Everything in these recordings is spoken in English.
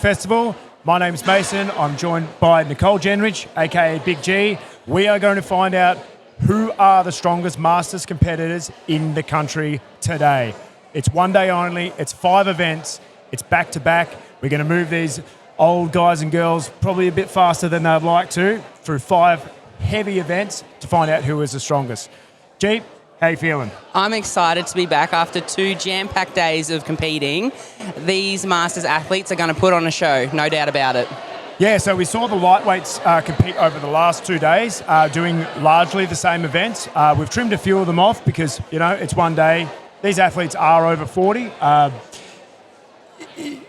Festival. My name's Mason. I'm joined by Nicole Jenrich, aka Big G. We are going to find out who are the strongest Masters competitors in the country today. It's one day only. It's 5 events. It's back to back. We're going to move these old guys and girls probably a bit faster than they'd like to through 5 heavy events to find out who is the strongest. G, how you feeling? I'm excited to be back after 2 jam-packed days of competing. These Masters athletes are going to put on a show, no doubt about it. Yeah, so we saw the lightweights compete over the last 2 days, doing largely the same events. We've trimmed a few of them off because, it's one day. These athletes are over 40.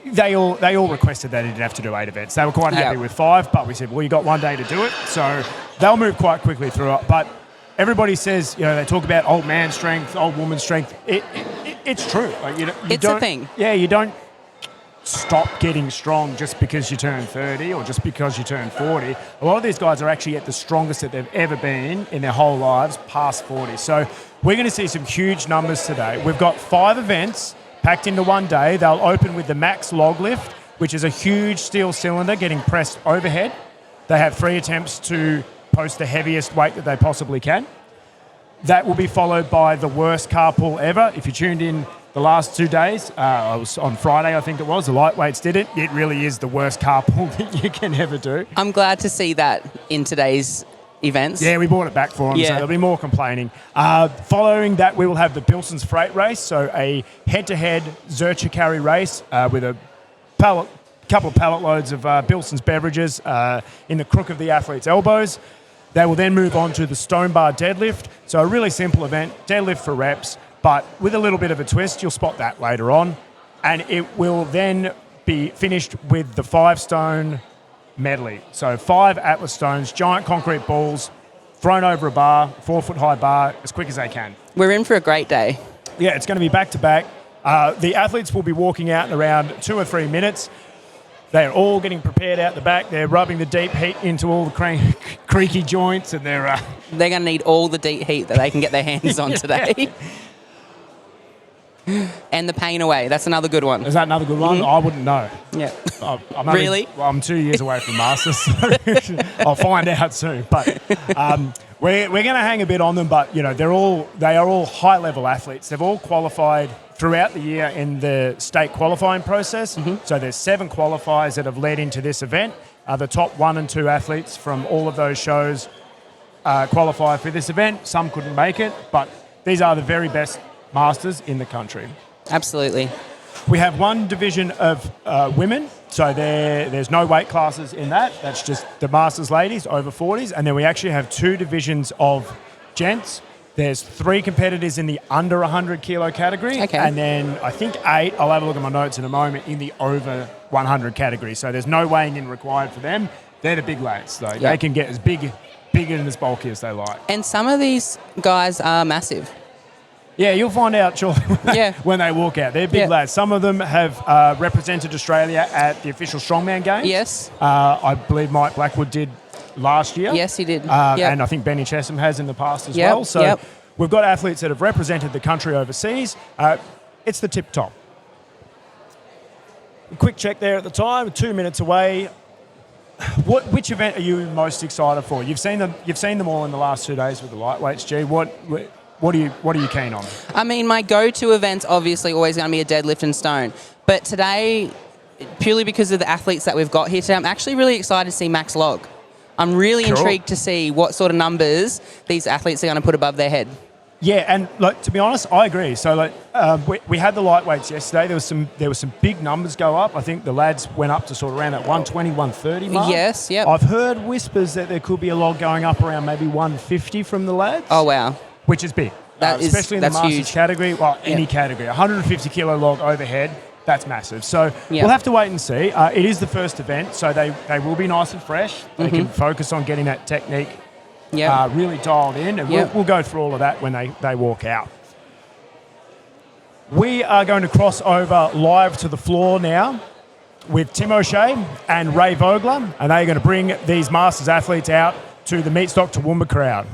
They all requested they didn't have to do 8 events. They were quite happy with 5, but we said, well, you got one day to do it. So they'll move quite quickly through it. But everybody says, they talk about old man strength, old woman strength. It's true. It's a thing. Yeah, you don't stop getting strong just because you turn 30 or just because you turn 40. A lot of these guys are actually at the strongest that they've ever been in their whole lives past 40. So we're going to see some huge numbers today. We've got 5 events packed into one day. They'll open with the max log lift, which is a huge steel cylinder getting pressed overhead. They have 3 attempts to post the heaviest weight that they possibly can. That will be followed by the worst car pull ever. If you tuned in the last 2 days, I was on Friday, I think it was, the lightweights did it. It really is the worst car pull that you can ever do. I'm glad to see that in today's events. Yeah, we brought it back for them, so there'll be more complaining. Following that, we will have the Bilson's Freight Race, so a head-to-head Zurcher carry race with a couple of pallet loads of Bilson's beverages in the crook of the athlete's elbows. They will then move on to the stone bar deadlift. So a really simple event, deadlift for reps, but with a little bit of a twist. You'll spot that later on. And it will then be finished with the 5-stone medley. So 5 Atlas stones, giant concrete balls, thrown over a bar, 4-foot-high bar, as quick as they can. We're in for a great day. Yeah, it's going to be back-to-back. The athletes will be walking out in around 2 or 3 minutes. They're all getting prepared out the back. They're rubbing the deep heat into all the creaky joints, and they're going to need all the deep heat that they can get their hands on today. And the pain away. That's another good one. Is that another good one? I wouldn't know. Yeah. Really? Well, I'm 2 years away from Masters, so I'll find out soon. But we're going to hang a bit on them. But they are all high-level athletes. They've all qualified throughout the year in the state qualifying process. So there's 7 qualifiers that have led into this event. The top 1 and 2 athletes from all of those shows qualify for this event. Some couldn't make it, but these are the very best Masters in the country. Absolutely. We have 1 division of women, so there's no weight classes in that. That's just the Masters ladies over 40s. And then we actually have 2 divisions of gents. There's 3 competitors in the under 100 kilo category. Okay. And then I think 8, I'll have a look at my notes in a moment, in the over 100 category. So there's no weighing in required for them. They're the big lads. So they can get as big and as bulky as they like. And some of these guys are massive. Yeah, you'll find out shortly when they walk out. They're big lads. Some of them have represented Australia at the official Strongman Games. Yes. I believe Mike Blackwood did last year. Yes, he did. And I think Benny Chesham has in the past as well. So we've got athletes that have represented the country overseas. It's the tip top. A quick check there at the time, 2 minutes away. Which event are you most excited for? You've seen them all in the last 2 days with the lightweights, G. What are you keen on? I mean, my go-to event's obviously always going to be a deadlift and stone. But today, purely because of the athletes that we've got here today, I'm actually really excited to see max log. I'm really intrigued to see what sort of numbers these athletes are going to put above their head. Yeah, and to be honest, I agree. So we had the lightweights yesterday. There was some big numbers go up. I think the lads went up to sort of around that 120, 130 mark. Yes, yep. I've heard whispers that there could be a log going up around maybe 150 from the lads. Oh, wow. Which is big, especially in the Masters huge category. Well, any category, 150 kilo log overhead, that's massive. So we'll have to wait and see. It is the first event, so they will be nice and fresh. They can focus on getting that technique really dialed in, and we'll go through all of that when they walk out. We are going to cross over live to the floor now with Tim O'Shea and Ray Vogler, and they're going to bring these Masters athletes out to the Meatstock Toowoomba crowd.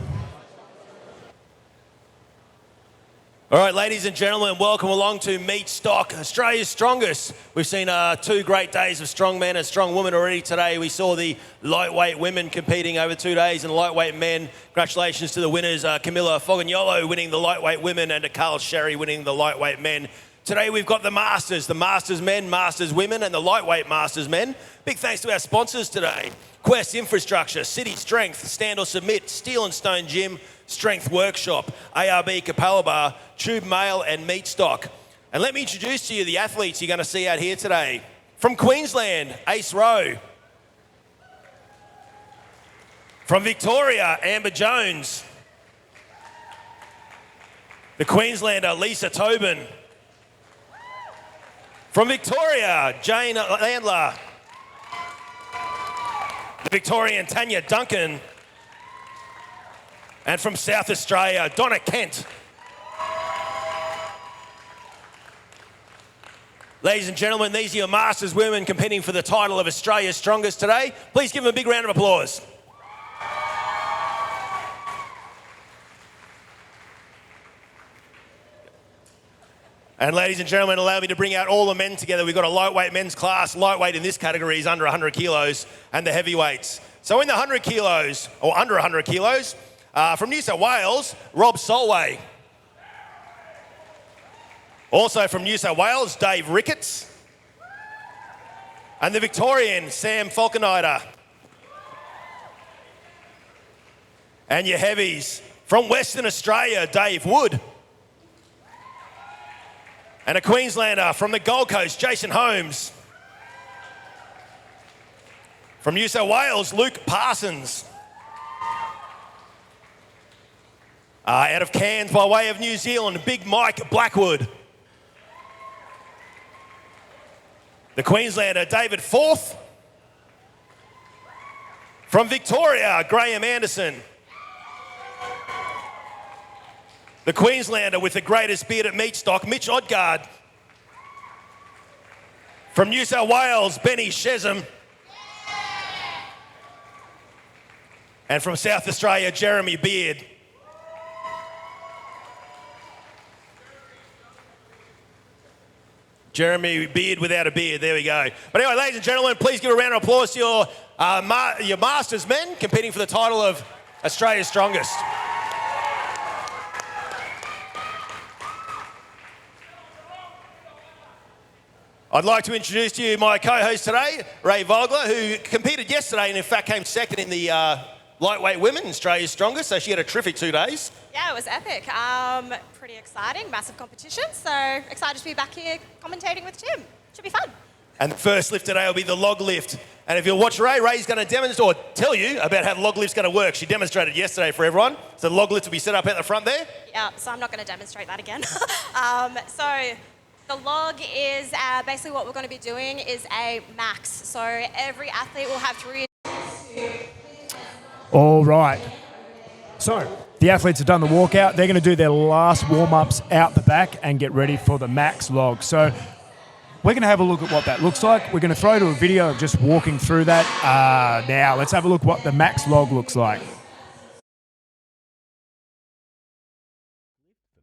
All right, ladies and gentlemen, welcome along to Meat Stock, Australia's strongest. We've seen 2 great days of strong men and strong women already today. We saw the lightweight women competing over 2 days and lightweight men. Congratulations to the winners, Camilla Fogagnolo winning the lightweight women and to Carl Sherry winning the lightweight men. Today we've got the Masters men, Masters women and the lightweight Masters men. Big thanks to our sponsors today. Quest Infrastructure, City Strength, Stand or Submit, Steel and Stone Gym, Strength Workshop, ARB Capalaba, Tube Mail and Meat Stock. And let me introduce to you the athletes you're going to see out here today. From Queensland, Ace Rowe. From Victoria, Amber Jones. The Queenslander, Lisa Tobin. From Victoria, Jane Landler. The Victorian, Tanya Duncan. And from South Australia, Donna Kent. Ladies and gentlemen, these are your Masters women competing for the title of Australia's strongest today. Please give them a big round of applause. And ladies and gentlemen, allow me to bring out all the men together. We've got a lightweight men's class. Lightweight in this category is under 100 kilos, and the heavyweights. So in the 100 kilos, or under 100 kilos, from New South Wales, Rob Solway. Also from New South Wales, Dave Ricketts. And the Victorian, Sam Falconator. And your heavies, from Western Australia, Dave Wood. And a Queenslander from the Gold Coast, Jason Holmes. From New South Wales, Luke Parsons. Out of Cairns by way of New Zealand, Big Mike Blackwood. The Queenslander, David Forth. From Victoria, Graham Anderson. The Queenslander with the greatest beard at Meat Stock, Mitch Odgaard. From New South Wales, Benny Shesam. And from South Australia, Jeremy Beard. Jeremy Beard without a beard, there we go. But anyway, ladies and gentlemen, please give a round of applause to your Masters men competing for the title of Australia's strongest. I'd like to introduce to you my co-host today, Ray Vogler, who competed yesterday and in fact came second in the lightweight women, Australia's strongest, so she had a terrific 2 days. Yeah, it was epic. Pretty exciting, massive competition, so excited to be back here commentating with Tim. Should be fun. And the first lift today will be the log lift. And if you'll watch Ray, Ray's going to demonstrate or tell you about how the log lift's going to work. She demonstrated yesterday for everyone. So the log lift will be set up at the front there. Yeah, so I'm not going to demonstrate that again. So the log is basically what we're going to be doing is a max. So every athlete will have 3. All right. So the athletes have done the walkout. They're going to do their last warm-ups out the back and get ready for the max log. So we're going to have a look at what that looks like. We're going to throw to a video of just walking through that. Now, let's have a look what the max log looks like.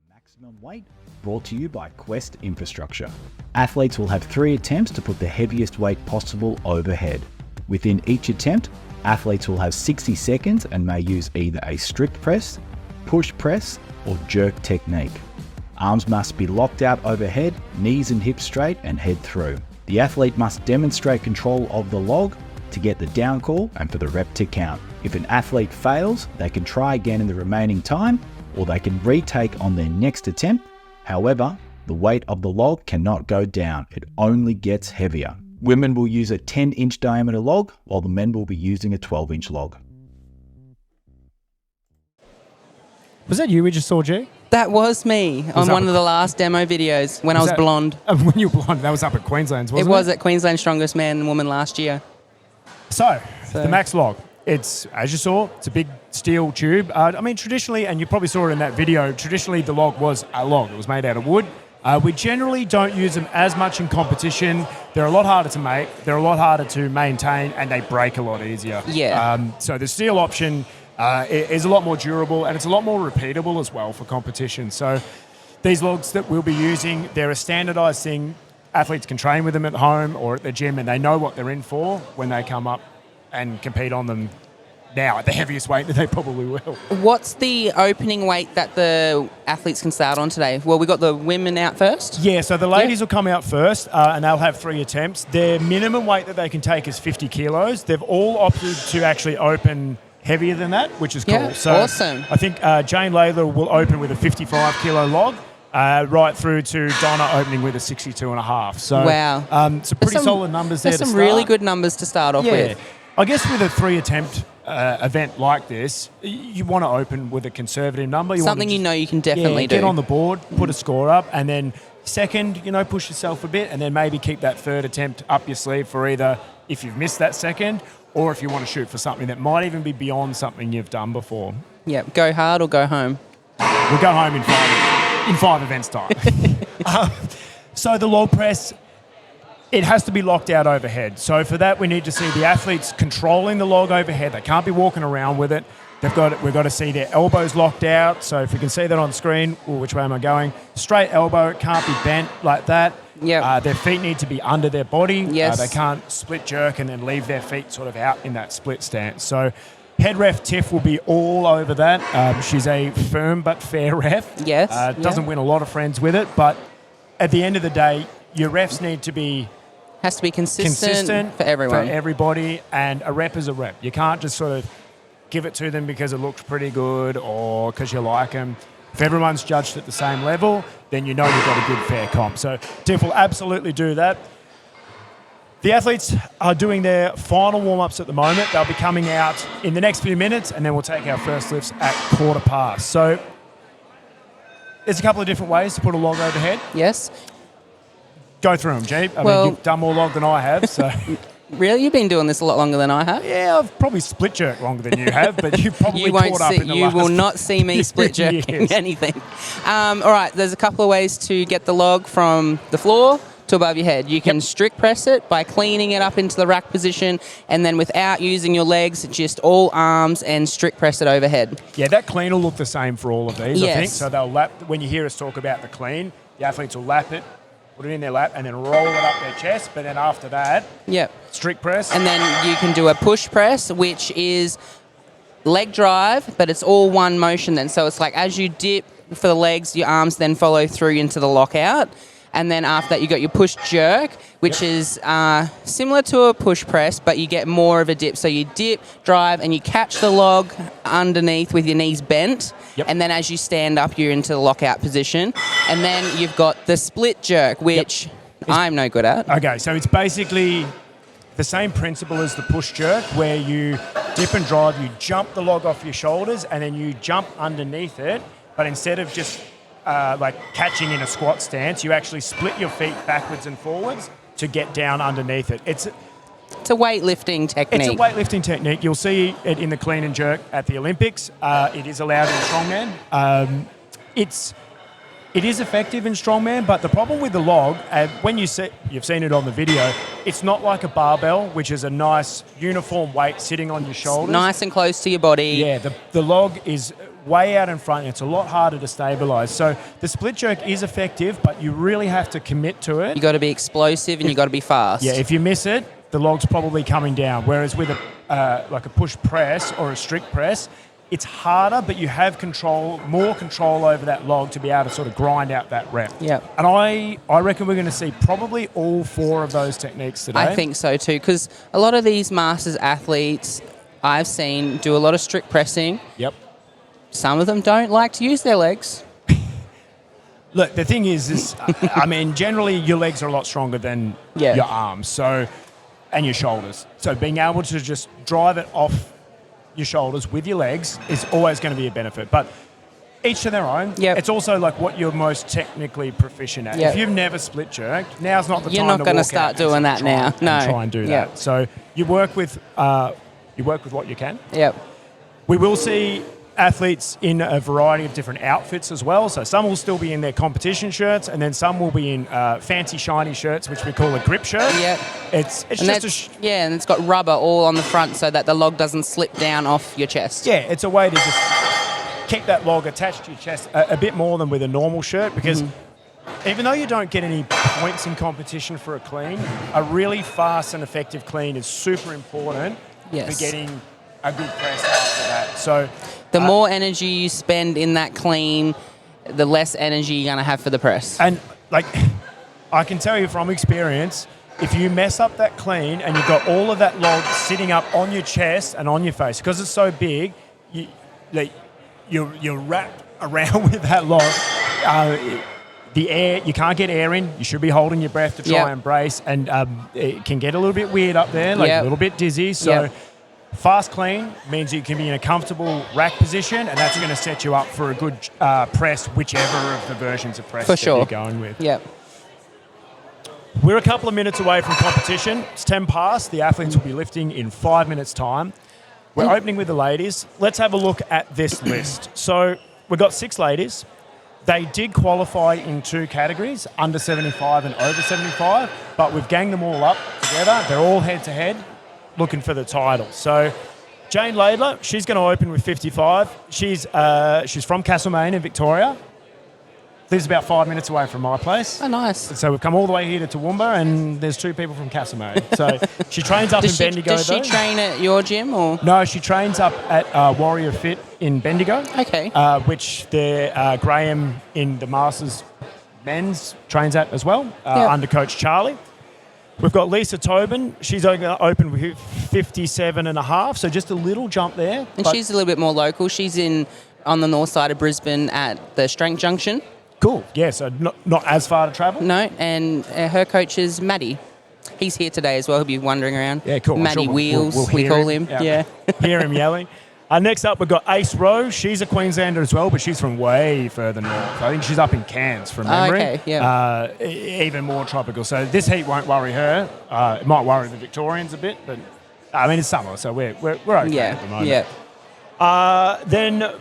Maximum weight brought to you by Quest Infrastructure. Athletes will have 3 attempts to put the heaviest weight possible overhead. Within each attempt, athletes will have 60 seconds and may use either a strict press, push press, or jerk technique. Arms must be locked out overhead, knees and hips straight and head through. The athlete must demonstrate control of the log to get the down call and for the rep to count. If an athlete fails, they can try again in the remaining time or they can retake on their next attempt. However, the weight of the log cannot go down, it only gets heavier. Women will use a 10-inch diameter log, while the men will be using a 12-inch log. Was that you we just saw, G? That was me on one of the last demo videos when I was blonde. When you were blonde, that was up at Queensland's, wasn't it? It was at Queensland's Strongest Man and Woman last year. So, the max log. It's, as you saw, it's a big steel tube. I mean, traditionally, and you probably saw it in that video, traditionally the log was a log. It was made out of wood. We generally don't use them as much in competition. They're a lot harder to make, they're a lot harder to maintain, and they break a lot easier. Yeah. So the steel option is a lot more durable, and it's a lot more repeatable as well for competition. So These logs that we'll be using, they're a standardised thing. Athletes can train with them at home or at the gym, and they know what they're in for when they come up and compete on them now at the heaviest weight that they probably will. What's the opening weight that the athletes can start on today? Well, we got the women out first. Yeah, so the ladies will come out first, and they'll have 3 attempts. Their minimum weight that they can take is 50 kilos. They've all opted to actually open heavier than that, which is cool. Yeah, So awesome. I think Jane Layler will open with a 55 kilo log. Right through to Donna opening with a 62.5. So, Wow. some pretty solid numbers there. There's to some start. really good numbers to start off with. I guess with a 3 attempt event like this, you want to open with a conservative number. Something you know you can definitely do. Get on the board, put a score up, and then second, push yourself a bit, and then maybe keep that 3rd attempt up your sleeve for either if you've missed that second, or if you want to shoot for something that might even be beyond something you've done before. Yeah, go hard or go home. We'll go home in 5 events time. So the log press, it has to be locked out overhead. So for that, we need to see the athletes controlling the log overhead. They can't be walking around with it. We've got to see their elbows locked out. So if we can see that on screen, which way am I going? Straight elbow, it can't be bent like that. Yeah. Their feet need to be under their body. Yes. They can't split jerk and then leave their feet sort of out in that split stance. So head ref Tiff will be all over that. She's a firm but fair ref. Yes. Doesn't win a lot of friends with it, but at the end of the day, your refs need to be Has to be consistent for everyone. for everybody, and a rep is a rep. You can't just sort of give it to them because it looks pretty good or because you like them. If everyone's judged at the same level, then you know you've got a good fair comp. So Tiff will absolutely do that. The athletes are doing their final warm-ups at the moment. They'll be coming out in the next few minutes, and then we'll take our first lifts at 1:15. So there's a couple of different ways to put a log overhead. Yes. Go through them, Jeep. I Well- mean, you've done more log than I have, so... Really? You've been doing this a lot longer than I have? Yeah, I've probably split jerked longer than you have, but you've probably You won't caught up see. in the You last will not see me split jerking years. anything. All right. There's a couple of ways to get the log from the floor to above your head. You can strict press it by cleaning it up into the rack position, and then without using your legs, just all arms and strict press it overhead. Yeah, that clean will look the same for all of these, I think. Yes. So they'll lap, when you hear us talk about the clean, the athletes will lap it, put it in their lap, and then roll it up their chest. But then after that, Yep. strict press. And then you can do a push press, which is leg drive, but it's all one motion then. So it's like as you dip for the legs, your arms then follow through into the lockout. And then after that, you got your push jerk, which is similar to a push press, but you get more of a dip. So you dip, drive, and you catch the log underneath with your knees bent. Yep. And then as you stand up, you're into the lockout position. And then you've got the split jerk, which I'm no good at. Okay, so it's basically the same principle as the push jerk, where you dip and drive, you jump the log off your shoulders, and then you jump underneath it. But instead of just like catching in a squat stance, you actually split your feet backwards and forwards to get down underneath it. It's It's a weightlifting technique. a weightlifting technique. You'll see it in the clean and jerk at the Olympics. It is allowed in strongman. It is effective in strongman, but the problem with the log, when you've seen it on the video, it's not like a barbell, which is a nice uniform weight sitting on your shoulders. Nice and close to your body. Yeah, the log is way out in front. It's a lot harder to stabilise. So the split jerk is effective, but you really have to commit to it. You got to be explosive and you got to be fast. Yeah, if you miss it, the log's probably coming down. Whereas with like a push press or a strict press, it's harder, but you have more control over that log to be able to sort of grind out that rep. Yep. And I reckon we're going to see probably all 4 of those techniques today. I think so too, because a lot of these masters athletes I've seen do a lot of strict pressing. Yep. Some of them don't like to use their legs. Look, the thing is I mean, generally your legs are a lot stronger than your arms, and your shoulders. So being able to just drive it off your shoulders with your legs is always going to be a benefit. But each to their own. Yep. It's also like what you're most technically proficient at. Yep. If you've never split jerked, now's not the You're time not to gonna walk start out and doing that try now. and No. try and do Yep. that. So you work with what you can. Yep. We will see athletes in a variety of different outfits as well. So some will still be in their competition shirts, and then some will be in fancy shiny shirts, which we call a grip shirt. Yep. It's And just and it's got rubber all on the front so that the log doesn't slip down off your chest. it's a way to just keep that log attached to your chest a bit more than with a normal shirt, because even though you don't get any points in competition for a clean, a really fast and effective clean is super important Yes. for getting a good press after that. So The more energy you spend in that clean, the less energy you're going to have for the press. And like, I can tell you from experience, if you mess up that clean and you've got all of that log sitting up on your chest and on your face, because it's so big, you're wrapped around with that log. The air, you can't get air in. You should be holding your breath to try and brace, and it can get a little bit weird up there, like a little bit dizzy. So fast clean means you can be in a comfortable rack position, and that's going to set you up for a good press, whichever of the versions of press that you're going with. Yep. We're a couple of minutes away from competition. It's 10 past. The athletes will be lifting in 5 minutes' time. We're opening with the ladies. Let's have a look at this list. So we've got 6 ladies. They did qualify in 2 categories, under 75 and over 75, but we've ganged them all up together. They're all head-to-head looking for the title. So Jane Laidler, she's going to open with 55. She's from Castlemaine in Victoria. Lives about 5 minutes away from my place. Oh, nice. So we've come all the way here to Toowoomba, and there's 2 people from Castlemaine. So she trains up in Bendigo, Does she train at your gym or? No, she trains up at Warrior Fit in Bendigo. Okay. Which Graham in the Masters men's trains at as well, under Coach Charlie. We've got Lisa Tobin. She's going to open with 57 and a half, so just a little jump there. And she's a little bit more local. She's on the north side of Brisbane at the Strength Junction. Cool. Yeah, so not as far to travel. No, and her coach is Maddie. He's here today as well. He'll be wandering around. Yeah, cool. Maddie Sure, Wheels, we'll we hear call him. Yeah. Hear him yelling. Next up, we've got Ace Rowe. She's a Queenslander as well, but she's from way further north. I think she's up in Cairns from memory. Okay, yeah. Even more tropical. So this heat won't worry her. It might worry the Victorians a bit, but I mean, it's summer, so we're okay at the moment. Yeah. Then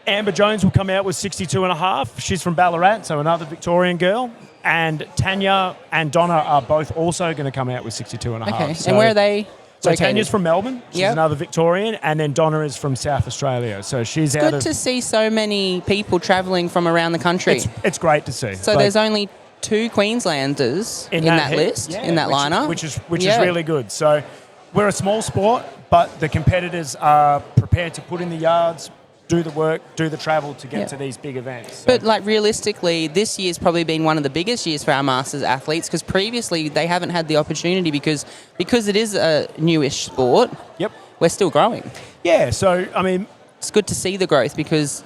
Amber Jones will come out with 62 and a half. She's from Ballarat, so another Victorian girl. And Tanya and Donna are both also going to come out with 62 and a half. Okay. So, and where are they? So located? Tanya's from Melbourne. She's Yep. another Victorian. And then Donna is from South Australia. So she's out Good of... to see so many people travelling from around the country. It's great to see. So there's only 2 Queenslanders in that heat. list, Yeah, in that lineup. Which is really good. So we're a small sport, but the competitors are prepared to put in the yards, do the work, do the travel to get to these big events. So. But like realistically, this year's probably been one of the biggest years for our Masters athletes, because previously they haven't had the opportunity because it is a newish sport. Yep. We're still growing. Yeah, so, I mean... It's good to see the growth, because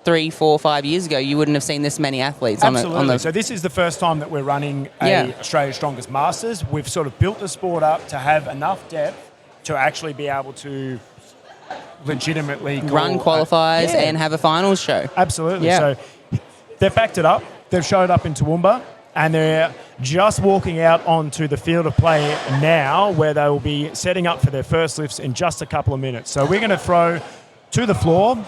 3, 4, 5 years ago, you wouldn't have seen this many athletes Absolutely. on the... So this is the first time that we're running Australia's Strongest Masters. We've sort of built the sport up to have enough depth to actually be able to legitimately run qualifiers and have a finals show. Absolutely. Yeah. So they've backed it up. They've showed up in Toowoomba, and they're just walking out onto the field of play now, where they will be setting up for their first lifts in just a couple of minutes. So we're going to throw to the floor,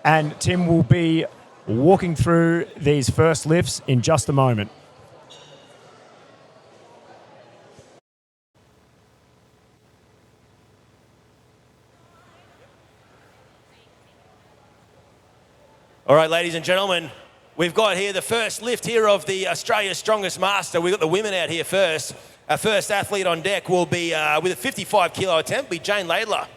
and Tim will be walking through these first lifts in just a moment. All right, ladies and gentlemen, we've got here the first lift here of the Australia's Strongest Master. We've got the women out here first. Our first athlete on deck will be, with a 55 kilo attempt, be Jane Laidler.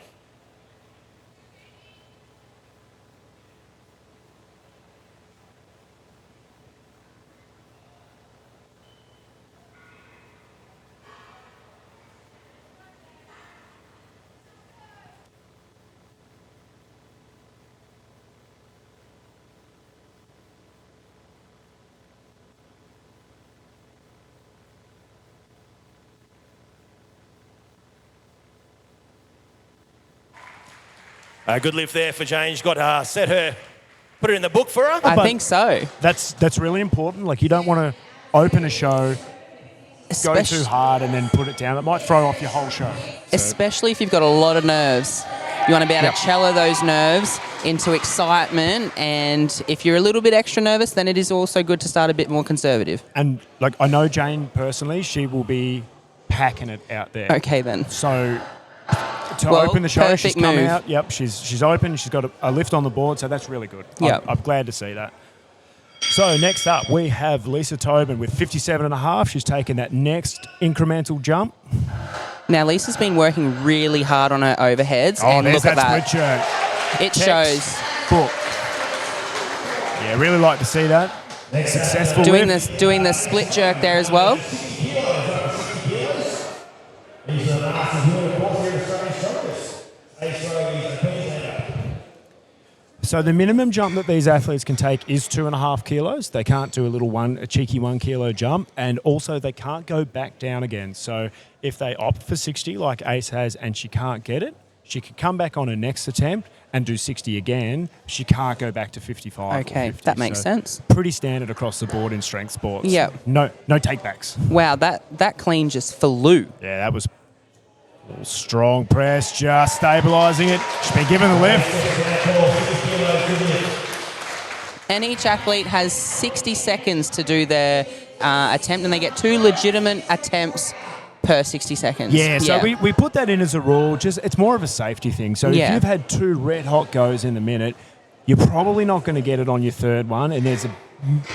A good lift there for Jane. She's got put her in the book for her. I think so. That's really important. Like, you don't want to open a show, go too hard, and then put it down. It might throw off your whole show. Especially if you've got a lot of nerves. You want to be able to cello those nerves into excitement, and if you're a little bit extra nervous, then it is also good to start a bit more conservative. And, like, I know Jane personally, she will be packing it out there. Okay, then. So to Well, open the show. She's perfect come move. out. Yep, she's open. She's got a lift on the board, so that's really good. Yep. I'm glad to see that. So next up, we have Lisa Tobin with 57.5. She's taken that next incremental jump. Now, Lisa's been working really hard on her overheads, Oh, and there's look at that that. split jerk. It Text shows. Book. Yeah, really like to see that. Successful Doing lift. the split jerk there as well. So the minimum jump that these athletes can take is 2.5 kilos. They can't do a cheeky 1 kilo jump, and also they can't go back down again. So if they opt for 60 like Ace has and she can't get it, she could come back on her next attempt and do 60 again. She can't go back to 55. Okay, or 50. that makes So sense. Pretty standard across the board in strength sports. Yep. No takebacks. Wow, that clean just flew. Yeah, that was a strong press, just stabilising it. She's been given the lift. And each athlete has 60 seconds to do their attempt, and they get 2 legitimate attempts per 60 seconds. Yeah, so we put that in as a rule. Just it's more of a safety thing. So Yeah. if you've had 2 red hot goes in the minute, you're probably not going to get it on your third one, and there's a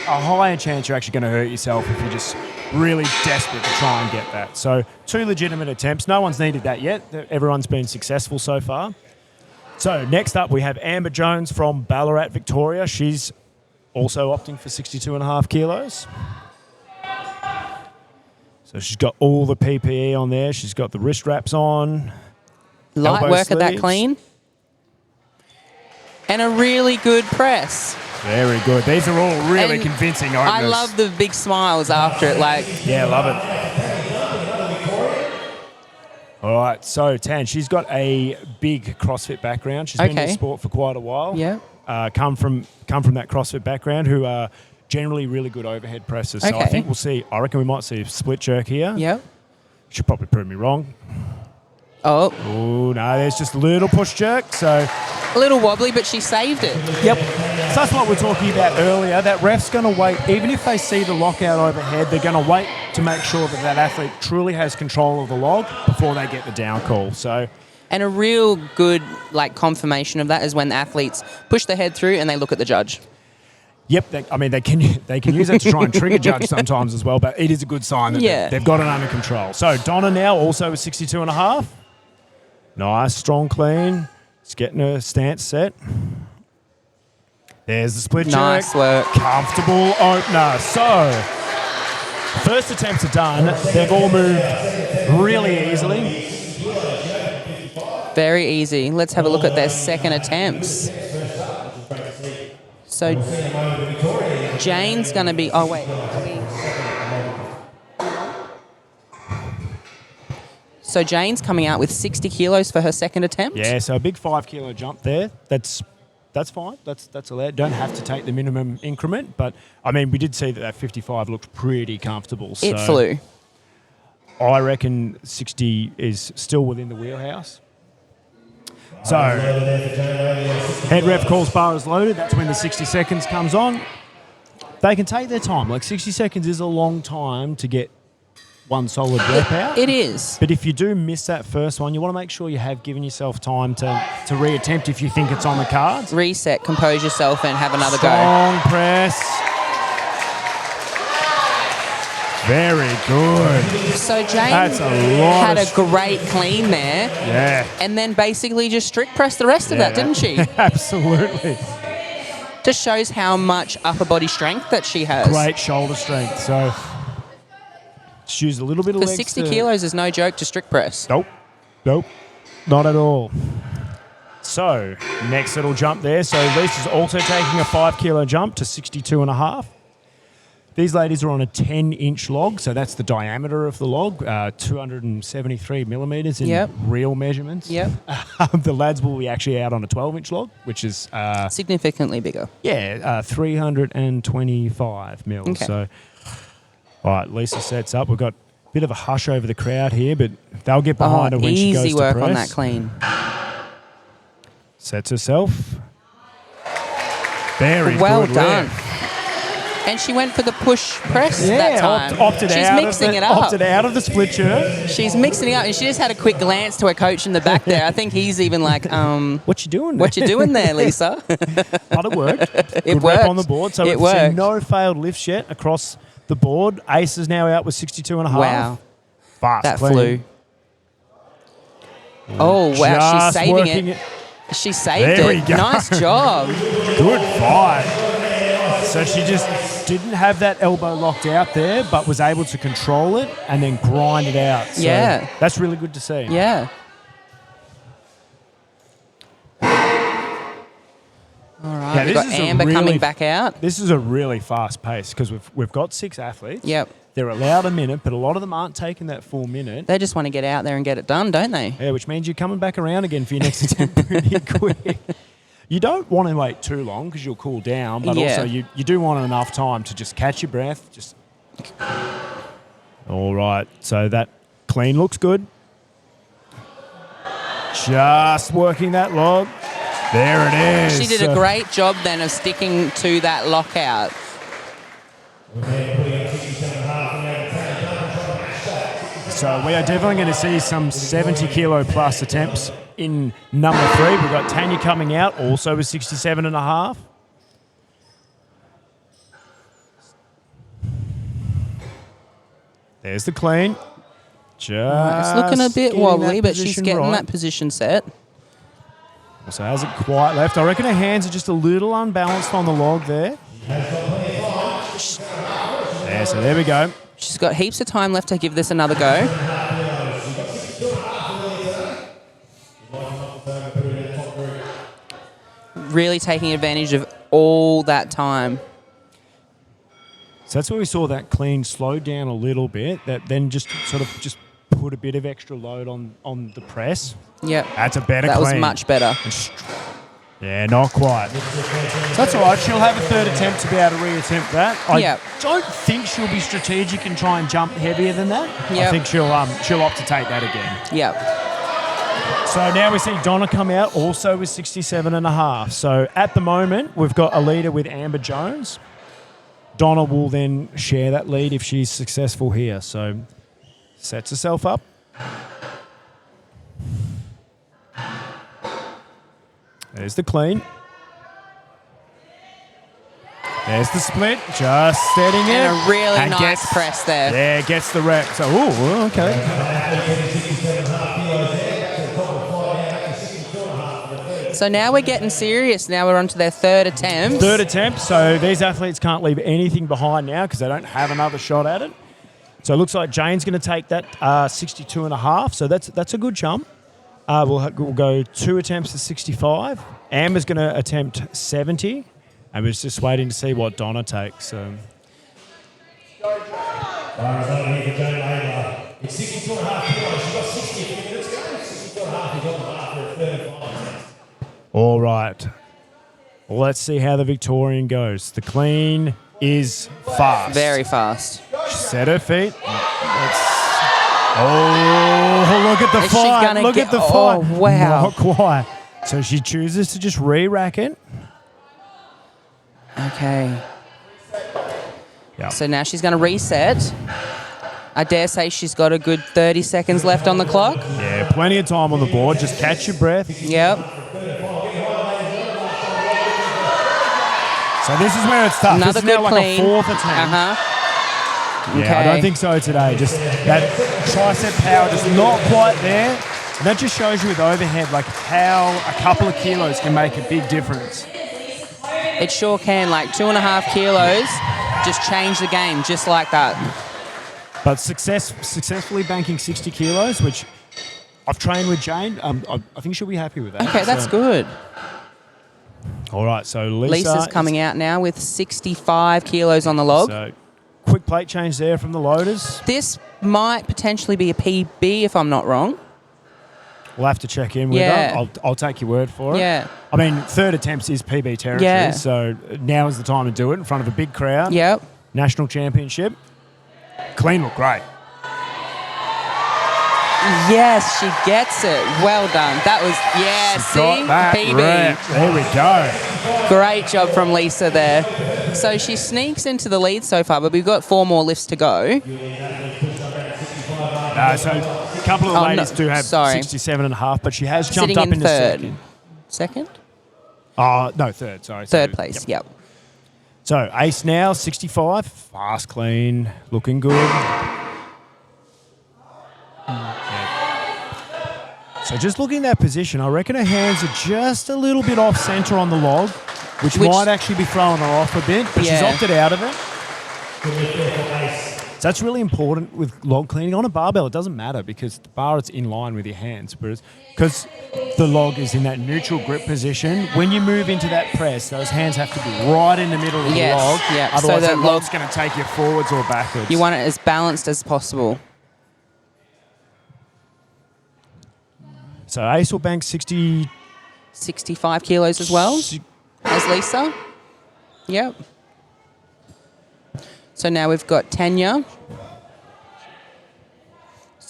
higher chance you're actually going to hurt yourself if you're just really desperate to try and get that. So 2 legitimate attempts. No one's needed that yet. Everyone's been successful so far. So next up, we have Amber Jones from Ballarat, Victoria. She's also opting for 62.5 kilos. So she's got all the PPE on there. She's got the wrist wraps on. Light elbow work at that sleeves. clean. And a really good press. Very good. These are all really And convincing openers. I love the big smiles after it. Like, Yeah, love it. All right, so Tan, she's got a big CrossFit background. She's been in Okay. the sport for quite a while. Yeah. Come from that CrossFit background, who are generally really good overhead presses. So I Okay. think we'll see. I reckon we might see a split jerk here. yep. She'll probably prove me wrong. Oh, Oh no, there's just a little push jerk. So a little wobbly, but she saved it. yep. So that's what we're talking about earlier. That ref's going to wait, even if they see the lockout overhead, they're going to wait to make sure that that athlete truly has control of the log before they get the down call. So And a real good confirmation of that is when the athletes push their head through and they look at the judge. yep, they can use it to try and trigger judge sometimes as well, but it is a good sign that Yeah. they've got it under control. So Donna now also with 62.5. Nice, strong clean. It's getting her stance set. There's the split Nice jerk. work. Comfortable opener. So, first attempts are done. They've all moved really easily. Very easy. Let's have a look at their second attempts. So Jane's going to be... Oh, wait. So Jane's coming out with 60 kilos for her second attempt. Yeah, so a big 5 kilo jump there. That's fine. That's allowed. Don't have to take the minimum increment, but I mean, we did see that 55 looked pretty comfortable. So It flew. I reckon 60 is still within the wheelhouse. So, head ref calls bar as loaded. That's when the 60 seconds comes on. They can take their time. Like 60 seconds is a long time to get one solid rep out. It is. But if you do miss that first one, you want to make sure you have given yourself time to reattempt if you think it's on the cards. Reset, compose yourself, and have another go. Strong press. Very good. So Jane That's a lot had of a great clean there, Yeah. and then basically just strict pressed the rest of that, didn't she? Absolutely. Just shows how much upper body strength that she has. Great shoulder strength. So, just use a little bit of Because legs 60 to- kilos is no joke to strict press. Nope. Not at all. So, next little jump there. So, Lisa's also taking a 5 kilo jump to 62.5. These ladies are on a 10-inch log, so that's the diameter of the log, 273 millimetres in Yep. real measurements. Yep. The lads will be actually out on a 12-inch log, which is, Significantly bigger. 325 mil. Okay. So, all right, Lisa sets up. We've got a bit of a hush over the crowd here, but they'll get behind her when she goes easy to work press. on that clean. Sets herself. Very Well good done. lift. And she went for the push press that time. Opted She's out mixing of it up. Opted out of the split shirt. She's mixing it up, and she just had a quick glance to her coach in the back there. I think he's even like, What you doing? what you doing there, Lisa? But it worked. It Good worked. rep on the board. So It we've worked. seen no failed lifts yet across the board. Ace is now out with 62.5. Wow. Fast. That clean. flew. Oh, wow. She's Just saving working it. She saved There we it. go. Nice job. Good fight. So she just didn't have that elbow locked out there, but was able to control it and then grind it out. So Yeah. That's really good to see. Yeah. All right. Yeah, We've this got is a Amber really- coming back out. This is a really fast pace because we've got 6 athletes. Yep. They're allowed a minute, but a lot of them aren't taking that full minute. They just want to get out there and get it done, don't they? Yeah, which means you're coming back around again for your next attempt pretty quick. You don't want to wait too long because you'll cool down, but Yeah. also you do want enough time to just catch your breath. Just all right. So that clean looks good. Just working that log. There it is. She did a So- great job then of sticking to that lockout. So we are definitely going to see some 70 kilo plus attempts in number 3. We've got Tanya coming out also with 67.5. There's the clean. Just It's looking a bit getting wobbly, that but she's position getting right. that position set. So hasn't quite left. I reckon her hands are just a little unbalanced on the log there. Yeah, so there we go. She's got heaps of time left to give this another go. Really taking advantage of all that time. So that's where we saw that clean slow down a little bit. That then just sort of just put a bit of extra load on the press. Yep. That's a better That clean. was much better. Yeah, not quite. So that's all right. She'll have a third attempt to be able to re-attempt that. I Yep. don't think she'll be strategic and try and jump heavier than that. I Yep. think she'll opt to take that again. Yep. So now we see Donna come out also with 67.5. So at the moment, we've got a leader with Amber Jones. Donna will then share that lead if she's successful here. So sets herself up. There's the clean. There's the split. Just setting it. And a really And nice gets- press there. Yeah, gets the rep. So, ooh, okay. So now we're getting serious. Now we're on to their third attempt. Third attempt. So these athletes can't leave anything behind now because they don't have another shot at it. So it looks like Jane's going to take that 62.5. So that's a good jump. We'll go 2 attempts to 65. Amber's going to attempt 70. And we're just waiting to see what Donna takes. So. It's 62.5 kilos. She's got 60 minutes to go. 62.5 is on the bar for a third and final attempt. All right. Let's see how the Victorian goes. The clean is fast. Very fast. Set her feet. Oh, look at the Is she fight. gonna Look get- at the oh, fight. wow. Not quite. So she chooses to just re-rack it. Okay. Yeah. So now she's going to reset. I dare say she's got a good 30 seconds left on the clock. Yeah, plenty of time on the board. Just catch your breath. Yep. So this is where it's tough. Another this is now good like clean. a 4th attempt. Uh-huh. Yeah, I Okay. don't think so today. Just that tricep power just not quite there. And that just shows you with overhead like how a couple of kilos can make a big difference. It sure can. Like 2.5 kilos, just change the game just like that. But successfully banking 60 kilos, which I've trained with Jane. I think she'll be happy with that. Okay, that's So- good. All right, so Lisa's coming out now with 65 kilos on the log. So quick plate change there from the loaders. This might potentially be a PB if I'm not wrong. We'll have to check in with Yeah. her. I'll take your word for it. Yeah. I mean, third attempts is PB territory, Yeah. so now is the time to do it in front of a big crowd. Yep. National championship. Clean look great. Yes, she gets it. Well done. That was, yeah, see? Got that PB. rep. There we go. Great job from Lisa there. So she sneaks into the lead so far, but we've got 4 more lifts to go. So a couple of the Oh, ladies no, do have sorry. 67.5, but she has jumped Sitting up in into third. second. Second? Oh, no, third, sorry. Third So, place, yep. yep. So Ace now, 65. Fast, clean, looking good. So just looking at that position, I reckon her hands are just a little bit off centre on the log, which might actually be throwing her off a bit, but she's Yeah. opted out of it. So that's really important with log cleaning. On a barbell, it doesn't matter because the bar is in line with your hands, whereas because the log is in that neutral grip position, when you move into that press, those hands have to be right in the middle of Yes, the log. yeah. So Otherwise, that that log- log's going to take you forwards or backwards. You want it as balanced as possible. So Ace will bank 60. 65 kilos as well as Lisa. Yep. So now we've got Tanya.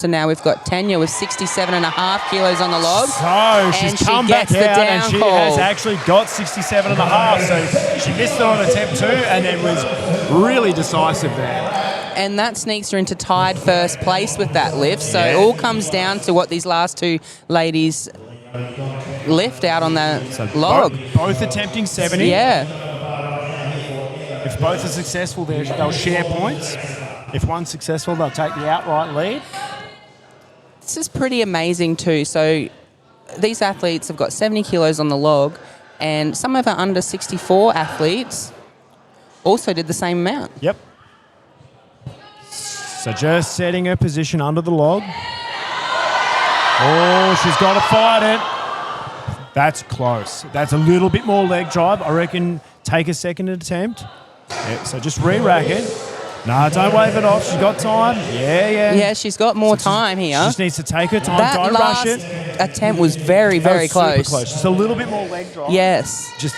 With 67.5 kilos on the log. So she's And she come back gets the out and down she call. has actually got 67.5. So she missed it on attempt 2 and then was really decisive there. And that sneaks her into tied first place with that lift. So it all comes down to what these last 2 ladies lift out on the log. Both attempting 70. Yeah. If both are successful, they'll share points. If one's successful, they'll take the outright lead. This is pretty amazing too. So these athletes have got 70 kilos on the log, and some of our under 64 athletes also did the same amount. Yep. So just setting her position under the log. Oh, she's got to fight it. That's close. That's a little bit more leg drive. I reckon take a second attempt. Yeah, so just re-rack it. No, don't wave it off. She's got time. Yeah. Yeah, she's got more time She here. just needs to take her time. That Don't last rush it. attempt was very, That very was super close. close. Just a little bit more leg drive. Yes. Just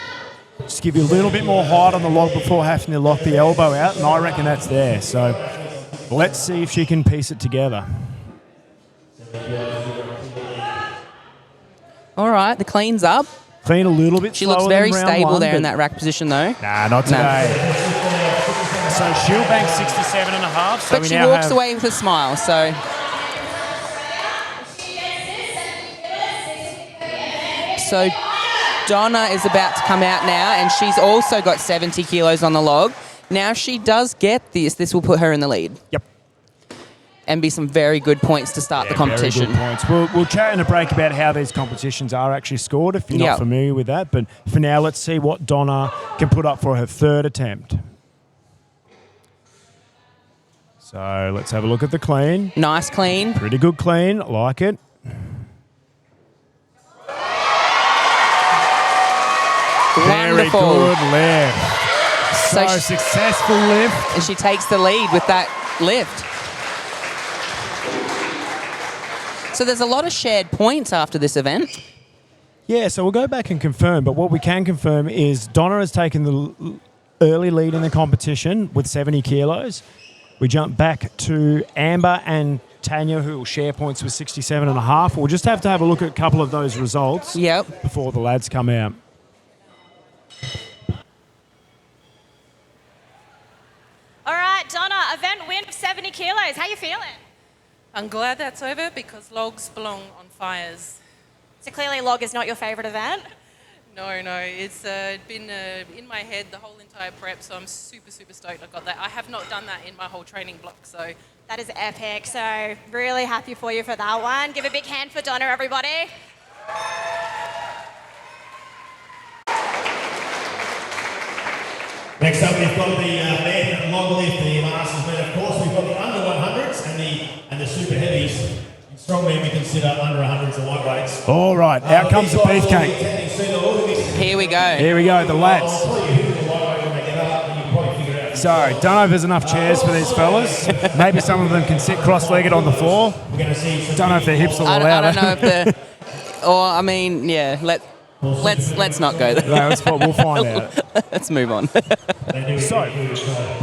give you a little bit more height on the log before having to lock the elbow out, and I reckon that's there. So let's see if she can piece it together. All right, the clean's up. Clean a little bit She slower looks very than round stable one, there in but- that rack position, though. Nah, not today. So she'll bank 67.5. So But we she now walks have, away with a smile, so. So Donna is about to come out now, and she's also got 70 kilos on the log. Now, if she does get this will put her in the lead. Yep. And be some very good points to start the Very competition. good points. We'll chat in a break about how these competitions are actually scored if you're Yep. not familiar with that. But for now, let's see what Donna can put up for her third attempt. So let's have a look at the clean. Nice clean. Pretty good clean. Like it. Very Wonderful. good lift. So So she- successful lift. And she takes the lead with that lift. So there's a lot of shared points after this event. Yeah, so we'll go back and confirm. But what we can confirm is Donna has taken the early lead in the competition with 70 kilos. We jump back to Amber and Tanya, who will share points with 67.5. We'll just have to have a look at a couple of those results Yep. before the lads come out. All right, Donna, event win of 70 kilos. How you feeling? I'm glad that's over because logs belong on fires. So clearly log is not your favourite event. No, it's been in my head the whole entire prep, so I'm super, super stoked I got that. I have not done that in my whole training block, so. That is epic. So really happy for you for that one. Give a big hand for Donna, everybody. Next up, we've got the men log lift, the masters men. Of course, we've got the under 100s and the super heavies. In strongman, we consider under 100s and lightweights. All right, out comes the beefcake. Here we go. Here we go, the lads. So, don't know if there's enough chairs for these fellas. Maybe some of them can sit cross-legged on the floor. Don't know if their hips will I allow don't know that. if the, or I mean, yeah. Let's not go there. No, we'll find out. Let's move on. So,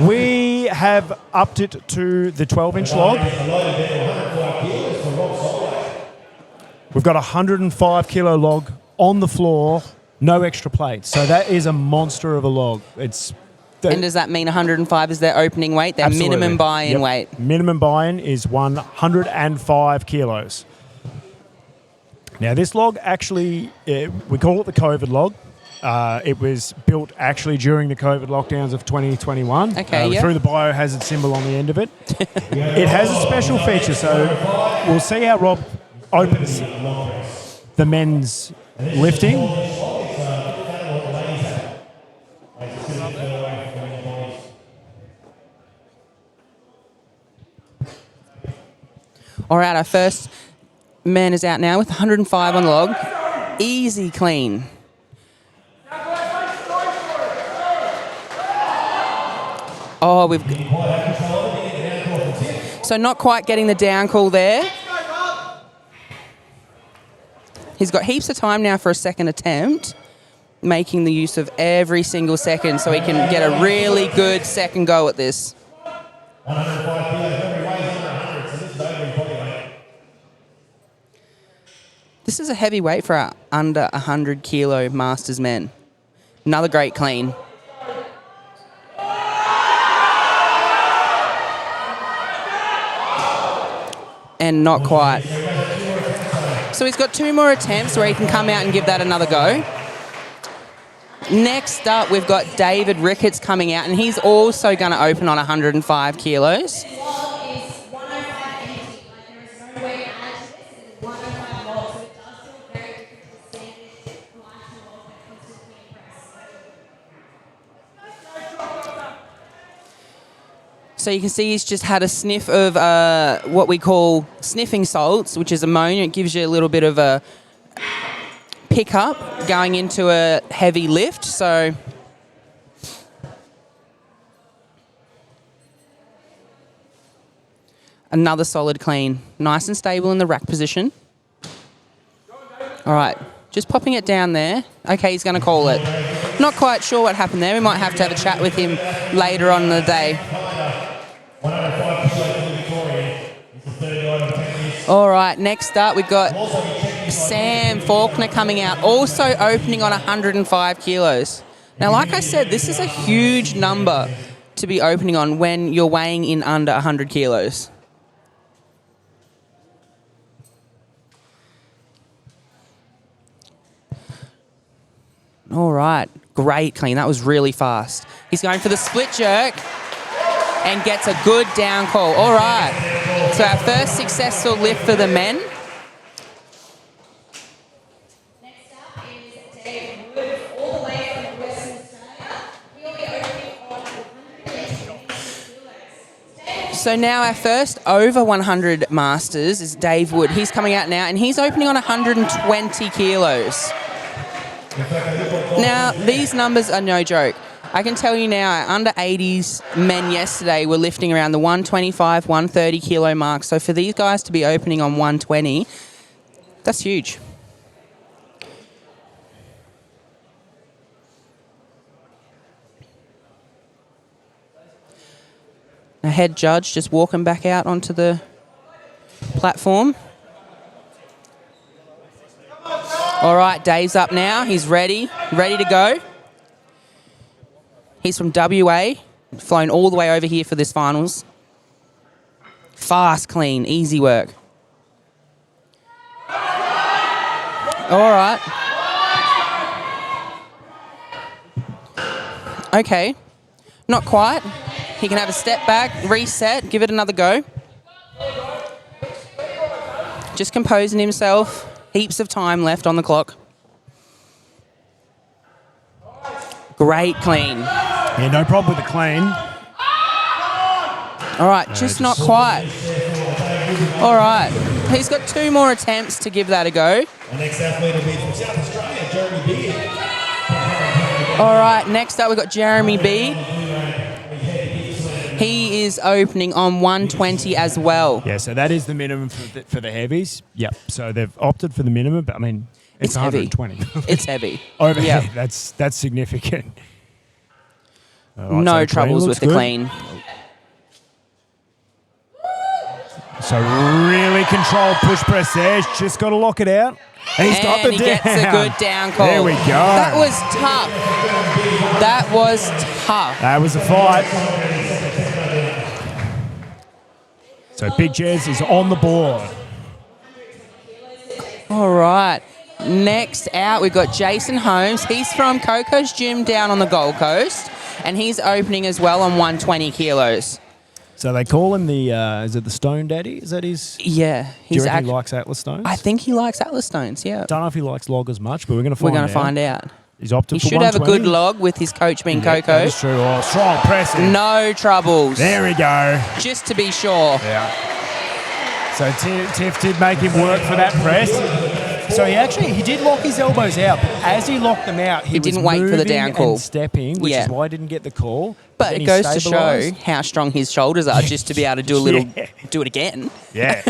we have upped it to the 12-inch log. We've got a 105 kilo log on the floor, no extra plates. So that is a monster of a log. It's And does that mean 105 is their opening weight, their absolutely. minimum buy-in Yep. weight? Minimum buy-in is 105 kilos. Now this log actually, we call it the COVID log. It was built actually during the COVID lockdowns of 2021. Okay, We yeah. threw the biohazard symbol on the end of it. It has a special feature, so we'll see how Rob opens the men's lifting. All right, our first man is out now with 105 on the log. Easy clean. Oh, so not quite getting the down call there. He's got heaps of time now for a second attempt, making the use of every single second so he can get a really good second go at this. 105 kilos, every weighs under 100, so this is over his body weight. This is a heavy weight for our under 100 kilo Masters men. Another great clean. And not quite. So he's got 2 more attempts where he can come out and give that another go. Next up, we've got David Ricketts coming out, and he's also going to open on 105 kilos. So you can see he's just had a sniff of what we call sniffing salts, which is ammonia. It gives you a little bit of a pickup going into a heavy lift. So another solid clean. Nice and stable in the rack position. All right, just popping it down there. Okay, he's going to call it. Not quite sure what happened there. We might have to have a chat with him later on in the day. 105 kilos for the Victorian. It's the third guy in 10 years. All right, next up we've got Sam Faulkner coming out, also opening on 105 kilos. Now, like I said, this is a huge number to be opening on when you're weighing in under 100 kilos. All right, great clean. That was really fast. He's going for the split jerk and gets a good down call. All right, so our first successful lift for the men. Next up is Dave Wood, all the way from Western Australia. He'll be opening on 120 kilos. So now our first over 100 Masters is Dave Wood. He's coming out now, and he's opening on 120 kilos. Now, these numbers are no joke. I can tell you now, our under 80s men yesterday were lifting around the 125, 130 kilo mark. So for these guys to be opening on 120, that's huge. Now, head judge just walking back out onto the platform. All right, Dave's up now. He's ready to go. He's from WA, flown all the way over here for this finals. Fast, clean, easy work. All right. Okay, not quite. He can have a step back, reset, give it another go. Just composing himself. Heaps of time left on the clock. Great clean. Yeah, no problem with the clean. All right, just not quite. All right, he's got 2 more attempts to give that a go. The next athlete will be from South Australia, Jeremy Beard. All right, next up we've got Jeremy B. He is opening on 120 as well. Yeah, so that is the minimum for the heavies. Yep. So they've opted for the minimum, but I mean, it's heavy. 120. It's heavy. Overhead. Yeah. That's significant. All right, No so troubles clean with looks the good. clean. So really controlled push press there. He's just got to lock it out. And he's got the he down. gets a good down call. There we go. That was tough. That was tough. That was a fight. So Big Jez is on the board. All right. Next out, we've got Jason Holmes. He's from Coco's Gym down on the Gold Coast, and he's opening as well on 120 kilos. So they call him the, is it the Stone Daddy? Is that his? Yeah. Do you reckon he likes Atlas Stones? I think he likes Atlas Stones, yeah. Don't know if he likes log as much, but we're going to We're find out. going to find out. He's opted He for should have a 120. good log with his coach being Yeah, Coco. that is true. Oh, strong pressing. No troubles. There we go. Just to be sure. Yeah. So Tiff did make him work for that press. So he did lock his elbows out, but as he locked them out, he didn't was wait for the moving down call. and stepping, which Yeah. is why he didn't get the call. But then it he goes to show stabilised. how strong his shoulders are just to be able to do a little, Yeah. do it again. Yeah.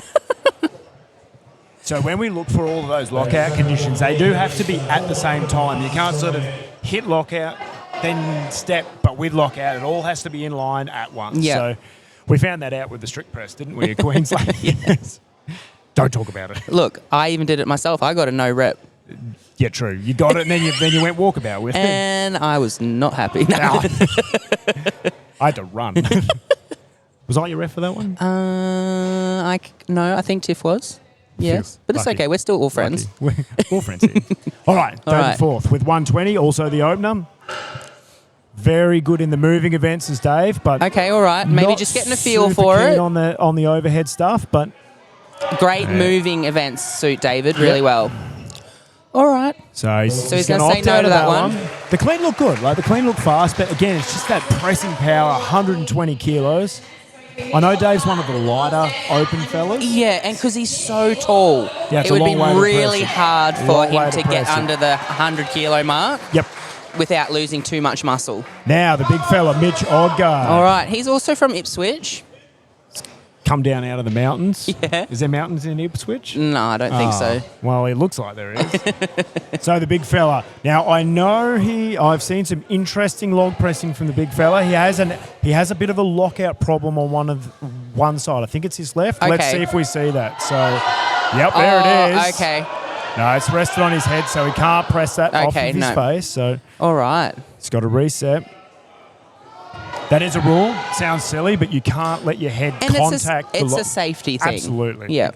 So when we look for all of those lockout conditions, they do have to be at the same time. You can't sort of hit lockout, then step, but with lockout, it all has to be in line at once. Yeah. So we found that out with the strict press, didn't we, at Queensland? Yes. Don't talk about it. Look, I even did it myself. I got a no rep. Yeah, true. You got it, and then you went walkabout with it. And I was not happy. No. I had to run. Was I your ref for that one? No, I think Tiff was. Yes. Phew, But it's lucky. okay. We're still all friends. Lucky. We're all friends here. All right, All David right. Forth with 120, also the opener. Very good in the moving events as Dave, but Okay, all right. Maybe not just getting a feel super for keen it. on the overhead stuff, but Great moving events suit David really well. All right. so he's he's gonna gonna say opt no out to of that one. The clean looked good, like the clean looked fast, but again, it's just that pressing power, 120 kilos. I know Dave's one of the lighter open fellas. Yeah, and because he's so tall, Yeah, it's it a would be long way to really press it. hard for Long way him to to get press it. under the 100 kilo mark Yep. without losing too much muscle. Now the big fella, Mitch Odgaard. All right. He's also from Ipswich. Come down out of the mountains. Yeah. Is there mountains in Ipswich? No, I don't think so. Well, it looks like there is. So the big fella. Now I know I've seen some interesting log pressing from the big fella. He has a bit of a lockout problem on one side. I think it's his left. Let's Okay. see if we see that. So, yep, there it is. Okay. No, it's rested on his head, so he can't press that off Okay, of his no. face. So All right. he's got to reset. That is a rule. Sounds silly, but you can't let your head And contact the it's a safety thing. Absolutely. Yeah.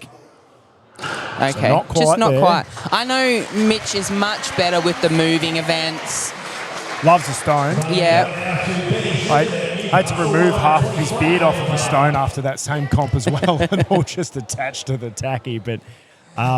Okay. not quite Just not there. quite. I know Mitch is much better with the moving events. Loves a stone. Yeah. I had to remove half of his beard off of the stone after that same comp as well, and all just attached to the tacky. But does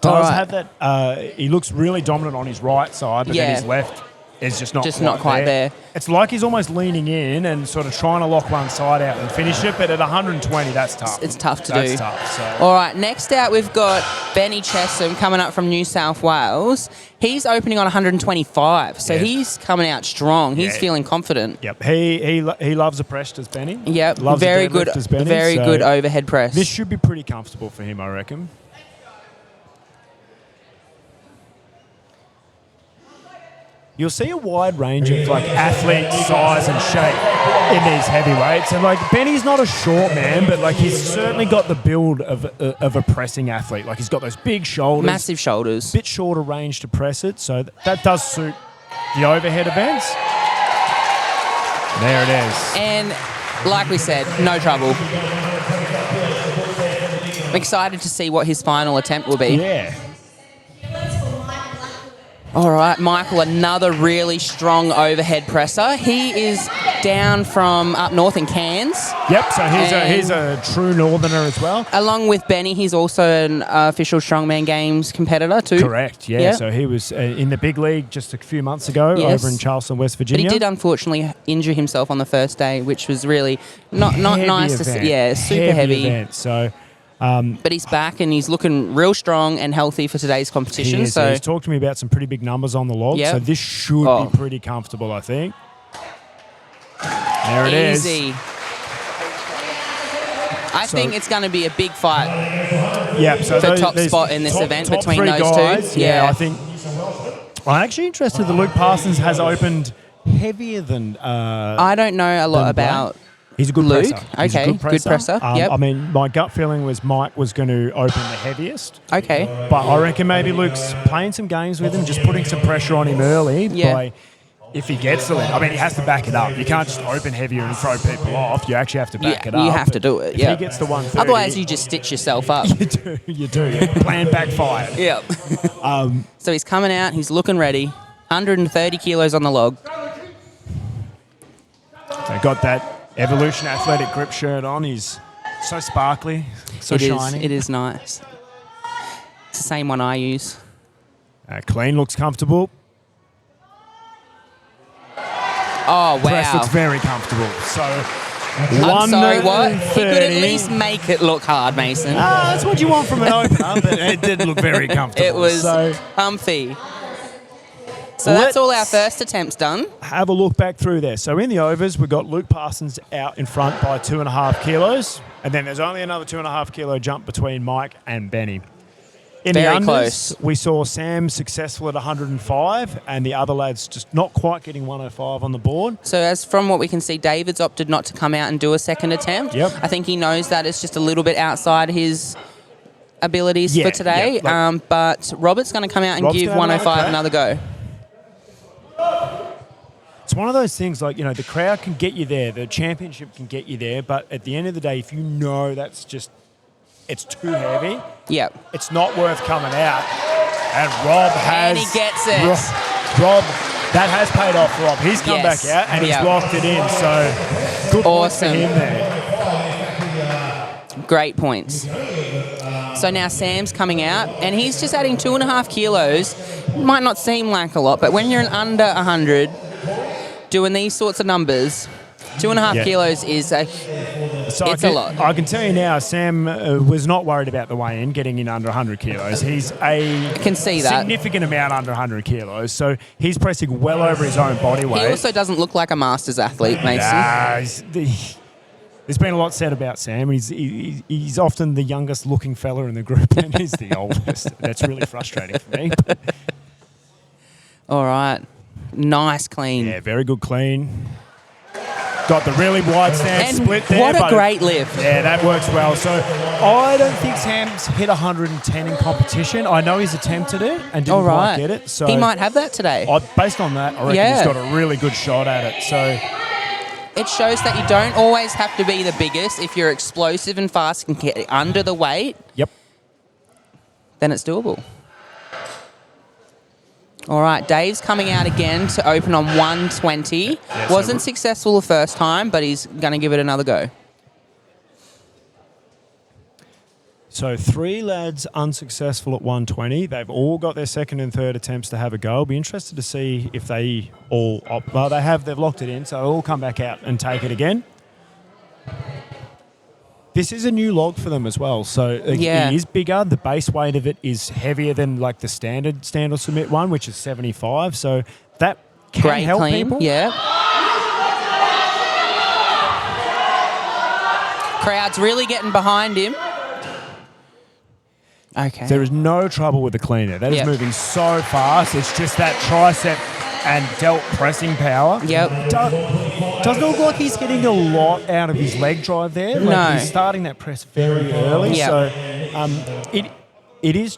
All right. have that. He looks really dominant on his right side, but Yeah. then his left is just not quite there. It's like he's almost leaning in and sort of trying to lock one side out and finish it. But at 120, that's tough. It's tough to that's do. Tough. So. All right, next out we've got Benny Chesham coming up from New South Wales. He's opening on 125, so Yeah. he's coming out strong. He's Yeah. feeling confident. Yep, he loves a press, does Benny? Yep, Loves a very deadlift, good, does Benny, very so good overhead press. This should be pretty comfortable for him, I reckon. You'll see a wide range of like athlete size and shape in these heavyweights, and like Benny's not a short man, but like he's certainly got the build of a pressing athlete. Like he's got those big shoulders, Massive shoulders. bit shorter range to press it, so that does suit the overhead events. There it is. And like we said, no trouble. I'm excited to see what his final attempt will be. Yeah. All right, Michael, another really strong overhead presser. He is down from up north in Cairns. Yep. So he's a true northerner as well. Along with Benny, he's also an official Strongman Games competitor too. Correct. Yeah. Yeah. So he was in the big league just a few months ago Yes. over in Charleston, West But Virginia. he did unfortunately injure himself on the first day, which was really not Heavy nice to event. see. Yeah, super heavy. event. So But he's back and he's looking real strong and healthy for today's competition. So he's talked to me about some pretty big numbers on the log. Yep. So this should Oh. be pretty comfortable, I think. There it is. easy. I think it's going to be a big fight. Yep. So for top these spot in this event top between three those two. guys, Yeah. I think. I'm actually interested that Luke Parsons has opened heavier than. I don't know a lot Then about He's a good Luke? presser. He's a Okay, good good presser. Yep. I mean, my gut feeling was Mike was going to open the heaviest. Okay. But I reckon maybe Luke's playing some games with him, just putting some pressure on him early. Yeah. By, if he gets the lead. I mean, he has to back it up. You can't just open heavier and throw people off. You actually have to back it up. You have to do it. If Yeah. he gets the 130, Otherwise, you just stitch yourself up. you do. You do. Your plan backfired. Yep. So he's coming out. He's looking ready. 130 kilos on the log. So got that Evolution Athletic grip shirt on. He's so sparkly, so It is. shiny. It is nice. It's the same one I use. Clean, looks comfortable. Oh, Press looks wow. very comfortable. So, I'm sorry, what? He could at 130. least make it look hard, Mason. That's what you want from an opener, but it did look very comfortable. It was So, comfy. So that's all our first attempts done. have a look back through there. So in the overs, we've got Luke Parsons out in front by 2.5 kilos, and then there's only another 2.5 kilo jump between Mike and Benny. In Very the unders, close. we saw Sam successful at 105, and the other lads just not quite getting 105 on the board. So as from what we can see, David's opted not to come out and do a second attempt. Yep. I think he knows that it's just a little bit outside his abilities Yeah, for today. yeah, like- But Robert's going to come out and Rob's give gonna have 105 another another go. It's one of those things like, the crowd can get you there, the championship can get you there, but at the end of the day, if you know that's just, it's too heavy, Yep. it's not worth coming out. And Rob has... And he gets it. Rob, that has paid off for Rob. He's come Yes. back out and Yeah. he's locked it in, so good points for Awesome. him there. Great points. So now Sam's coming out, and he's just adding 2.5 kilos. Might not seem like a lot, but when you're in under 100, doing these sorts of numbers, 2.5 Yeah. kilos is a So It's a lot. I can tell you now, Sam was not worried about the weigh-in, getting in under 100 kilos. He's a can see that. significant amount under 100 kilos, so he's pressing well over his own body weight. He also doesn't look like a Masters athlete, Mason. There's been a lot said about Sam. He's often the youngest looking fella in the group, and he's the oldest. That's really frustrating for me. But All right. Nice clean. yeah, very good clean. Got the really wide stance And split there. what a but great lift. Yeah, that works well. So I don't think Sam's hit 110 in competition. I know he's attempted it and didn't All quite right. get it. So He might have that today. based on that, I reckon Yeah. he's got a really good shot at it. So It shows that you don't always have to be the biggest. If you're explosive and fast and get under the weight, yep. then it's doable. All right, Dave's coming out again to open on 120. Yeah, so Wasn't successful the first time, but he's going to give it another go. So 3 lads unsuccessful at 120. They've all got their second and third attempts to have a go. I'll be interested to see if they all they've locked it in, so they'll all come back out and take it again. This is a new log for them as well, so Yeah. it is bigger. The base weight of it is heavier than like the standard stand or submit one, which is 75. So that can Great help clean. people. Yeah. Crowd's really getting behind him. Okay. There is no trouble with the cleaner. That is Yep. moving so fast. It's just that tricep and delt pressing power. Yep. Doesn't look like he's getting a lot out of his leg drive there. Like No. He's starting that press very early. Yep. So it is.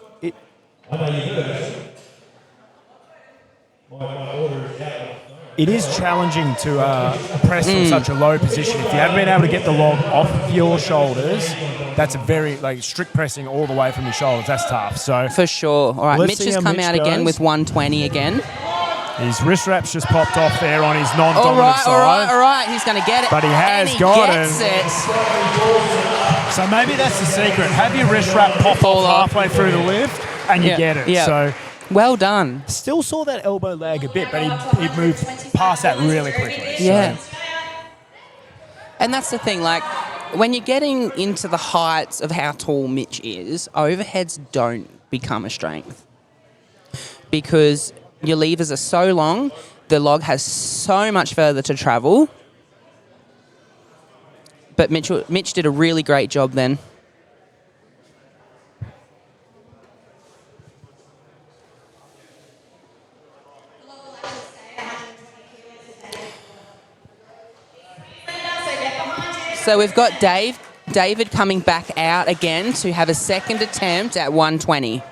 It is challenging to press from such a low position. If you haven't been able to get the log off of your shoulders, that's a very strict pressing all the way from your shoulders. That's tough. So For sure. All right, Let's Mitch see has how come Mitch out again goes. with 120 again. his wrist wraps just popped off there on his non-dominant All right, side. all right, all right. He's going to get it. But he has and he got gets it. So maybe that's the secret. Have your wrist wrap pop Fall off off. halfway through the lift and you Yeah, get it. yeah. So Well done. still saw that elbow lag a bit, but he moved past that really quickly. Yeah. So, And that's the thing, like, when you're getting into the heights of how tall Mitch is, overheads don't become a strength. Because your levers are so long, the log has so much further to travel. But Mitch did a really great job then. So we've got David coming back out again to have a second attempt at 120.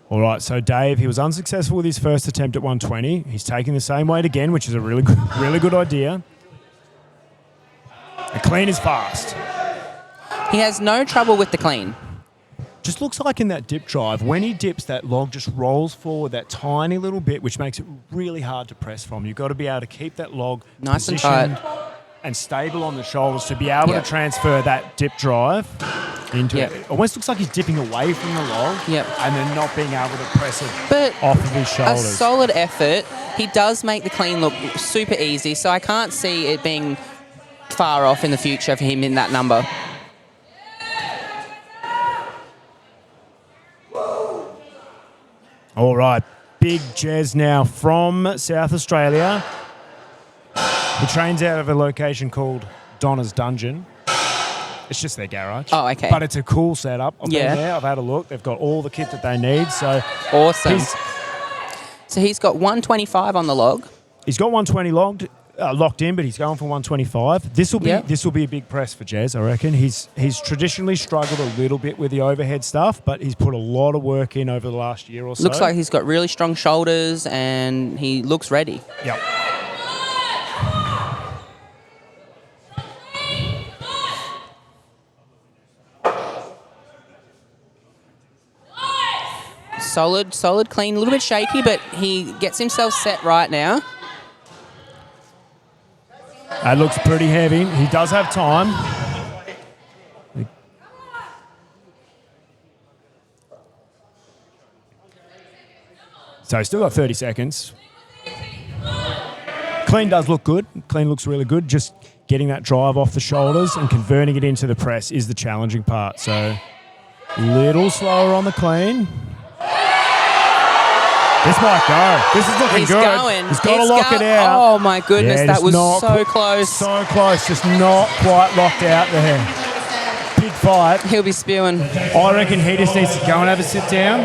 All right, so Dave, he was unsuccessful with his first attempt at 120. He's taking the same weight again, which is a really good idea. The clean is fast. He has no trouble with the clean. Just looks like in that dip drive, when he dips, that log just rolls forward that tiny little bit, which makes it really hard to press from. You've got to be able to keep that log Nice and positioned tight. and stable on the shoulders to be able Yep. to transfer that dip drive into Yep. it. Almost looks like he's dipping away from the log Yep. and then not being able to press it But off of his a shoulders. solid effort. He does make the clean look super easy, so I can't see it being far off in the future for him in that number. All right, big Jez now from South Australia. He trains out of a location called Donna's Dungeon. It's just their garage. Oh, okay. But it's a cool setup. I've Yeah. been there. I've had a look. They've got all the kit that they need. So Awesome. he's So he's got 125 on the log. got 120 locked in, but he's going for 125. This will be a big press for Jez, I reckon. He's traditionally struggled a little bit with the overhead stuff, but he's put a lot of work in over the last year or so. Looks like he's got really strong shoulders and he looks ready. Yep. Solid, clean, a little bit shaky, but he gets himself set right now. That looks pretty heavy. He does have time. So he's still got 30 seconds. Clean does look good. Clean looks really good. Just getting that drive off the shoulders and converting it into the press is the challenging part. So little slower on the clean. This might go. This is looking He's good. going. He's got to lock it out. Oh my goodness, Yeah, that just was not so close. So close, just not quite locked out there. Big fight. He'll be spewing. I reckon he just needs to go and have a sit down.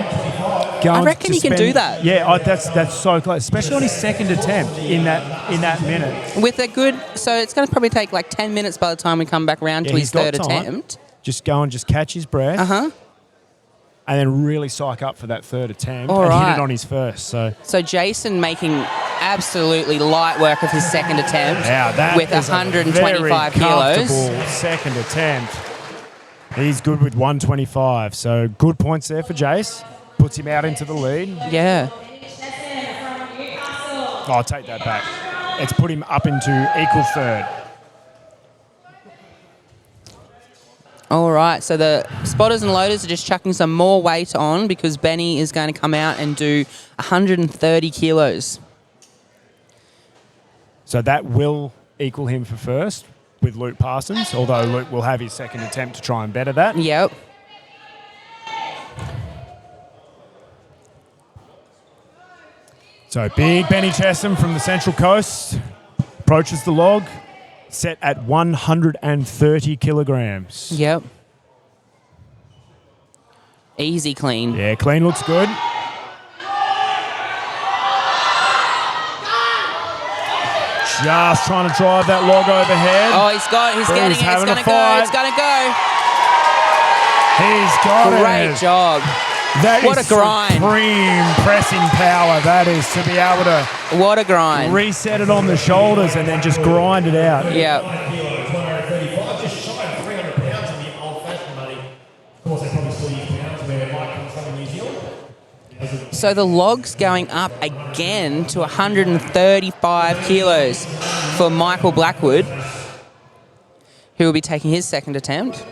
Go I and reckon just he can do that. Yeah, that's so close, especially on his second attempt in that minute. With a good, so it's going to probably take like 10 minutes by the time we come back around to his he's got third time. attempt. Just go and just catch his breath. Uh-huh. And then really psych up for that third attempt All and hit right. it on his first. So Jason making absolutely light work of his second attempt now that with is 125 a very kilos. comfortable second attempt. He's good with 125. So good points there for Jace. Puts him out into the lead. Yeah. I'll take that back. It's put him up into equal third. All right, so the spotters and loaders are just chucking some more weight on because Benny is going to come out and do 130 kilos. So that will equal him for first with Luke Parsons, although Luke will have his second attempt to try and better that. Yep. So big Benny Chesham from the Central Coast approaches the log, set at 130 kilograms. Yep. Easy clean. Yeah, clean looks good. Just trying to drive that log overhead. Oh, he's getting it. It's having going a to go. fight. It's going to go. He's got Great it. job. That What is a grind. supreme pressing power. That is to be able to What a grind. reset it on the shoulders and then just grind it out. Yep. 135, just shy of 300 pounds in the old-fashioned money. Of course, they probably still use pounds where it might come from New Zealand. So the log's going up again to 135 kilos for Michael Blackwood, who will be taking his second attempt.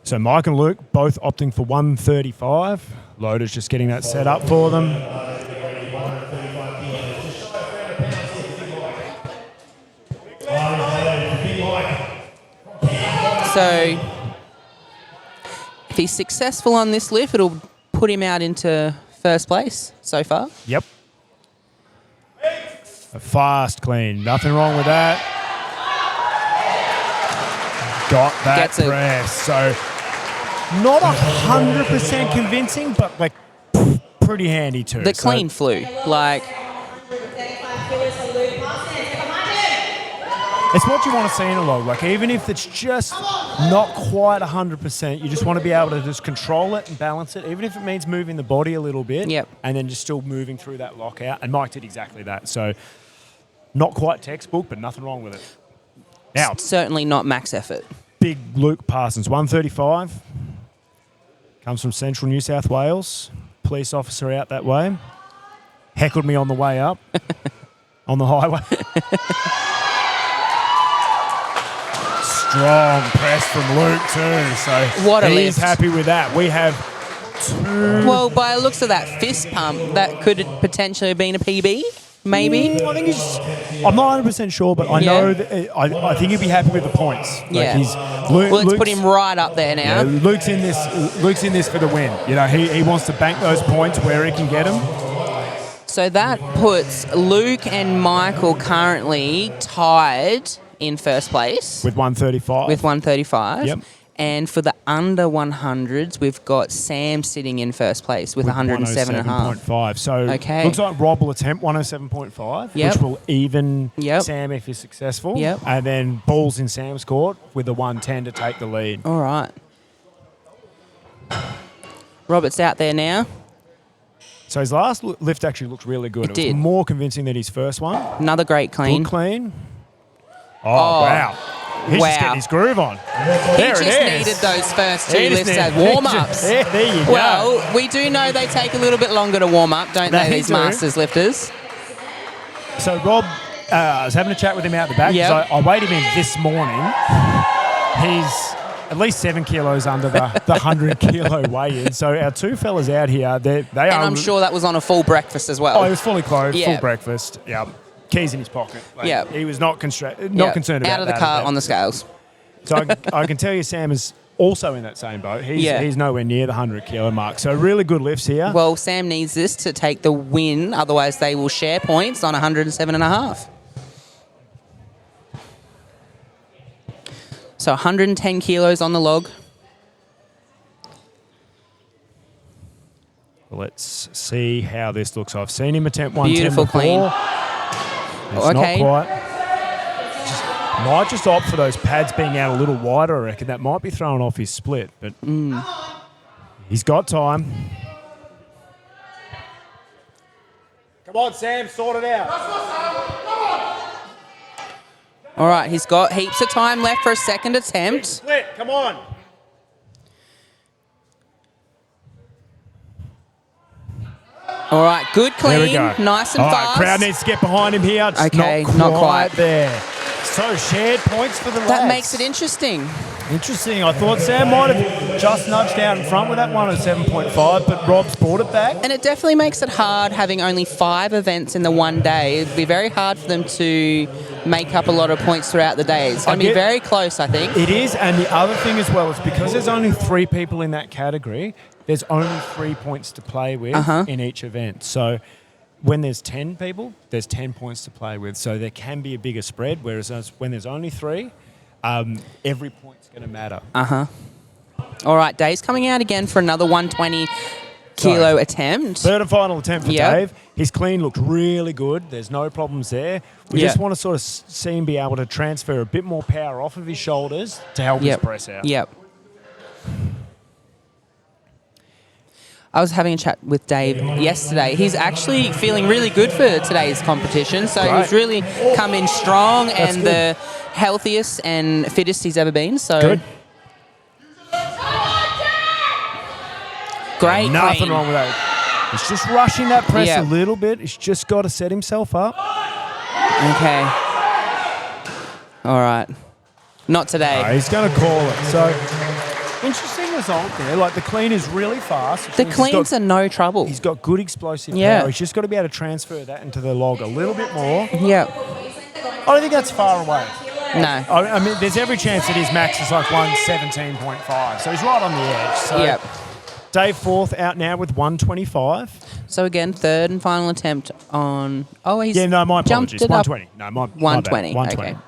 So Mike and Luke both opting for 135. Loader's just getting that set up for them. So if he's successful on this lift, it'll put him out into first place so far. Yep. A fast clean. Nothing wrong with that. got that Gets it. press. So not 100% convincing, but like pretty handy too. The So clean flew. Like, it's what you want to see in a log. Like even if it's just not quite 100%, you just want to be able to just control it and balance it, even if it means moving the body a little bit. Yep. And then just still moving through that lockout. And Mike did exactly that. So not quite textbook, but nothing wrong with it. Now, certainly not max effort. big Luke Parsons, 135. Comes from central New South Wales. Police officer out that way. Heckled me on the way up on the highway. Strong press from Luke too. So What a he's lift. happy with that. We have two. Well, by the looks of that fist pump, that could potentially have been a PB, maybe. I think I'm not 100% sure, but I know that I think he'd be happy with the points. Yeah. Luke, Well, let's put Luke's- him right up there Yeah, now. Luke's in this for the win. You know, he wants to bank those points where he can get them. So that puts Luke and Michael currently tied in first place With 135. with 135. Yep. And for the under 100s, we've got Sam sitting in first place with 107.5. 107.5. So Okay. looks like Rob will attempt 107.5, Yep. which will even Yep. Sam if he's successful. Yep. And then balls in Sam's court with the 110 to take the lead. All right. Robert's out there now. So his last lift actually looked really good. It It did. was more convincing than his first one. Another great clean. Good clean. Oh, Oh. wow. He's just Wow. getting his groove on. He There just it is. needed those first two He just lifts as needed- warm-ups. Yeah, there you go. Well, we do know they take a little bit longer to warm up, don't they, They these do. Masters lifters? So Rob, I was having a chat with him out the back. Yep. So I weighed him in this morning. He's at least 7 kilos under the 100 kilo weigh-in. So our two fellas out here, they are. And I'm sure that was on a full breakfast as well. Oh, he was fully clothed, Yeah. full breakfast. Yeah, keys in his pocket. Like, Yeah. he was not concerned Yeah. about out of the that car at on all. the scales. So I can tell you, Sam is also in that same boat. Yeah. He's nowhere near the 100 kilo mark. So really good lifts here. Well, Sam needs this to take the win, otherwise they will share points on 107.5. So 110 kilos on the log. Let's see how this looks. I've seen him attempt 110 Beautiful before. clean. It's Okay. not quite. Might just opt for those pads being out a little wider, I reckon. That might be throwing off his split, but he's got time. Come on, Sam, sort it out. All right, he's got heaps of time left for a second attempt. Split, come on. All right, good There we clean, go. nice and All right, fast. crowd needs to get behind him here. It's Okay, not not quite quite. there. So shared points for the lads. That makes it interesting. Interesting. I thought Sam might have just nudged out in front with that one at 7.5, but Rob's brought it back. And it definitely makes it hard having only 5 events in the one day. It'd be very hard for them to make up a lot of points throughout the day. It's going to be very close, I think. It is, and the other thing as well is because there's only 3 people in that category, there's only 3 points to play with in each event. So when there's 10 people, there's 10 points to play with. So there can be a bigger spread, whereas when there's only 3, every point's going to matter. All right, Dave's coming out again for another 120 kilo attempt. Third and final attempt for Yep. Dave. His clean looked really good. There's no problems there. We Yep. just want to sort of see him be able to transfer a bit more power off of his shoulders to help his Yep. press out. Yep. I was having a chat with Dave yesterday. He's actually feeling really good for today's competition. So he's Great. really come in strong That's and good. the healthiest and fittest he's ever been. So Good. great. Nothing clean. wrong with that. He's just rushing that press Yep. a little bit. He's just got to set himself up. Okay. All right. Not today. He's going to call it. So, interesting result there. Like, the clean is really fast. which The means he's cleans got- are no trouble. He's got good explosive Yeah. power. He's just got to be able to transfer that into the log a little bit more. Yep. I don't think that's far away. No. I mean, there's every chance that his max is like 117.5. So he's right on the edge. So Yep. Dave fourth out now with 125. So again, third and final attempt on. Oh, he's Yeah, no, my jumped apologies. it up. 120. No, my bad. 120. 120. Okay.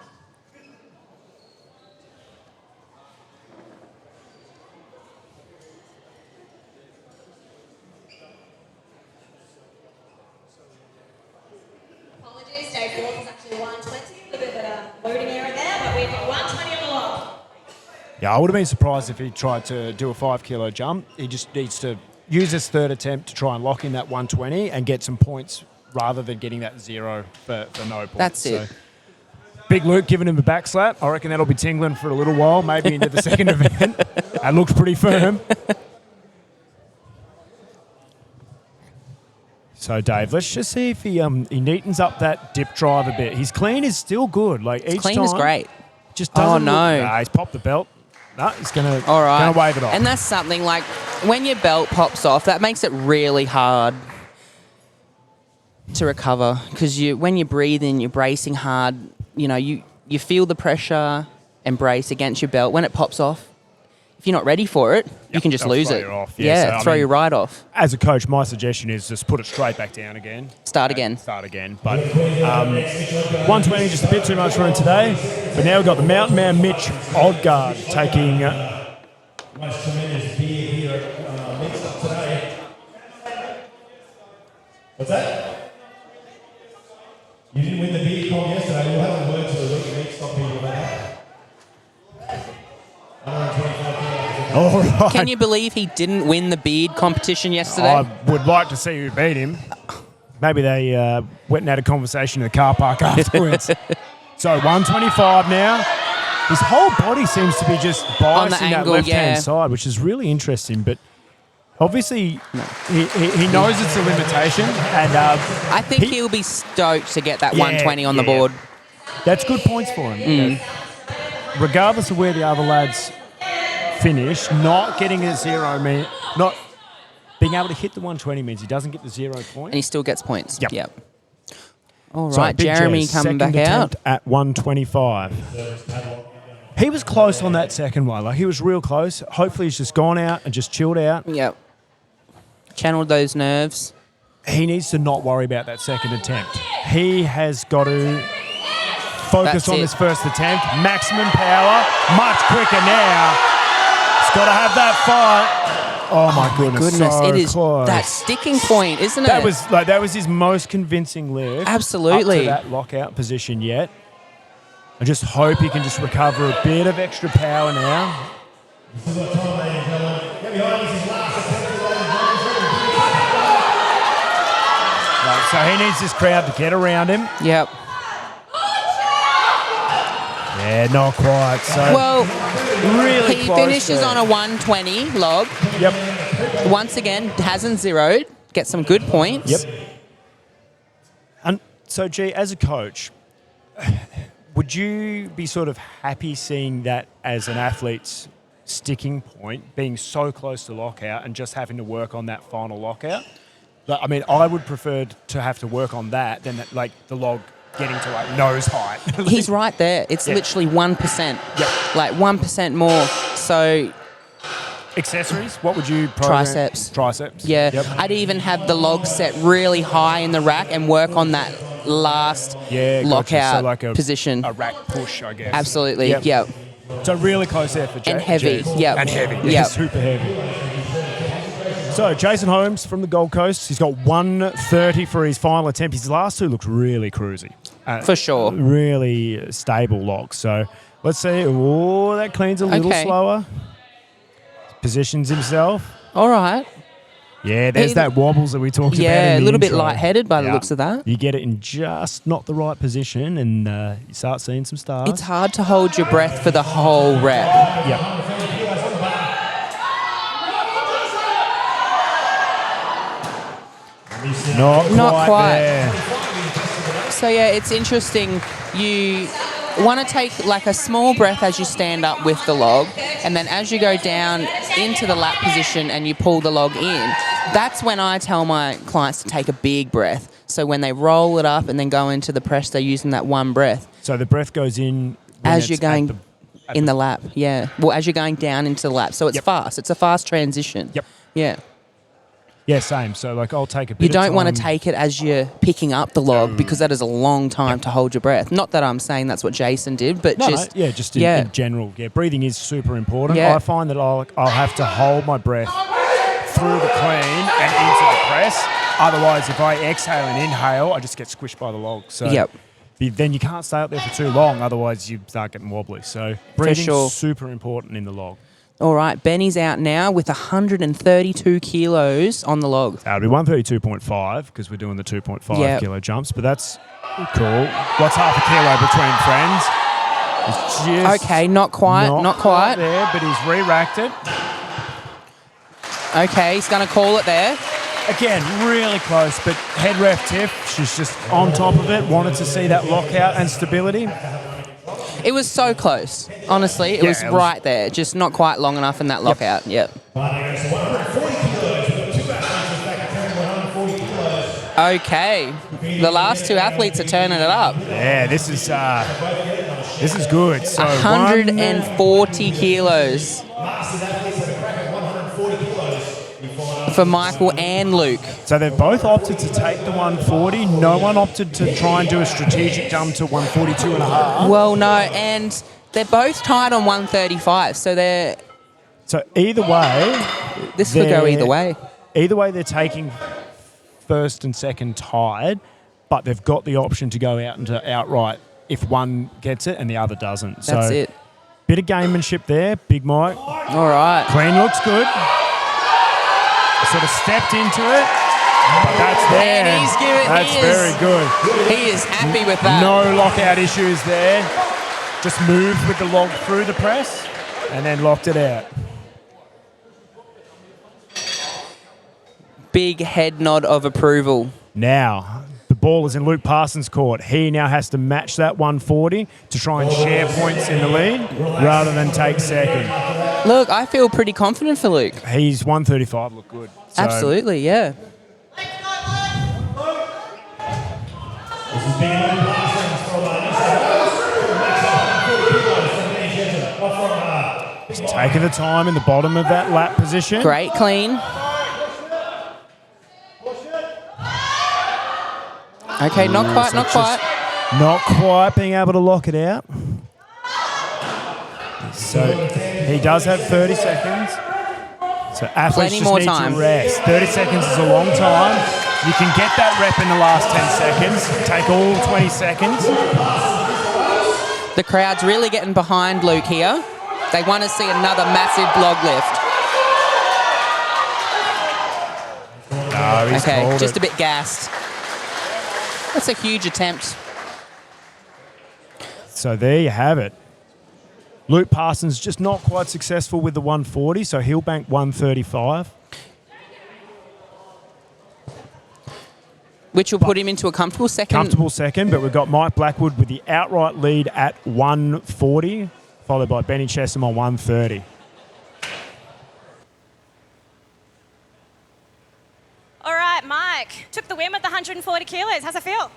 Yeah, I would have been surprised if he tried to do a 5 kilo jump. He just needs to use his third attempt to try and lock in that 120 and get some points rather than getting that 0 for no points. That's it. So, Big Luke giving him a back slap. I reckon that'll be tingling for a little while, maybe into the second event. That looked pretty firm. So, Dave, let's just see if he neatens up that dip drive a bit. His clean is still good. Like each Clean time, is great. just doesn't no. look, he's popped the belt. No, he's going All right. to wave it off. And that's something like when your belt pops off, that makes it really hard to recover because when you're breathing, you're bracing hard. You know, you feel the pressure and brace against your belt. When it pops off, if you're not ready for it, you can just they'll lose throw it. you off. Yeah, So, throw you right off. As a coach, my suggestion is just put it straight back down again. Start again. Start again. But 120, just a bit too much for him today. But now we've got the Mountain Man Mitch Odgaard taking... Most tremendous beer here at Mixed Up today. What's that? You didn't win the beer comp yesterday. We'll have a word to the week Mixed Up people about that. 125 kilos. All right. Can you believe he didn't win the beard competition yesterday? I would like to see who beat him. Maybe they went and had a conversation in the car park afterwards. So 125 now. His whole body seems to be just biasing that angle, left-hand yeah. side, which is really interesting. But obviously, he knows it's a limitation. And I think he'll be stoked to get that 120 on the board. That's good points for him. Regardless of where the other lads finish, not getting a 0 mean not being able to hit the 120 means he doesn't get the 0 point. And he still gets points. Yep. All So, right, Big Jeremy Jez, coming second back out. attempt at 125. He was close on that second one. Like, he was real close. Hopefully he's just gone out and just chilled out. Yep. Channeled those nerves. He needs to not worry about that second attempt. He has got to focus That's on it. this first attempt. Maximum power. Much quicker now. He's got to have that fight. Oh, my goodness. So it is close. that sticking point, isn't it? That was his most convincing lift. Absolutely. Up to that lockout position yet. I just hope he can just recover a bit of extra power now. This is what time, ladies and gentlemen. Get behind us, his last attempt. Right, so he needs this crowd to get around him. Yep. Yeah, not quite. So Well, really he close finishes there. on a 120 log. Yep. Once again, hasn't zeroed. Gets some good points. Yep. And so, G, as a coach, would you be sort of happy seeing that as an athlete's sticking point, being so close to lockout and just having to work on that final lockout? Like, I mean, I would prefer to have to work on that than like the log getting to like nose height. He's right there. It's literally 1%. Yep. Like 1% more. So, Accessories? What would you program? Triceps. Triceps. yeah. Yep. I'd even have the log set really high in the rack and work on that last Yeah, gotcha. lockout So like position. a rack push, I guess. Absolutely. Yep. Yep. So really close effort, And heavy, Jez. yep. And heavy, yeah, Yep. super heavy. So Jason Holmes from the Gold Coast, he's got 130 for his final attempt. His last two looked really cruisy. For sure. Really stable logs. So let's see. Oh, that cleans a little Okay. slower. Positions himself. All right. Yeah, there's He- that wobbles that we talked about. Yeah, in a the little bit intro. lightheaded by the Yeah. looks of that. You get it in just not the right position, and you start seeing some stars. It's hard to hold your breath for the whole rep. Yeah. Not quite. there. So yeah, it's interesting. You want to take like a small breath as you stand up with the log, and then as you go down into the lap position and you pull the log in, that's when I tell my clients to take a big breath. So when they roll it up and then go into the press, they're using that one breath So the breath goes in when as it's you're going at in the lap. Yeah. Well, as you're going down into the lap. So it's Yep. fast. It's a fast transition. Yep. Yeah. Yeah, same. So like I'll take a bit You of don't want to time. take it as you're picking up the log because that is a long time to hold your breath. Not that I'm saying that's what Jason did, but No, just just yeah. in general. Yeah, breathing is super important. Yeah. I find that I'll have to hold my breath through the clean and into the press. Otherwise, if I exhale and inhale, I just get squished by the log. So Yep. then you can't stay up there for too long, otherwise you start getting wobbly. So breathing's sure. super important in the log. All right, Benny's out now with 132 kilos on the log. It'll be 132.5 because we're doing the 2.5 Yep. kilo jumps, but that's cool. What's half a kilo between friends? It's just Okay, not quite. there, but he's re-racked it. Okay, he's going to call it there. Again, really close, but head ref Tiff, she's just on top of it, wanted to see that lockout and stability. It was so close. Honestly, it was right there. Just not quite long enough in that lockout. Yep. 140 kilos. We've got 2 athletes, in fact, turning 140 kilos. Okay. The last 2 athletes are turning it up. Yeah, this is good. So 140 kilos Masters athletes have a crack at 140 kilos. for Michael and Luke. So they've both opted to take the 140. No one opted to try and do a strategic jump to 142.5. Well, no, and they're both tied on 135, so So either way, this could go they're- either way. Either way, they're taking first and second tied, but they've got the option to go out into outright if one gets it and the other doesn't. That's so it. Bit of gamemanship there, Big Mike. All right. Clean looks good. Sort of stepped into it, but that's there. And he's given- That's he is- very good. He is happy with that. No lockout issues there. Just moved with the log through the press and then locked it out. Big head nod of approval. Now, the ball is in Luke Parsons' court. He now has to match that 140 to try and share points in the lead rather than take second. Look, I feel pretty confident for Luke. He's 135, look good. So Absolutely, yeah. This is being Luke Parsons from New South Wales. Makes up 140 kilos from Benny Chesham. Or from taking the time in the bottom of that lap position. Great clean. Okay, not quite, so not just quite. Not quite being able to lock it out. So he does have 30 seconds. So athletes Plenty just more need time. to rest. 30 seconds is a long time. You can get that rep in the last 10 seconds. Take all 20 seconds. The crowd's really getting behind Luke here. They want to see another massive log lift. No, he's Okay, called just it. a bit gassed. That's a huge attempt. So there you have it. Luke Parsons just not quite successful with the 140, so he'll bank 135. Which will put him into a comfortable second. Comfortable second, but we've got Mike Blackwood with the outright lead at 140, followed by Benny Chesham on 130. All right, Mike. Took the win with the 140 kilos. How's it feel?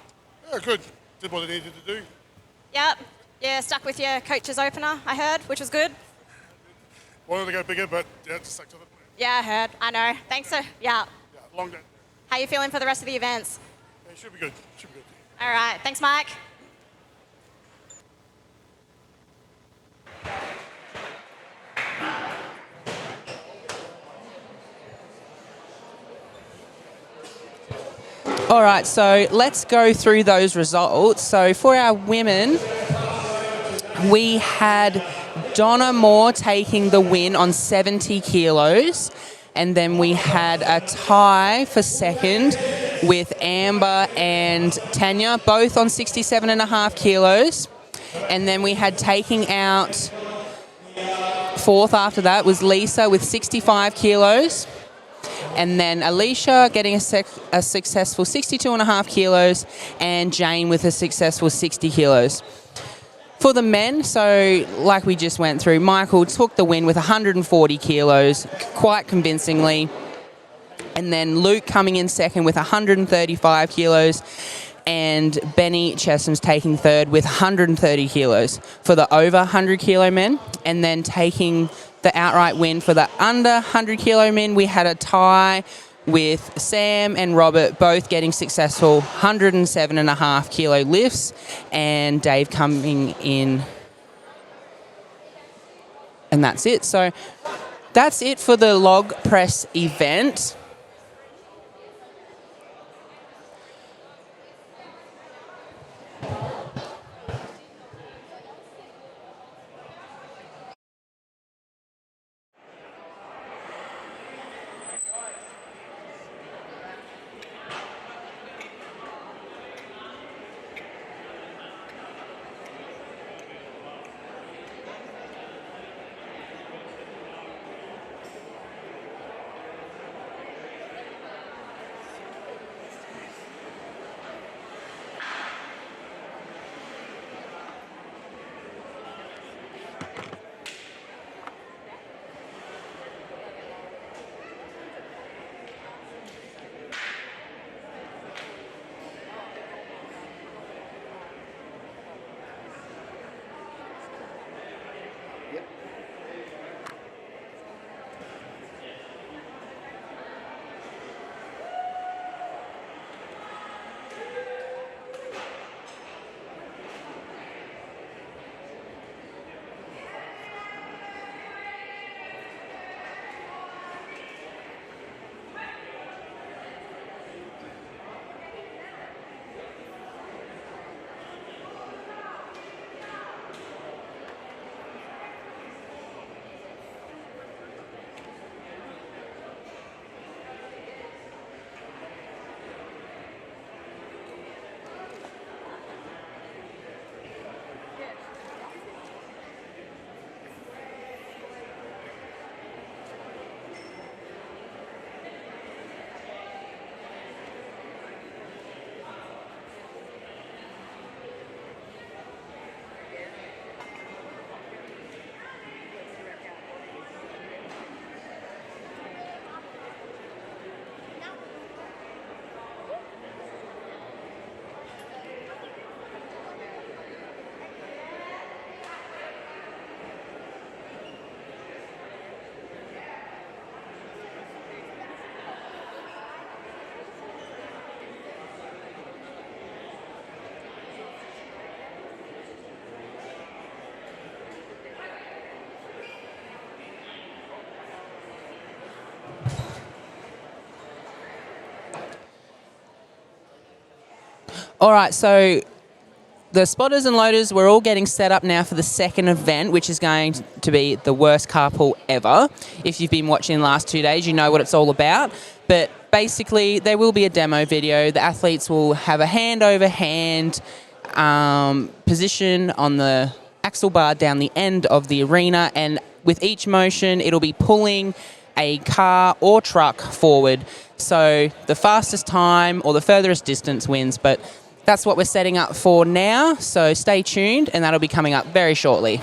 Yeah, good. Did what I needed to do. Yep. Yeah, stuck with your coach's opener, I heard, which was good. Wanted to go bigger, but yeah, just stuck to the plan. Yeah, I heard. I know. Thanks. Yeah. Yeah, long day. How you feeling for the rest of the events? Yeah, should be good. Should be good. All right. Thanks, Mike. All right, so let's go through those results. So for our women, we had Donna Moore taking the win on 70 kilos. And then we had a tie for second with Amber and Tanya, both on 67.5 kilos. And then we had taking out fourth after that was Lisa with 65 kilos. And then Alicia getting a successful 62.5 kilos, and Jane with a successful 60 kilos. For the men, so like we just went through, Michael took the win with 140 kilos, quite convincingly. And then Luke coming in second with 135 kilos, and Benny Chesham's taking third with 130 kilos for the over 100 kilo men. And then taking the outright win for the under 100 kilo men, we had a tie with Sam and Robert both getting successful 107.5 kilo lifts, and Dave coming in. And that's it. So that's it for the log press event. All right, so the spotters and loaders, we're all getting set up now for the second event, which is going to be the worst carpool ever. If you've been watching the last 2 days, you know what it's all about. But basically, there will be a demo video. The athletes will have a hand-over-hand position on the axle bar down the end of the arena, and with each motion, it'll be pulling a car or truck forward. So the fastest time or the furthest distance wins, but that's what we're setting up for now. So stay tuned, and that'll be coming up very shortly.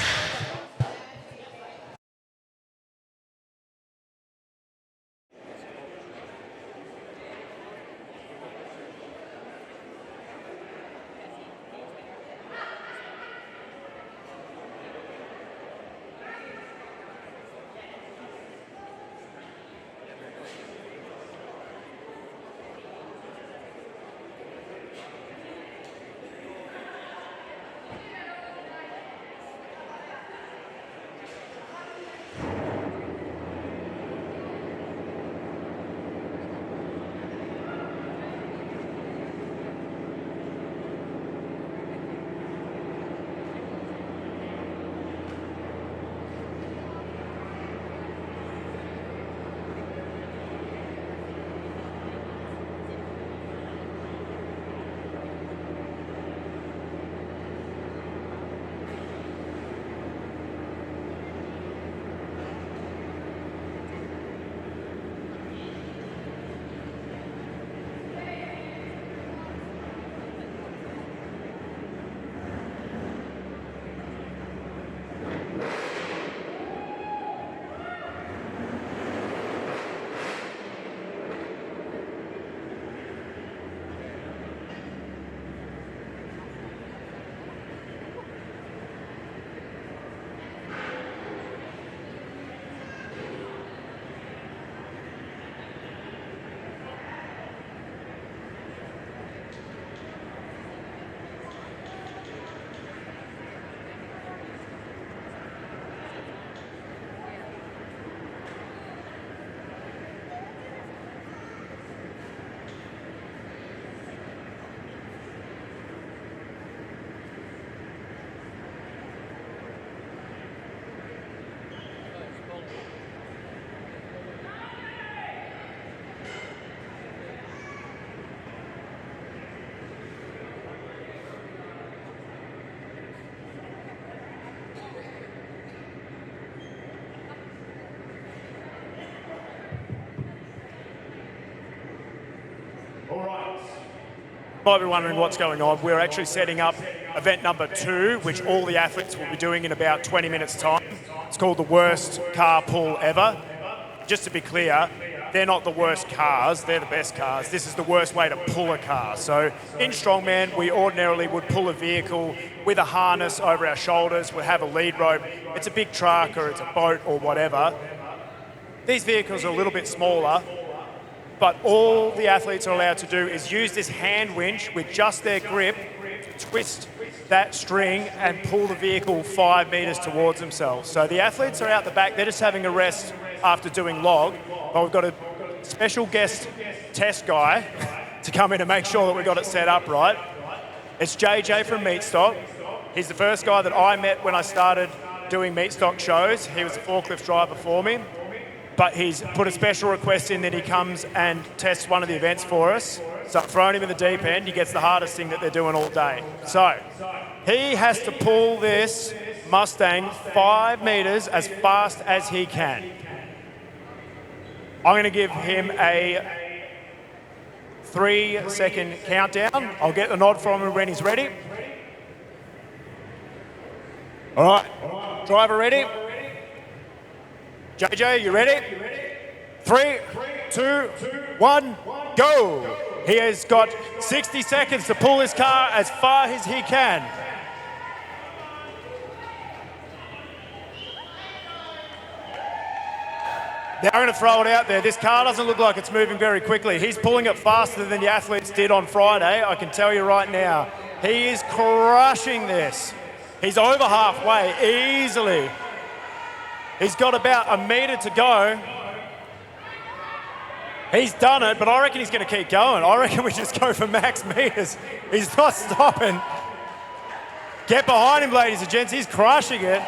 Might be wondering what's going on. We're actually setting up event number 2, which all the athletes will be doing in about 20 minutes' time. It's called the worst car pull ever. Just to be clear, they're not the worst cars, they're the best cars. This is the worst way to pull a car. So in strongman, we ordinarily would pull a vehicle with a harness over our shoulders. We'll have a lead rope. It's a big truck or it's a boat or whatever. These vehicles are a little bit smaller, but all the athletes are allowed to do is use this hand winch with just their grip to twist that string and pull the vehicle 5 metres towards themselves. So the athletes are out the back, they're just having a rest after doing log, but we've got a special guest test guy to come in and make sure that we got it set up right. It's JJ from Meatstock. He's the first guy that I met when I started doing Meatstock shows. He was a forklift driver for me. But he's put a special request in that he comes and tests one of the events for us. So I've thrown him in the deep end. He gets the hardest thing that they're doing all day. So he has to pull this Mustang 5 metres as fast as he can. I'm going to give him a 3-second countdown. I'll get the nod from him when he's ready. All right, driver ready? JJ, you ready? 3, 2, 1, go! He has got 60 seconds to pull his car as far as he can. Now I'm going to throw it out there. This car doesn't look like it's moving very quickly. He's pulling it faster than the athletes did on Friday, I can tell you right now. He is crushing this. He's over halfway, easily. He's got about a metre to go. He's done it, but I reckon he's going to keep going. I reckon we just go for max meters. He's not stopping. Get behind him, ladies and gents. He's crushing it.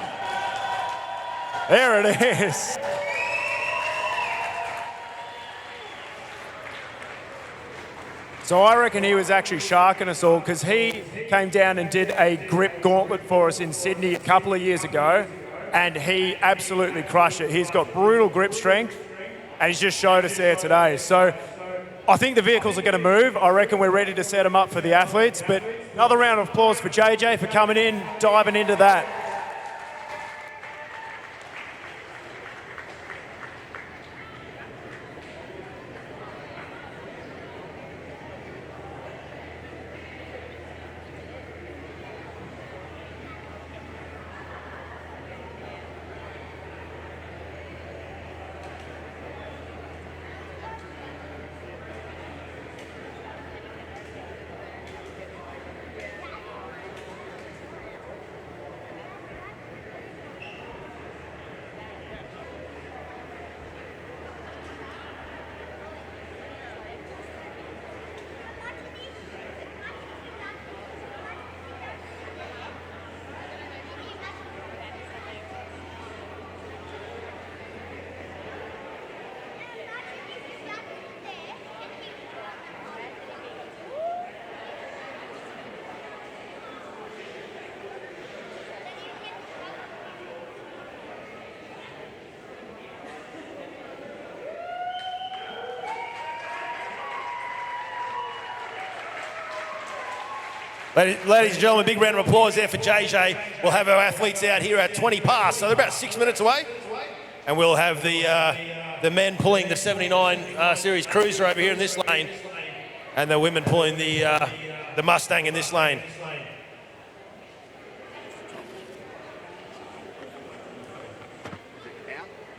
There it is. So I reckon he was actually sharking us all because he came down and did a grip gauntlet for us in Sydney a couple of years ago, and he absolutely crushed it. He's got brutal grip strength, and he's just showed us there today. So I think the vehicles are going to move. I reckon we're ready to set them up for the athletes. But another round of applause for JJ for coming in, diving into that. Ladies and gentlemen, big round of applause there for JJ. We'll have our athletes out here at 20 past, so they're about 6 minutes away. And we'll have the men pulling the 79 Series Cruiser over here in this lane, and the women pulling the Mustang in this lane.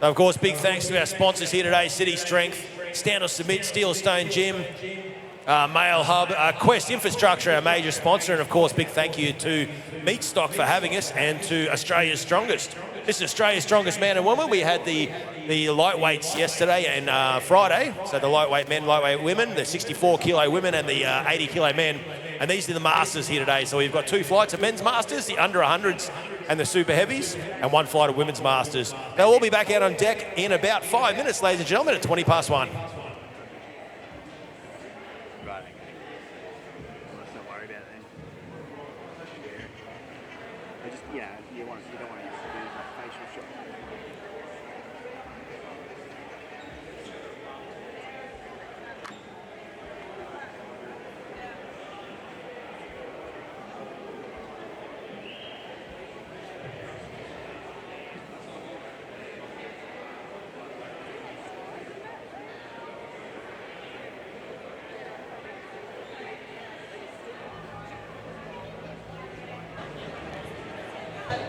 Of course, big thanks to our sponsors here today, City Strength, Stand or Submit, Steelstone Gym, Mail Hub, Quest Infrastructure, our major sponsor, and of course, big thank you to Meat Stock for having us, and to Australia's Strongest. This is Australia's Strongest Man and Woman. We had the lightweights yesterday and Friday, so the lightweight men, lightweight women, the 64 kilo women and the 80 kilo men, and these are the masters here today. So we've got 2 flights of men's masters, the under 100s and the super heavies, and 1 flight of women's masters. They'll all be back out on deck in about 5 minutes, ladies and gentlemen, at 20 past 1.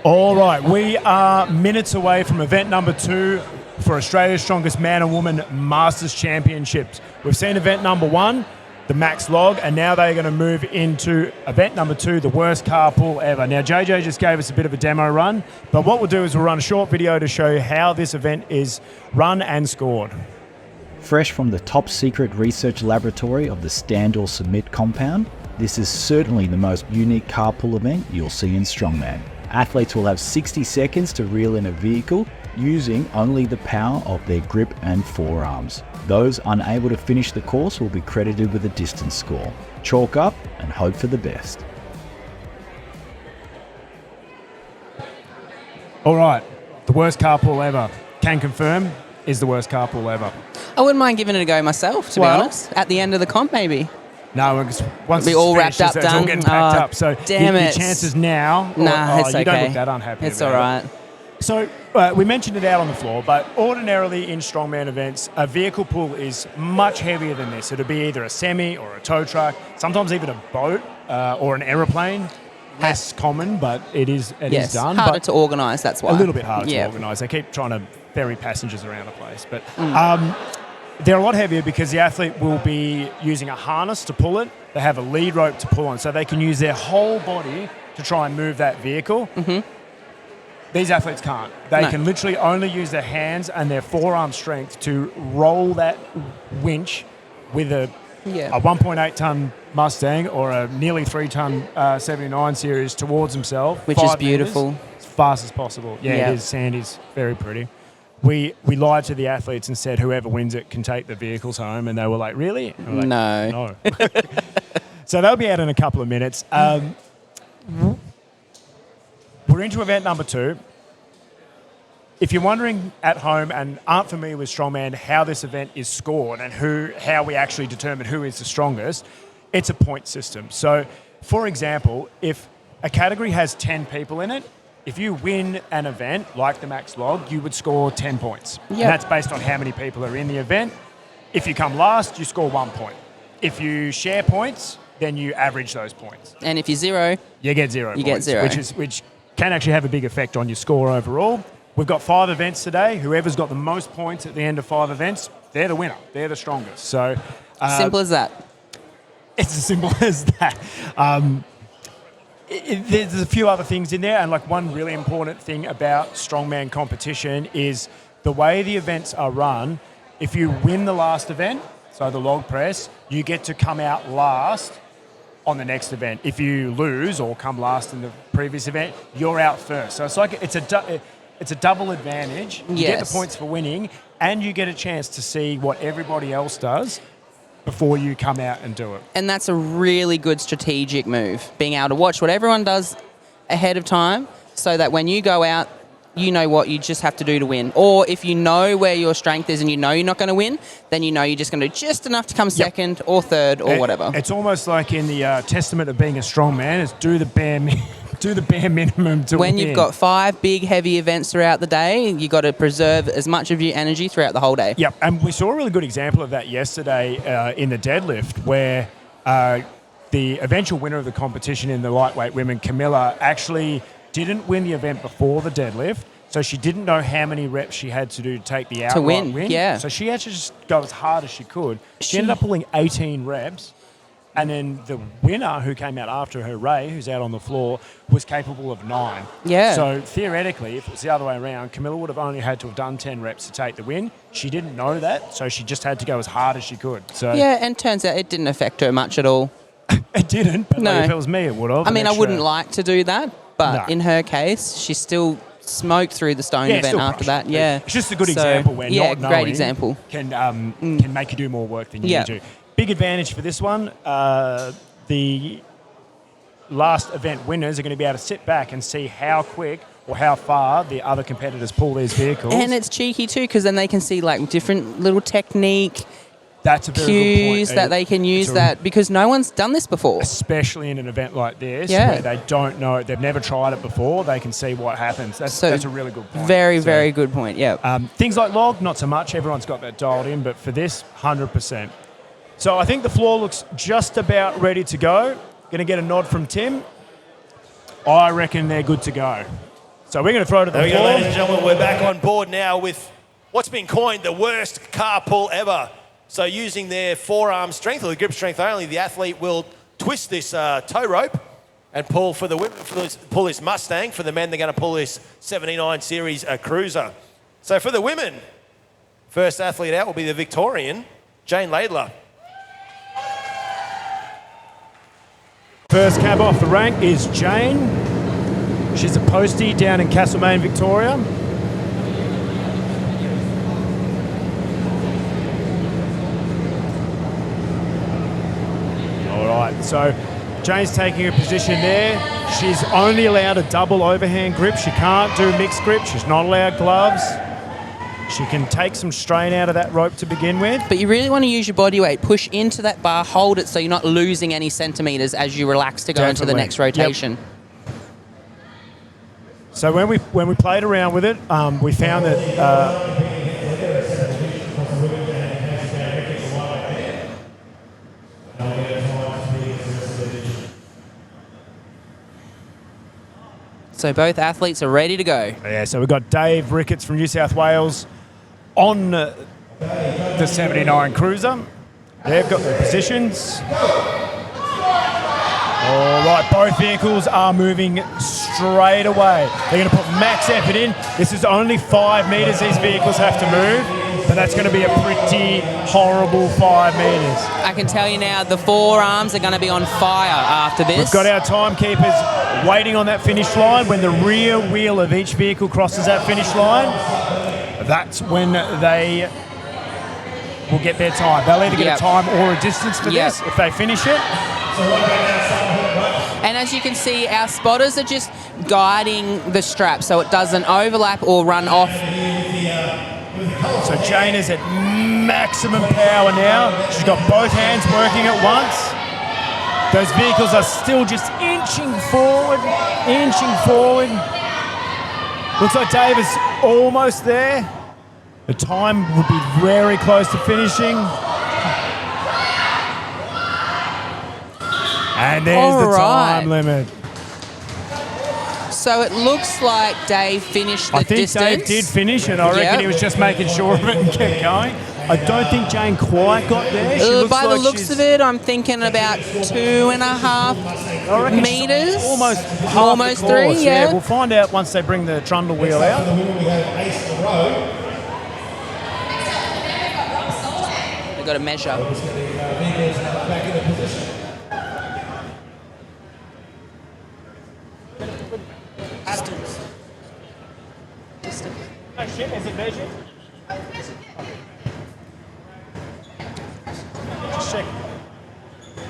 All right, we are minutes away from event number 2 for Australia's Strongest Man and Woman Masters Championships. We've seen event number 1, the Max Log, and now they're going to move into event number 2, the worst carpool ever. Now, JJ just gave us a bit of a demo run, but what we'll do is we'll run a short video to show you how this event is run and scored. Fresh from the top secret research laboratory of the Stand or Submit compound, this is certainly the most unique carpool event you'll see in Strongman. Athletes will have 60 seconds to reel in a vehicle using only the power of their grip and forearms. Those unable to finish the course will be credited with a distance score. Chalk up and hope for the best. All right, the worst carpool ever. Can confirm is the worst carpool ever. I wouldn't mind giving it a go myself, to be honest. At the end of the comp, maybe. No, once be all wrapped up, it's done. all getting packed up. So damn your it. chances now. Nah, it's okay. You don't look that unhappy. It's about all right. it. So we mentioned it out on the floor, but ordinarily in strongman events, a vehicle pull is much heavier than this. It'll be either a semi or a tow truck, sometimes even a boat or an aeroplane. Less common, but it is done. Harder but to organise, that's why. A little bit harder to organise. They keep trying to ferry passengers around the place. But they're a lot heavier because the athlete will be using a harness to pull it. They have a lead rope to pull on, so they can use their whole body to try and move that vehicle. These athletes can't. They No. can literally only use their hands and their forearm strength to roll that winch with a 1.8 ton Mustang or a nearly 3 ton 79 series towards himself, Which is 5 beautiful. meters, as fast as possible. Yeah, Yeah. it is. Sandy's very pretty. We lied to the athletes and said whoever wins it can take the vehicles home, and they were like, "Really?" And we're like, No. no. So they'll be out in a couple of minutes. We're into event number 2. If you're wondering at home and aren't familiar with Strongman how this event is scored and how we actually determine who is the strongest, it's a point system. So, for example, if a category has 10 people in it, if you win an event like the Max Log, you would score 10 points. And Yep. that's based on how many people are in the event. If you come last, you score 1 point. If you share points, then you average those points. And if you're 0, You get 0 You get points, 0. which can actually have a big effect on your score overall. We've got 5 events today. Whoever's got the most points at the end of 5 events, they're the winner. They're the strongest. So simple as that. it's as simple as that. There's a few other things in there, and like one really important thing about strongman competition is the way the events are run. If you win the last event, so the log press, you get to come out last on the next event. If you lose or come last in the previous event, you're out first. So it's like it's a double advantage. You get Yes. the points for winning, and you get a chance to see what everybody else does before you come out and do it. And that's a really good strategic move, being able to watch what everyone does ahead of time so that when you go out, you know what you just have to do to win. Or if you know where your strength is and you know you're not going to win, then you know you're just going to do just enough to come second or third or whatever. It's almost like in the testament of being a strong man is do the bare minimum to When win. you've got 5 big, heavy events throughout the day, you got to preserve as much of your energy throughout the whole day. Yep, and we saw a really good example of that yesterday in the deadlift, where the eventual winner of the competition in the lightweight women, Camilla, actually didn't win the event before the deadlift, so she didn't know how many reps she had to do to take the outright win, yeah. So she had to just go as hard as she could. She ended up pulling 18 reps, and then the winner, who came out after her, Ray, who's out on the floor, was capable of 9. Yeah. So theoretically, if it was the other way around, Camilla would have only had to have done 10 reps to take the win. She didn't know that, so she just had to go as hard as she could. So Yeah, and turns out it didn't affect her much at all. it didn't, but No. like, if it was me, it would have. I mean, I wouldn't like to do that, but No. in her case, she still smoked through the stone event still after crushed that. it. Yeah, It's just a good So, example where yeah, not knowing great example. can make you do more work than you Yeah. need to. Big advantage for this one. The last event winners are going to be able to sit back and see how quick or how far the other competitors pull these vehicles. And it's cheeky too, because then they can see like different little technique That's a very good cues point. that they can use It's a- that because no one's done this before. Especially in an event like this, Yeah. where they don't know, they've never tried it before, they can see what happens. That's So a really good point. Very, So, very good point. Yeah. things like log, not so much. Everyone's got that dialed in, but for this, 100%. So I think the floor looks just about ready to go. Going to get a nod from Tim. I reckon they're good to go. So we're going to throw it to the There we go, floor. ladies and gentlemen. We're back on board now with what's been coined the worst car pull ever. So using their forearm strength or the grip strength only, the athlete will twist this tow rope and pull for the women, pull this Mustang. For the men, they're going to pull this 79 series Cruiser. So for the women, first athlete out will be the Victorian, Jane Laidler. First cab off the rank is Jane. She's a postie down in Castlemaine, Victoria. All right, so Jane's taking her position there. She's only allowed a double overhand grip. She can't do mixed grip. She's not allowed gloves. She can take some strain out of that rope to begin with. But you really want to use your body weight. Push into that bar, hold it so you're not losing any centimeters as you relax to go into the Definitely. next rotation. So when we played around with it, we found that So both athletes are ready to go. yeah. So we've got Dave Ricketts from New South Wales on the 79 Cruiser. They've got their positions. All right, both vehicles are moving straight away. They're going to put max effort in. This is only 5 metres these vehicles have to move, but that's going to be a pretty horrible 5 metres. I can tell you now, the forearms are going to be on fire after this. We've got our timekeepers waiting on that finish line. When the rear wheel of each vehicle crosses that finish line, that's when they will get their time. They'll either get a time or a distance for this if they finish it. And as you can see, our spotters are just guiding the strap so it doesn't overlap or run off. So Jane is at maximum power now. She's got both hands working at once. Those vehicles are still just inching forward. Looks like Dave is almost there. The time would be very close to finishing. And there's the time limit. So it looks like Dave finished the distance. I think Dave did finish it. I reckon he was just making sure of it and kept going. I don't think Jane quite got there. She looks by like the looks of it, I'm thinking about 2.5 metres. Almost 3, yeah. We'll find out once they bring the trundle wheel out. We've got to measure. Distance. Oh shit, is it measured? Just check.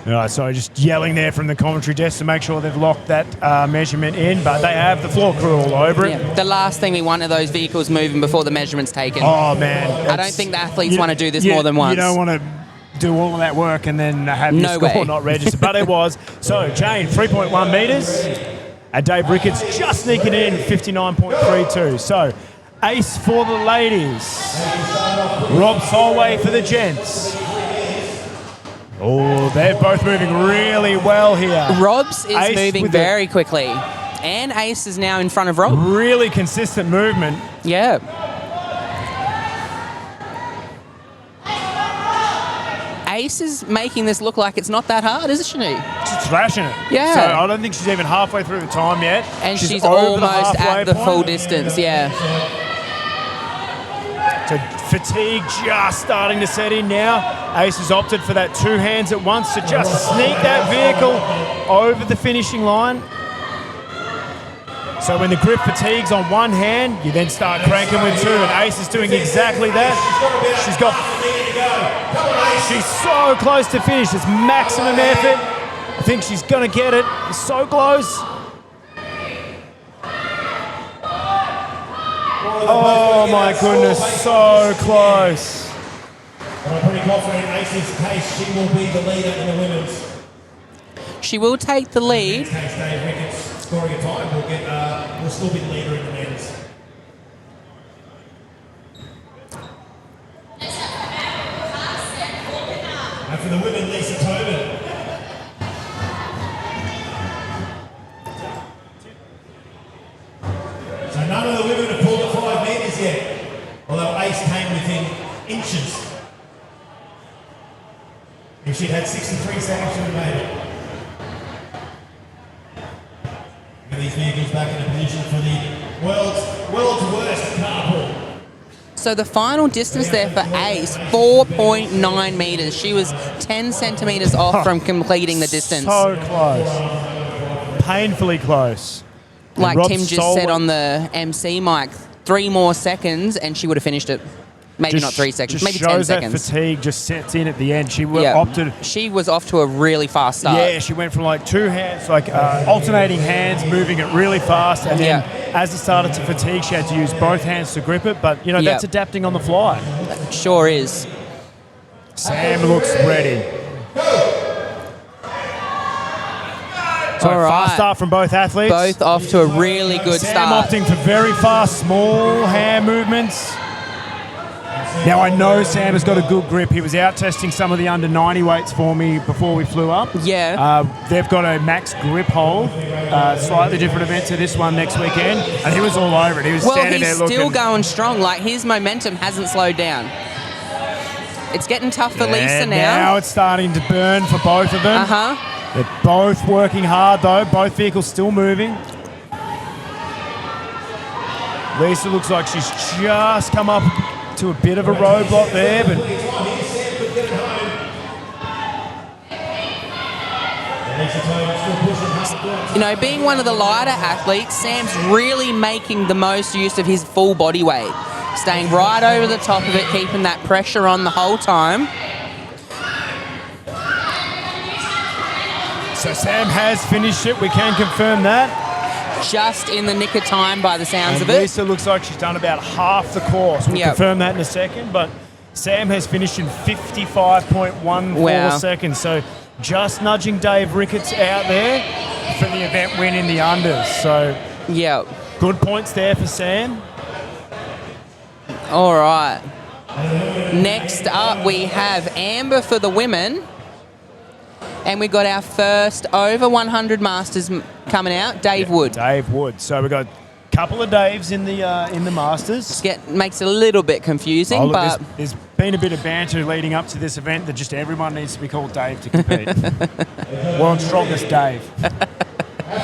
All right, sorry, just yelling there from the commentary desk to make sure they've locked that measurement in, but they have the floor crew all over it. Yeah. The last thing we want are those vehicles moving before the measurement's taken. Oh, man. I don't think the athletes want to do this more than once. You don't want to do all of that work and then have your score not registered, but it was. So, Jane, 3.1 metres, and Dave Ricketts just sneaking in 59.32. So, ace for the ladies. Rob Solway for the gents. Oh, they're both moving really well here. Rob's is moving very quickly. And Ace is now in front of Rob. Really consistent movement. Yeah. Ace is making this look like it's not that hard, isn't she? She's thrashing it. Yeah. So I don't think she's even halfway through the time yet. And she's over almost at the point. full distance, yeah. So fatigue just starting to set in now. Ace has opted for that 2 hands at once to just sneak that vehicle over the finishing line. So when the grip fatigues on one hand, you then start cranking with 2, and Ace is doing exactly that. She's so close to finish. It's maximum effort. I think she's going to get it. It's so close. Oh my goodness, so close. I'm pretty confident in Ace's case, she will be the leader in the women's. She will take the lead. In case Dave Ricketts scoring a time, we'll still be the leader in the men's. And for the women, Lisa Tobin. So none of the women have pulled the 5 metres yet, although Ace came within inches. If she'd had 63 seconds, she would have made it. Get these vehicles back in a position for the world's worst carpool. So the final distance there for Ace, 4.9 metres. She was 10 centimetres off from completing the distance. So close. Painfully close. Like Tim just said on the MC mic, 3 more seconds and she would have finished it. Maybe not 3 seconds, maybe 10 seconds. That fatigue just sets in at the end. She opted. She was off to a really fast start. Yeah, she went from like 2 hands, like alternating hands, moving it really fast, and then as it started to fatigue, she had to use both hands to grip it. But that's adapting on the fly. Sure is. Sam looks ready. So fast start from both athletes. Both off to a really good Sam start. opting for very fast, small hand movements. Now, I know Sam has got a good grip. He was out testing some of the under 90 weights for me before we flew up. Yeah. They've got a max grip hold, slightly different event to this one next weekend, and he was all over it. He was standing there looking. He's still going strong. Like, his momentum hasn't slowed down. It's getting tough for Lisa now. Now it's starting to burn for both of them. Uh-huh. They're both working hard, though. Both vehicles still moving. Lisa looks like she's just come up to a bit of a roadblock there, but You know, being one of the lighter athletes, Sam's really making the most use of his full body weight. Staying right over the top of it, keeping that pressure on the whole time. so Sam has finished it. We can confirm that. Just in the nick of time by the sounds And of it. Lisa looks like she's done about half the course. We'll Yep. confirm that in a second, but Sam has finished in 55.14 Wow. seconds. So just nudging Dave Ricketts out there for the event win in the unders. So Yep. good points there for Sam. All right. Next up, we have Amber for the women. And we got our first over 100 Masters coming out, Dave Wood. Dave Wood. So we've got a couple of Daves in the Masters. Makes it a little bit confusing, Oh, look, but there's been a bit of banter leading up to this event that just everyone needs to be called Dave to compete. World's strongest Dave.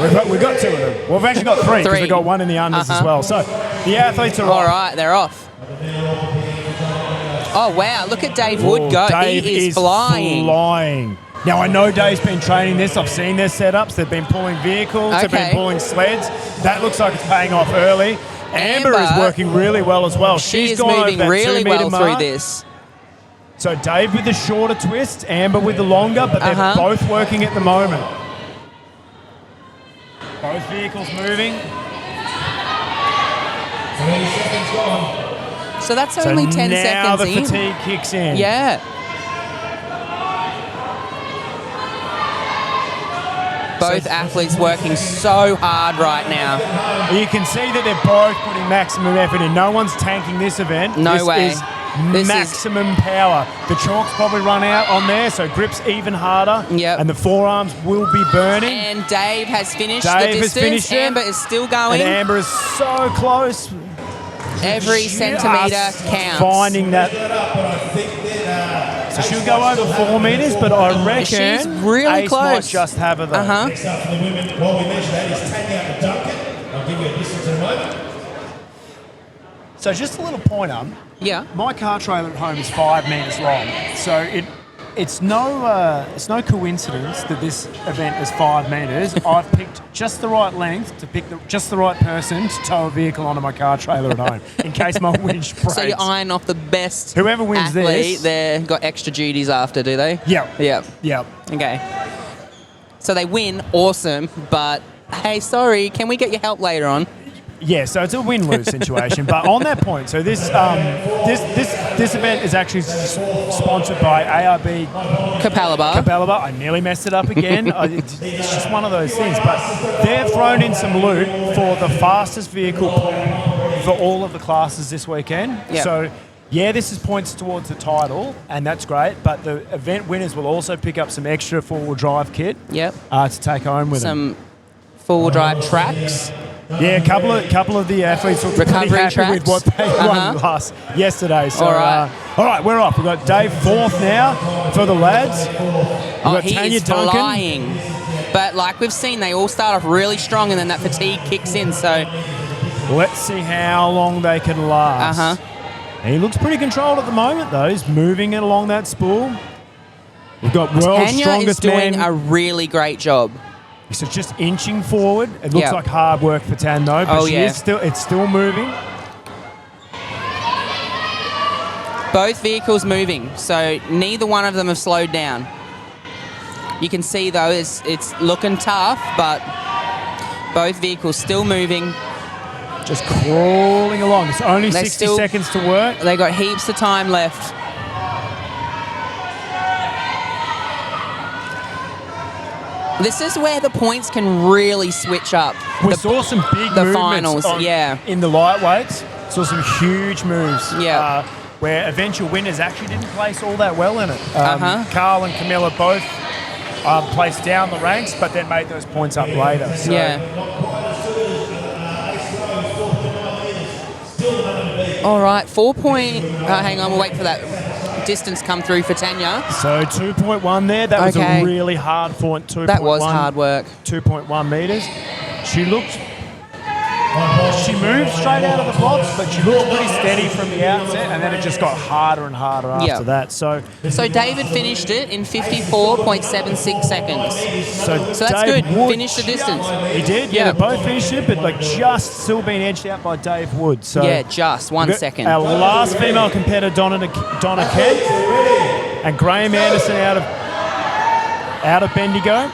We've got two of them. Well, we've actually got three because Three. we've got one in the unders as well. So the athletes are all off. right, they're off. Oh, wow, look at Dave Wood Oh, go. Dave He is flying. flying. Now, I know Dave's been training this. I've seen their setups. They've been pulling vehicles. They've Okay. been pulling sleds. That looks like it's paying off early. Amber is working really well as well. She She's is gone over moving that really 2 metre well through mark. this. So Dave with the shorter twist, Amber with the longer, but they're both working at the moment. Both vehicles moving. 20 seconds gone. So that's only 10 now seconds the in. fatigue kicks in. Yeah. Both athletes working so hard right now. You can see that they're both putting maximum effort in. No one's tanking this event. No this way. Is This is- maximum power. The chalk's probably run out on there, so grip's even harder. Yep. And the forearms will be burning. And Dave has finished Dave the has distance. finished it. Amber is still going. And Amber is so close. Every centimetre Just counts. Finding that. So she'll go over 4 metres, but I reckon She's really Ace close. might just have her though. Next up for the women, while we mentioned that, is Tanya Duncan. I'll give you a distance in a moment. So just a little pointer. Yeah. My car trailer at home is 5 metres long, so it's no coincidence that this event is 5 metres. I've picked just the right length to pick just the right person to tow a vehicle onto my car trailer at home in case my winch breaks. So you're eyeing off the best Whoever wins athlete. this- They've got extra duties after, do they? Yep. Yep. Yep. Okay. So they win, awesome, but hey, sorry, can we get your help later on? Yeah, so it's a win-lose situation. But on that point, so this event is actually sponsored by ARB Capalaba. Capalaba. I nearly messed it up again. It's just one of those things. But they've thrown in some loot for the fastest vehicle pool for all of the classes this weekend. Yep. So, yeah, this is points towards the title, and that's great. But the event winners will also pick up some extra four-wheel drive kit Yep. to take home with them. Some four-wheel drive tracks. Yeah, a couple of the athletes were pretty Recovery happy tracks. with what they won yesterday. So, All right. all right, we're off. We've got Dave fourth now for the lads. We've got He Tanya is Duncan. flying. But like we've seen, they all start off really strong and then that fatigue kicks in. So, Let's see how long they can last. He looks pretty controlled at the moment, though. He's moving it along that spool. We've got world's Tanya is strongest doing man. a really great job. So just inching forward. It looks Yeah. like hard work for Tan, though. But Oh, she yeah. is it's still moving. Both vehicles moving, so neither one of them have slowed down. You can see though it's looking tough, but both vehicles still moving. Just crawling along. It's only They're 60 still- seconds to work. They got heaps of time left. This is where the points can really switch up. We saw some big the movements finals, yeah. in the lightweights. Saw some huge moves. Yeah. Where eventual winners actually didn't place all that well in it. Uh-huh. Carl and Camilla both placed down the ranks, but then made those points up later. So Yeah. All right, 4 point. Hang on, we'll wait for that distance come through for Tanya. So 2.1 there. That was Okay. a really hard point. 2.1. That was hard work. 2.1 metres. She looked She moved straight out of the blocks, but she looked pretty steady from the outset, and then it just got harder and harder after that. So David finished it in 54.76 seconds. So that's Dave good. Wood, Finished the distance. He did, yeah. They both finished it, but like just still being edged out by Dave Wood. So Yeah, just 1 second. Our last female competitor, Donna Kent, and Graham Anderson out of Bendigo.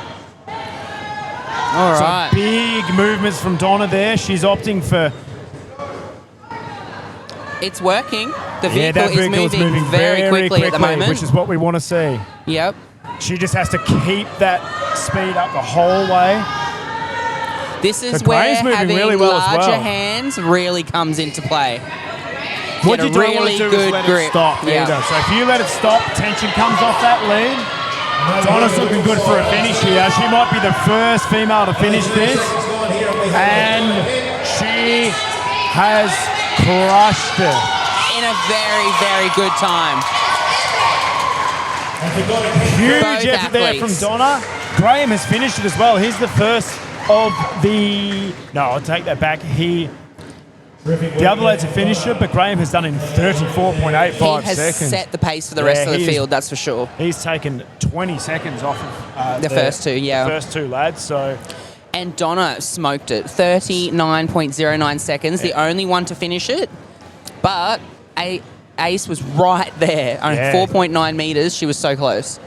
All So right. big movements from Donna there. She's opting for. It's working. The Yeah, vehicle, that vehicle is moving very quickly at the moment. which is what we want to see. Yep. She just has to keep that speed up the whole way. This is So where Graham's moving having really well as larger well. hands really comes into play. What Get you a don't really want to do good is let grip. it stop Yeah. either. So if you let it stop, tension comes off that lead. Donna's looking good for a finish here. She might be the first female to finish this. And she has crushed it. In a very, very good time. Huge Both effort there from athletes. Donna. Graham has finished it as well. He's the first of the... No, I'll take that back. The other lads have finished it, but Graham has done it in 34.85 He has seconds. set the pace for the rest of the field, that's for sure. He's taken 20 seconds off of The first two, yeah. The first two lads, so... And Donna smoked it, 39.09 seconds, the only one to finish it. But Ace was right there, only Yeah. 4.9 metres. She was so close.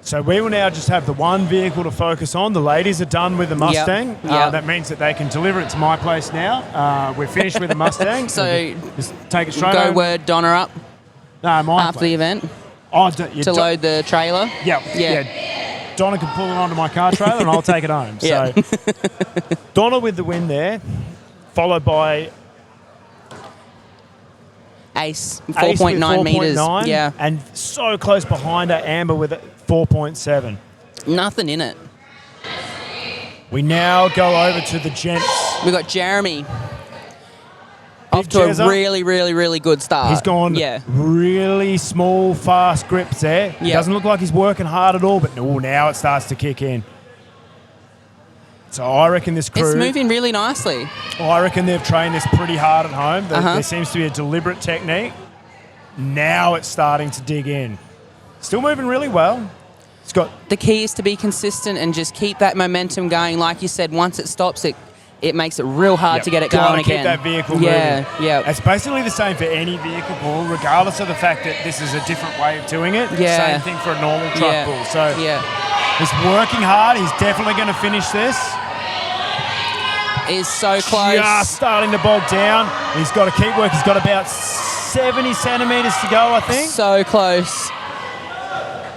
So we will now just have the one vehicle to focus on. The ladies are done with the Mustang. Yep. That means that they can deliver it to my place now. We're finished with the Mustang. So just take it straight go home. word Donna up No, my after the event to load the trailer. Yeah. Donna can pull it onto my car trailer and I'll take it home. Yeah. So Donna with the win there, followed by Ace, Ace with 4.9 metres. 4.9, Yeah. and so close behind her, Amber with 4.7. Nothing in it. We now go over to the gents. We got Jeremy. Off to Jezza. a really, really, really good start. He's gone really small, fast grips there. Yeah. Doesn't look like he's working hard at all, but now it starts to kick in. So I reckon this crew... It's moving really nicely. I reckon they've trained this pretty hard at home. There seems to be a deliberate technique. Now it's starting to dig in. Still moving really well. It's got... The key is to be consistent and just keep that momentum going. Like you said, once it stops, it makes it real hard to get it Gotta going keep again. that vehicle moving. Yeah. It's basically the same for any vehicle bull, regardless of the fact that this is a different way of doing it. Yeah. Same thing for a normal truck bull. So he's working hard. He's definitely going to finish this. Is so close. Just starting to bog down. He's got to keep working. He's got about 70 centimetres to go, I think. So close.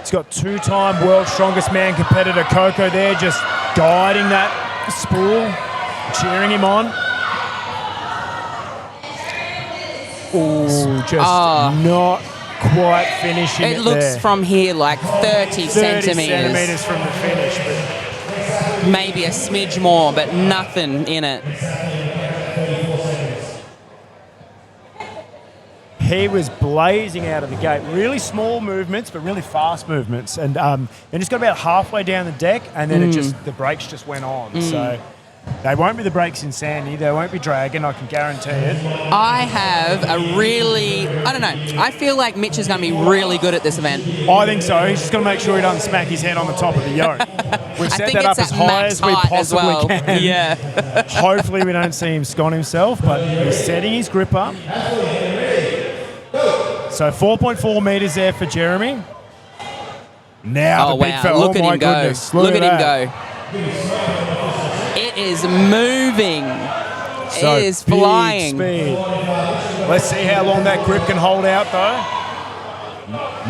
He's got two-time world's strongest man competitor Coco there, just guiding that spool, cheering him on. Oh, just not quite finishing it It looks there. from here like 30 centimetres from the finish, but maybe a smidge more, but nothing in it. he was blazing out of the gate. Really small movements, but really fast movements. And then just got about halfway down the deck, and then the brakes just went on. So they won't be the brakes in Sandy. They won't be dragging, I can guarantee it. I have a really, I don't know, I feel like Mitch is going to be really good at this event. I think so. He's just going to make sure he doesn't smack his head on the top of the yoke. We've set think that up it's as at high max as we height as possibly well. can. Yeah. Hopefully we don't see him scone himself, but he's setting his grip up. So 4.4 metres there for Jeremy. Now the big fella. Look Oh at my him go. goodness. Look at him that. go. It is moving. So it is big flying. Speed. Let's see how long that grip can hold out though.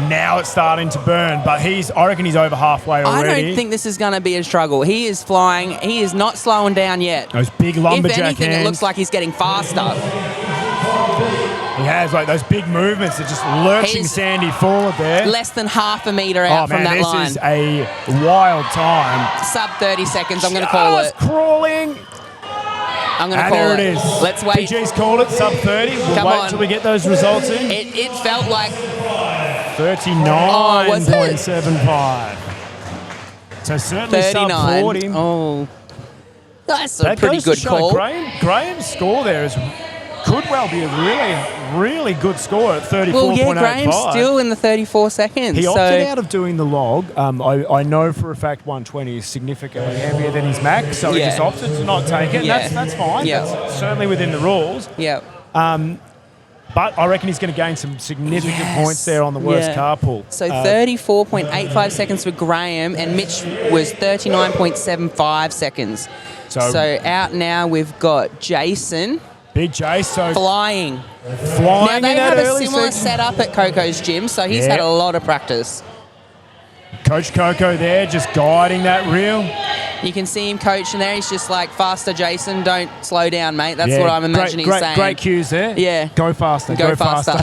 Now it's starting to burn, but I reckon he's over halfway already. I don't think this is going to be a struggle. He is flying. He is not slowing down yet. Those big lumberjack If anything, hands. it looks like he's getting faster. He has like those big movements that just lurching He's Sandy forward there. Less than half a metre out from that line. This is a wild time. Sub 30 seconds, I'm going to call it. Crawling. I'm going to And call there it. it is. Let's wait. PG's called it, sub 30. We'll Come wait on. until we get those results in. It felt like 39.75. So certainly sub 39. 40. Oh. That's a That pretty goes to good show call. Graham's score there could well be a really, really good score at 34.85. Well, yeah, Graham's still in the 34 seconds. He so opted out of doing the log. I know for a fact 120 is significantly heavier than his max, so he Yeah. just opted to not take it. Yeah. That's fine. Yeah. That's certainly within the rules. Yeah. But I reckon he's going to gain some significant Yes. points there on the worst Yeah. car pull. So 34.85 seconds for Graham, and Mitch was 39.75 seconds. So out now we've got Jason Big Jace, so flying. flying Now in they that have a early similar section. setup at Coco's gym, so he's Yeah. had a lot of practice. Coach Coco there just guiding that reel. You can see him coaching there. He's just like, faster, Jason. Don't slow down, mate. That's what I'm imagining great, he's saying. Great cues there. Yeah. Go faster. Go faster.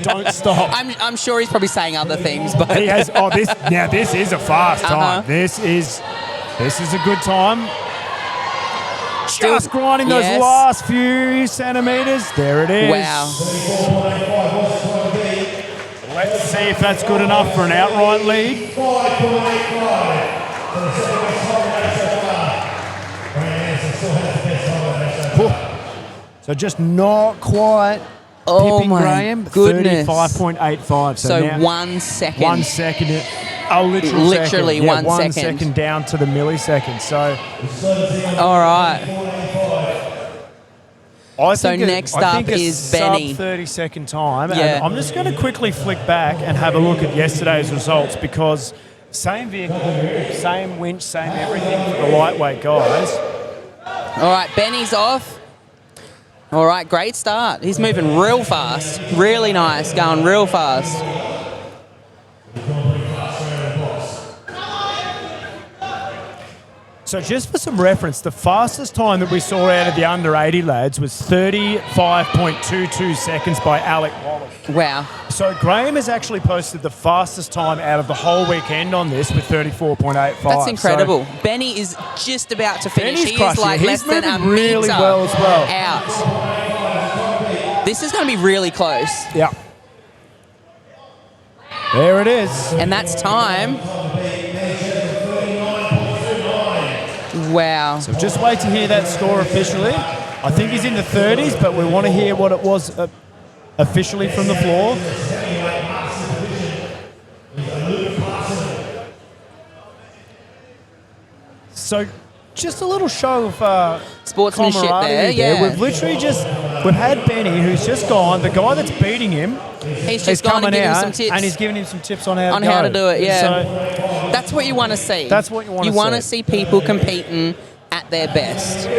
Don't stop. I'm sure he's probably saying other things, but He has. This is a fast time. Uh-huh. This is a good time. Still- Just grinding those yes. last few centimeters. There it is. wow. Let's see if that's good enough for an outright lead. So just not quite Oh pipping my Graham. goodness. 35.85. So now 1 second. 1 second. A literal Literally second. Yeah, 1 1 second. second down to the millisecond. So All right. I So think next I up think a is sub Benny. 30-second time. Yeah. And I'm just going to quickly flick back and have a look at yesterday's results because same vehicle, same winch, same everything for the lightweight guys. All right, Benny's off. All right, great start. He's moving real fast. Really nice, going real fast. So just for some reference, the fastest time that we saw out of the under 80 lads was 35.22 seconds by Alec Wallace. Wow. So Graham has actually posted the fastest time out of the whole weekend on this with 34.85. That's incredible. Benny is just about to finish. Benny's He is crushing like it. less He's than a moving really meter well as well. out. This is going to be really close. Yeah. There it is. And that's time. Wow. So just wait to hear that score officially. I think he's in the 30s, but we want to hear what it was officially from the floor. So just a little show of Sportsmanship camaraderie there, yeah. We've had Benny, who's just gone, the guy that's beating him. He's is just gone and coming given him out, some tips. and he's giving him some tips on how on to go. how to do it, yeah. So That's what you want to see. That's what you wanna You want to see. see people competing at their best.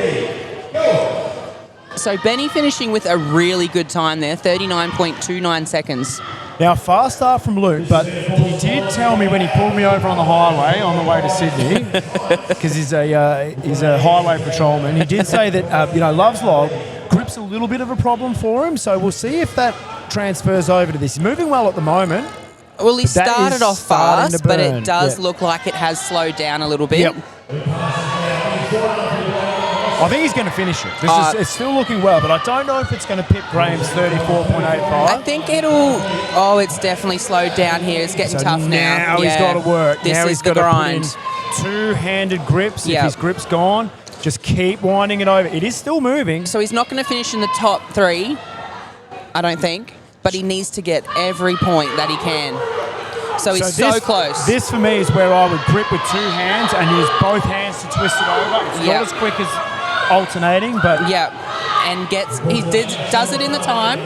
So Benny finishing with a really good time there, 39.29 seconds. now, fast start from Luke, but he did tell me when he pulled me over on the highway on the way to Sydney, because he's a highway patrolman. He did say that Love's Log grip's a little bit of a problem for him, so we'll see if that transfers over to this. He's moving well at the moment. Well, he But that started is off starting to fast, but burn, it does yeah. look like it has slowed down a little bit. Yep. I think he's going to finish it. It's still looking well, but I don't know if it's going to pip Graham's 34.85. I think it'll. Oh, it's definitely slowed down here. It's getting So tough now. Now he's Yeah. got to work. This now is he's the got grind. to put in two-handed grips. Yep. If his grip's gone, just keep winding it over. It is still moving. So he's not going to finish in the top 3, I don't think, but he needs to get every point that he can. So he's so this, close. This for me is where I would grip with two hands and use both hands to twist it over. It's Yep. not as quick as alternating, but Yeah, and does it in the time.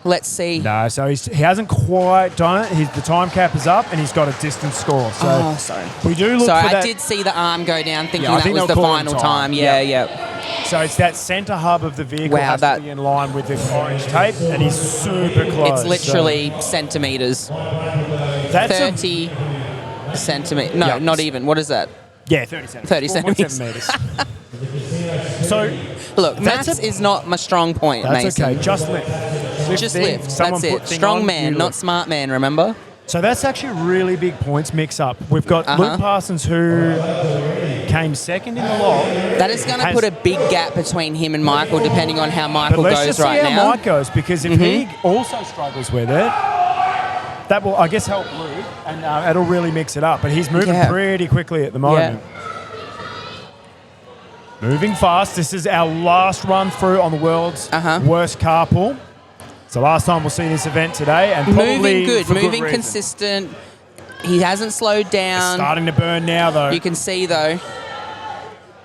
Let's see. no. So he hasn't quite done it. The time cap is up, and he's got a distance score. So Oh, sorry. we do look Sorry, for that. I did see the arm go down, thinking Yeah, I that think was they'll the call it final time. time. Yeah, Yeah. yeah. So it's that centre hub of the vehicle Wow, has to be in line with the orange tape, and he's super close. It's literally centimeters. So that's 30 centimeters. No, Yeah. not even. What is that? 30 centimetres. 30 4.7 metres. So Look, That's maths a- is not my strong point, that's Mason. okay. Just lift. Just thing, lift. someone That's put it. thing Strong on, man, you not lift. smart man, remember? So that's actually a really big points mix-up. We've got Luke Parsons, who came second in the log. That is going to Has- put a big gap between him and Michael, depending on how But Michael let's goes just right see how now. Mike goes, because if he also struggles with it, that will, I guess, help Luke, and it'll really mix it up. But he's moving pretty quickly at the moment. Moving fast. This is our last run through on the world's worst carpool. It's the last time we'll see this event today, and probably moving good, for moving good consistent. He hasn't slowed down. It's starting to burn now, though. You can see, though.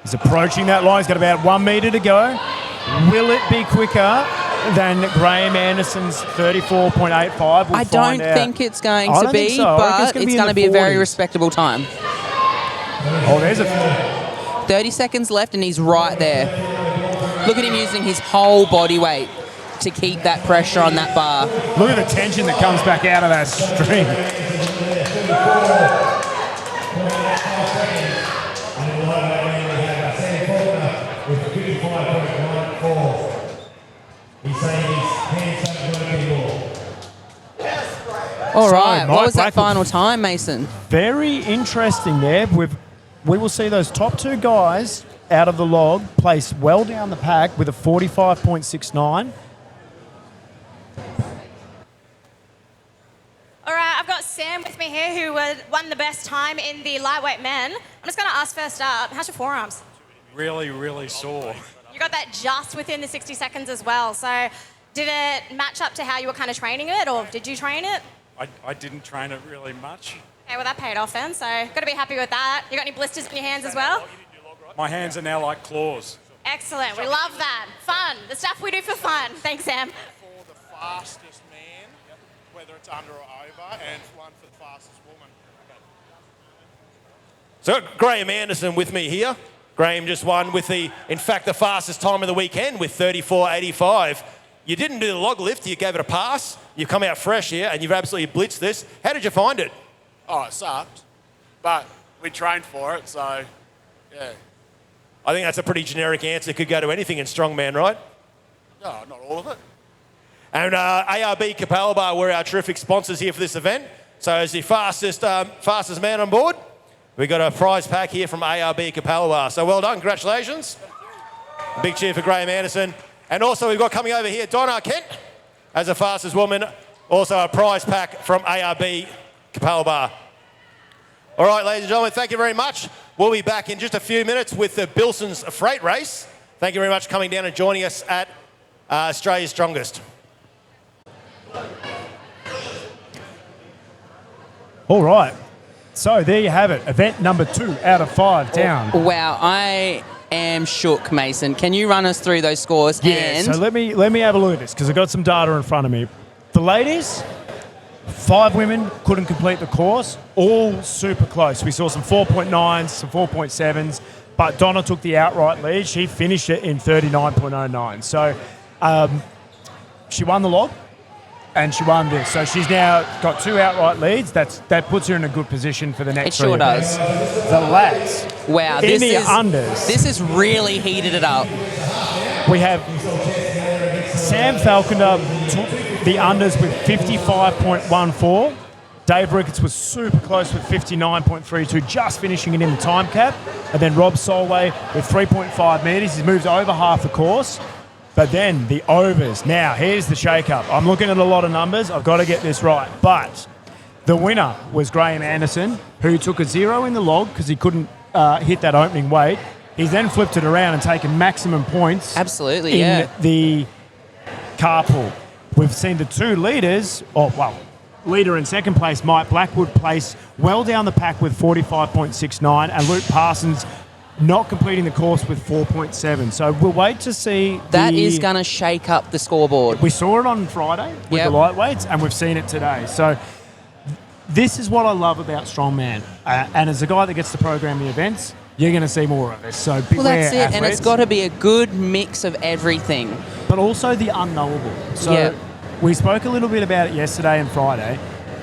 He's approaching that line. He's got about 1 metre to go. Will it be quicker than Graham Anderson's 34.85? I don't think it's going to be, but it's going to be a very respectable time. Oh, there's a 30 seconds left, and he's right there. Look at him using his whole body weight to keep that pressure on that bar. Look at the tension that comes back out of that string. All right, what was that final time, Mason? Very interesting there. We will see those top two guys out of the log place well down the pack with a 45.69. All right, I've got Sam with me here who won the best time in the lightweight men. I'm just going to ask first up, how's your forearms? Really, really sore. You got that just within the 60 seconds as well. So did it match up to how you were kind of training it, or did you train it? I didn't train it really much. Okay, well, that paid off then, so got to be happy with that. You got any blisters in your hands as well? My hands are now like claws. Excellent, we love that. Fun, the stuff we do for fun. Thanks, Sam. For the fastest man, whether it's under or over, and one for the fastest woman. So Graham Anderson with me here. Graham just won with in fact, the fastest time of the weekend with 34.85. You didn't do the log lift, you gave it a pass. You've come out fresh here and you've absolutely blitzed this. How did you find it? Oh, it sucked. But we trained for it, so yeah. I think that's a pretty generic answer. Could go to anything in strongman, right? No, not all of it. And ARB Capalaba were our terrific sponsors here for this event. So as the fastest man on board, we got a prize pack here from ARB Capalaba. So well done, congratulations. A big cheer for Graham Anderson. And also we've got coming over here Donna Kent as the fastest woman. Also a prize pack from ARB Capalaba. All right, ladies and gentlemen, thank you very much. We'll be back in just a few minutes with the Bilson's Freight Race. Thank you very much for coming down and joining us at Australia's Strongest. All right. So there you have it. Event number 2 out of 5 down. Wow, I am shook, Mason. Can you run us through those scores? Yeah, And so let me have a look at this because I've got some data in front of me. The ladies, 5 women couldn't complete the course, all super close. We saw some 4.9s, some 4.7s, but Donna took the outright lead. She finished it in 39.09. So she won the log and she won this. So she's now got 2 outright leads. That puts her in a good position for the next It sure 3 does. events. The lads. wow, In this the is unders. This has really heated it up. We have Sam Falconer took the unders with 55.14. Dave Ricketts was super close with 59.32, just finishing it in the time cap. And then Rob Solway with 3.5 metres. He's moved over half the course. But then the overs. Now, here's the shake-up. I'm looking at a lot of numbers. I've got to get this right. But the winner was Graham Anderson, who took a 0 in the log because he couldn't hit that opening weight. He's then flipped it around and taken maximum points. Absolutely, in yeah. the carpool. We've seen the 2 leaders, leader in second place, Mike Blackwood, place well down the pack with 45.69, and Luke Parsons not completing the course with 4.7. So we'll wait to see. That is going to shake up the scoreboard. We saw it on Friday with the lightweights, and we've seen it today. So this is what I love about Strongman. And as a guy that gets to program the events, you're going to see more of this. So beware, Well, that's it, athletes, and it's got to be a good mix of everything. but also the unknowable. So we spoke a little bit about it yesterday and Friday.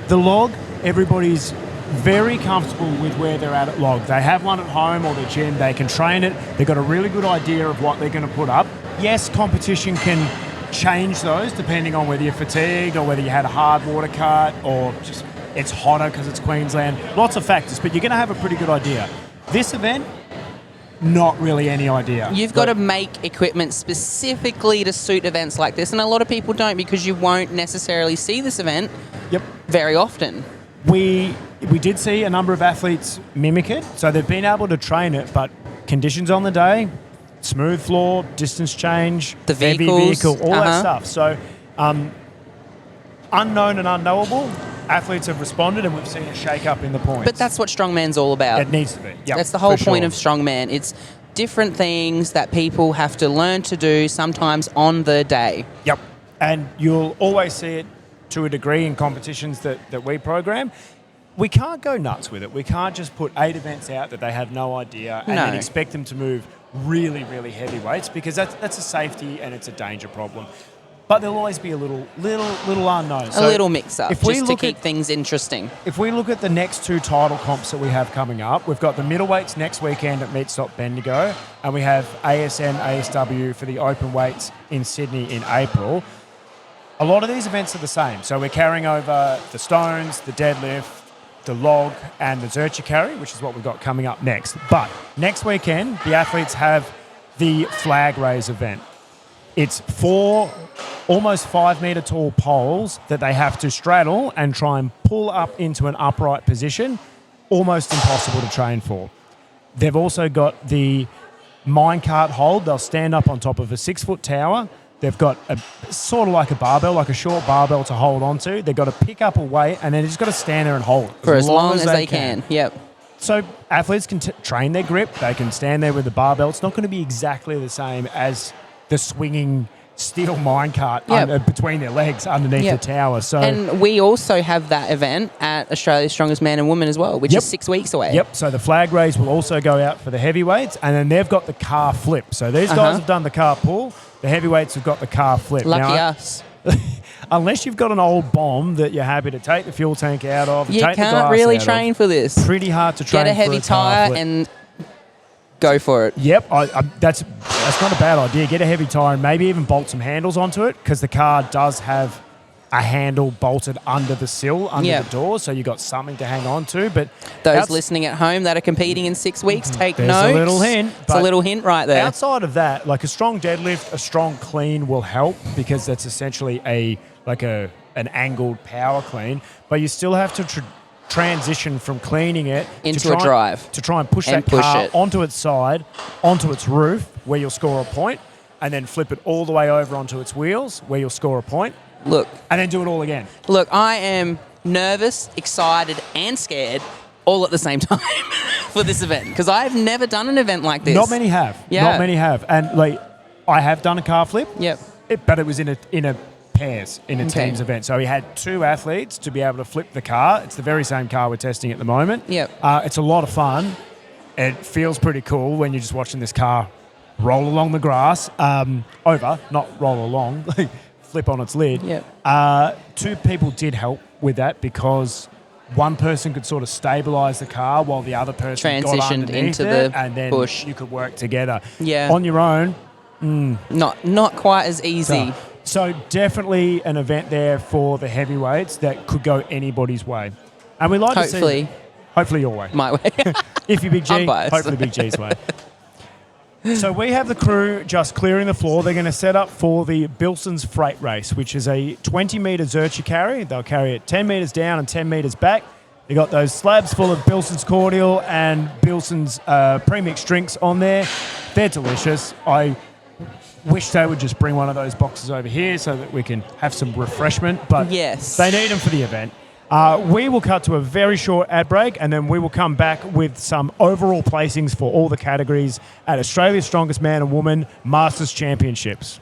The log, everybody's very comfortable with where they're at log. They have one at home or the gym. They can train it. They've got a really good idea of what they're going to put up. Yes, competition can change those depending on whether you're fatigued or whether you had a hard water cut or just it's hotter because it's Queensland. Lots of factors, but you're going to have a pretty good idea. This event, not really any idea. You've got to make equipment specifically to suit events like this, and a lot of people don't because you won't necessarily see this event Yep. very often. We did see a number of athletes mimic it, so they've been able to train it, but conditions on the day, smooth floor, distance change, The heavy vehicles, vehicle, all that uh-huh. stuff. So unknown and unknowable, athletes have responded and we've seen a shake up in the points. But that's what strongman's all about. It needs to be. Yep, That's the whole for point sure. of strongman. It's different things that people have to learn to do sometimes on the day. Yep. And you'll always see it to a degree in competitions that we program. We can't go nuts with it. We can't just put 8 events out that they have no idea and then No. expect them to move really, really heavy weights because that's a safety and it's a danger problem. But there'll always be a little unknown. A little mix-up, if we just to look keep at things interesting. If we look at the next 2 title comps that we have coming up, we've got the middleweights next weekend at Meat Stock Bendigo, and we have ASM, ASW for the open weights in Sydney in April. A lot of these events are the same. So we're carrying over the stones, the deadlift, the log, and the Zercher carry, which is what we've got coming up next. But next weekend, the athletes have the flag raise event. It's 4 almost 5 metre tall poles that they have to straddle and try and pull up into an upright position. Almost impossible to train for. They've also got the minecart hold. They'll stand up on top of a 6-foot tower. They've got a sort of like a barbell, like a short barbell to hold onto. They've got to pick up a weight and then they've just got to stand there and hold it For as long as they can. Yep. So athletes can train their grip. They can stand there with the barbell. It's not going to be exactly the same as the swinging steel minecart between their legs underneath Yep. the tower. So And we also have that event at Australia's Strongest Man and Woman as well, which Yep. is 6 weeks away. Yep, so the flag raise will also go out for the heavyweights, and then they've got the car flip. So these guys have done the car pull. The heavyweights have got the car flip. Lucky Now, us. unless you've got an old bomb that you're happy to take the fuel tank out of, You take the can't glass really out train of, for this. pretty hard to train Get a for heavy car tyre flip. and go for it. Yep, that's not a bad idea. Get a heavy tyre and maybe even bolt some handles onto it because the car does have a handle bolted under the sill, under Yep. the door, so you've got something to hang on to. But Those listening at home that are competing in 6 weeks, take There's notes. a little hint, It's a but little hint right there. outside of that, like a strong deadlift, a strong clean will help because that's essentially an angled power clean. But you still have to transition from cleaning it Into to a drive. to try and push And that push car it. onto its side, onto its roof where you'll score a point, and then flip it all the way over onto its wheels where you'll score a point, Look, and then do it all again. I am nervous, excited, and scared all at the same time for this event because I've never done an event like this. Not many have. Yeah. Not many have. And I have done a car flip. Yep. But it was in a pairs in a Okay. teams event. So we had 2 athletes to be able to flip the car. It's the very same car we're testing at the moment. Yep. It's a lot of fun. It feels pretty cool when you're just watching this car roll along the grass, not roll along, flip on its lid. Yep. 2 people did help with that because one person could sort of stabilise the car while the other person got Transitioned underneath into it, the and then bush. you could work together. Yeah. On your own, Not quite as easy. so definitely an event there for the heavyweights that could go anybody's way. And we like to Hopefully. see... Hopefully your way. My way. If you're Big G, I'm biased. hopefully Big G's way. So we have the crew just clearing the floor. They're going to set up for the Bilson's Freight Race, which is a 20-metre Zercher carry. They'll carry it 10 metres down and 10 metres back. They got those slabs full of Bilson's cordial and Bilson's premixed drinks on there. They're delicious. I wish they would just bring one of those boxes over here so that we can have some refreshment. But Yes. they need them for the event. We will cut to a very short ad break and then we will come back with some overall placings for all the categories at Australia's Strongest Man and Woman Masters Championships.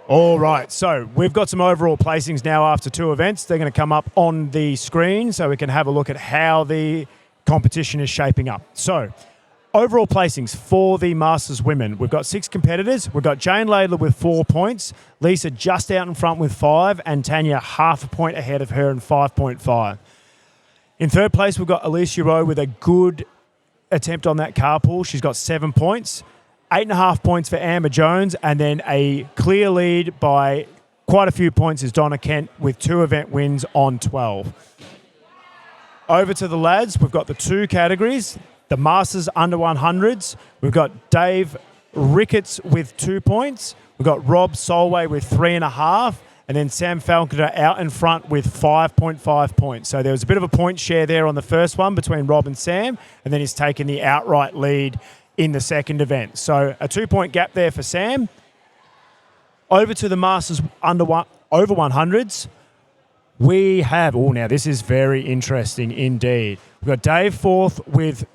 All right, so we've got some overall placings now after 2 events. They're going to come up on the screen so we can have a look at how the competition is shaping up. So, overall placings for the Masters women. We've got 6 competitors. We've got Jane Laidler with 4 points, Lisa just out in front with 5, and Tanya half a point ahead of her in 5.5. In third place, we've got Alicia Rowe with a good attempt on that carpool. She's got 7 points. 8.5 points for Amber Jones, and then a clear lead by quite a few points is Donna Kent with 2 event wins on 12. Over to the lads, we've got the 2 categories. The Masters under 100s. We've got Dave Ricketts with 2 points. We've got Rob Solway with 3.5, and then Sam Falconer out in front with 5.5 points. So there was a bit of a point share there on the first one between Rob and Sam, and then he's taken the outright lead in the second event. So a 2-point gap there for Sam. Over to the Masters over 100s. We have, now this is very interesting indeed. We've got Dave Forth with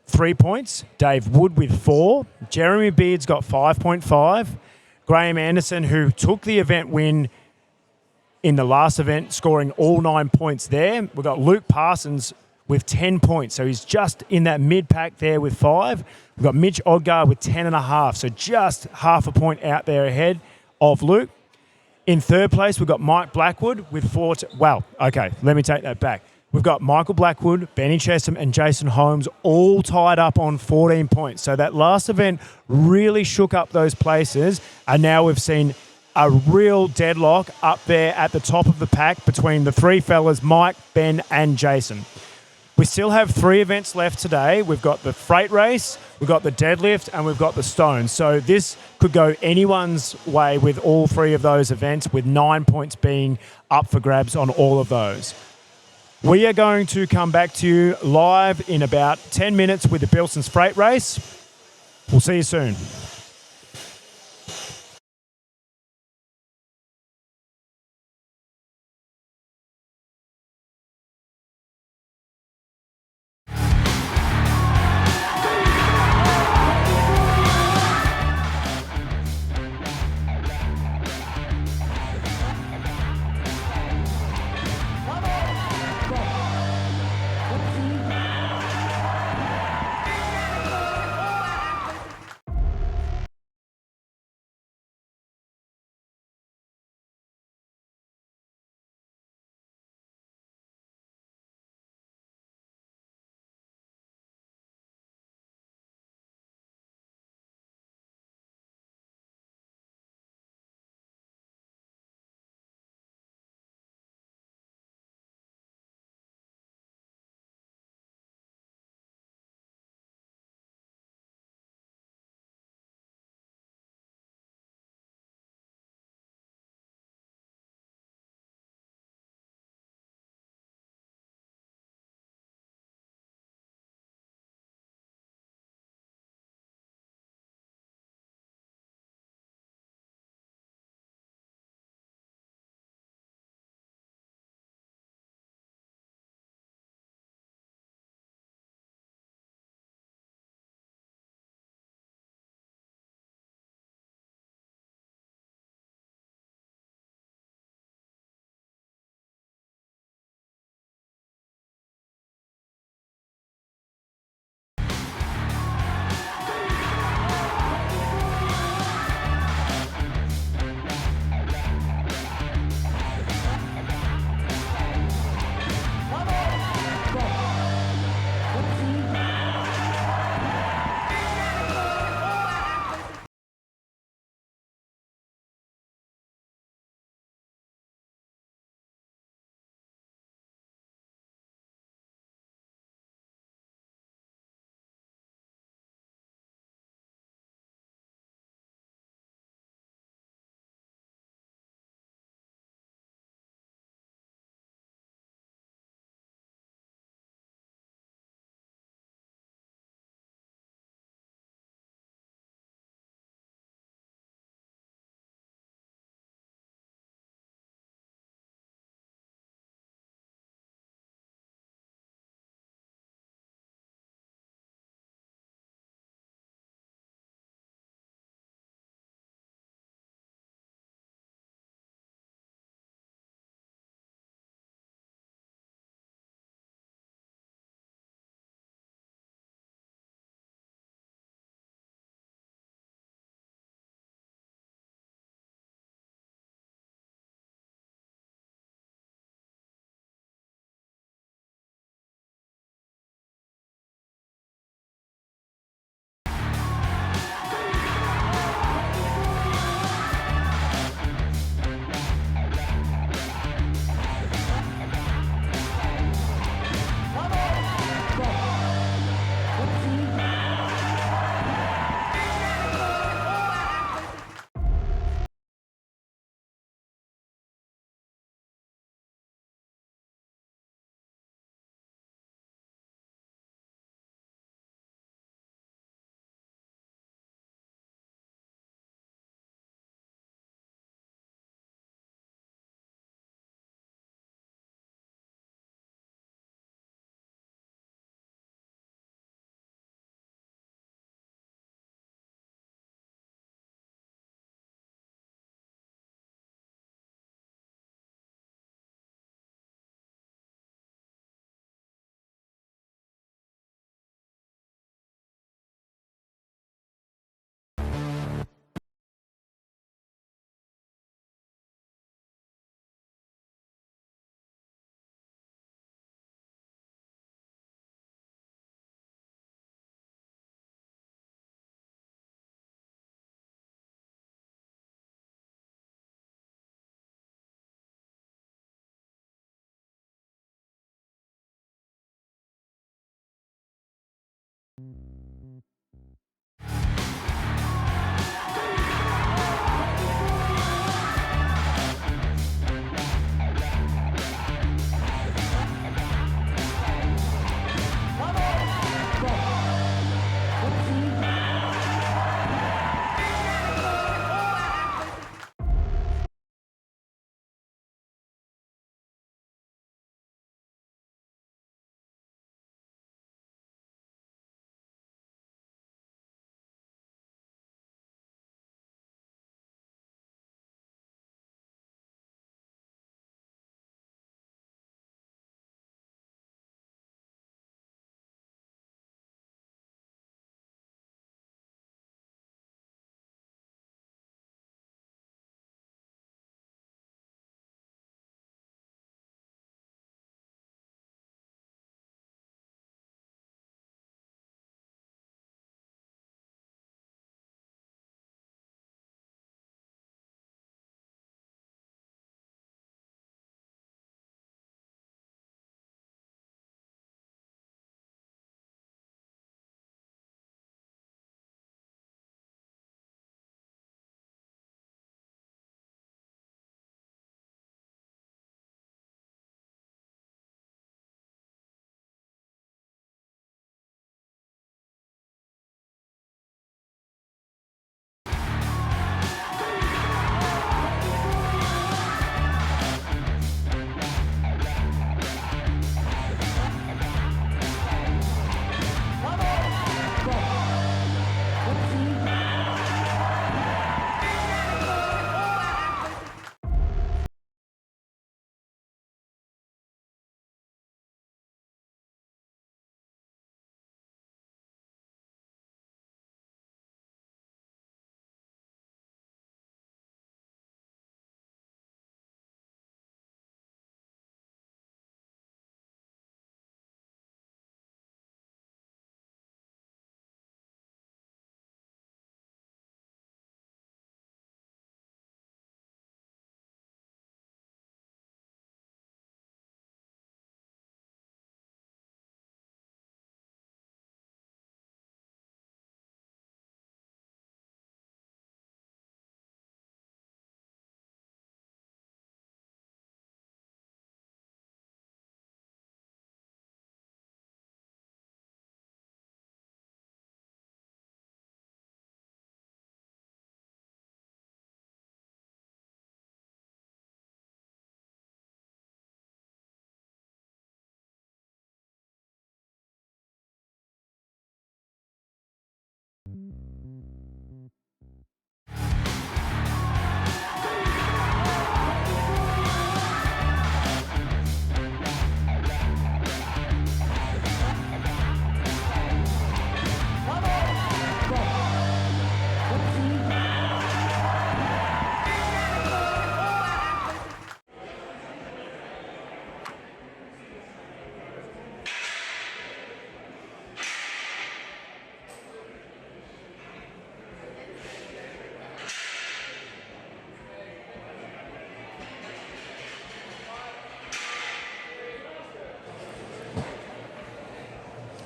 3 points, Dave Wood with 4, Jeremy Beard's got 5.5, Graham Anderson, who took the event win in the last event, scoring all 9 points there. We've got Luke Parsons with 10 points, so he's just in that mid-pack there with 5. We've got Mitch Odgaard with 10.5, so just half a point out there ahead of Luke. In third place, we've got Mike Blackwood with 4. Let me take that back. We've got Michael Blackwood, Benny Chesham, and Jason Holmes all tied up on 14 points. So that last event really shook up those places, and now we've seen a real deadlock up there at the top of the pack between the 3 fellas, Mike, Ben, and Jason. We still have 3 events left today. We've got the freight race, we've got the deadlift, and we've got the stone. So this could go anyone's way with all 3 of those events, with 9 points being up for grabs on all of those. We are going to come back to you live in about 10 minutes with the Bilson's freight race. We'll see you soon.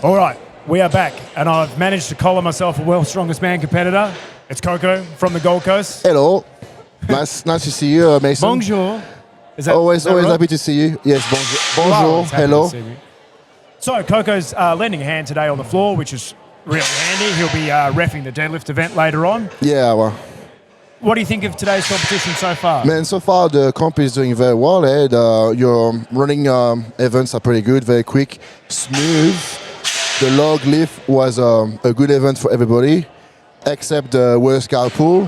All right, we are back, and I've managed to collar myself a World's Strongest Man competitor. It's Coco from the Gold Coast. Hello. Nice to see you, Mason. Bonjour. Always right? happy to see you. Yes, bonjour. Always happy Hello. to see you. So Coco's lending a hand today on the floor, which is really handy. He'll be reffing the deadlift event later on. Yeah, well. What do you think of today's competition so far? Man, so far the comp is doing very well. Your running events are pretty good, very quick, smooth. The log lift was a good event for everybody, except the worst carpool.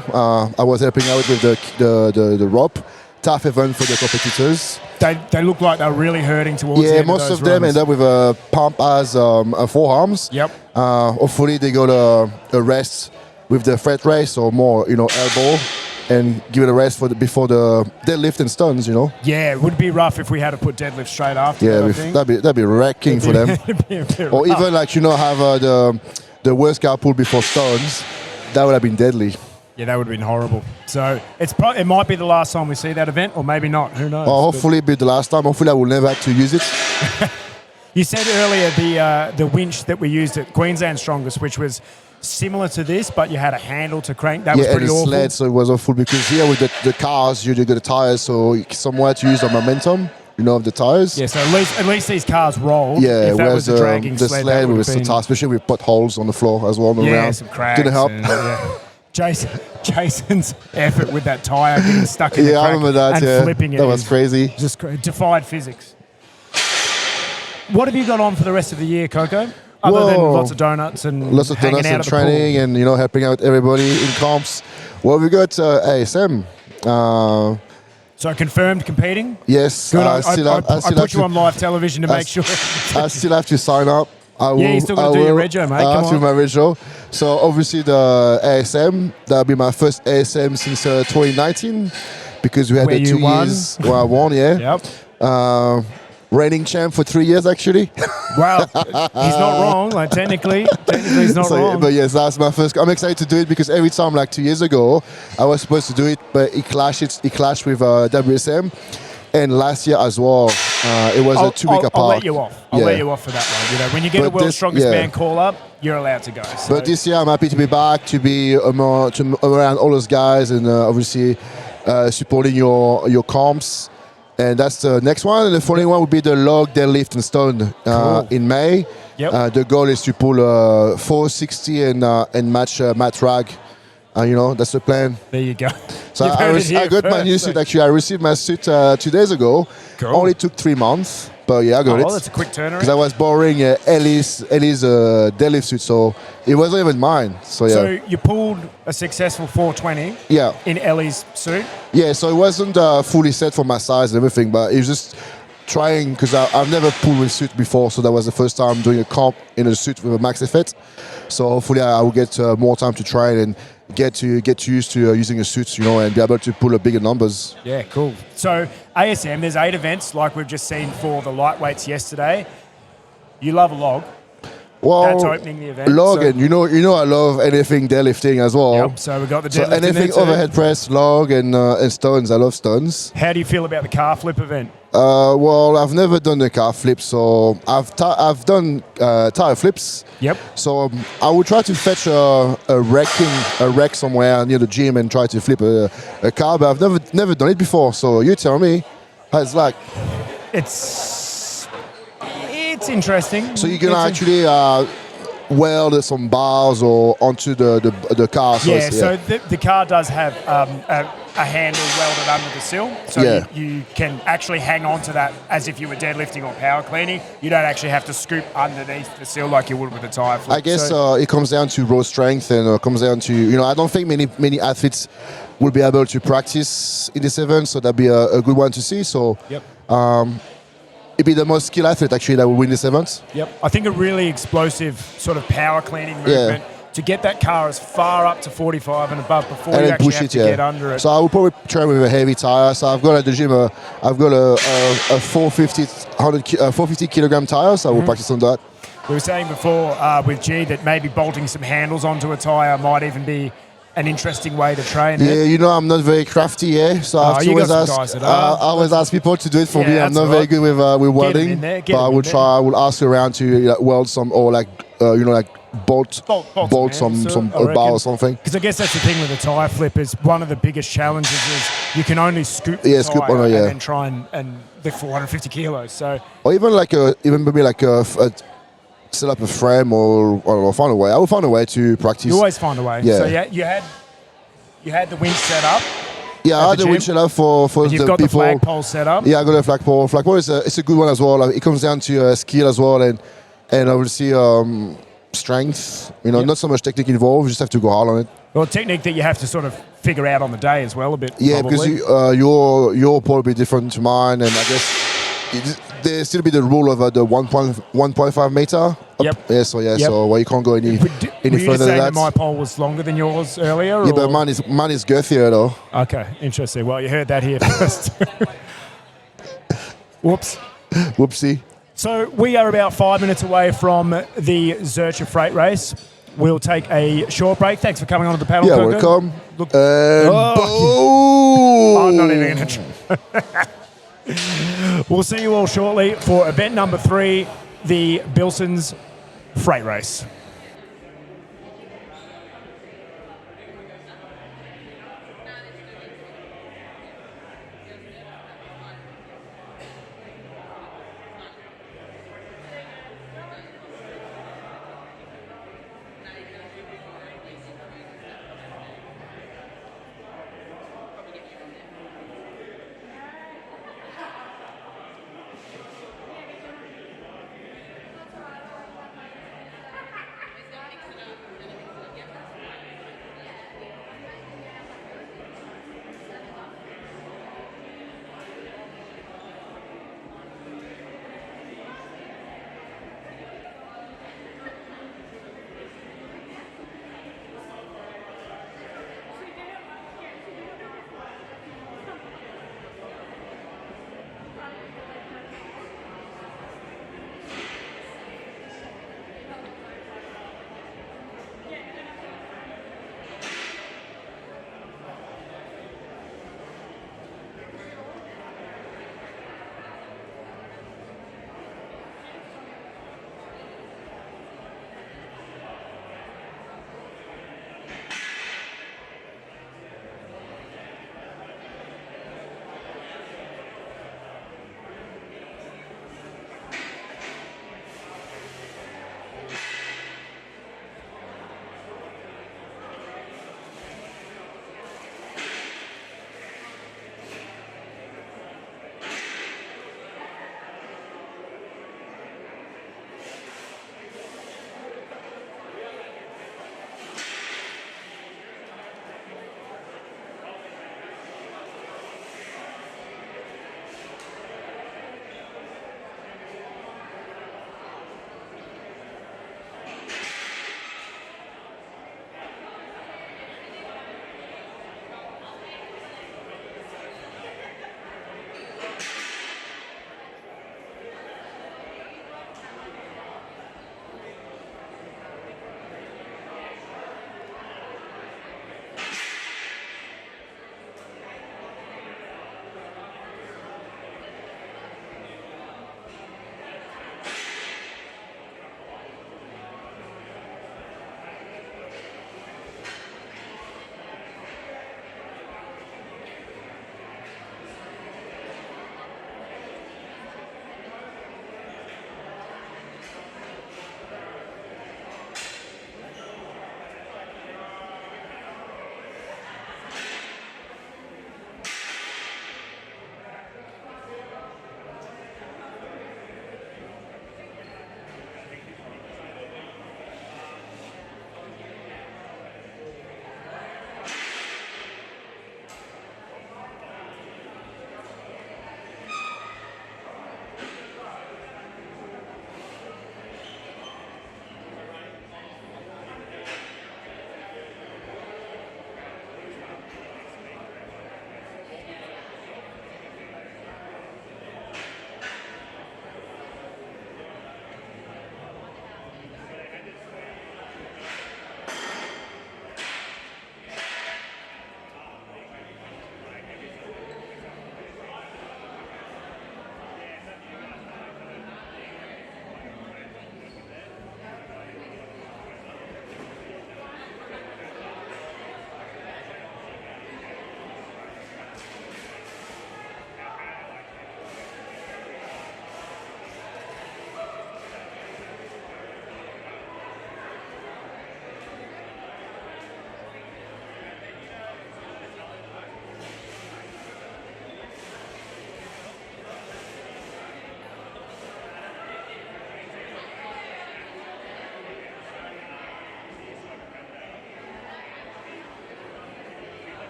I was helping out with the rope. Tough event for the competitors. They look like they're really hurting towards the Yeah, end most of, of them runs. end up with a pump as forearms. Yep. Hopefully they got a rest with the fret race or more, elbow, and give it a rest before the deadlift and stuns, Yeah, it would be rough if we had to put deadlift straight after. Yeah, that, I think. that'd be wrecking for them. It'd be a bit Or rough. even have the worst carpool before stuns. That would have been deadly. Yeah, that would have been horrible. So it might be the last time we see that event, or maybe not. Who knows? Or hopefully it'll be the last time. Hopefully I will never have to use it. You said earlier the winch that we used at Queensland Strongest, which was similar to this, but you had a handle to crank. That was Yeah, pretty and a awful. sled, so it was awful because here with the cars, you do get the tires, so somewhere to use the momentum, of the tires. Yeah, so at least these cars rolled. Yeah, if that whereas was a dragging the sled, sled that was so been, tight, especially with potholes on the floor as well on the yeah, round. some cracks. Didn't help. and, yeah. Jason's effort with that tyre getting stuck in the Yeah, crack I remember that. and Yeah, flipping it. that was is crazy. Just defied physics. What have you got on for the rest of the year, Coco? Other than Whoa. lots of donuts and Lots of hanging donuts out and at the pool? training and, helping out everybody in comps. Well, we got ASM. So confirmed competing? Yes. Good. I I still put have you to- on live television to I make sure. I still have to sign up. You still got to do your rego, mate. I Come have to do on. my rego. So obviously the ASM, that'll be my first ASM since 2019 because we had Where the you 2 won. years where I won, yeah. Yep. Reigning champ for 3 years actually. Wow, he's not wrong. Like technically he's not So, wrong. but yes, that's my first. I'm excited to do it because every time, like 2 years ago, I was supposed to do it, but it clashed with WSM, and last year as well, it was a 2 week apart. I'll let you off. I'll Yeah. let you off for that one. When you get a But World's this- Strongest yeah. Man call up, you're allowed to go. So. But this year, I'm happy to be back, to be around all those guys, and obviously supporting your comps. And that's the next one. And the following one would be the log, deadlift, and stone Cool. in May. Yep. The goal is to pull 460 and match Matt Rag. That's the plan. There you go. So You've heard it here I got my first, new so- suit. Actually, I received my suit 2 days ago. Cool. Only took 3 months, but yeah, I got it. Oh, that's a quick turnaround. Because I was borrowing Ellie's deadlift suit, so it wasn't even mine. So yeah, So you pulled a successful 420 yeah, in Ellie's suit. yeah. So it wasn't fully set for my size and everything, but it was just trying because I've never pulled with suit before, so that was the first time doing a comp in a suit with a max effect. So hopefully I will get more time to try it and get used to using a suit, and be able to pull bigger numbers. Yeah, cool. So ASM, there's 8 events like we've just seen for the lightweights yesterday. You love a log. Well, That's opening the event. log, so- and you know I love anything deadlifting as well. Yep, so we've got the So deadlift in there anything too. overhead press, log, and stones. I love stones. How do you feel about the car flip event? Well, I've never done the car flip, so I've done tire flips. Yep. So I will try to fetch a wreck somewhere near the gym and try to flip a car, but I've never done it before. So you tell me how it's like. It's interesting. So you can actually weld some bars or onto the car. So Yeah, it's- so the car does have a handle welded under the sill, so Yeah. you can actually hang on to that as if you were deadlifting or power cleaning. You don't actually have to scoop underneath the sill like you would with a tire flip. I guess So- it comes down to raw strength and comes down to, I don't think many athletes will be able to practice in this event, so that'd be a good one to see. So Yep. it'd be the most skilled athlete actually that will win this event. Yep. I think a really explosive sort of power cleaning movement to get that car as far up to 45 and above before And you then actually push have it, to yeah. get under it. So I will probably train with a heavy tire. So I've got at the gym, I've got a 450 kilogram tire, so I will Mm-hmm. practice on that. We were saying before with G that maybe bolting some handles onto a tyre might even be an interesting way to train Yeah, it. I'm not very crafty, so I have to you always got some ask. guys that are. I always ask people to do it for Yeah, me. I'm that's not all very right. good with welding, in there, get but I them will in try. I will ask around to weld some or bolt some a bar or something. Because I guess that's the thing with the tyre flip is one of the biggest challenges is you can only scoop the Yeah, scoop tyre on it, yeah. and then try and lift 450 kilos. So Or even maybe set up a frame or I don't know, find a way. I will find a way to practice. you always find a way. Yeah. So you had the winch set up. Yeah, at I had the the gym. winch set up for And you've the got the people. flagpole set up. Yeah, I got a flagpole. Flagpole is it's a good one as well. It comes down to skill as well and obviously strength. Not so much technique involved. You just have to go hard on it. Well, technique that you have to sort of figure out on the day as well a bit. Yeah, probably. because your probably different to mine, and I guess there still be the rule of the 1.5 meter. Yep. Yeah, so Yep. so you can't go any Were you further just than saying that. that my pole was longer than yours earlier? Yeah, or? but mine is girthier though. Okay, interesting. Well, you heard that here first. Whoops. Whoopsie. So we are about 5 minutes away from the Zurcher Freight Race. We'll take a short break. Thanks for coming on to the panel, Yeah, Coco. welcome. Look, Oh, I'm not even going to. We'll see you all shortly for event number 3 the Bilson's Freight Race.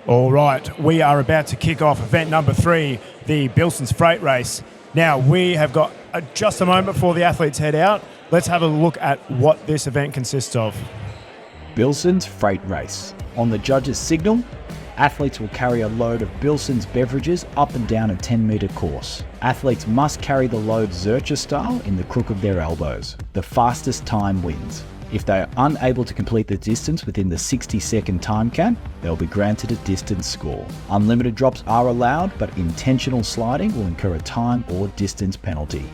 All right, we are about to kick off event number 3, the Bilson's Freight Race. Now, we have got just a moment before the athletes head out. Let's have a look at what this event consists of. Bilson's Freight Race. On the judges' signal, Athletes will carry a load of Bilson's beverages up and down a 10-metre course. Athletes must carry the load Zercher style in the crook of their elbows. The fastest time wins. If they are unable to complete the distance within the 60-second time cap, they'll be granted a distance score. Unlimited drops are allowed, but intentional sliding will incur a time or distance penalty.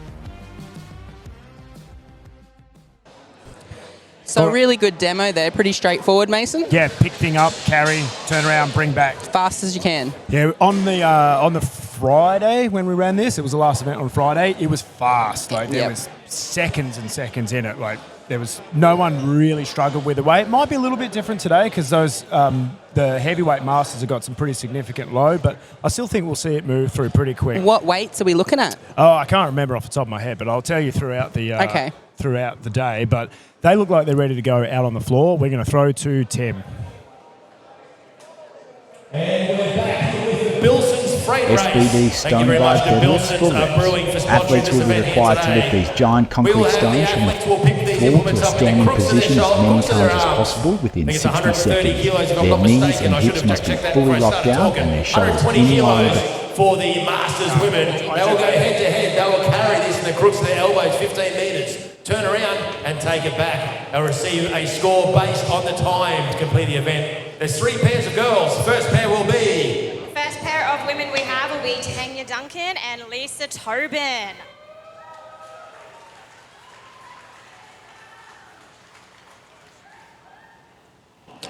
So really good demo there. Pretty straightforward, Mason. Yeah, pick thing up, carry, turn around, bring back. Fast as you can. Yeah, on the Friday when we ran this, it was the last event on Friday. It was fast. Like there was seconds and seconds in it. Like there was no one really struggled with the weight. It might be a little bit different today because those the heavyweight masters have got some pretty significant load, but I still think we'll see it move through pretty quick. What weights are we looking at? Oh, I can't remember off the top of my head, but I'll tell you throughout the throughout the day. But they look like they're ready to go out on the floor. We're going to throw to Tim. And we're back with Bilson's Freight Race. SBD stone bar deadlifts for lifts. Athletes will be required to lift these giant concrete stones from the floor to a standing position as many times as possible within 60 seconds. Their knees and hips must be fully locked out and their shoulders in line with for the Masters women. They will go head to head. They will carry this in the crooks of their elbows, 15 metres. Turn around and take it back. They'll receive a score based on the time to complete the event. There's 3 pairs of girls. First pair will be... First pair of women we have will be Tanya Duncan and Lisa Tobin.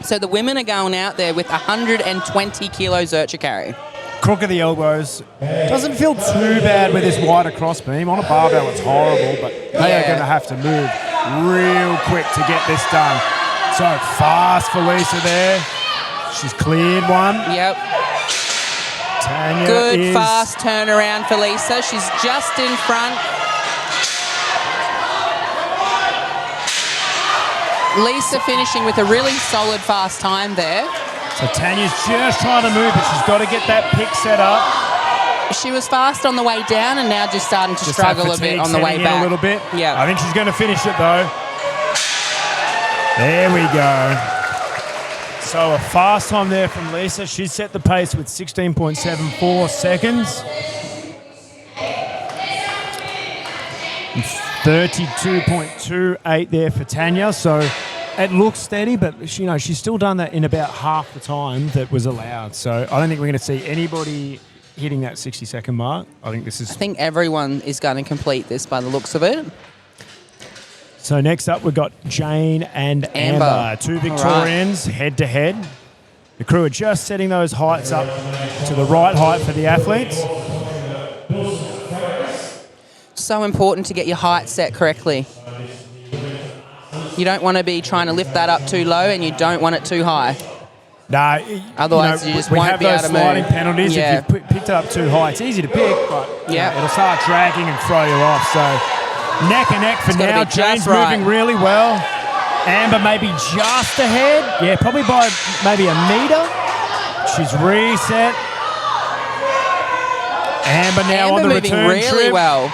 So the women are going out there with 120 kilo Zercher carry. Crook of the elbows. Doesn't feel too bad with this wider crossbeam. On a barbell, it's horrible, but they are going to have to move real quick to get this done. So fast for Lisa there. She's cleared one. Yep. Tanya Good fast turnaround for Lisa. She's just in front. Lisa finishing with a really solid fast time there. So Tanya's just trying to move, but she's got to get that pick set up. She was fast on the way down and now just starting to struggle a bit on the way back. A little bit. Yeah. I think she's going to finish it though. There we go. So a fast time there from Lisa. She set the pace with 16.74 seconds. 32.28 there for Tanya. So it looks steady, but she's still done that in about half the time that was allowed. So I don't think we're going to see anybody hitting that 60-second mark. I think everyone is going to complete this by the looks of it. So next up, we've got Jane and Amber. 2 Victorians head-to-head. The crew are just setting those heights up to the right height for the athletes. So important to get your height set correctly. You don't want to be trying to lift that up too low, and you don't want it too high. No, otherwise you just we won't have be able those to move. sliding penalties Yeah. if you've picked it up too high. It's easy to pick, but it'll start dragging and throw you off. So neck and neck for It's gotta now. be Jane's just right. moving really well. Amber maybe just ahead. Yeah, probably by maybe a metre. She's reset. Amber now on the moving return really trip. well.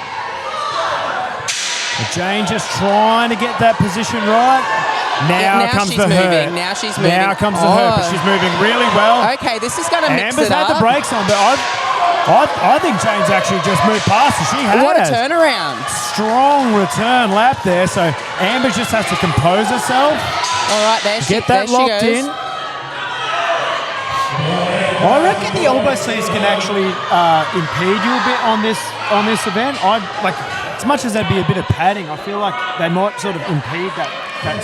Jane just trying to get that position right. Now comes she's the moving. hurt. Now she's moving. Now comes the hurt, but she's moving really well. Okay, this is going to mix Amber's it up. had the brakes on, but I think Jane's actually just moved past her. She has. What a turnaround. Strong return lap there. So Amber just has to compose herself. All right, there she Get that there locked she goes. in. I reckon the elbow sleeves can actually impede you a bit on this event. As much as there'd be a bit of padding, I feel like they might sort of impede that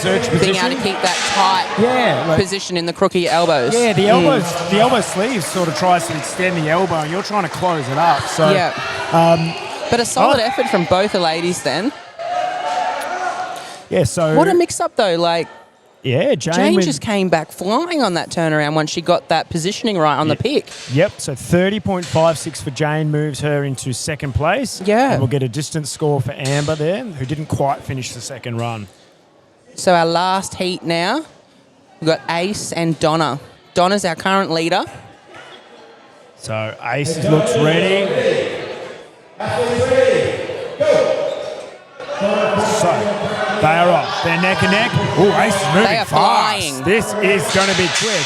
search position. Being able to keep that tight position in the crook of your elbows. Yeah, the elbow sleeve sort of tries to extend the elbow, and you're trying to close it up. So but a solid effort from both the ladies then. Yeah. So what a mix-up though. Yeah, Jane just came back flying on that turnaround once she got that positioning right on the pick. Yep, so 30.56 for Jane moves her into second place. Yeah. And we'll get a distance score for Amber there, who didn't quite finish the second run. So our last heat now, we've got Ace and Donna. Donna's our current leader. So Ace looks ready. So They are off. They're neck and neck. Oh, Ace is moving They are fast. flying. This is going to be quick.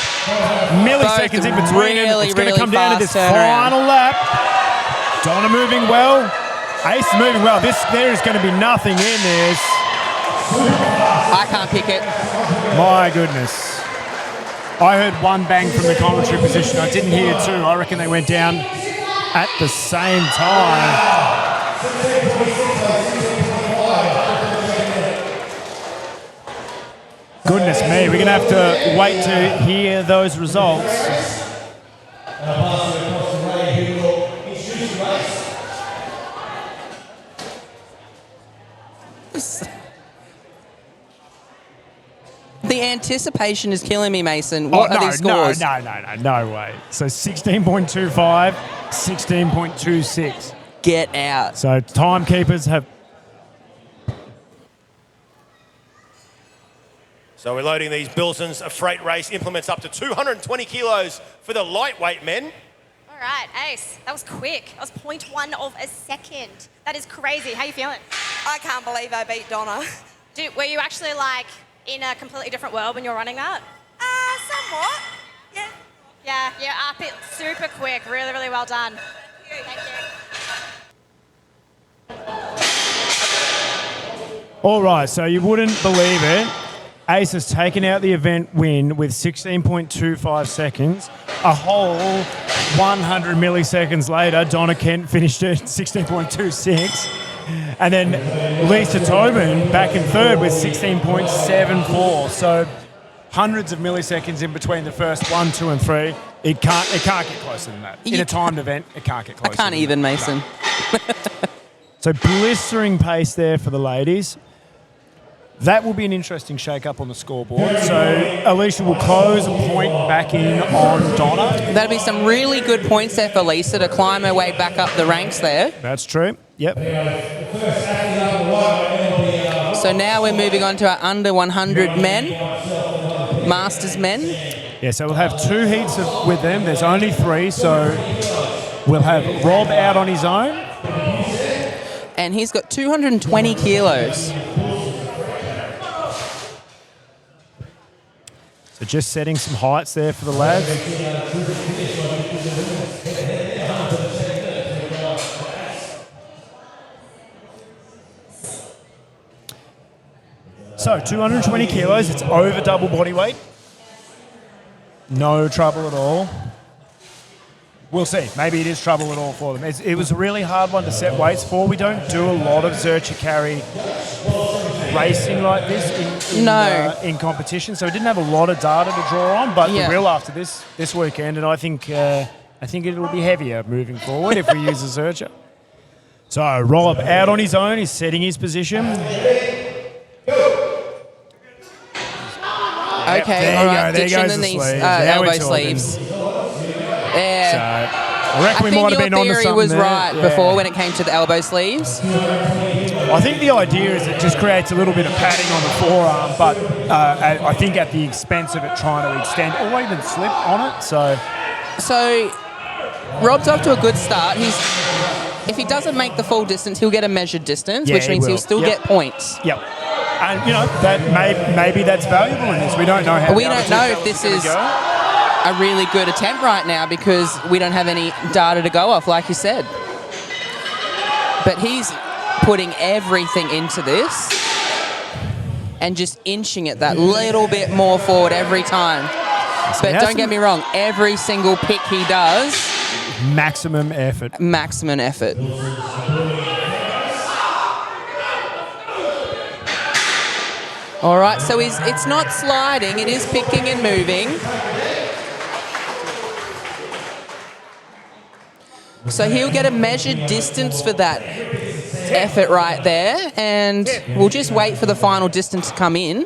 Milliseconds in between them. really, It's going to really come down to this fast turnaround. final lap. Donna moving well. Ace is moving well. There is going to be nothing in this. I can't pick it. My goodness. I heard one bang from the commentary position. I didn't hear two. I reckon they went down at the same time. Goodness me, we're going to have to wait to hear those results. The anticipation is killing me, Mason. What are these scores? No way. So 16.25, 16.26. Get out. So timekeepers have... So we're loading these Bilsons. A freight race implements up to 220 kilos for the lightweight men. All right, Ace, that was quick. That was 0.1 of a second. That is crazy. How you feeling? I can't believe I beat Donna. Were you actually like in a completely different world when you were running that? Somewhat. Yeah. Yeah, you're up it super quick. Really, really well done. Thank you. All right, so you wouldn't believe it. Ace has taken out the event win with 16.25 seconds. A whole 100 milliseconds later, Donna Kent finished at 16.26. And then Lisa Tobin back in third with 16.74. So hundreds of milliseconds in between the first 1, 2, and 3. It can't get closer than that. In a timed event, it can't get closer. I can't even, Mason. So blistering pace there for the ladies. That will be an interesting shake-up on the scoreboard. So Alicia will close a point back in on Donna. That'll be some really good points there for Lisa to climb her way back up the ranks there. That's true. Yep. So now we're moving on to our under 100 men, Masters men. Yeah, so we'll have 2 heats with them. There's only 3, so we'll have Rob out on his own. And he's got 220 kilos. So just setting some heights there for the lads. So 220 kilos, it's over double body weight. No trouble at all. We'll see. Maybe it is trouble at all for them. It was a really hard one to set weights for. We don't do a lot of Zercher carry racing like this in competition, so we didn't have a lot of data to draw on. But we will after this weekend, and I think it'll be heavier moving forward if we use a Zercher. So Rob out on his own. He's setting his position. Okay, all right. Ditching the knees, elbow sleeves. Yeah. So I reckon we might have been on to something. Your theory was right before when it came to the elbow sleeves. I think the idea is it just creates a little bit of padding on the forearm, but I think at the expense of it trying to extend or even slip on it. So Rob's off to a good start. If he doesn't make the full distance, he'll get a measured distance, which means he'll still get points. Yep. And that maybe that's valuable in this. We don't know how. We don't know if this is a really good attempt right now because we don't have any data to go off, like you said. But he's putting everything into this and just inching it that little bit more forward every time. But don't get me wrong, every single pick he does, maximum effort. Maximum effort. All right, so it's not sliding, it is picking and moving. So he'll get a measured distance for that effort right there, and we'll just wait for the final distance to come in.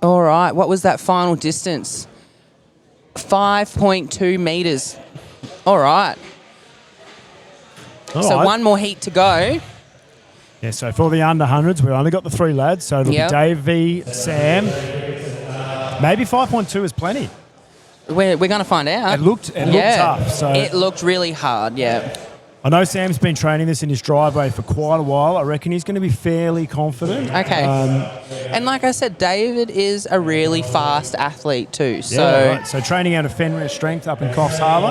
All right, what was that final distance? 5.2 metres. All right. So one more heat to go. Yeah, so for the under 100s, we've only got the 3 lads, so it'll be Dave v. Sam. Maybe 5.2 is plenty. We're going to find out. It looked tough. So it looked really hard, yeah. I know Sam's been training this in his driveway for quite a while. I reckon he's going to be fairly confident. Okay. And like I said, David is a really fast athlete too. So, yeah, right. So training out of Fenrir Strength up in Coffs Harbour.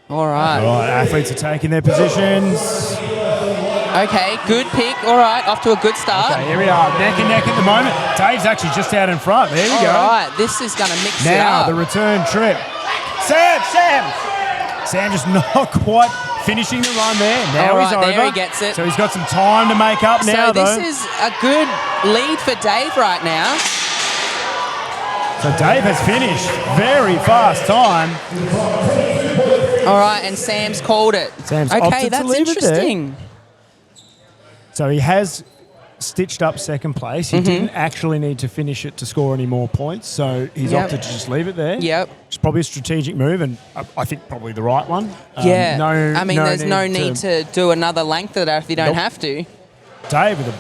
All right. All right, athletes are taking their positions. Okay, good pick. All right, off to a good start. Okay, here we are, neck and neck at the moment. Dave's actually just out in front. There we go. All right, this is going to mix it Now, up. the return trip. Sam just not quite finishing the run there. Now All he's right, over. there he gets it. So he's got some time to make up now, So though. this is a good lead for Dave right now. So Dave has finished. Very fast time. All right, and Sam's called it. Sam's okay, opted to that's leave it there. interesting. So he has stitched up second place. He didn't actually need to finish it to score any more points, so he's opted to just leave it there. Yep. It's probably a strategic move, and I think probably the right one. Yeah. No, I mean, there's no need to do another length of that if you don't have to. Dave with a...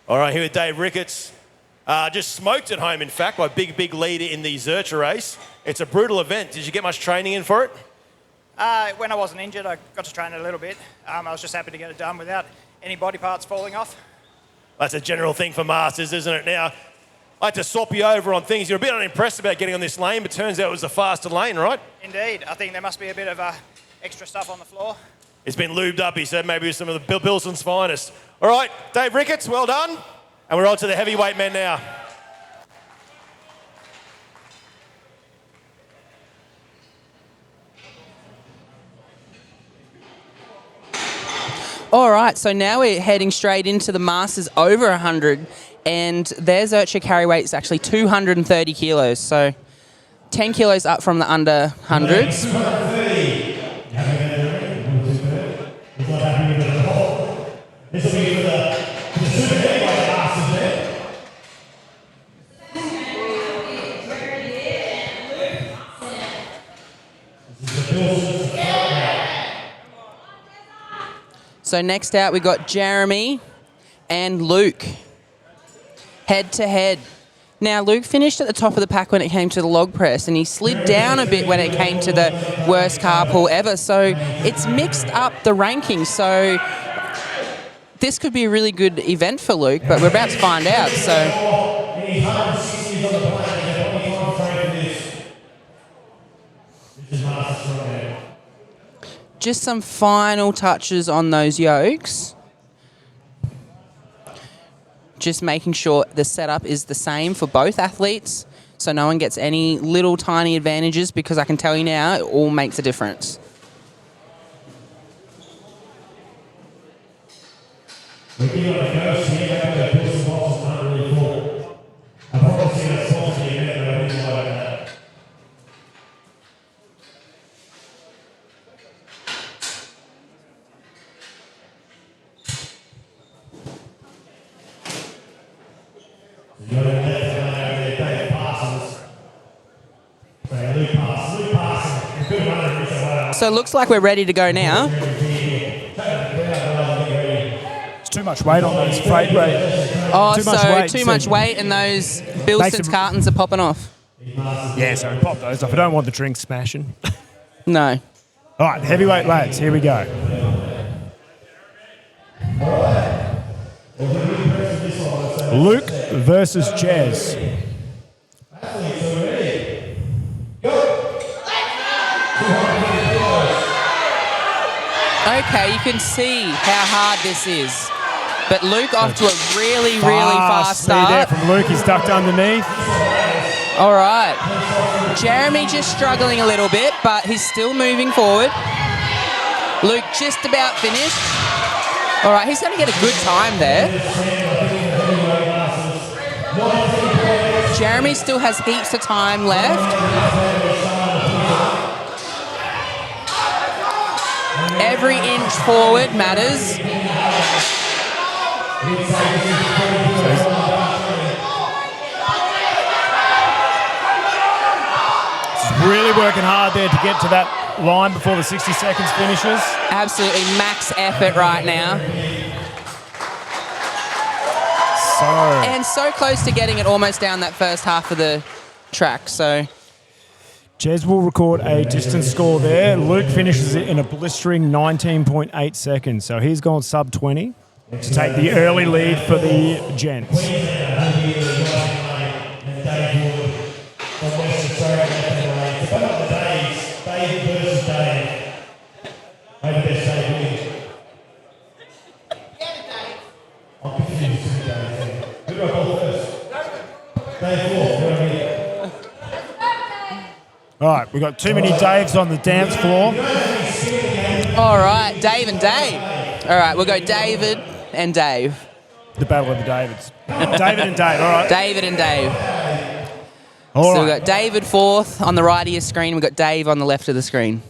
All right, here with Dave Ricketts. Just smoked at home, in fact, by big leader in the Zurcher race. It's a brutal event. Did you get much training in for it? When I wasn't injured, I got to train it a little bit. I was just happy to get it done without any body parts falling off. That's a general thing for Masters, isn't it? Now, I had to swap you over on things. You're a bit unimpressed about getting on this lane, but turns out it was the faster lane, right? Indeed. I think there must be a bit of extra stuff on the floor. It's been lubed up, he said, maybe with some of the Bilson's finest. All right, Dave Ricketts, well done. And we're on to the heavyweight men now. All right, so now we're heading straight into the Masters over 100, and their Zurcher carry weight is actually 230 kilos, so 10 kilos up from the under hundreds. So next out, we got Jeremy and Luke, head to head. Now, Luke finished at the top of the pack when it came to the log press, and he slid down a bit when it came to the worst carpool ever. So it's mixed up the rankings. So this could be a really good event for Luke, but we're about to find out. So just some final touches on those yokes. Just making sure the setup is the same for both athletes, so no one gets any little tiny advantages, because I can tell you now, it all makes a difference. So it looks like we're ready to go now. It's too much weight on those freight rates. Oh, Too much weight, and those Bilson's cartons are popping off. Yeah, so pop those off. I don't want the drinks smashing. No. All right, heavyweight lads, here we go. Luke versus Jez. Okay, you can see how hard this is. But Luke off to a really fast See there start. from Luke, he's ducked underneath. All right. Jeremy just struggling a little bit, but he's still moving forward. Luke just about finished. All right, he's going to get a good time there. Jeremy still has heaps of time left. Every inch forward matters. He's really working hard there to get to that line before the 60 seconds finishes. Absolutely max effort right now. And so close to getting it almost down that first half of the track. So Jez will record a distance score there. Luke finishes it in a blistering 19.8 seconds. So he's gone sub 20 to take the early lead for the gents. All right, we've got too many Daves on the dance floor. all right, Dave and Dave. All right, we'll go David and Dave. The battle of the Davids. David and Dave, all right. David and Dave. All so right. we've got David fourth on the right of your screen. We've got Dave on the left of the screen.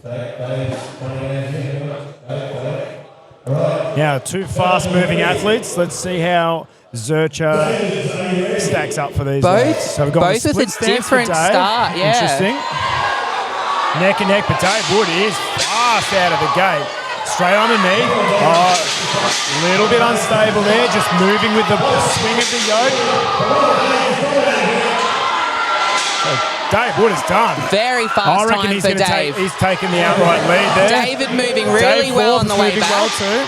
Now, two fast-moving athletes. Let's see how Zurcher stacks up for these. Both- guys. So we've got both with split a stance for different Dave. start, yeah. Interesting. Neck and neck, but Dave Wood is fast out of the gate. Straight on the knee. A little bit unstable there, just moving with the swing of the yoke. So Dave Wood is done. Very fast I reckon time he's for gonna Dave. he's taking the outright lead there. David moving really Dave well on Forbes the way moving back. well too.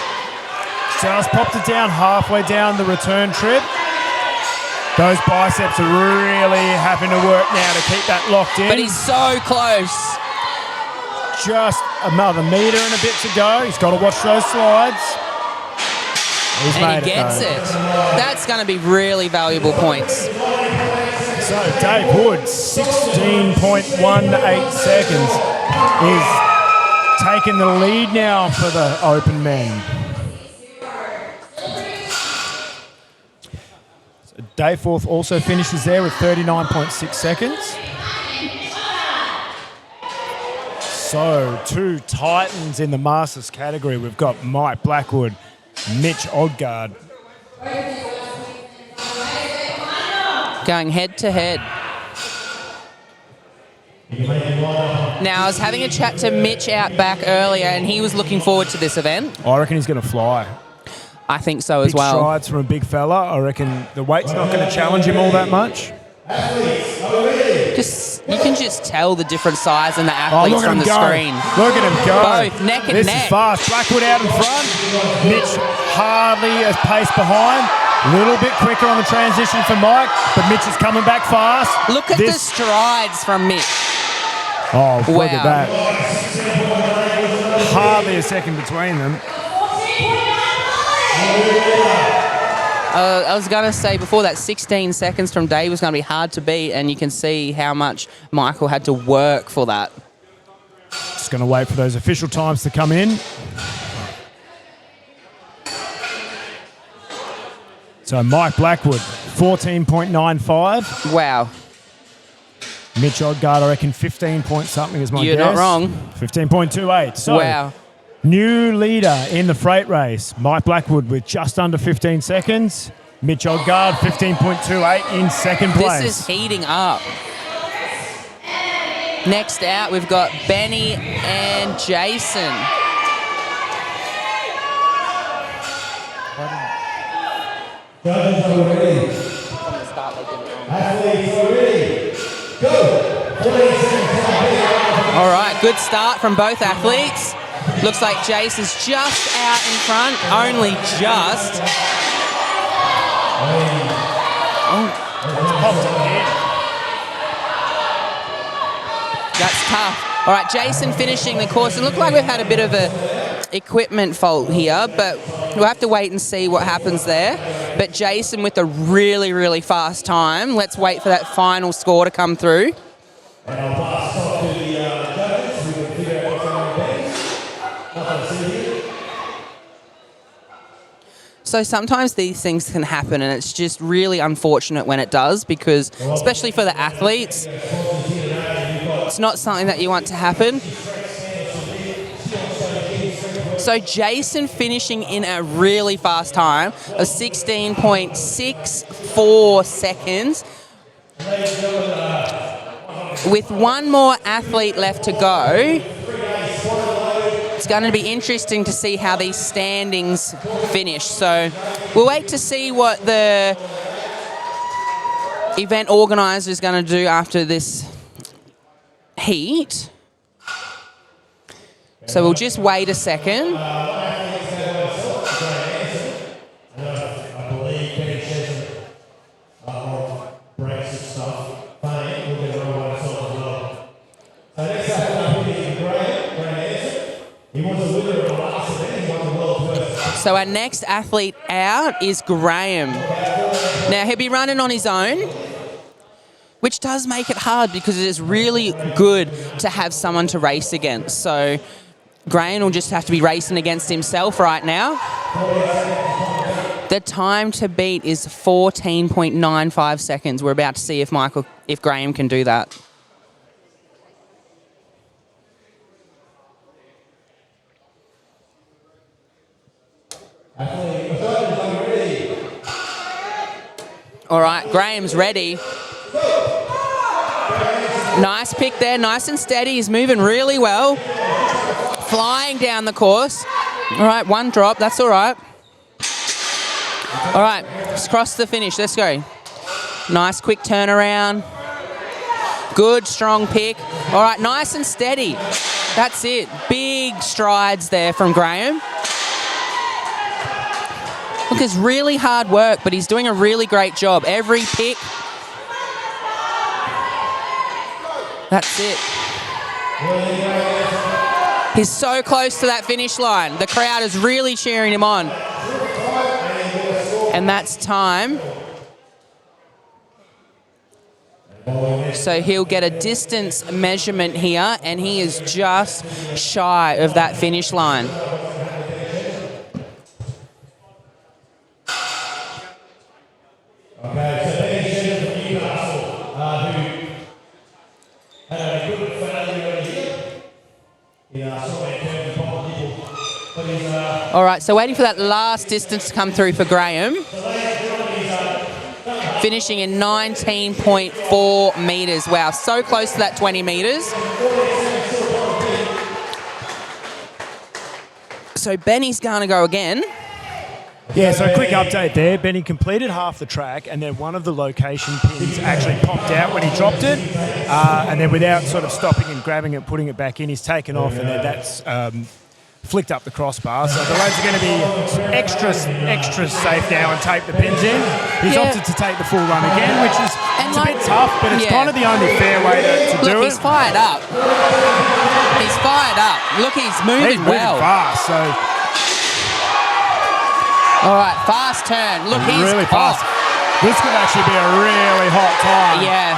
Just popped it down halfway down the return trip. Those biceps are really having to work now to keep that locked in. But he's so close. Just another metre and a bit to go. He's got to watch those slides. He's And made he gets though. it. That's going to be really valuable points. So Dave Wood, 16.18 seconds, is taking the lead now for the open men. So Dave Forth also finishes there with 39.6 seconds. So two titans in the Masters category. We've got Mike Blackwood, Mitch Odgaard. Going head to head. Now, I was having a chat to Mitch out back earlier, and he was looking forward to this event. I reckon he's going to fly. I think so as Big well. strides from a big fella. I reckon the weight's not going to challenge him all that much. You can just tell the different size in the athletes look at from him the go. screen. Look at him go. Both neck and this neck. is fast. Blackwood out in front. Mitch hardly a pace behind. A little bit quicker on the transition for Mike, but Mitch is coming back fast. Look at the strides from Mitch. Oh, look at Wow. that. Hardly a second between them. I was going to say before that 16 seconds from Dave was going to be hard to beat, and you can see how much Michael had to work for that. Just going to wait for those official times to come in. So Mike Blackwood, 14.95. Wow. Mitch Odgaard, I reckon 15 point something is my You're guess. not wrong. 15.28. So Wow. new leader in the freight race, Mike Blackwood with just under 15 seconds. Mitch Odgaard, 15.28 in second place. This is heating up. Next out, we've got Benny and Jason. Judges are ready. Athletes are ready. Go. 40 seconds. All right, good start from both athletes. Looks like Jace is just out in front, only just. That's tough. All right, Jason finishing the course. It looked like we've had a bit of a equipment fault here, but we'll have to wait and see what happens there. But Jason with a really, really fast time. Let's wait for that final score to come through. And I'll pass off to the judges who can figure out what's on their bench. Nothing to see here. So sometimes these things can happen, and it's just really unfortunate when it does, because especially for the athletes, it's not something that you want to happen. So Jason finishing in a really fast time of 16.64 seconds. With one more athlete left to go, it's going to be interesting to see how these standings finish. So we'll wait to see what the event organizer is going to do after this heat. So we'll just wait a second. So our next athlete out is Graham. Now he'll be running on his own, which does make it hard because it is really good to have someone to race against. So Graham will just have to be racing against himself right now. The time to beat is 14.95 seconds. We're about to see if Graham can do that. All right, Graham's ready. Nice pick there, nice and steady. He's moving really well. Flying down the course. All right, one drop, that's all right. All right, let's cross the finish, let's go. Nice quick turnaround. Good, strong pick. All right, nice and steady. That's it. Big strides there from Graham. Look, it's really hard work, but he's doing a really great job. Every pick. That's it. He's so close to that finish line. The crowd is really cheering him on. And that's time. So he'll get a distance measurement here, and he is just shy of that finish line. All right, so waiting for that last distance to come through for Graham. Finishing in 19.4 metres. Wow, so close to that 20 metres. So Benny's going to go again. Yeah, so quick update there. Benny completed half the track, and then one of the location pins actually popped out when he dropped it. And then without sort of stopping and grabbing it, putting it back in, he's taken off, and then that's flicked up the crossbar. So the lads are going to be extra safe now and tape the pins in. He's opted to take the full run again, which is it's a bit tough, but it's kind of the only fair way to do it. Look, he's fired up. He's fired up. Look, he's moving well. Fast, so... All right, fast turn. Look, he's really fast. This could actually be a really hot time. Yeah.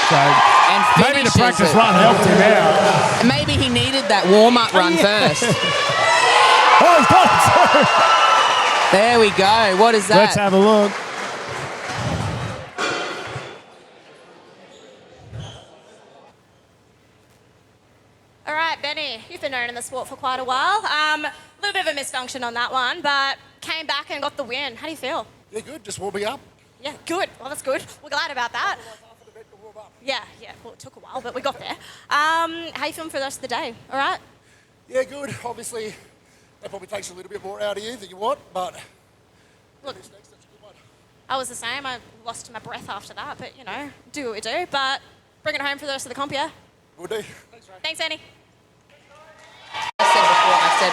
So maybe the practice run helped him out. Maybe he needed that warm-up run first. Oh, he's got it. There we go. What is that? Let's have a look. All right, Benny, you've been known in the sport for quite a while. A little bit of a misfunction on that one, but came back and got the win. How do you feel? Yeah, good. Just warming up. Yeah, good. Well, that's good. We're glad about that. Yeah. Well, it took a while, but we got there. How you feeling for the rest of the day? All right? Yeah, good. Obviously, that probably takes a little bit more out of you than you want, but look, I was the same. I lost my breath after that, but, do what we do. But bring it home for the rest of the comp, yeah? We'll do. Thanks, Annie. I said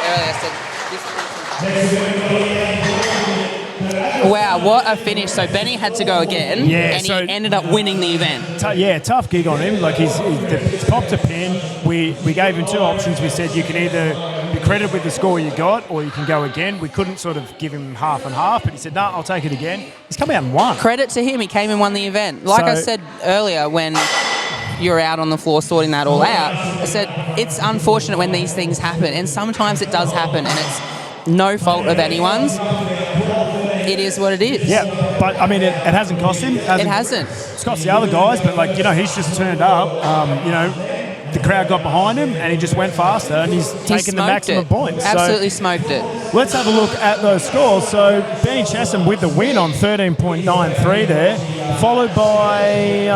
wow, what a finish. So Benny had to go again, and he ended up winning the event. Tough gig on him. Like he's popped a pin. We gave him two options. We said you can either be credited with the score you got, or you can go again. We couldn't sort of give him half and half, but he said, no, I'll take it again. He's come out and won. Credit to him, he came and won the event. Like I said earlier, when you're out on the floor sorting that all out, I said it's unfortunate when these things happen, and sometimes it does happen, and it's no fault of anyone's. It is what it is. Yeah, but I mean, it hasn't cost him. It hasn't. It's cost the other guys, but he's just turned up. The crowd got behind him, and he just went faster, and he's taken the maximum points. Absolutely smoked it. Let's have a look at those scores. So Benny Chesham with the win on 13.93 there, followed by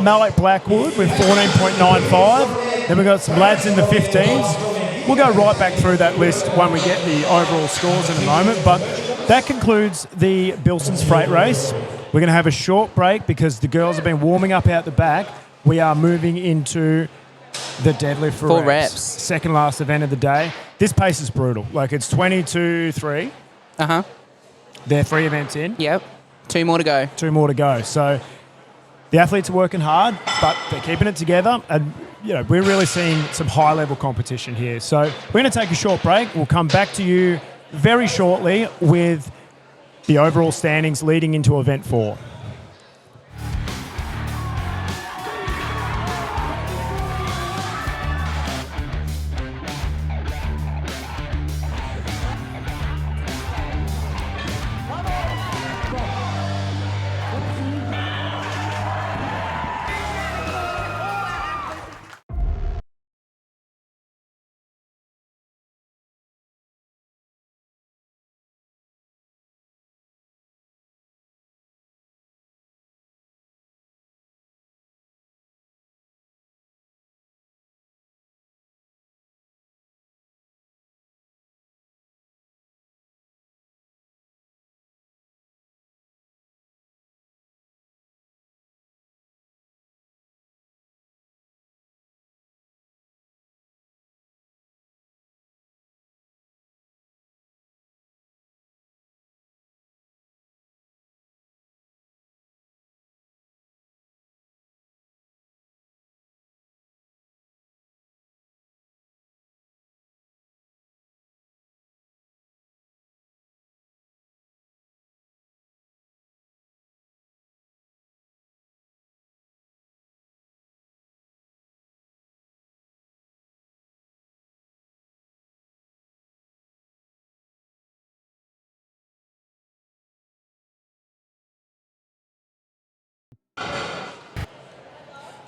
Malik Blackwood with 14.95. Then we've got some lads in the 15s. we'll go right back through that list when we get the overall scores in a moment. But that concludes the Bilson's Freight Race. We're going to have a short break because the girls have been warming up out the back. We are moving into the deadlift for 4 reps. reps. Second last event of the day. This pace is brutal. Like, it's 22-3. Uh-huh. They're 3 events in. Yep. 2 more to go. 2 more to go. So the athletes are working hard, but they're keeping it together. And, you know, we're really seeing some high-level competition here. So we're going to take a short break. We'll come back to you very shortly with the overall standings leading into event 4.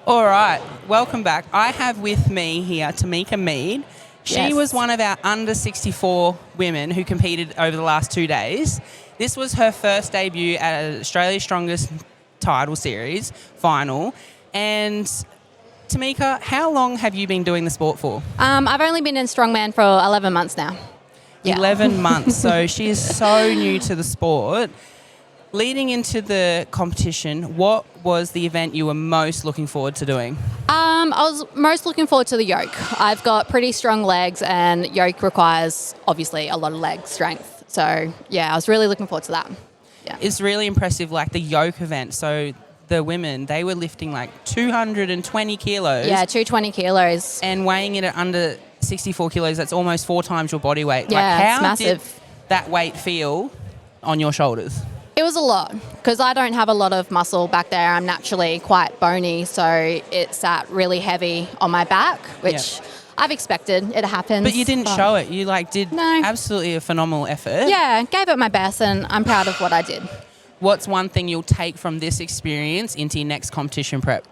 All right, welcome back. I have with me here Tamika Mead. She Yes. was one of our under 64 women who competed over the last 2 days. This was her first debut at Australia's Strongest Title Series final. And Tamika, how long have you been doing the sport for? I've only been in strongman for 11 months now. Yeah. 11 months. So she is so new to the sport. Leading into the competition, what was the event you were most looking forward to doing? I was most looking forward to the yoke. I've got pretty strong legs, and yoke requires obviously a lot of leg strength. So yeah, I was really looking forward to that. Yeah. It's really impressive, like the yoke event. So the women, they were lifting like 220 kilos. Yeah, 220 kilos. And weighing it at under 64 kilos, that's almost 4 times your body weight. Yeah, like, how it's massive. did that weight feel on your shoulders? It was a lot because I don't have a lot of muscle back there. I'm naturally quite bony, so it sat really heavy on my back, which I've expected. It happens. But you didn't show it. You did absolutely a phenomenal effort. Yeah, gave it my best, and I'm proud of what I did. What's one thing you'll take from this experience into your next competition prep?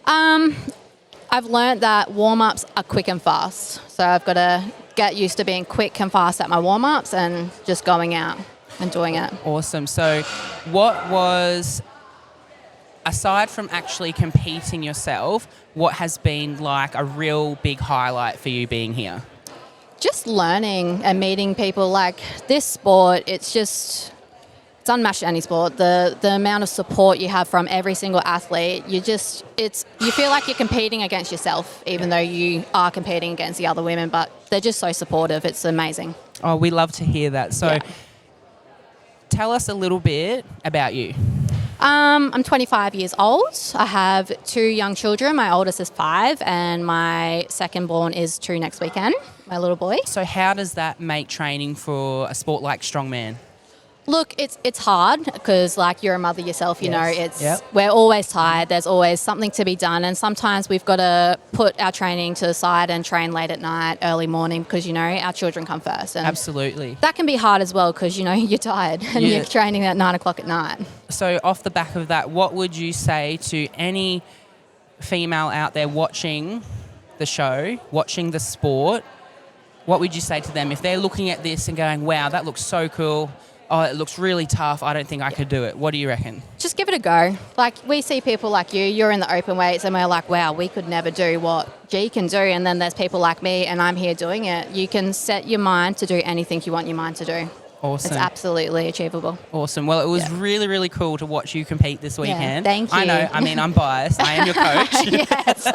I've learned that warm-ups are quick and fast. So I've got to get used to being quick and fast at my warm-ups and just going out and doing it. Awesome. So what was, aside from actually competing yourself, what has been like a real big highlight for you being here? Just learning and meeting people. Like this sport, it's unmatched in any sport. The amount of support you have from every single athlete, you feel like you're competing against yourself, even though you are competing against the other women, but they're just so supportive. It's amazing. Oh, we love to hear that. So tell us a little bit about you. I'm 25 years old. I have 2 young children. My oldest is 5 and my second born is 2 next weekend, my little boy. So how does that make training for a sport like strongman? Look, it's hard because, like, you're a mother yourself, you know, we're always tired. There's always something to be done, and sometimes we've got to put our training to the side and train late at night, early morning, because, you know, our children come first. And absolutely. That can be hard as well because, you know, you're tired and you're training at 9 o'clock at night. So off the back of that, what would you say to any female out there watching the show, watching the sport? What would you say to them if they're looking at this and going, wow, that looks so cool, oh, it looks really tough. I don't think I could do it. What do you reckon? Just give it a go. Like, we see people like you're in the open weights, and we're like, wow, we could never do what G can do. And then there's people like me, and I'm here doing it. You can set your mind to do anything you want your mind to do. Awesome. It's absolutely achievable. Awesome. Well, it was really, really cool to watch you compete this weekend. thank you. I know. I mean, I'm biased. I am your coach. Yes.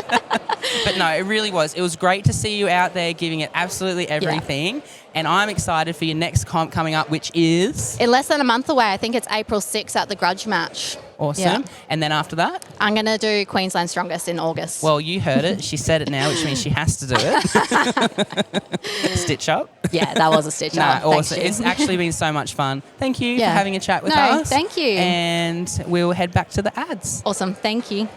But no, it really was. It was great to see you out there giving it absolutely everything. And I'm excited for your next comp coming up, which is... In less than a month away. I think it's April 6th at the Grudge Match. Awesome. Yeah. And then after that? I'm going to do Queensland Strongest in August. Well, you heard it. She said it now, which means she has to do it. Stitch up. Yeah, that was a stitch up. No, Thanks, awesome. Jim. It's actually been so much fun. Thank you for Yeah. having a chat with No, us. thank you. And we'll head back to the ads. Awesome. Thank you.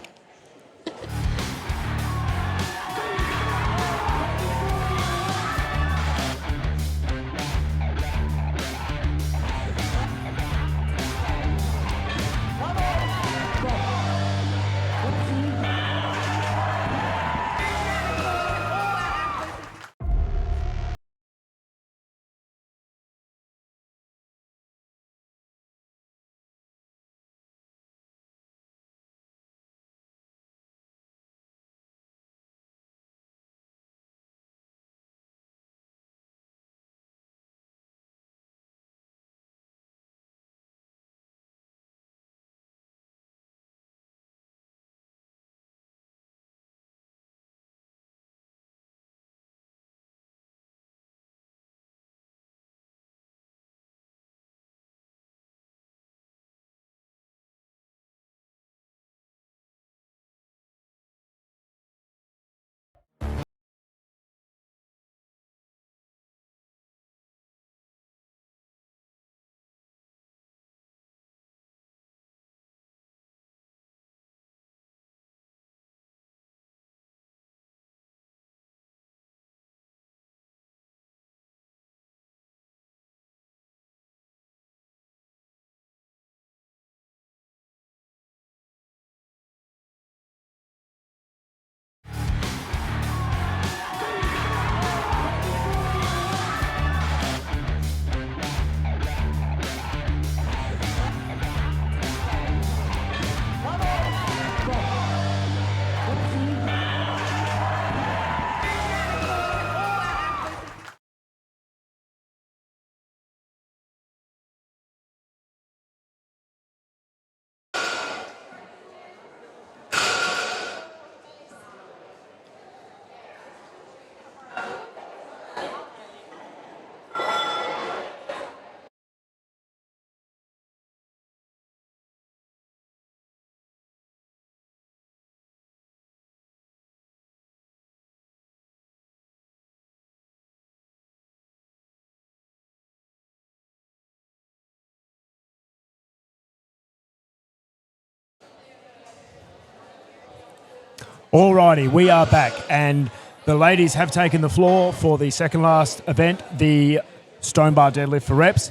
Alrighty, we are back, and the ladies have taken the floor for the second last event, the Stone Bar Deadlift for reps.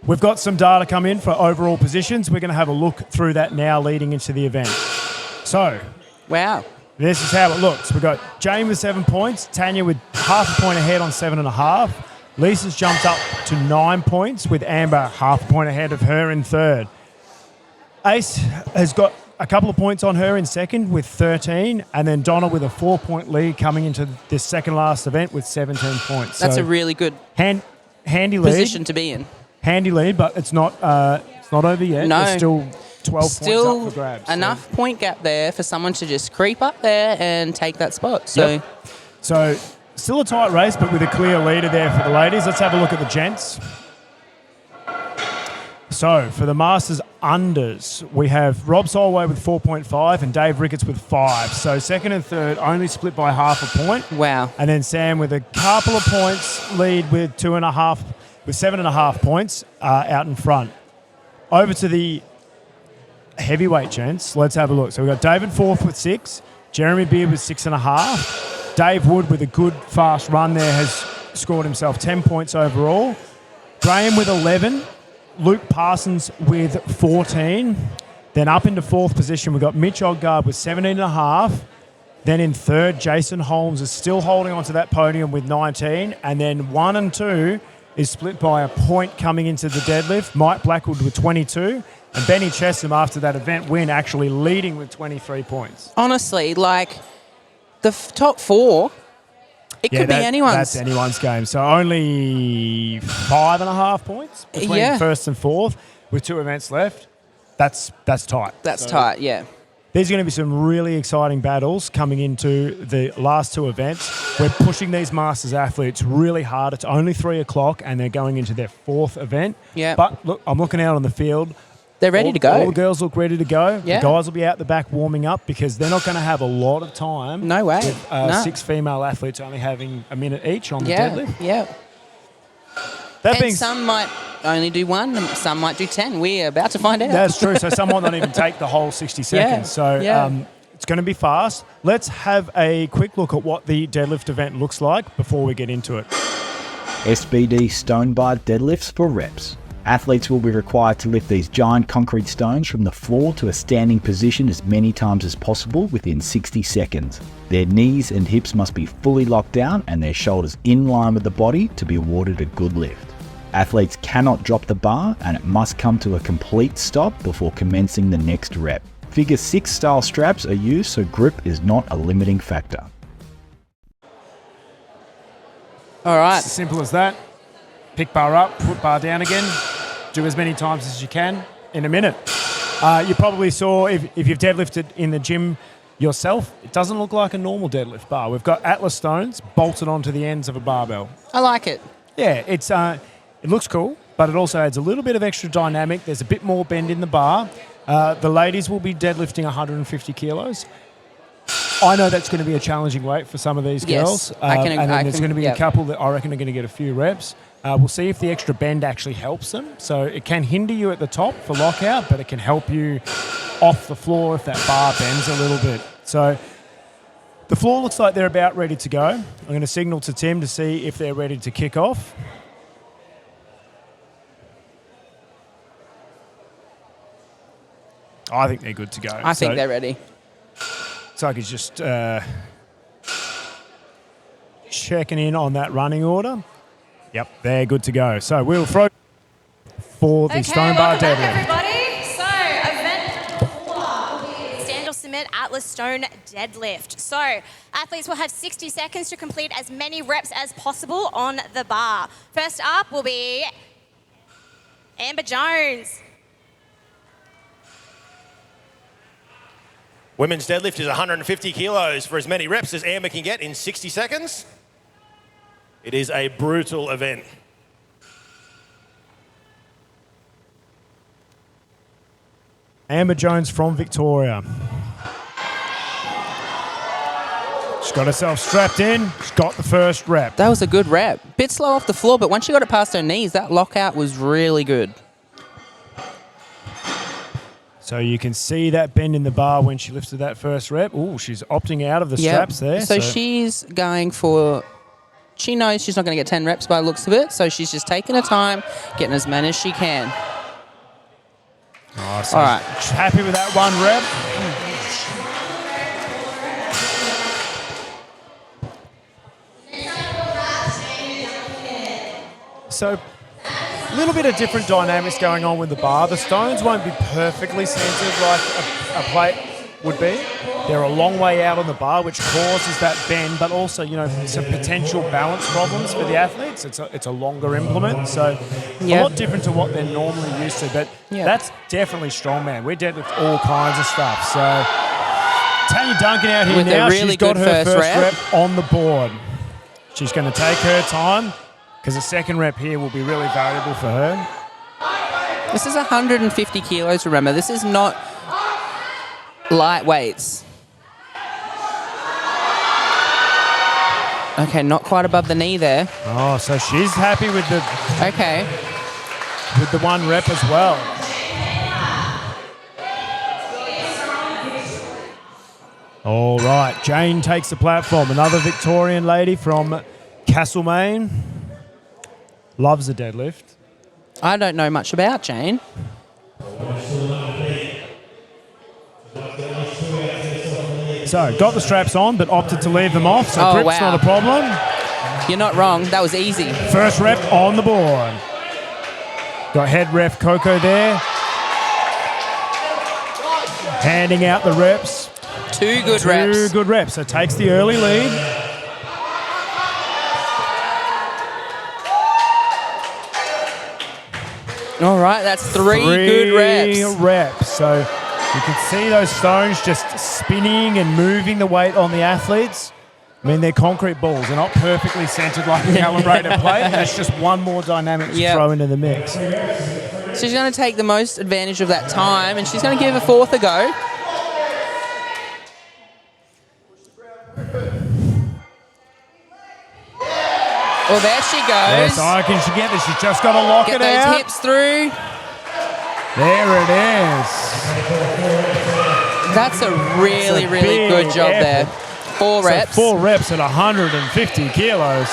We've got some data come in for overall positions. We're going to have a look through that now leading into the event. So, wow, this is how it looks. We've got Jane with 7 points, Tanya with half a point ahead on 7.5. Lisa's jumped up to 9 points with Amber half a point ahead of her in third. Ace has got a couple of points on her in second with 13, and then Donna with a 4-point lead coming into this second last event with 17 points. That's so a really good handy lead. position to be in. Handy lead, but it's not over yet. No. There's still 12 points up for grabs. Enough point gap there for someone to just creep up there and take that spot. So, Yep. So still a tight race, but with a clear leader there for the ladies. Let's have a look at the gents. So for the Masters unders, we have Rob Solway with 4.5 and Dave Ricketts with 5. So second and third only split by half a point. Wow. And then Sam with a couple of points lead with 2.5, with 7.5 points out in front. Over to the heavyweight gents. Let's have a look. So we've got David Forth with 6, Jeremy Beard with 6.5. Dave Wood with a good fast run there has scored himself 10 points overall. Graham with 11. Luke Parsons with 14. Then up into fourth position, we've got Mitch Odgaard with 17.5. Then in third, Jason Holmes is still holding onto that podium with 19. And then 1 and 2, is split by a point coming into the deadlift. Mike Blackwood with 22, and Benny Chesham after that event win actually leading with 23 points. Honestly, like the top 4, it could be anyone's. That's anyone's game. So only 5.5 points between first and fourth with 2 events left. That's tight. That's tight, yeah. There's going to be some really exciting battles coming into the last 2 events. We're pushing these Masters athletes really hard. It's only 3 o'clock and they're going into their 4th event. Yeah. But look, I'm looking out on the field. They're ready to go. All the girls look ready to go. Yeah. The guys will be out the back warming up because they're not going to have a lot of time. No way. With 6 female athletes only having a minute each on the deadlift. Yeah. Some might only do 1, and some might do 10. We're about to find out. That's true. So some might not even take the whole 60 seconds. So it's going to be fast. Let's have a quick look at what the deadlift event looks like before we get into it. SBD stone bar deadlifts for reps. Athletes will be required to lift these giant concrete stones from the floor to a standing position as many times as possible within 60 seconds. Their knees and hips must be fully locked down and their shoulders in line with the body to be awarded a good lift. Athletes cannot drop the bar and it must come to a complete stop before commencing the next rep. Figure 6 style straps are used so grip is not a limiting factor. All right. It's as simple as that. Pick bar up, put bar down again. Do as many times as you can in a minute. You probably saw, if you've deadlifted in the gym yourself, it doesn't look like a normal deadlift bar. We've got Atlas stones bolted onto the ends of a barbell. I like it. Yeah, it looks cool, but it also adds a little bit of extra dynamic. There's a bit more bend in the bar. The ladies will be deadlifting 150 kilos. I know that's going to be a challenging weight for some of these girls. And then there's going to be a couple that I reckon are going to get a few reps. We'll see if the extra bend actually helps them. So it can hinder you at the top for lockout, but it can help you off the floor if that bar bends a little bit. So the floor looks like they're about ready to go. I'm going to signal to Tim to see if they're ready to kick off. I think they're good to go. I think they're ready. So he's just checking in on that running order. Yep, they're good to go. So we'll throw for the stone bar deadlift. Everybody, so event number 4 will be stand or submit Atlas stone deadlift. So athletes will have 60 seconds to complete as many reps as possible on the bar. First up will be Amber Jones. Women's deadlift is 150 kilos for as many reps as Amber can get in 60 seconds. It is a brutal event. Amber Jones from Victoria. She's got herself strapped in. She's got the first rep. That was a good rep. Bit slow off the floor, but once she got it past her knees, that lockout was really good. So you can see that bend in the bar when she lifted that first rep. Oh, she's opting out of the straps there. So she's going for... She knows she's not going to get 10 reps by the looks of it, so she's just taking her time, getting as many as she can. Oh, so all right. She's happy with that one rep. So a little bit of different dynamics going on with the bar. The stones won't be perfectly centered like a plate would be. They're a long way out on the bar, which causes that bend, but also, you know, some potential balance problems for the athletes. It's a longer implement, so a lot different to what they're normally used to. But that's definitely strongman. We deadlift all kinds of stuff. So Tanya Duncan out here with now. A really she's got good her first rep on the board. She's going to take her time because the second rep here will be really valuable for her. This is 150 kilos, remember. This is not light weights. Okay, not quite above the knee there. Oh, so she's happy with the with the one rep as well. All right, Jane takes the platform. Another Victorian lady from Castlemaine. Loves the deadlift. I don't know much about Jane. So, got the straps on, but opted to leave them off, so grip's not a problem. You're not wrong. That was easy. First rep on the board. Got head ref Coco there. Handing out the reps. Two good reps. Two good reps. So takes the early lead. All right, that's three good reps. So you can see those stones just spinning and moving the weight on the athletes. I mean, they're concrete balls. They're not perfectly centered like a calibrated plate. That's just one more dynamic to throw into the mix. So she's going to take the most advantage of that time, and she's going to give a fourth a go. Well, there she goes. Yes, I can she get this. She's just got to lock Get it out. those hips through. There it is. That's a really, really good job there. 4 reps. So 4 reps at 150 kilos.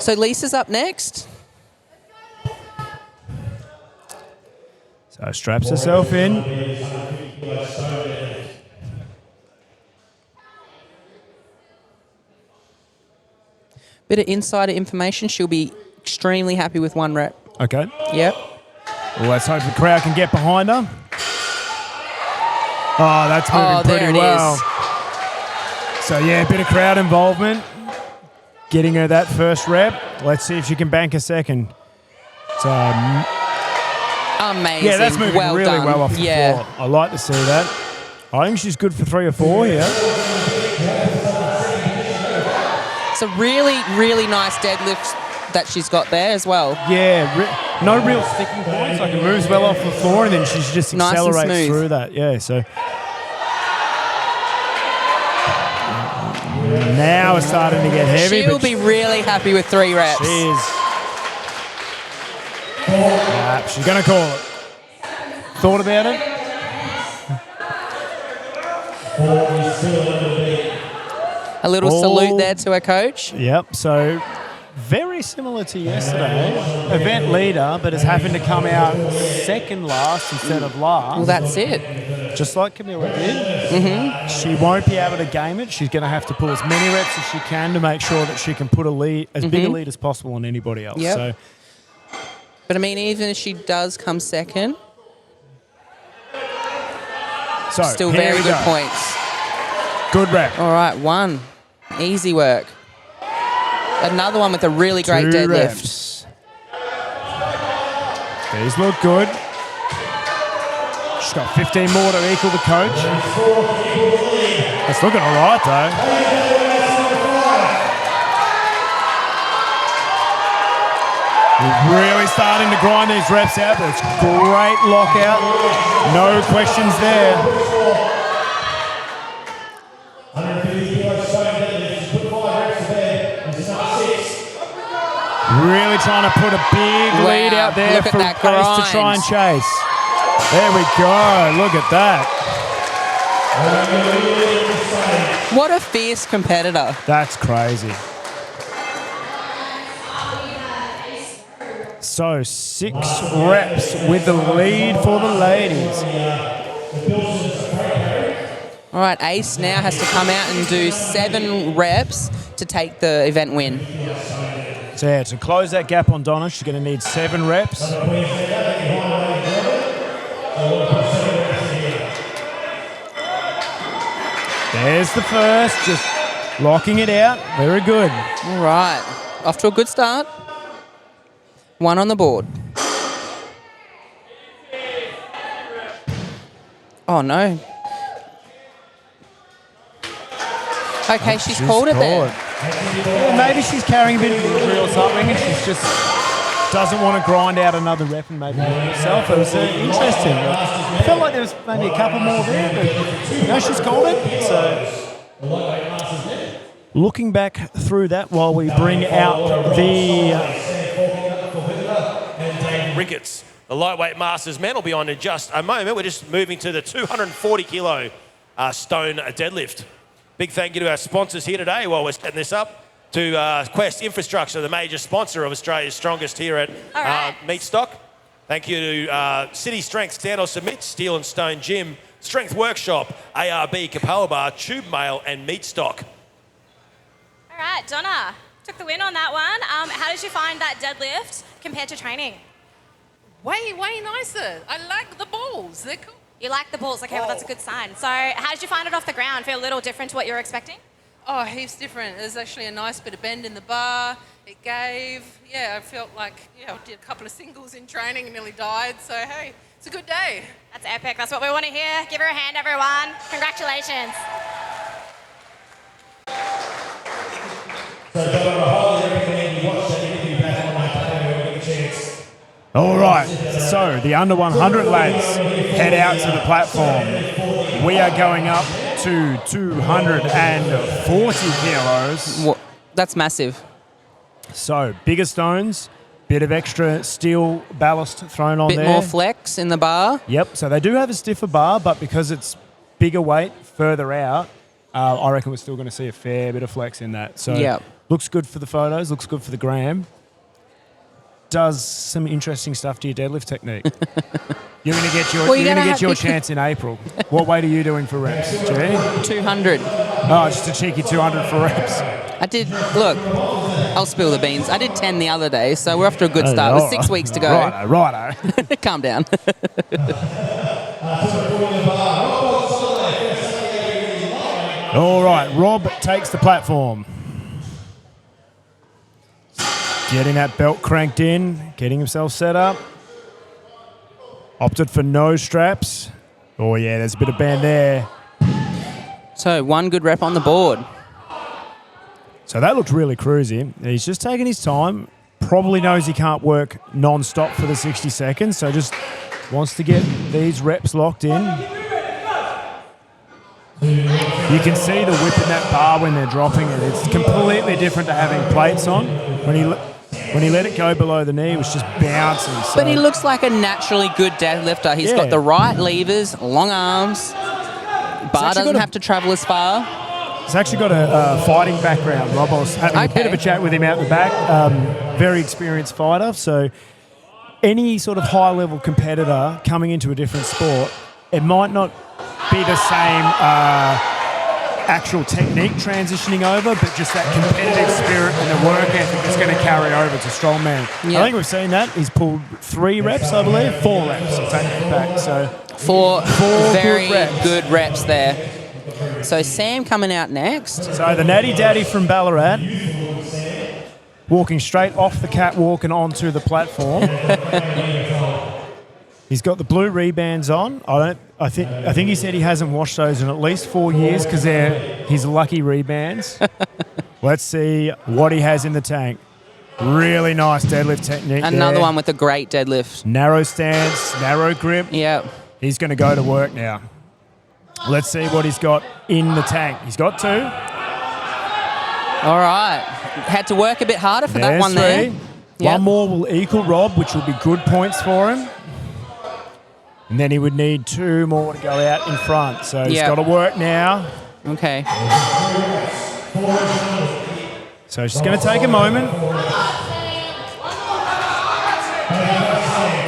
So Lisa's up next. So straps herself in. Bit of insider information. She'll be extremely happy with 1 rep. Okay. Yep. Well, let's hope the crowd can get behind her. Oh, that's moving there pretty it well. is. So, yeah, a bit of crowd involvement. Getting her that first rep. Let's see if she can bank a second. So, amazing. yeah, that's moving really done. well off the floor. I like to see that. I think she's good for 3 or 4 here. It's a really, really nice deadlift that she's got there as well. Yeah, no real sticking points. Like it moves well off the floor, and then she just Nice and accelerates smooth. through that. Yeah, so now it's starting to get heavy. She'll but be really happy with 3 reps. She is. She's going to call it. Thought about it? A little salute there to her coach. Yep, so very similar to yesterday. Event leader, but has happened to come out second last instead of last. Well, that's it. Just like Camilla did. She won't be able to game it. She's going to have to pull as many reps as she can to make sure that she can put a lead, as big a lead as possible on anybody else. Yep. So, But I mean, even if she does come second, still here very we good go. points. Good rep. All right, 1. Easy work. Another one with a really great 2 deadlift. reps. These look good. She's got 15 more to equal the coach. It's looking all right, though. We're really starting to grind these reps out. That's great lockout. No questions there. Really trying to put a big lead out there look at for that Grace to try and grind. chase. There we go. Look at that. What a fierce competitor. That's crazy. So 6 reps with the lead for the ladies. All right, Ace now has to come out and do 7 reps to take the event win. So yeah, to close that gap on Donna, she's going to need 7 reps. There's the first, just locking it out. Very good. All right, off to a good start. 1 on the board. Oh no. Okay, she's called it there. Yeah, maybe she's carrying a bit of injury or something, and she's just doesn't want to grind out another rep and maybe hurt herself. It was interesting. I felt like there was maybe a couple more there, but no, she's called it. So looking back through that while we bring out the Ricketts, the lightweight masters men, will be on in just a moment. We're just moving to the 240 kilo stone deadlift. Big thank you to our sponsors here today while we're setting this up. To Quest Infrastructure, the major sponsor of Australia's Strongest here at All right. Meat Stock. Thank you to City Strength, Stand or Submit, Steel and Stone Gym, Strength Workshop, ARB, Capella Bar, Tube Mail, and Meat Stock. All right, Donna took the win on that one. How did you find that deadlift compared to training? Way nicer. I like the balls. They're cool. You like the balls? Okay, well, that's a good sign. So how did you find it off the ground? Feel a little different to what you were expecting? Oh, heaps different. There's actually a nice bit of bend in the bar. It gave. Yeah, I felt like, I did a couple of singles in training and nearly died. So, hey, it's a good day. That's epic. That's what we want to hear. Give her a hand, everyone. Congratulations. So, Donna, I highly recommend you watch that interview back on my channel when you get a chance. All right, so the under 100 lads head out to the platform. We are going up to 240 kilos. That's massive. So bigger stones, bit of extra steel ballast thrown on there. Bit more flex in the bar. Yep, so they do have a stiffer bar, but because it's bigger weight further out, I reckon we're still going to see a fair bit of flex in that. So looks good for the photos, looks good for the gram. Does some interesting stuff to your deadlift technique. You're going to get your chance in April. What weight are you doing for reps, G? 200. Oh, just a cheeky 200 for reps. I did, look, I'll spill the beans. I did 10 the other day, so we're off to a good start. With 6 weeks to go. Righto. Calm down. All right, Rob takes the platform. Getting that belt cranked in, getting himself set up. Opted for no straps. Oh, yeah, there's a bit of band there. So, one good rep on the board. So that looked really cruisy. He's just taking his time. Probably knows he can't work non-stop for the 60 seconds, so just wants to get these reps locked in. You can see the whip in that bar when they're dropping it. It's completely different to having plates on. When he let it go below the knee, it was just bouncing. So. But he looks like a naturally good deadlifter. He's got the right levers, long arms. Bar doesn't have to travel as far. He's actually got a fighting background, Rob. I was having a bit of a chat with him out the back. Very experienced fighter. So any sort of high-level competitor coming into a different sport, it might not be the same actual technique transitioning over, but just that competitive spirit and the work ethic that's going to carry over to strongman. Yep. I think we've seen that. He's pulled 3 reps, I believe. 4 reps. I'll take it back. So four very good reps there. So Sam coming out next. So the Natty Daddy from Ballarat walking straight off the catwalk and onto the platform. He's got the blue rebands on. I think he said he hasn't washed those in at least 4 years because they're his lucky rebands. Let's see what he has in the tank. Really nice deadlift technique. Another one with a great deadlift. Narrow stance, narrow grip. Yeah. He's going to go to work now. Let's see what he's got in the tank. He's got 2. All right. Had to work a bit harder for that one 3. there. Yep. One more will equal Rob, which will be good points for him. And then he would need 2 more to go out in front. So he's got to work now. Okay. So she's going to take a moment.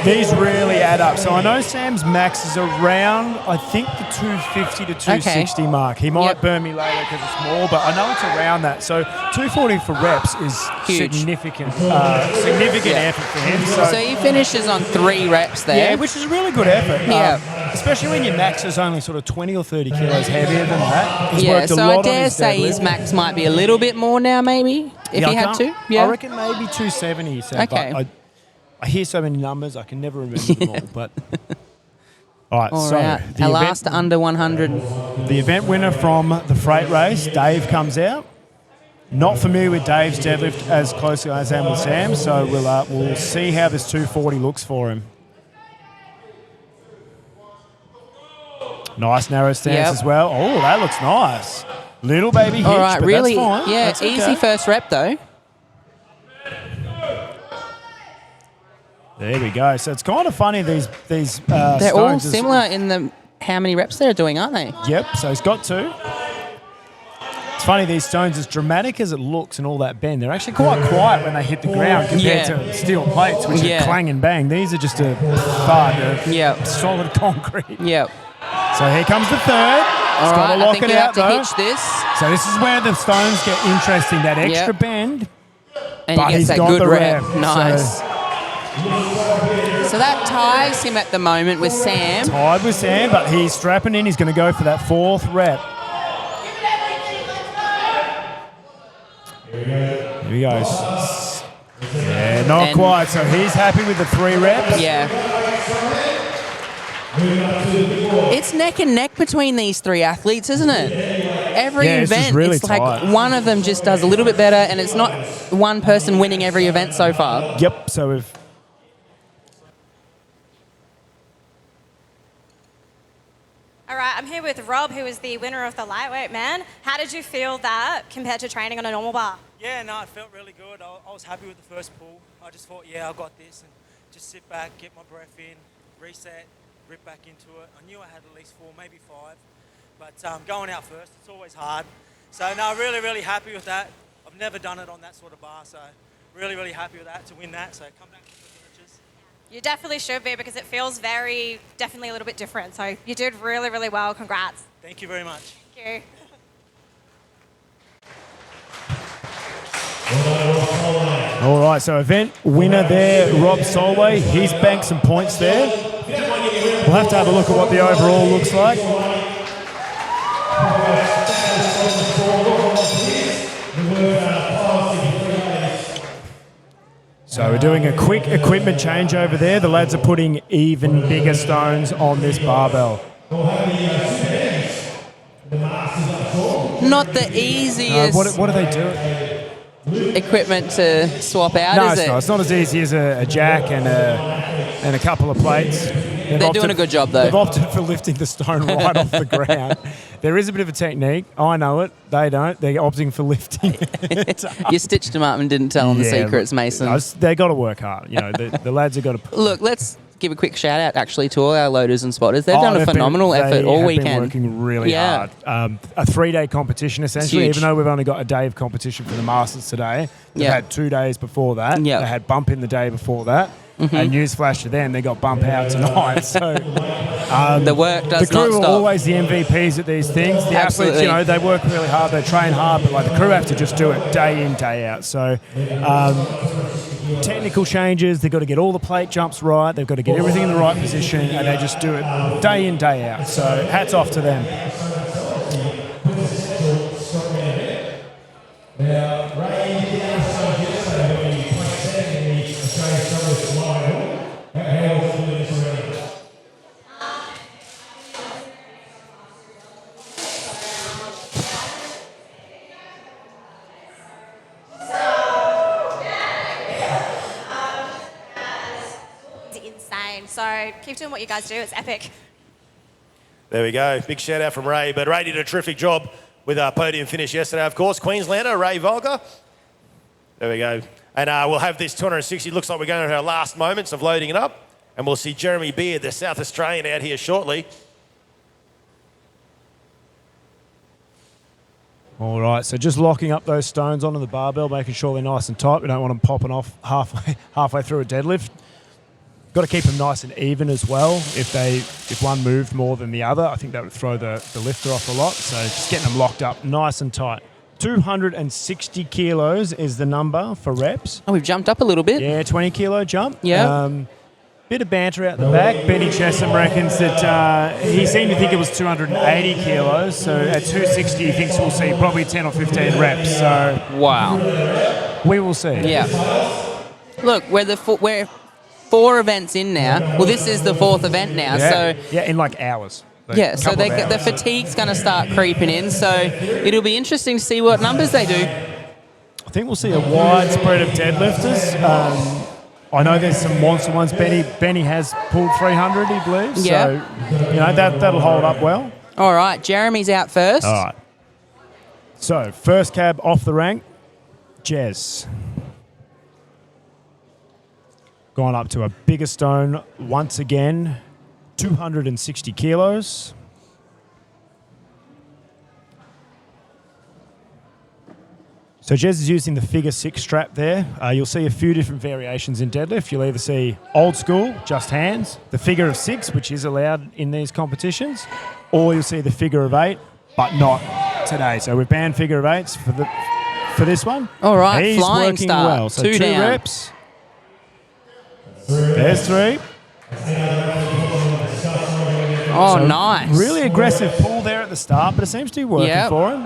These really add up. So I know Sam's max is around, I think, the 250 to 260 mark. He might burn me later because it's more, but I know it's around that. So 240 for reps is huge. Significant effort for him. So he finishes on 3 reps there. Yeah, which is a really good effort. Yeah. Especially when your max is only sort of 20 or 30 kilos heavier than that. He's Yeah, worked a so lot I dare on his say his deadlift. max might be a little bit more now, maybe, if he had to. Yeah. I reckon maybe 270. So, Okay. But I hear so many numbers, I can never remember them all. But all right, All so right. Our last under 100. The event winner from the freight race, Dave, comes out. Not familiar with Dave's deadlift as closely as I am with Sam, so we'll see how this 240 looks for him. Nice narrow stance as well. Oh, that looks nice. Little baby hitch, All right, but really, that's fine. yeah, That's okay. easy first rep though. There we go. So it's kind of funny, these They're stones all is- similar in the how many reps they're doing, aren't they? Yep, so he's got 2. It's funny, these stones, as dramatic as it looks and all that bend, they're actually quite quiet when they hit the ground compared to steel plates, which are clang and bang. These are just a thud, solid concrete. Yep. So here comes the third. All right, I think you have to hitch this. So this is where the stones get interesting, that extra bend. And but he gets he's that got good the rep. rep. Nice. So that ties him at the moment with Sam. Tied with Sam, but he's strapping in. He's going to go for that fourth rep. Here he goes. Yeah, not quite. So he's happy with the 3 reps. Yeah. It's neck and neck between these 3 athletes, isn't it? Every event, really it's like tight. one of them just does a little bit better, and it's not one person winning every event so far. Yep. So we've. All right, I'm here with Rob, who is the winner of the lightweight man. How did you feel that compared to training on a normal bar? Yeah, no, it felt really good. I was happy with the first pull. I just thought, yeah, I got this, and just sit back, get my breath in, reset, rip back into it. I knew I had at least 4, maybe 5, but going out first, it's always hard. So no, really, really happy with that. I've never done it on that sort of bar, so really, really happy with that to win that. So come back to the villages. You definitely should be, because it feels definitely a little bit different. So you did really, really well. Congrats. Thank you very much. Thank you. All right, so event winner there, Rob Solway. He's banked some points there. We'll have to have a look at what the overall looks like. So we're doing a quick equipment change over there. The lads are putting even bigger stones on this barbell. Not the easiest What do they do? equipment to swap out, No, is it? it's not as easy as a jack and a couple of plates. They're doing a good job, though. They've opted for lifting the stone right off the ground. There is a bit of a technique. I know it. They don't. They're opting for lifting it. You stitched them up and didn't tell them the secrets, Mason. They got to work hard. You know, the lads have got to. Look, let's give a quick shout out actually to all our loaders and spotters. They've done a phenomenal effort all weekend. They've been working really hard. A 3-day competition essentially. Huge. Even though we've only got a day of competition for the Masters today, they've had 2 days before that. Yep. They had bump in the day before that. And newsflash to them, they got bump out tonight. So the work does the crew not are stop. always the MVPs at these things. The athletes, you know, they work really hard, they train hard, but like the crew have to just do it day in, day out. So technical changes, they've got to get all the plate jumps right, they've got to get everything in the right position, and they just do it day in, day out. So hats off to them. Insane. So keep doing what you guys do. It's epic. There we go. Big shout out from Ray. But Ray did a terrific job with our podium finish yesterday, of course. Queenslander, Ray Volker. There we go. And we'll have this 260. Looks like we're going to our last moments of loading it up. And we'll see Jeremy Beard, the South Australian, out here shortly. All right, so just locking up those stones onto the barbell, making sure they're nice and tight. We don't want them popping off halfway through a deadlift. Got to keep them nice and even as well. If one moved more than the other, I think that would throw the lifter off a lot. So just getting them locked up nice and tight. 260 kilos is the number for reps. Oh, we've jumped up a little bit. Yeah, 20 kilo jump. Yeah. Bit of banter out the back. Benny Chesham reckons that he seemed to think it was 280 kilos. So at 260, he thinks we'll see probably 10 or 15 reps. So wow, we will see. Yeah. Look, we're 4 events in now. Well, this is the 4th event now. Yeah. So in like hours. Yeah, so the fatigue's going to start creeping in. So it'll be interesting to see what numbers they do. I think we'll see a wide spread of deadlifters. I know there's some monster ones. Benny has pulled 300, he believes. Yeah. So, you know, that'll hold up well. All right, Jeremy's out first. All right. So, first cab off the rank, Jez. Gone up to a bigger stone once again, 260 kilos. So Jez is using the figure 6 strap there. You'll see a few different variations in deadlift. You'll either see old school, just hands, the figure of 6, which is allowed in these competitions, or you'll see the figure of 8, but not today. So we've banned figure of 8s for this one. All right, He's flying working start. well. So 2 down. reps. There's 3. Oh, So nice. Really aggressive pull there at the start, but it seems to be working Yep. for him.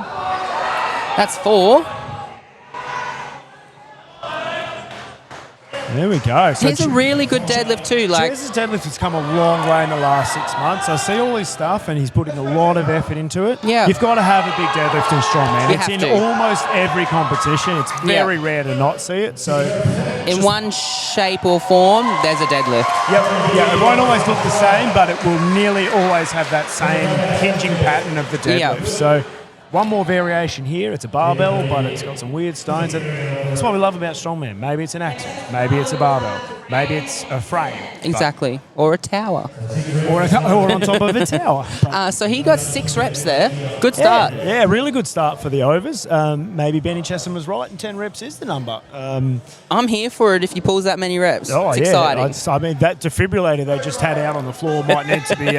That's 4. There we go. So He's a really good deadlift too. Like, Jez's deadlift has come a long way in the last 6 months. I see all his stuff, and he's putting a lot of effort into it. Yeah. You've got to have a big deadlift in strongman. You It's have in to. almost every competition. It's very rare to not see it. So, in one shape or form, there's a deadlift. yeah, it won't always look the same, but it will nearly always have that same hinging pattern of the deadlift. Yep. So, one more variation here. It's a barbell, but it's got some weird stones. That's what we love about strongman. Maybe it's an axle. Maybe it's a barbell. Maybe it's a frame. Exactly. Or a tower. Or on top of a tower. So he got 6 reps there. Good start. Yeah, really good start for the overs. Maybe Benny Chesson was right, and 10 reps is the number. I'm here for it if he pulls that many reps. It's exciting. I mean, that defibrillator they just had out on the floor might need to be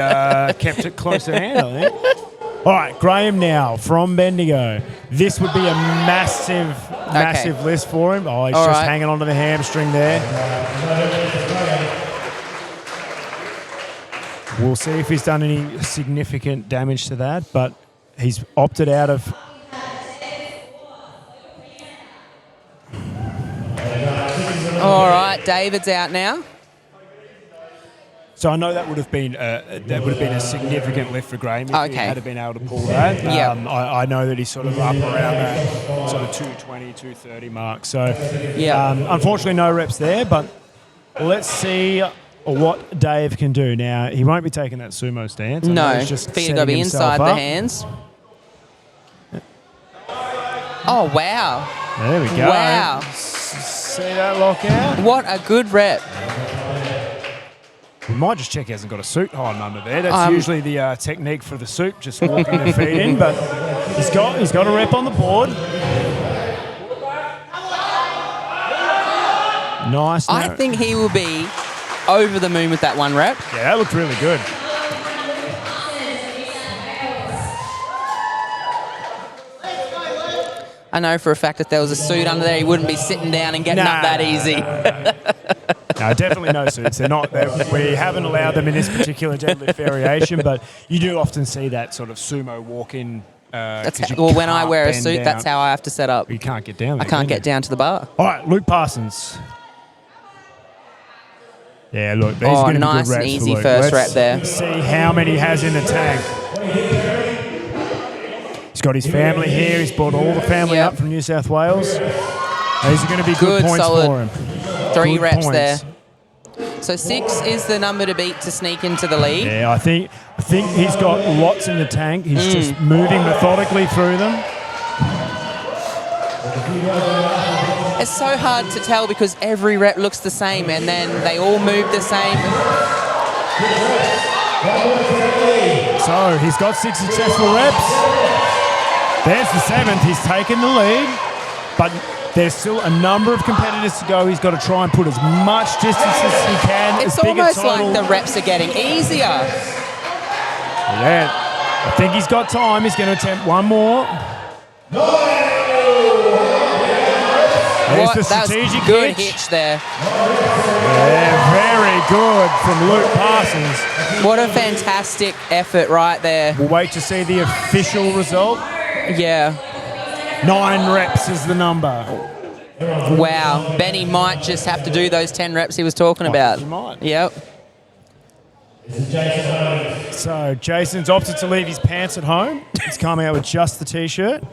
kept at close at hand, I think. All right, Graham now from Bendigo. This would be a massive list for him. Oh, he's All just right. hanging onto the hamstring there. We'll see if he's done any significant damage to that, but he's opted out of... All right, David's out now. So I know that would have been a significant lift for Graham if he had been able to pull that. Yeah. I know that he's sort of up around that sort of 220, 230 mark. So unfortunately no reps there, but let's see what Dave can do. Now, he won't be taking that sumo stance. I know No, he's just feet are going to be setting himself inside the up. hands. Oh, wow. There we go. Wow. See that lockout? What a good rep. We might just check he hasn't got a suit hiding under there. That's usually the technique for the suit, just walking the feet in. But he's got a rep on the board. Nice. I think he will be over the moon with that 1 rep. Yeah, that looked really good. I know for a fact if there was a suit under there, he wouldn't be sitting down and getting up that easy. No, definitely no suits. We haven't allowed them in this particular deadlift variation, but you do often see that sort of sumo walk-in. When I wear a suit, that's how I have to set up. You can't get down there, I can't can get you? down to the bar. All right, Luke Parsons. Yeah, look, these are going to be nice good and reps easy for Luke. first Let's rep there. see how many he has in the tank. He's got his family here. He's brought all the family up from New South Wales. These are going to be good points solid for him. 3 Good reps points. there. So 6 is the number to beat to sneak into the lead. Yeah, I think he's got lots in the tank. He's just moving methodically through them. It's so hard to tell because every rep looks the same and then they all move the same. So he's got 6 successful reps. There's the 7th. He's taken the lead, but there's still a number of competitors to go. He's got to try and put as much distance as he can. It's as big a almost total. like the reps are getting easier. Yeah, I think he's got time. He's going to attempt one more. There's the That was strategic good hitch. hitch there. Yeah, very good from Luke Parsons. What a fantastic effort right there. We'll wait to see the official result. Yeah. 9 reps is the number. Wow. Benny might just have to do those 10 reps he was talking about. He might. Yep. So Jason's opted to leave his pants at home. He's coming out with just the T-shirt.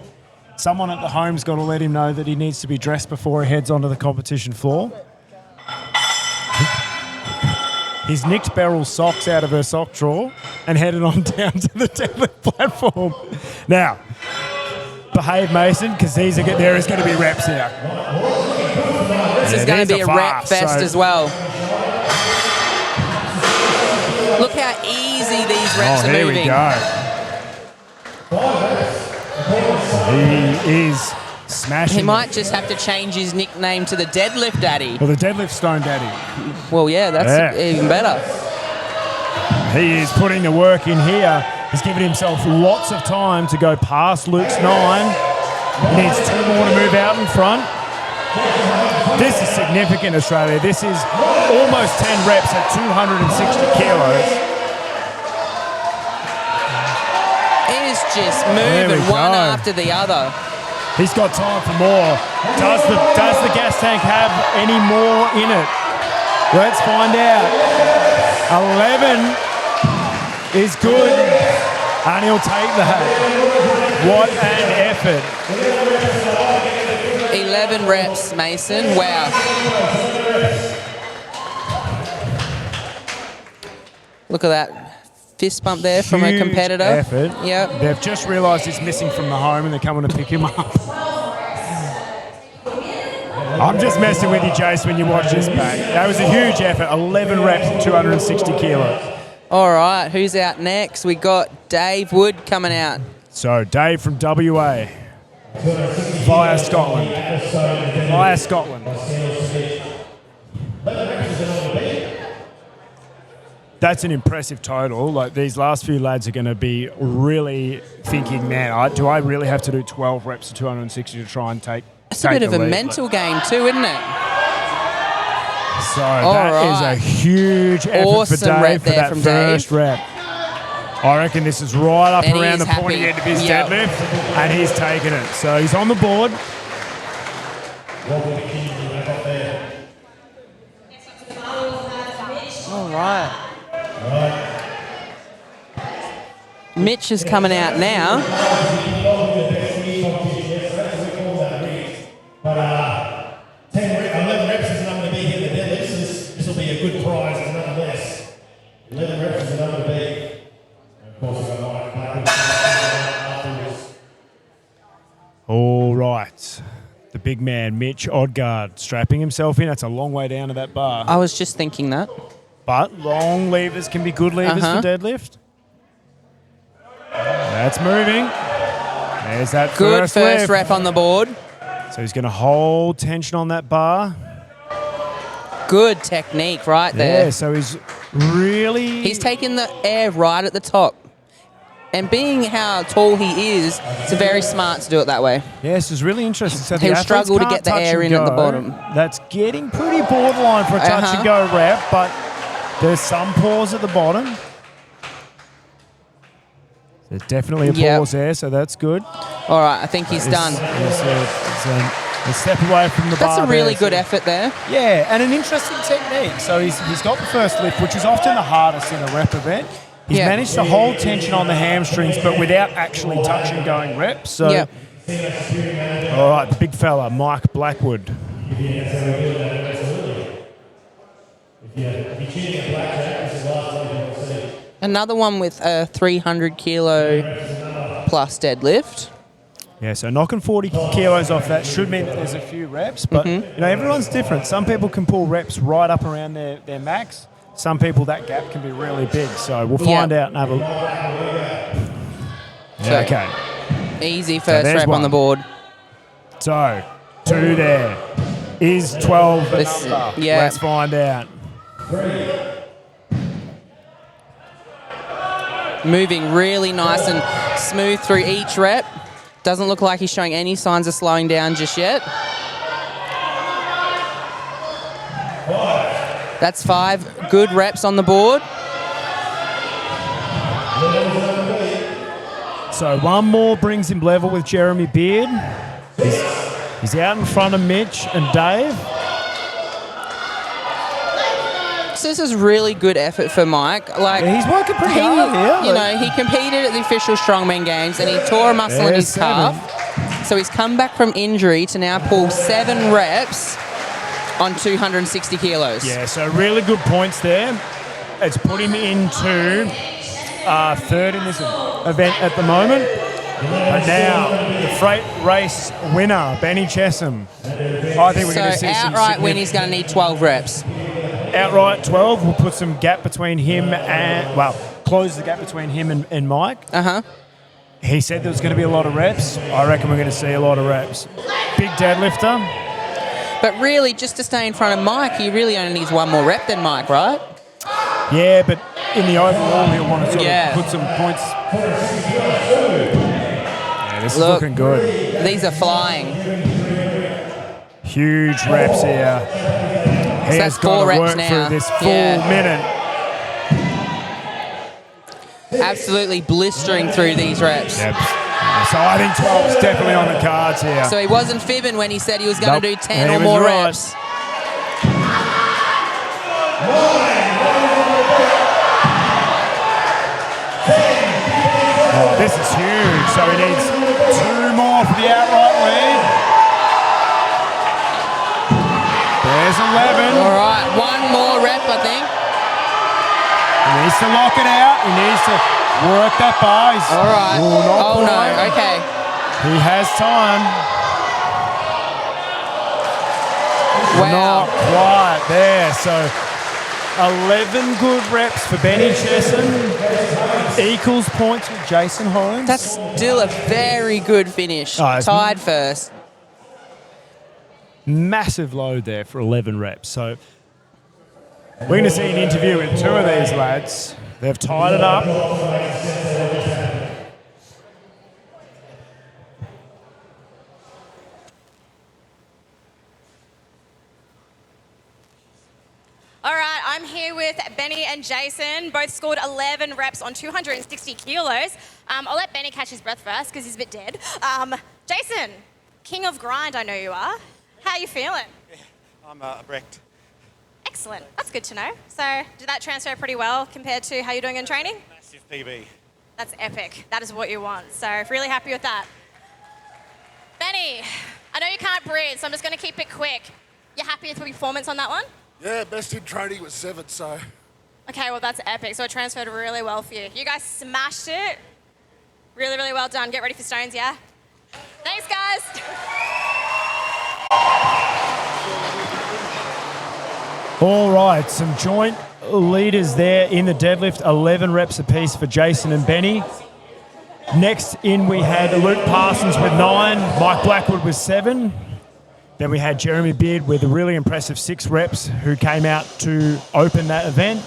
Someone at the home's got to let him know that he needs to be dressed before he heads onto the competition floor. He's nicked Beryl's socks out of her sock drawer and headed on down to the deadlift platform. Now, behave, Mason, because there is going to be reps here. This is going to be a rep fest as well. Look how easy these reps are here moving. we go. He is smashing. He might just have to change his nickname to the Deadlift Daddy. Well, the Deadlift Stone Daddy. Well, yeah, that's even better. He is putting the work in here. He's given himself lots of time to go past Luke's 9. He needs 2 more to move out in front. This is significant, Australia. This is almost 10 reps at 260 kilos. He's just moving one after the other. He's got time for more. Does the gas tank have any more in it? Let's find out. 11 is good, and he'll take that. What an effort. 11 reps, Mason. Wow. Look at that. Fist bump there from a competitor. Effort. Yep. They've just realised he's missing from the home and they're coming to pick him up. I'm just messing with you, Jace, when you watch this back. That was a huge effort. 11 reps at 260 kilos. All right, who's out next? We got Dave Wood coming out. So Dave from WA. Via Scotland. That's an impressive total. Like, these last few lads are going to be really thinking, man, do I really have to do 12 reps of 260 to try and take It's a bit of a mental game too, isn't it? So that is a huge effort for Dave for that first rep. I reckon this is right up around the pointy end of his deadlift, and he's taken it. So he's on the board. All right. Mitch is coming out now. But 11 reps is the number to beat here in the deadlifts. This will be a good prize, and nothing less. 11 reps is the number to beat. Of course, we've got Mike afterwards. All right. The big man, Mitch Odgaard, strapping himself in. That's a long way down to that bar. I was just thinking that. But long levers can be good levers for deadlift. That's moving. There's that Good first lift. rep on the board. So he's going to hold tension on that bar. Good technique right there. Yeah, so he's really... He's taking the air right at the top. And being how tall he is, it's very smart to do it that way. Yes, it's really interesting. So He'll struggle to get the air in at the bottom. That's getting pretty borderline for a touch and go rep, but there's some pause at the bottom. There's definitely a pause there, so that's good. All right, I think he's done. It's a step away from the bar. That's a really good effort there. Yeah, and an interesting technique. So he's got the first lift, which is often the hardest in a rep event. He's managed to hold tension on the hamstrings, but without actually touching going reps. So, all right, the big fella, Mike Blackwood. Another one with a 300 kilo plus deadlift. Yeah, so knocking 40 kilos off that should mean that there's a few reps, but you know, everyone's different. Some people can pull reps right up around their max. Some people, that gap can be really big. So we'll find out and have a look. Okay. Easy first rep on the board. So, 2 there. Is 12 the number? Yeah. Let's find out. Moving really nice and smooth through each rep. Doesn't look like he's showing any signs of slowing down just yet. That's 5 good reps on the board. So one more brings him level with Jeremy Beard. He's out in front of Mitch and Dave. So this is really good effort for Mike. Like, he's working pretty hard here. You know, he competed at the official Strongman Games and he tore a muscle in his calf. So he's come back from injury to now pull 7 reps on 260 kilos. Yeah, so really good points there. It's put him into third in this event at the moment. And now, the freight race winner, Benny Chesham. I think we're going to see some outright win, he's going to need 12 reps. Outright 12 will put some gap between him and, well, close the gap between him and Mike. He said there was going to be a lot of reps. I reckon we're going to see a lot of reps. Big deadlifter. But really, just to stay in front of Mike, he really only needs one more rep than Mike, right? Yeah, but in the overall, he'll want to sort Yeah. of put some points. Yeah, this is looking good. These are flying. Huge reps here. He So has that's got 4 to reps work now. through this full Yeah. minute. Absolutely blistering through these reps. Yep. So I think 12 is definitely on the cards here. So he wasn't fibbing when he said he was going to Nope. do 10 He or was more right. reps. Oh, this is huge. So he needs 2 more for the outright lead. There's 11. All right, 1 more rep, I think. He needs to lock it out. He needs to work that bar. He's, All right. not Oh, no. quite. Okay. He has time. Wow. Not quite there. So 11 good reps for Benny Chesson. Equals points with Jason Holmes. That's still a very good finish. Oh, it's- Tied first. Massive load there for 11 reps. So we're going to see an interview with 2 of these lads. They've tied it up. All right, I'm here with Benny and Jason. Both scored 11 reps on 260 kilos. I'll let Benny catch his breath first because he's a bit dead. Jason, king of grind, I know you are. How are you feeling? I'm wrecked. Excellent. That's good to know. So, did that transfer pretty well compared to how you're doing in training? Massive PB. That's epic. That is what you want. So, really happy with that. Benny, I know you can't breathe, so I'm just going to keep it quick. You happy with the performance on that one? Yeah, best in training was 7, so. Okay, well, that's epic. So, it transferred really well for you. You guys smashed it. Really, really well done. Get ready for stones, yeah? Thanks, guys. All right, some joint leaders there in the deadlift, 11 reps apiece for Jason and Benny. Next in, we had Luke Parsons with 9, Mike Blackwood with 7. Then we had Jeremy Beard with a really impressive 6 reps who came out to open that event.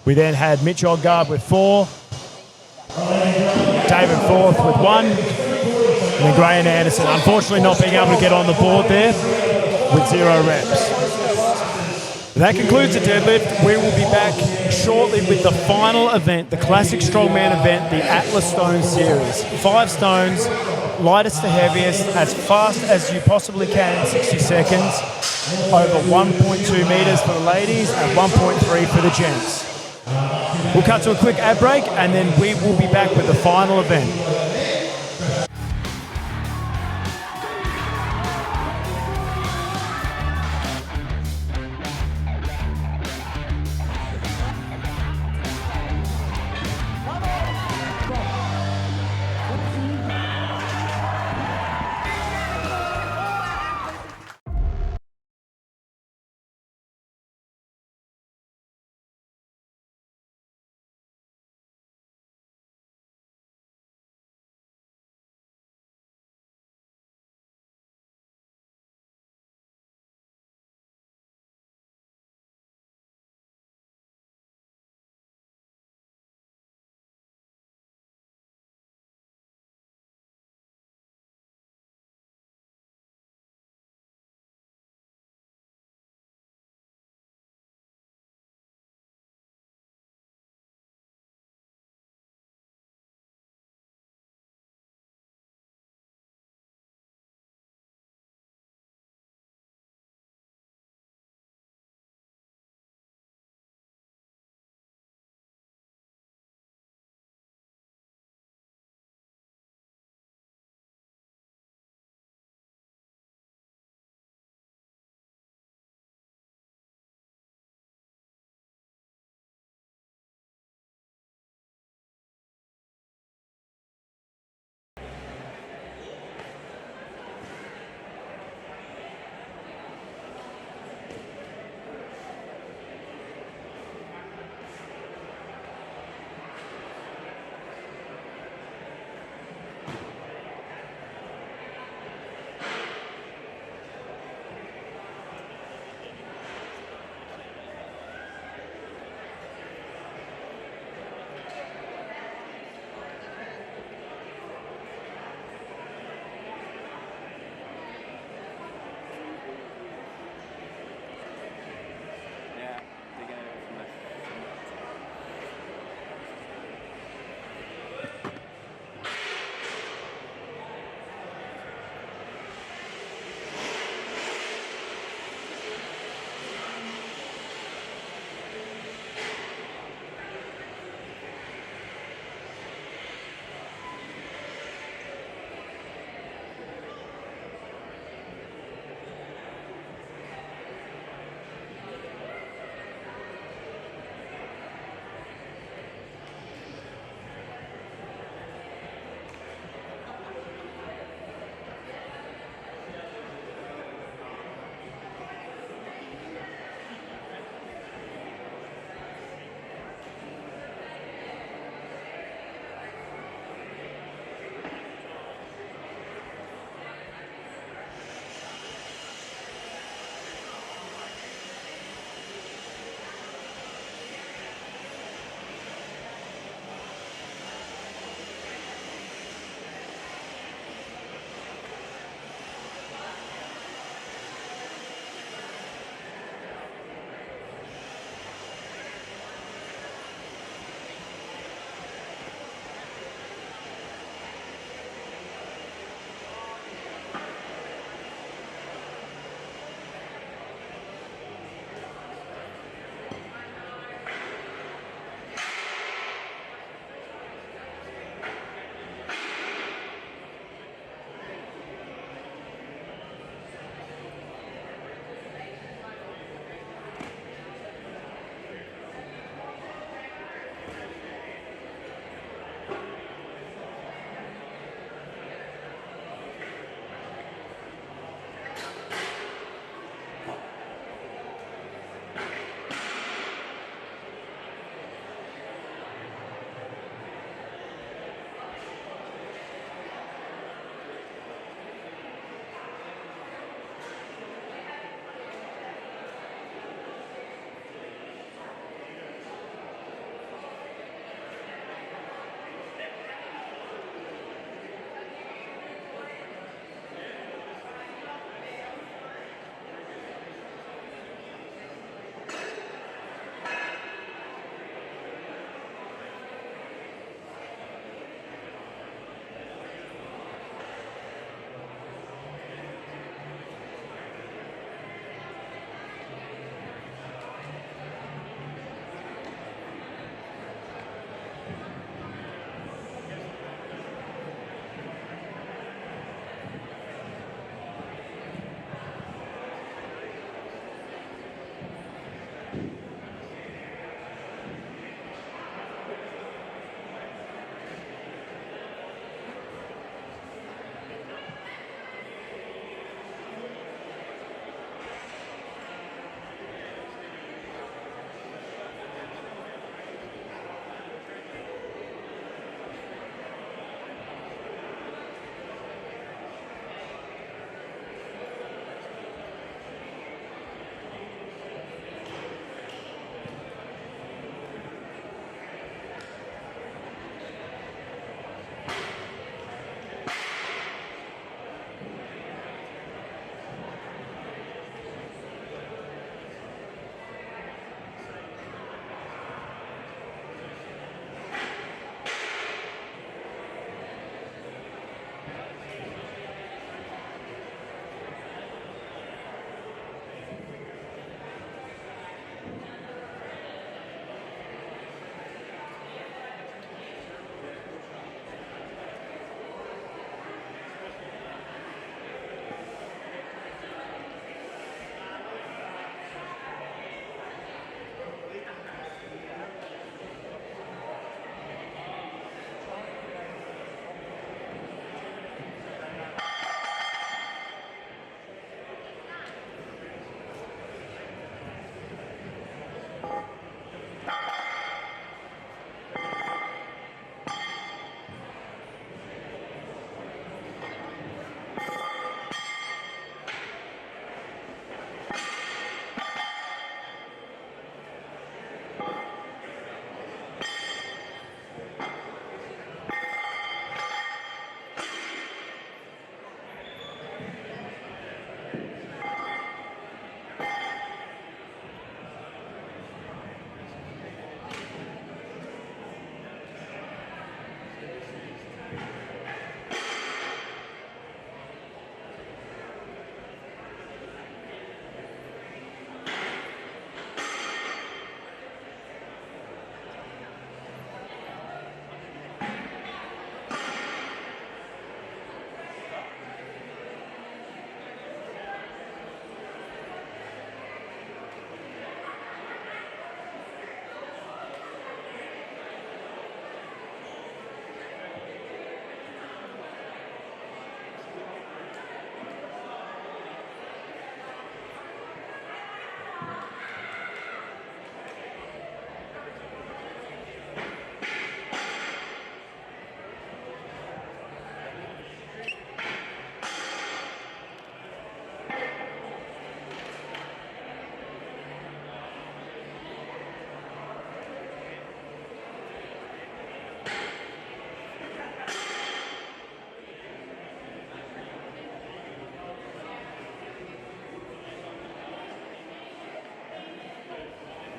We then had Mitch Odgaard with 4, David Forth with 1, and then Graham Anderson, unfortunately not being able to get on the board there with 0 reps. That concludes the deadlift. We will be back shortly with the final event, the classic strongman event, the Atlas Stone Series. 5 stones, lightest to heaviest, as fast as you possibly can in 60 seconds, over 1.2 meters for the ladies and 1.3 for the gents. We'll cut to a quick ad break and then we will be back with the final event.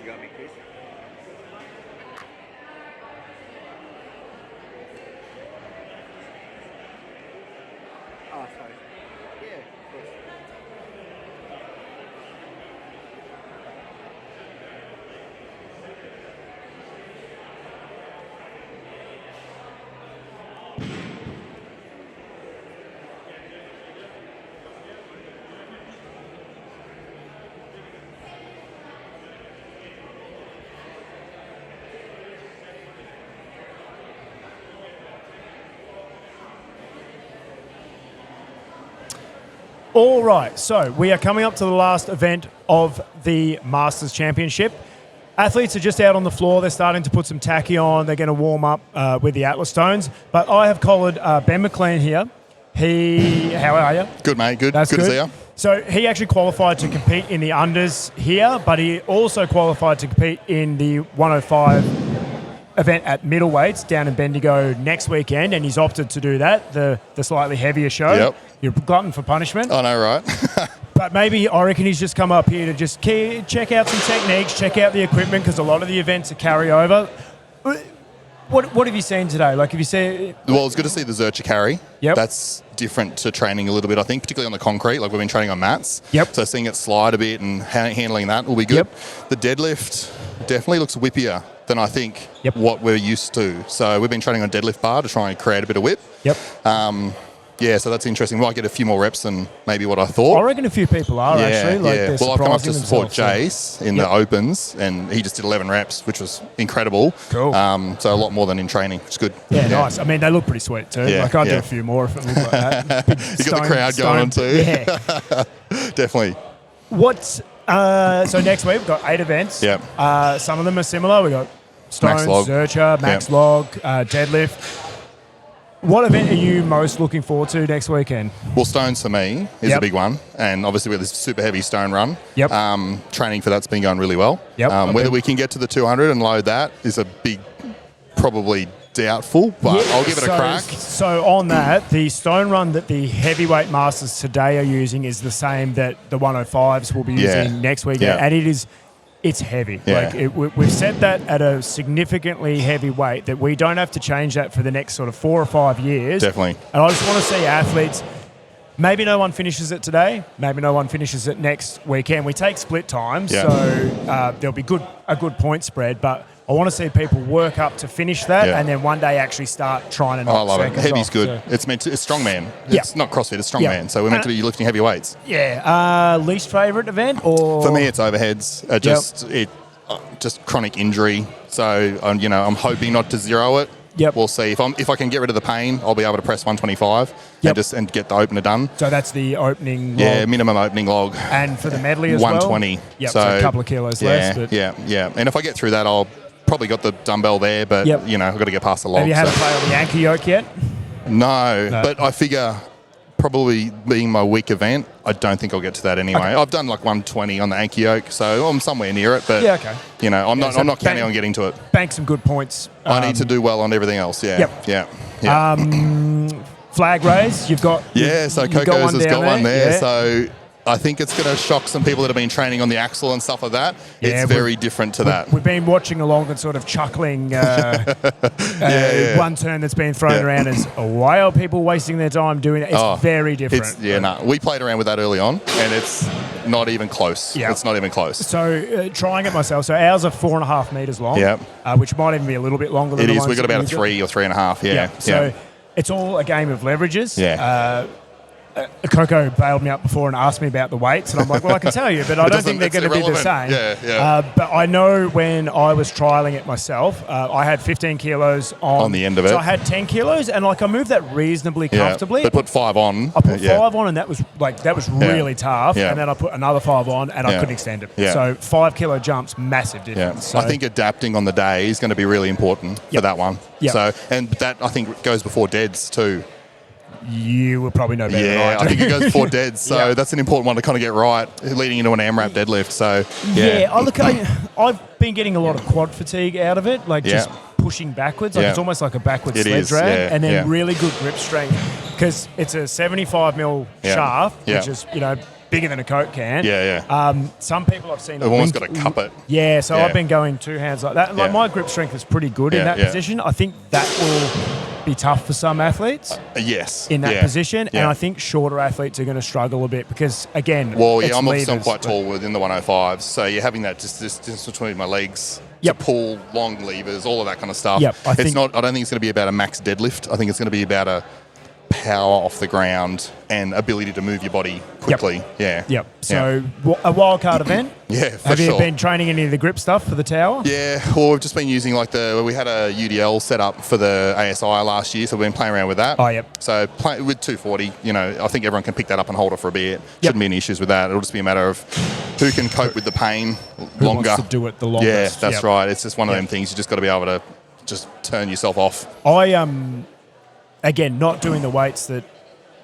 got me, Chris. Oh, sorry. Yeah, of course. All right, so we are coming up to the last event of the Masters Championship. Athletes are just out on the floor. They're starting to put some tacky on. They're going to warm up with the Atlas Stones. But I have collared Ben McLean here. How are you? Good, mate. Good. That's good to see you. So he actually qualified to compete in the unders here, but he also qualified to compete in the 105 event at middleweights down in Bendigo next weekend, and he's opted to do that, the slightly heavier show. Yep. You're a glutton for punishment. I know, right? But maybe I reckon he's just come up here to just check out some techniques, check out the equipment, because a lot of the events are carryover. What have you seen today? Like, have you seen? Well, it's good to see the Zercher carry. Yep. That's different to training a little bit, I think, particularly on the concrete. Like, we've been training on mats. Yep. So seeing it slide a bit and handling that will be good. Yep. The deadlift definitely looks whippier than I think what we're used to. So we've been training on deadlift bar to try and create a bit of whip. Yep. Yeah, so that's interesting. Might get a few more reps than maybe what I thought. I reckon a few people are actually. Like, they're well, I've come up to surprising support themselves, Jace in the opens, and he just did 11 reps, which was incredible. Cool. So a lot more than in training, which is good. Yeah, nice. I mean, they look pretty sweet too. Yeah, like, I'd do yeah. a few more if it looked like that. Big You got the crowd going on too. Yeah. Definitely. What's so next week we've got 8 events. Yep. Some of them are similar. We got Stones, Log. Zercher, Max Log, deadlift. What event are you most looking forward to next weekend? Well, Stones for me is Yep. a big one, and obviously with this super heavy stone run, Yep. Training for that's been going really well. Yep. Whether we can get to the 200 and load that is a big, probably doubtful, but I'll give it a crack. So on that, the stone run that the heavyweight masters today are using is the same that the 105s will be using next weekend, Yeah. and it's heavy. Yeah. Like we've set that at a significantly heavy weight that we don't have to change that for the next sort of 4 or 5 years. Definitely. And I just want to see athletes. Maybe no one finishes it today. Maybe no one finishes it next weekend. We take split times, Yeah. so there'll be a good point spread. But I want to see people work up to finish that, Yeah. and then one day actually start trying to knock I love it. seconds Heavy's off, good. so. It's meant to. It's strongman. Yeah. It's not CrossFit. It's strongman. Yeah. So we're meant to be lifting heavy weights. Yeah. Least favourite event or For me, it's overheads. Just chronic injury. So I'm hoping not to zero it. Yep. We'll see. If I can get rid of the pain, I'll be able to press 125 and get the opener done. So that's the opening log. Yeah, minimum opening log. And for the medley as 120. well? Yep, so a couple of kilos less. But Yeah. And if I get through that, I'll probably got the dumbbell there, but I've got to get past the log. Have you had a play on the Yankee yoke yet? No, but I figure probably being my week event, I don't think I'll get to that anyway. Okay. I've done like 120 on the Anki yoke, so I'm somewhere near it. But okay. I'm not counting on getting to it. Bank some good points. I need to do well on everything else. Yeah. Yep. Yeah. Flag raise, you've got. So you've got Coco's has got one there. Yeah. So I think it's going to shock some people that have been training on the axle and stuff like that. Yeah, It's very different to that. We've been watching along and sort of chuckling. One term that's been thrown around is, why are people wasting their time doing it? It's very different. We played around with that early on, and it's not even close. Yeah. It's not even close. So trying it myself. So ours are 4.5 metres long. Yep. Which might even be a little bit longer than It the is. ones We've got that about a you 3 or 3.5. Yeah. So it's all a game of leverages. Yeah. Coco bailed me up before and asked me about the weights, and I'm like, well, I can tell you, but I don't think they're going to be the same. But I know when I was trialling it myself, I had 15 kilos on the end of it. So I had 10 kilos, and I moved that reasonably comfortably. But put 5 on. I put 5 on, and that was really tough. Yeah. And then I put another 5 on, and I couldn't extend it. Yeah. So 5 kilo jumps, massive difference. So I think adapting on the day is going to be really important for that one. Yep. So, and that I think goes before deads too. You will probably know better than I do. I think it goes before deads. So that's an important one to kind of get right leading into an AMRAP deadlift. So I've been getting a lot of quad fatigue out of it, just pushing backwards. It's almost like a backwards sled drag, and then really good grip strength because it's a 75 mil shaft, which is bigger than a Coke can. Yeah, yeah. Some people I've seen. They've almost got to cup it. Yeah, so Yeah. I've been going 2 hands like that. Like Yeah. my grip strength is pretty good in Yeah, that yeah. position. I think that will be tough for some athletes Yes. in that yeah. position, and Yeah. I think shorter athletes are going to struggle a bit because, again, Well, yeah, it's I'm obviously levers, quite but- tall within the 105s, so you're having that distance between my legs Yep. to pull long levers, all of that kind of stuff. Yep, I I don't think it's going to be about a max deadlift. I think it's going to be about a power off the ground and ability to move your body quickly. Yeah. Yep. So a wildcard event. Yeah, for Have you sure. been training any of the grip stuff for the tower? Yeah, well, we've just been using we had a UDL set up for the ASI last year, so we've been playing around with that. Oh, yep. So with 240, I think everyone can pick that up and hold it for a bit. Shouldn't be any issues with that. It'll just be a matter of who can cope with the pain Who longer. wants to do it the longest? Yeah, that's Yep. right. It's just one of Yep. them things. You just got to be able to just turn yourself off. I again not doing the weights that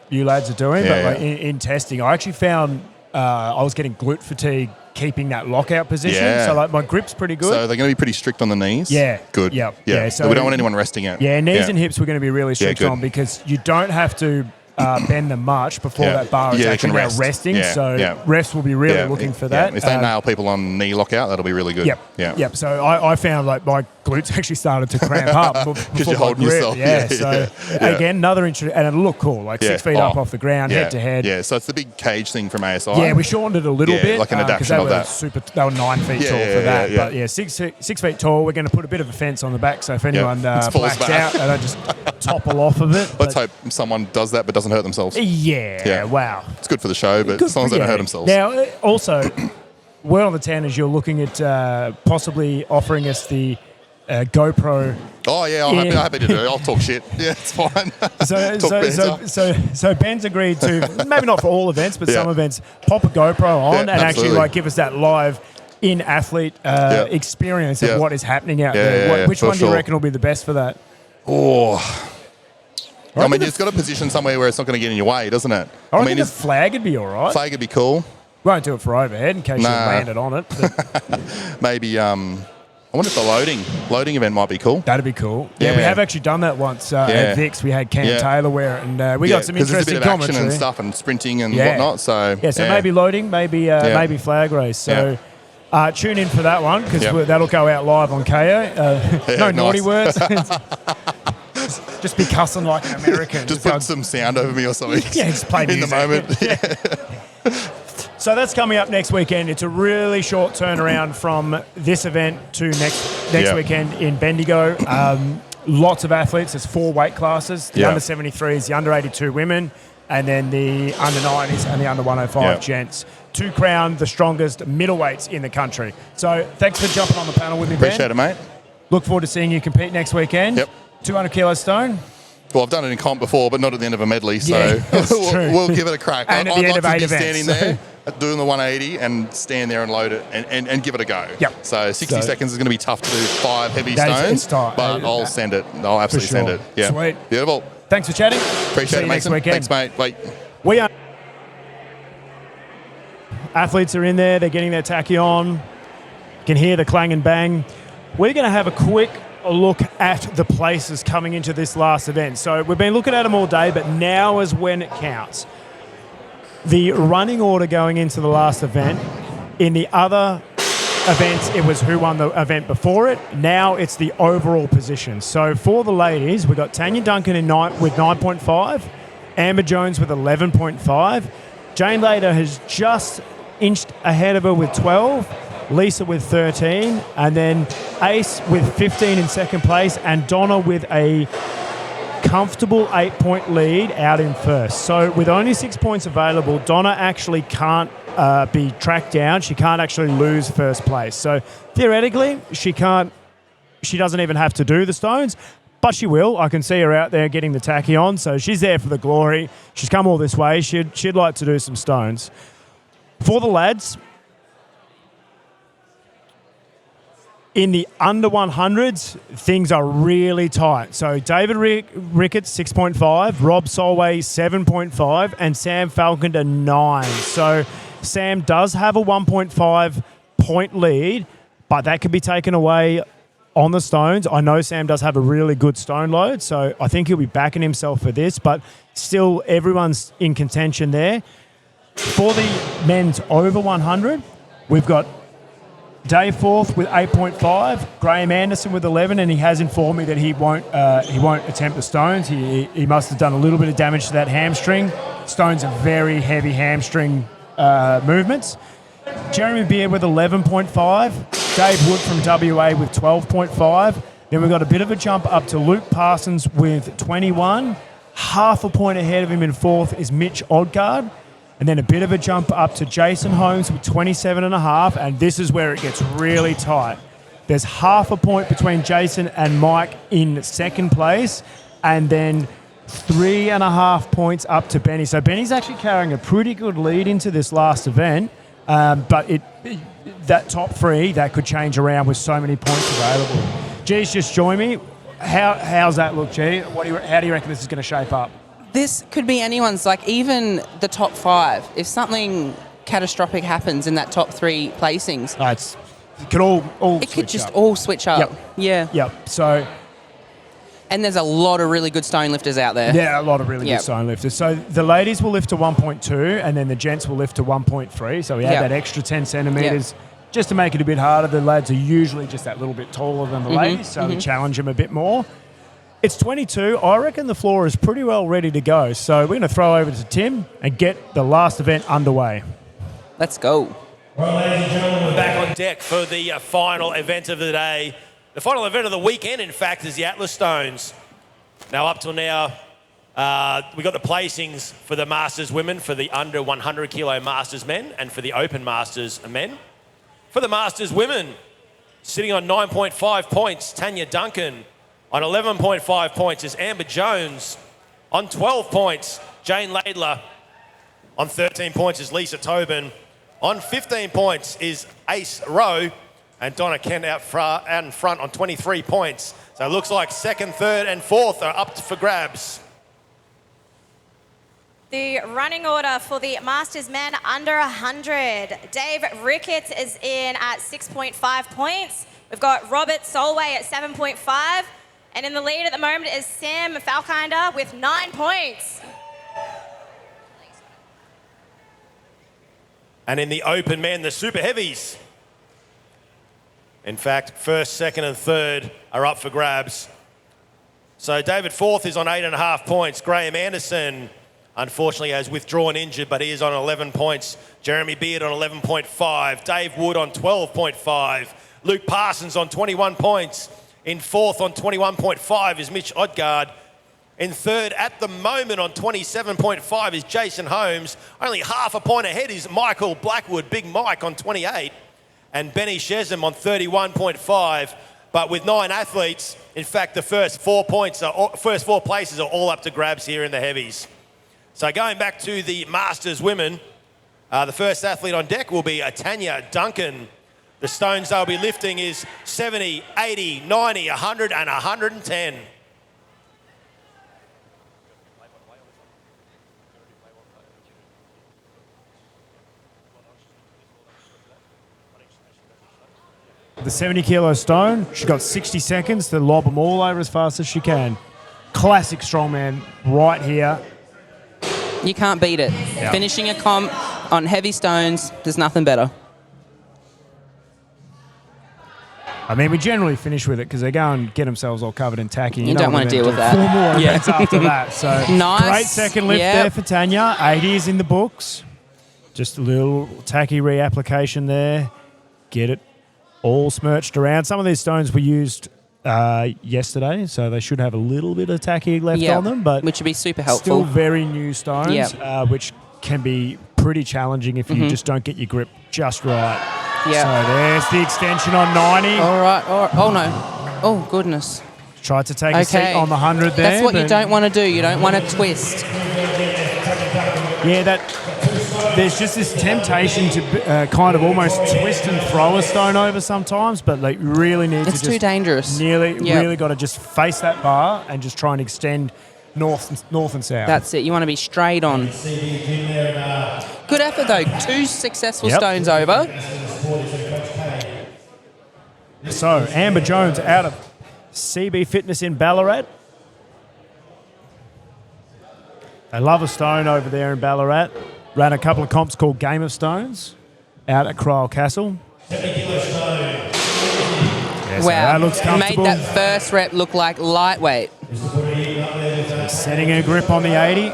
you lads are doing, but Yeah, like in testing, I actually found I was getting glute fatigue keeping that lockout position. Yeah. So like my grip's pretty good. So they're going to be pretty strict on the knees. Yeah. Good. Yep. Yeah. Yeah, So so- we don't want anyone resting it. Yeah, knees and hips we're going to be really strict good. on because you don't have to bend them much before Yeah. that bar is Yeah, they actually can now rest. resting. Yeah, So yeah. refs will be really Yeah, looking for yeah. that. If they nail people on knee lockout, that'll be really good. Yep. Yeah. Yep. So I found like my glutes actually started to cramp up before you're my holding grip. yourself. Yeah. Yeah, So yeah. again, another interesting, and it looked cool, like 6 feet up off the ground, yeah. head to head. Yeah. So it's the big cage thing from ASI. Yeah, we shortened it a little Yeah, bit like an because adaptation they of were that. they were 9 feet Yeah, tall yeah, for that. yeah, yeah. But yeah, 6 feet tall. We're going to put a bit of a fence on the back, so if anyone It falls blacks back. out, they don't just topple off of it. Let's hope someone does that but doesn't hurt themselves. Yeah, wow. It's good for the show, but as long as they don't hurt themselves. Now, also, word on the town is you're looking at possibly offering us the GoPro. Oh yeah, I'm happy to do it. I'll talk shit. Yeah, it's fine. So Ben's agreed to maybe not for all events, but Yeah. some events pop a GoPro on and actually absolutely. like give us that live in athlete experience of Yeah. what is happening out Yeah, there. yeah, yeah, Which for one do you sure. reckon will be the best for that? Oh. I mean, it's got a position somewhere where it's not going to get in your way, doesn't it? I reckon the flag would be all right. Flag would be cool. Won't do it for overhead in case you Nah. landed on it. but Maybe, I wonder if the loading event might be cool. That'd be cool. Yeah, we have actually done that once at Vix. We had Cam Yeah. Taylor wear it, and we got some 'cause interesting there's a bit of commentary. action and stuff and sprinting and Yeah. whatnot. So maybe loading, maybe maybe flag race. So tune in for that one because Yep. that'll go out live on KO. No naughty nice. words. Just be cussing like an American. Just put some sound over me or something. Yeah, just play in the music. moment. So that's coming up next weekend. It's a really short turnaround from this event to next Yep. weekend in Bendigo. Lots of athletes. There's 4 weight classes. The Yep. under 73s, the under 82 women, and then the under 90s and the under 105 Yep. gents to crown the strongest middleweights in the country. So thanks for jumping on the panel with me, Ben. Appreciate it, mate. Look forward to seeing you compete next weekend. Yep. 200 kilo stone. Well, I've done it in comp before, but not at the end of a medley, so Yeah, that's true. we'll give it a crack. And at I'd the end like of to 8 be events. standing there doing the 180 and stand there and load it and give it a go. Yep. So 60 So- seconds is going to be tough to do 5 heavy That is- stones, it's tight. but I'll send it. I'll absolutely sure. send it. Yeah. Sweet. Beautiful. Thanks for chatting. Appreciate See it, you next Mason. weekend. Thanks, mate. Bye. We are. Athletes are in there. They're getting their tacky on. You can hear the clang and bang. We're going to have a quick look at the places coming into this last event. So we've been looking at them all day, but now is when it counts. The running order going into the last event. In the other events, it was who won the event before it. Now it's the overall position. So for the ladies, we've got Tanya Duncan with 9.5, Amber Jones with 11.5. Jane Lader has just inched ahead of her with 12, Lisa with 13, and then Ace with 15 in second place, and Donna with a comfortable 8-point lead out in first. So with only 6 points available, Donna actually can't be tracked down. She can't actually lose first place. So theoretically, she doesn't even have to do the stones, but she will. I can see her out there getting the tacky on. So she's there for the glory. She's come all this way. She'd like to do some stones. For the lads, in the under 100s, things are really tight. So David Ricketts, 6.5, Rob Solway, 7.5, and Sam Falconer, 9. So Sam does have a 1.5 point lead, but that could be taken away on the stones. I know Sam does have a really good stone load, so I think he'll be backing himself for this, but still everyone's in contention there. For the men's over 100, we've got Dave Forth with 8.5, Graham Anderson with 11, and he has informed me that he won't attempt the stones. He must have done a little bit of damage to that hamstring. Stones are very heavy hamstring movements. Jeremy Beard with 11.5, Dave Wood from WA with 12.5. Then we've got a bit of a jump up to Luke Parsons with 21. Half a point ahead of him in fourth is Mitch Odgaard. And then a bit of a jump up to Jason Holmes with 27.5, and this is where it gets really tight. There's half a point between Jason and Mike in second place, and then 3.5 points up to Benny. So Benny's actually carrying a pretty good lead into this last event, but that top three, that could change around with so many points available. G's just joined me. How's that look, G? How do you reckon this is going to shape up? This could be anyone's, like even the top five. If something catastrophic happens in that top three placings, it could all it could just all switch up. Yep. Yeah. Yep. So, and there's a lot of really good stone lifters out there. Yeah, a lot of really good stone lifters. So the ladies will lift to 1.2, and then the gents will lift to 1.3. So we add that extra 10 centimetres just to make it a bit harder. The lads are usually just that little bit taller than the ladies, so we challenge them a bit more. It's 22. I reckon the floor is pretty well ready to go. So we're going to throw over to Tim and get the last event underway. Let's go. Well, ladies and gentlemen, we're back on deck for the final event of the day. The final event of the weekend, in fact, is the Atlas Stones. Now, up till now, we got the placings for the Masters women, for the under 100 kilo Masters men, and for the Open Masters men. For the Masters women, sitting on 9.5 points, Tanya Duncan. On 11.5 points is Amber Jones. On 12 points, Jane Laidler. On 13 points is Lisa Tobin. On 15 points is Ace Rowe. And Donna Kent out in front on 23 points. So it looks like second, third and fourth are up for grabs. The running order for the Masters men under 100. Dave Ricketts is in at 6.5 points. We've got Robert Solway at 7.5. And in the lead at the moment is Sam Falkinder with 9 points. And in the open men, the super heavies. In fact, first, second and third are up for grabs. So David Forth is on 8.5 points. Graham Anderson, unfortunately, has withdrawn injured, but he is on 11 points. Jeremy Beard on 11.5. Dave Wood on 12.5. Luke Parsons on 21 points. In fourth on 21.5 is Mitch Odgaard. In third at the moment on 27.5 is Jason Holmes. Only half a point ahead is Michael Blackwood, Big Mike on 28. And Benny Shesam on 31.5. But with 9 athletes, in fact, the first 4 places are all up to grabs here in the heavies. So going back to the Masters women, the first athlete on deck will be Tanya Duncan. The stones they'll be lifting is 70, 80, 90, 100 and 110. The 70 kilo stone, she's got 60 seconds to lob them all over as fast as she can. Classic strongman right here. You can't beat it. Yeah. Finishing a comp on heavy stones, there's nothing better. I mean, we generally finish with it because they go and get themselves all covered in tacky. You don't want to deal with that. 4 more events after that. So nice. Great second lift there for Tanya. 80 is in the books. Just a little tacky reapplication there. Get it all smirched around. Some of these stones were used yesterday, so they should have a little bit of tacky left on them, but which would be super helpful. Still very new stones, which can be pretty challenging if you just don't get your grip just right. Yeah. So there's the extension on 90. All right. Oh, no. Oh, goodness. Tried to take a seat on the 100 there. That's what you don't want to do. You don't want to twist. Yeah, there's just this temptation to kind of almost twist and throw a stone over sometimes, but like really need to just... It's too dangerous. Really got to just face that bar and just try and extend north and south. That's it. You want to be straight on. Good effort, though. 2 successful stones over. So, Amber Jones out of CB Fitness in Ballarat. They love a stone over there in Ballarat. ran a couple of comps called Game of Stones out at Cryle Castle. 70 kilo stone. Yeah, so Wow. that looks Made comfortable. that first rep look like lightweight. Setting her grip on the 80.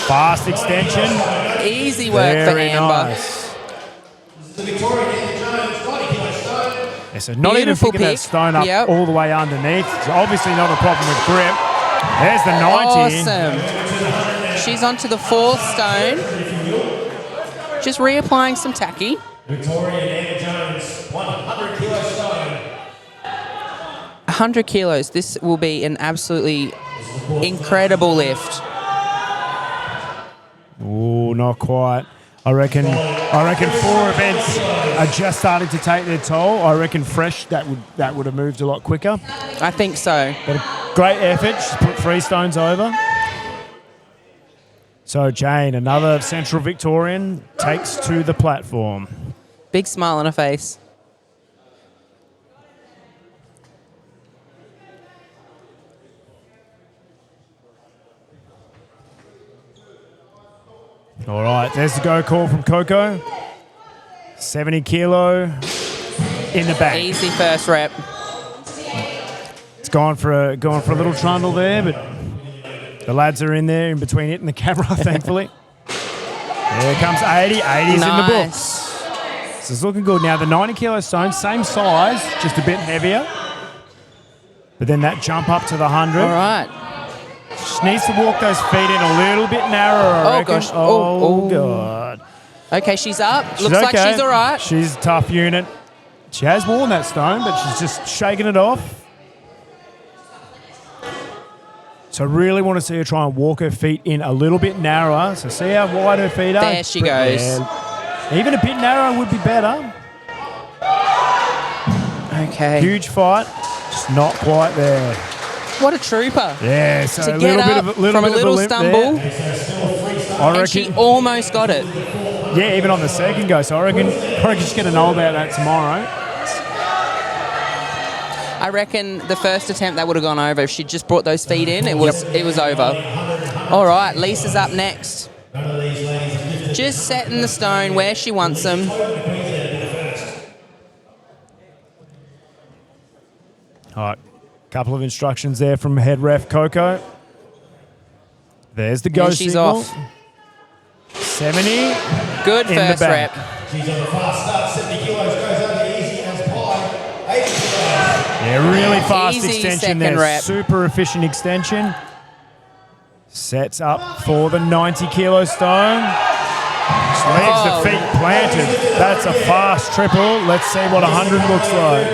Fast extension. Easy work for Very Amber. nice. The Victoria Nathan Jones, 90 kilo stone. Yeah, so not Beautiful even picking that pick. stone up Yep. all the way underneath. It's obviously not a problem with grip. There's the 90. Awesome. She's onto the 4th stone. Just reapplying some tacky. Victoria Nathan Jones, 100 kilo stone. 100 kilos. This will be an absolutely incredible lift. Oh, not quite. I reckon 4 events are just starting to take their toll. I reckon fresh that would have moved a lot quicker. I think so. But a great effort. She's put 3 stones over. So Jane, another Central Victorian, takes to the platform. Big smile on her face. All right, there's the go call from Coco. 70 kilo in the back. Easy first rep. It's gone for a little trundle there, but the lads are in there in between it and the camera, thankfully. There comes 80. 80's in the books. This is looking good. Now, the 90 kilo stone, same size, just a bit heavier. But then that jump up to the 100. All right. She needs to walk those feet in a little bit narrower, I reckon. Gosh. Oh, God. Okay, she's up. She's Looks like okay. she's all right. She's a tough unit. She has worn that stone, but she's just shaking it off. So I really want to see her try and walk her feet in a little bit narrower. So see how wide her feet are? There she goes. Yeah. Even a bit narrower would be better. Okay. Huge fight. Just not quite there. What a trooper. Yeah, so to a get little up bit of a from a bit of little limp stumble. there. I And she reckon. almost got it. Yeah, even on the second go. So I reckon she's going to know about that tomorrow. I reckon the first attempt that would have gone over. If she just brought those feet in, it was over. All right, Lisa's up next. Just setting the stone where she wants them. All right, couple of instructions there from head ref Coco. There's the go And she's signal. off. 70. Good in first the back. rep. She's on the fast start, 70 kilos, goes over easy as pie. 80 kilos. Yeah, really fast Easy extension second there. rep. Super efficient extension. Sets up for the 90 kilo stone. Just leaves Oh. the feet planted. That's a fast triple. Let's see what 100 looks like.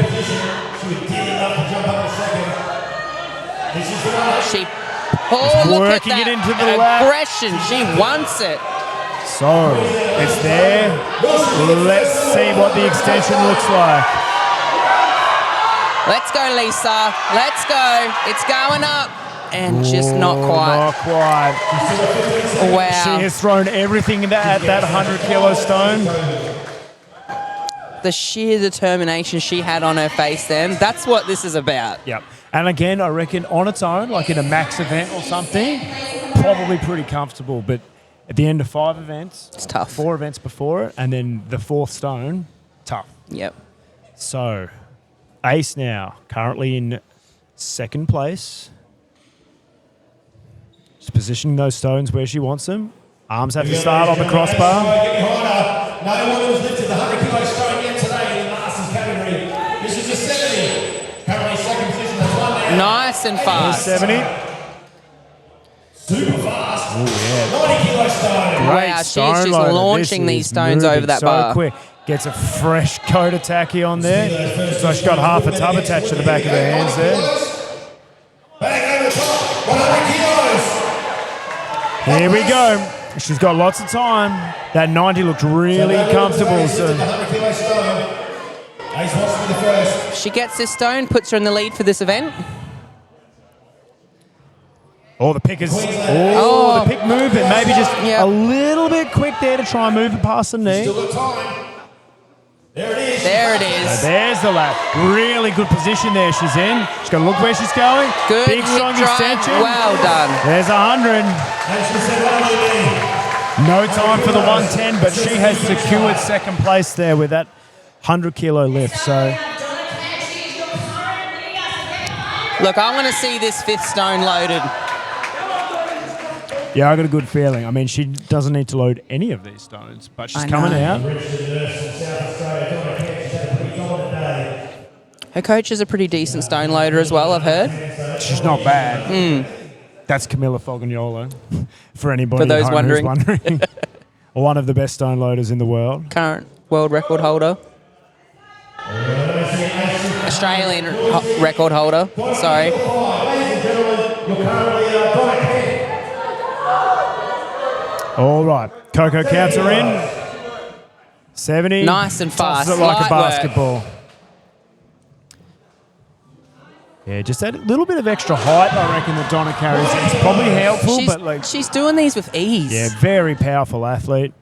She, oh, look at working that it into the lap. aggression. She wants it. So, it's there. Let's see what the extension looks like. Let's go, Lisa. Let's go. It's going up. And just not quite. Not quite. Wow. She has thrown everything at that 100 kilo stone. The sheer determination she had on her face then, that's what this is about. Yep. And again, I reckon on its own, like in a max event or something, probably pretty comfortable. But at the end of 5 events, it's tough. 4 events before it, and then the 4th stone, tough. Yep. So, Ace now, currently in 2nd place. Just positioning those stones where she wants them. Arms have to start on the crossbar. No one has lifted the 100 kilo stone yet today in the Masters category. This is a 70. Currently second position, that's one down. Nice and fast. 70. Super fast. Oh, 90 kilo stone. Great Wow, she's stone just loader. launching This these is stones moving over that so bar. quick. Gets a fresh coat of tacky on there. So she's got half a tub attached to the back of her hands there. Bang over the top. 100 kilos. Here we go. She's got lots of time. That 90 looked really comfortable. So 100 kilo stone. Ace wants to be the first. She gets this stone, puts her in the lead for this event. all the pickers. Oh, the pick movement. Maybe just a little bit quick there to try and move it past the knee. Still got time. There it is. There it is. So there's the lap. Really good position there she's in. She's got to look where she's going. Good Big hip strong drive. extension. Well done. There's 100. And she said, "Well, No time for the 110, but she has secured second place there with that 100-kilo lift. So Look, I want to see this fifth stone loaded. yeah, I got a good feeling. I mean, she doesn't need to load any of these stones, but she's I coming know. out. Her coach is a pretty decent stone loader as well, I've heard. She's not bad. That's Camilla Fogagnolo, for anybody For those at home who's wondering. wondering. One of the best stone loaders in the world. Current world record holder. Australian record holder, sorry. All right, Coco counts her in. 70. Nice and fast. Tosses it like Light a work. basketball. Yeah, just that little bit of extra height, I reckon, that Donna carries. It's probably helpful, but like She's doing these with ease. yeah, very powerful athlete.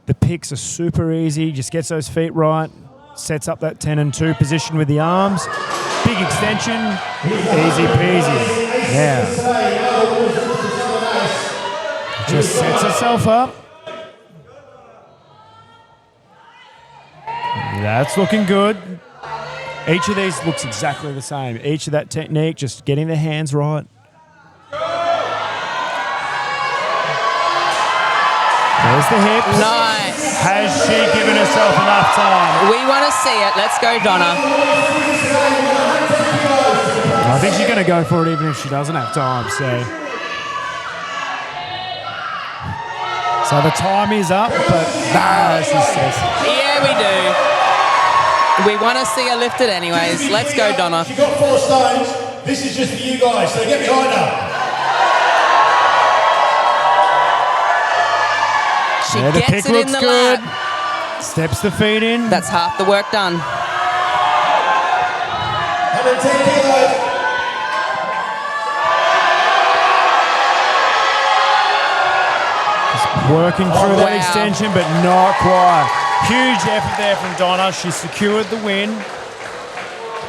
The picks are super easy. Just gets those feet right. Sets up that 10 and 2 position with the arms. Big extension. Easy peasy. Yeah. Just sets herself up. That's looking good. Each of these looks exactly the same. Each of that technique, just getting the hands right. There's the hips. Nice. Has she given herself enough time? We want to see it. Let's go, Donna. I think she's going to go for it even if she doesn't have time. So the time is up, but she says. Yeah, we do. We want to see her lifted anyways. Let's go, Donna. She got 4 stones. This is just for you guys, so get behind her. She Yeah, the gets pick it in looks the good. lap. Steps the feet in. That's half the work done. 110 kilos. Working through that Wow. extension, but not quite. Huge effort there from Donna. She secured the win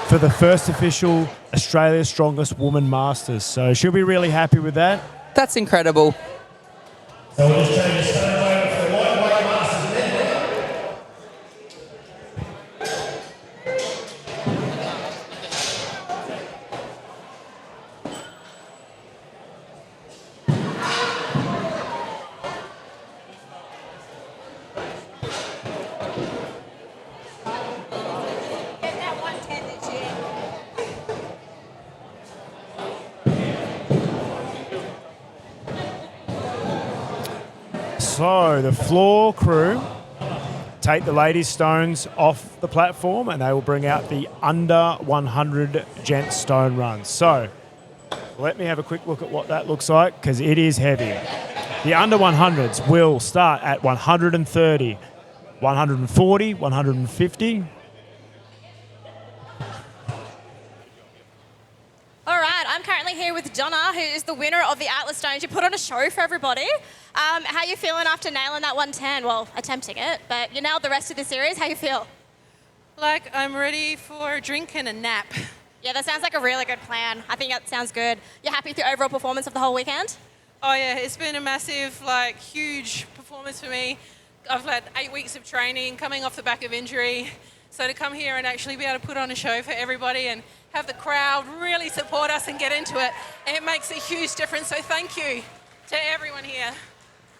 for the first official Australia's Strongest Woman Masters. So she'll be really happy with that. That's incredible. So we'll just change the stone over for the lightweight masters and then So the floor crew take the ladies' stones off the platform and they will bring out the under 100 gent stone runs. So let me have a quick look at what that looks like because it is heavy. The under 100s will start at 130, 140, 150. All right, I'm currently here with Donna, who is the winner of the Atlas Stones. You put on a show for everybody. How you feeling after nailing that 110? Well, attempting it, but you nailed the rest of the series. How you feel? Like I'm ready for a drink and a nap. Yeah, that sounds like a really good plan. I think that sounds good. You're happy with your overall performance of the whole weekend? Oh yeah, it's been a massive, huge performance for me. I've had 8 weeks of training, coming off the back of injury. So to come here and actually be able to put on a show for everybody and have the crowd really support us and get into it, it makes a huge difference. So thank you to everyone here.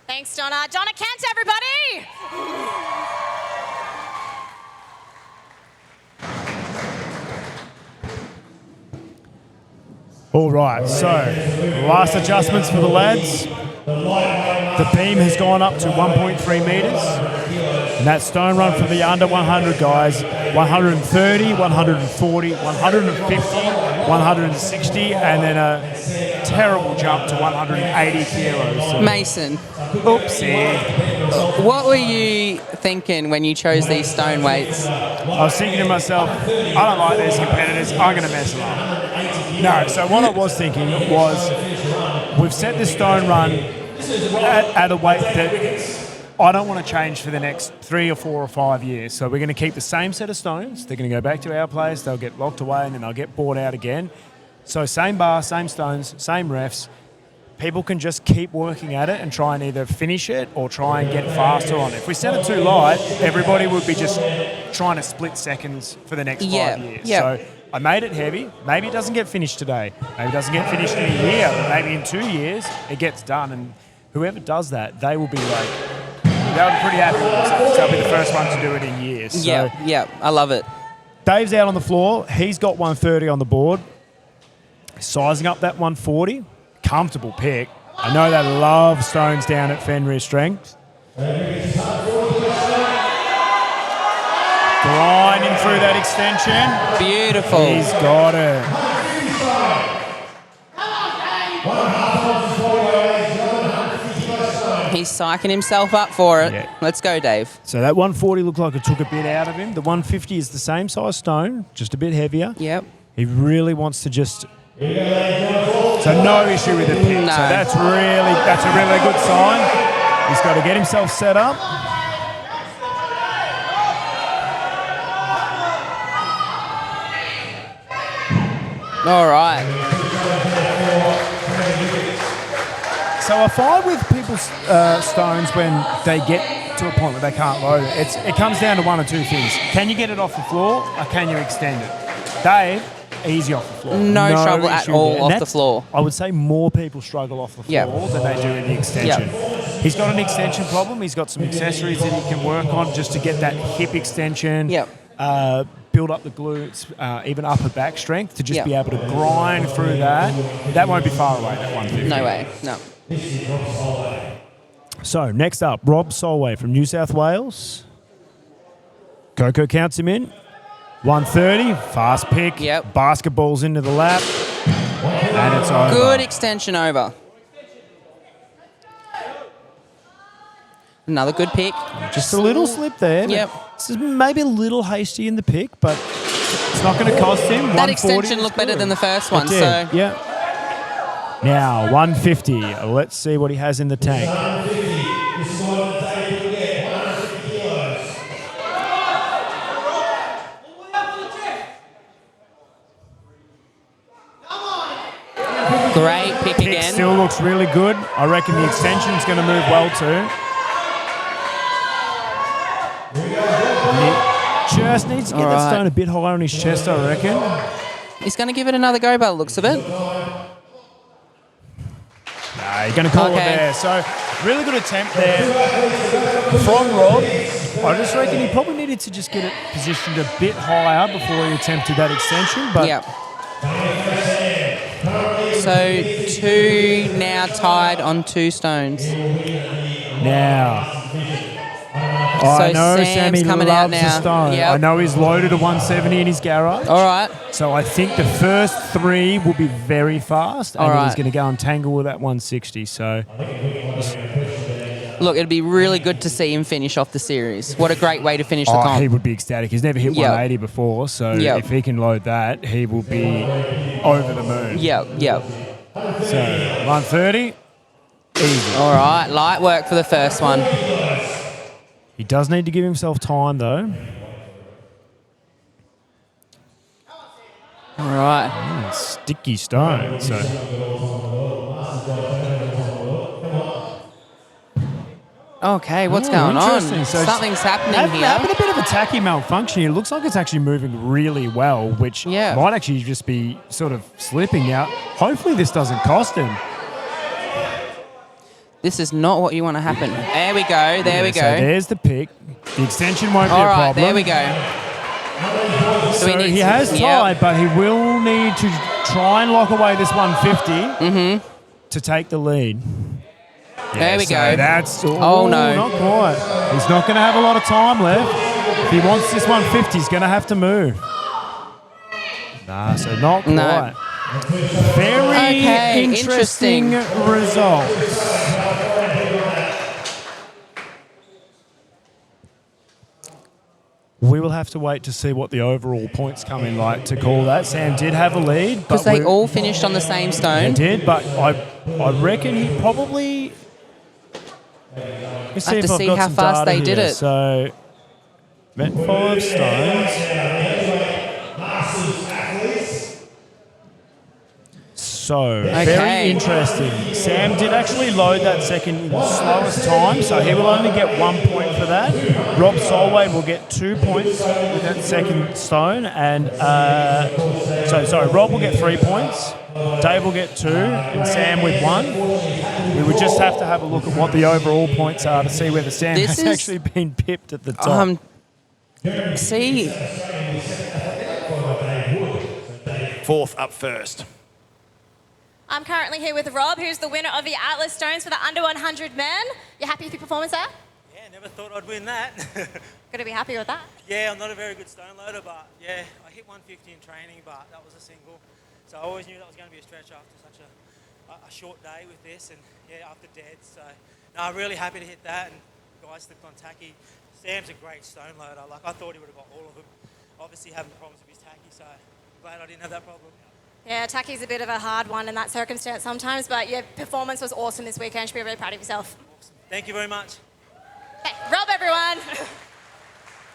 Thanks, Donna. Donna Kent, everybody! All right, so last adjustments for the lads. The beam has gone up to 1.3 metres. And that stone run for the under 100 guys, 130, 140, 150, 160, and then a terrible jump to 180 kilos. So, Mason, oopsie. what were you thinking when you chose these stone weights? I was thinking to myself, I don't like these competitors, I'm going to mess them up. No, so what I was thinking was, we've set this stone run at a weight that I don't want to change for the next 3 or 4 or 5 years. So we're going to keep the same set of stones. They're going to go back to our place. They'll get locked away and then they'll get bought out again. So same bar, same stones, same refs. people can just keep working at it and try and either finish it or try and get faster on it. If we set it too light, everybody would be just trying to split seconds for the next 5 years. Yeah. So I made it heavy. Maybe it doesn't get finished today. Maybe it doesn't get finished in a year, but maybe in 2 years it gets done. And whoever does that, they will be like, they'll be pretty happy with themselves. They'll be the first one to do it in years. So Yeah, I love it. Dave's out on the floor. He's got 130 on the board. Sizing up that 140. Comfortable pick. I know they love stones down at Fenrir Strength. Grinding through that extension. Beautiful. He's got it. He's psyching himself up for it. Yeah. Let's go, Dave. So that 140 looked like it took a bit out of him. The 150 is the same size stone, just a bit heavier. Yep. He really wants to just... So no issue with the pick. No. So that's a really good sign. He's got to get himself set up. All right. So I find with people's stones when they get to a point where they can't load it, it comes down to one or two things. Can you get it off the floor or can you extend it? Dave, easy off the floor. No trouble at issue all there. off And the floor. I would say more people struggle off the floor Yep. than they do in the extension. He's got an extension problem. He's got some accessories that he can work on just to get that hip extension. Build up the glutes, even upper back strength to just be able to grind through that. That won't be far away, that 150. No way. No. So next up, Rob Solway from New South Wales. Coco counts him in. 130, fast pick. Yep. Basketballs into the lap. And it's over. Good extension over. Another good pick. Just a little slip there. Yep. This is maybe a little hasty in the pick, but it's not going to cost him. That 140 extension is looked better good. than the first It one. did, So yeah. Now 150. Let's see what he has in the tank. great pick Pick again. still looks really good. I reckon the extension's going to move well too. Just needs to get that stone a bit higher on his chest, I reckon. He's going to give it another go by the looks of it. Nah, you're going to call it there. So, really good attempt there from Rob. I just reckon he probably needed to just get it positioned a bit higher before he attempted that extension. But Yep. So 2 now tied on 2 stones. now, I know Sam's Sammy coming loves out the now. stone. Yep. I know he's loaded a 170 in his garage. All right. So I think the first 3 will be very fast, and All then he's right. going to go and tangle with that 160. So Look, it'd be really good to see him finish off the series. What a great way to finish the comp. he would be ecstatic. He's never hit Yep. 180 before, so Yep. if he can load that, he will be over the moon. Yep. So 130, easy. All right, light work for the first one. He does need to give himself time, though. All right. Sticky stone. So Okay, what's going on? interesting. So Something's happening having a here. bit of a tacky malfunction here. It looks like it's actually moving really well, which might actually just be sort of slipping out. Hopefully this doesn't cost him. This is not what you want to happen. There we go. There we So go. there's the pick. The extension won't be All a right, problem. there we go. So we need he to- has tied, but he will need to try and lock away this 150 to take the lead. There we so go. That's Oh, no. not quite. He's not going to have a lot of time left. If he wants this 150, he's going to have to move. Nah, so not quite. No. Very Okay, interesting results. We will have to wait to see what the overall points come in like to call that. Sam did have a lead. Because but they all finished on the same stone. They did, but I reckon he probably... Let's I have if to I've see got how some fast data they did here. it. So, met 5 stones. So, Okay. very interesting. Sam did actually load that second in the slowest time, so he will only get 1 point for that. Rob Solway will get 2 points with that second stone, and Rob will get 3 points, Dave will get 2, and Sam with 1. We would just have to have a look at what the overall points are to see whether Sam This has is- actually been pipped at the top. See, Fourth up first. I'm currently here with Rob, who's the winner of the Atlas Stones for the under 100 men. You happy with your performance there? Yeah, never thought I'd win that. Gonna be happy with that. Yeah, I'm not a very good stone loader, but yeah, I hit 150 in training, but that was a single. So I always knew that was going to be a stretch after such a short day with this, and yeah, after dead. So no, I'm really happy to hit that, and guys slipped on tacky. Sam's a great stone loader. Like, I thought he would have got all of them. Obviously having problems with his tacky, so I'm glad I didn't have that problem. Yeah, tacky's a bit of a hard one in that circumstance sometimes, but your performance was awesome this weekend. You should be really proud of yourself. Thank you very much. Hey, Rob, everyone.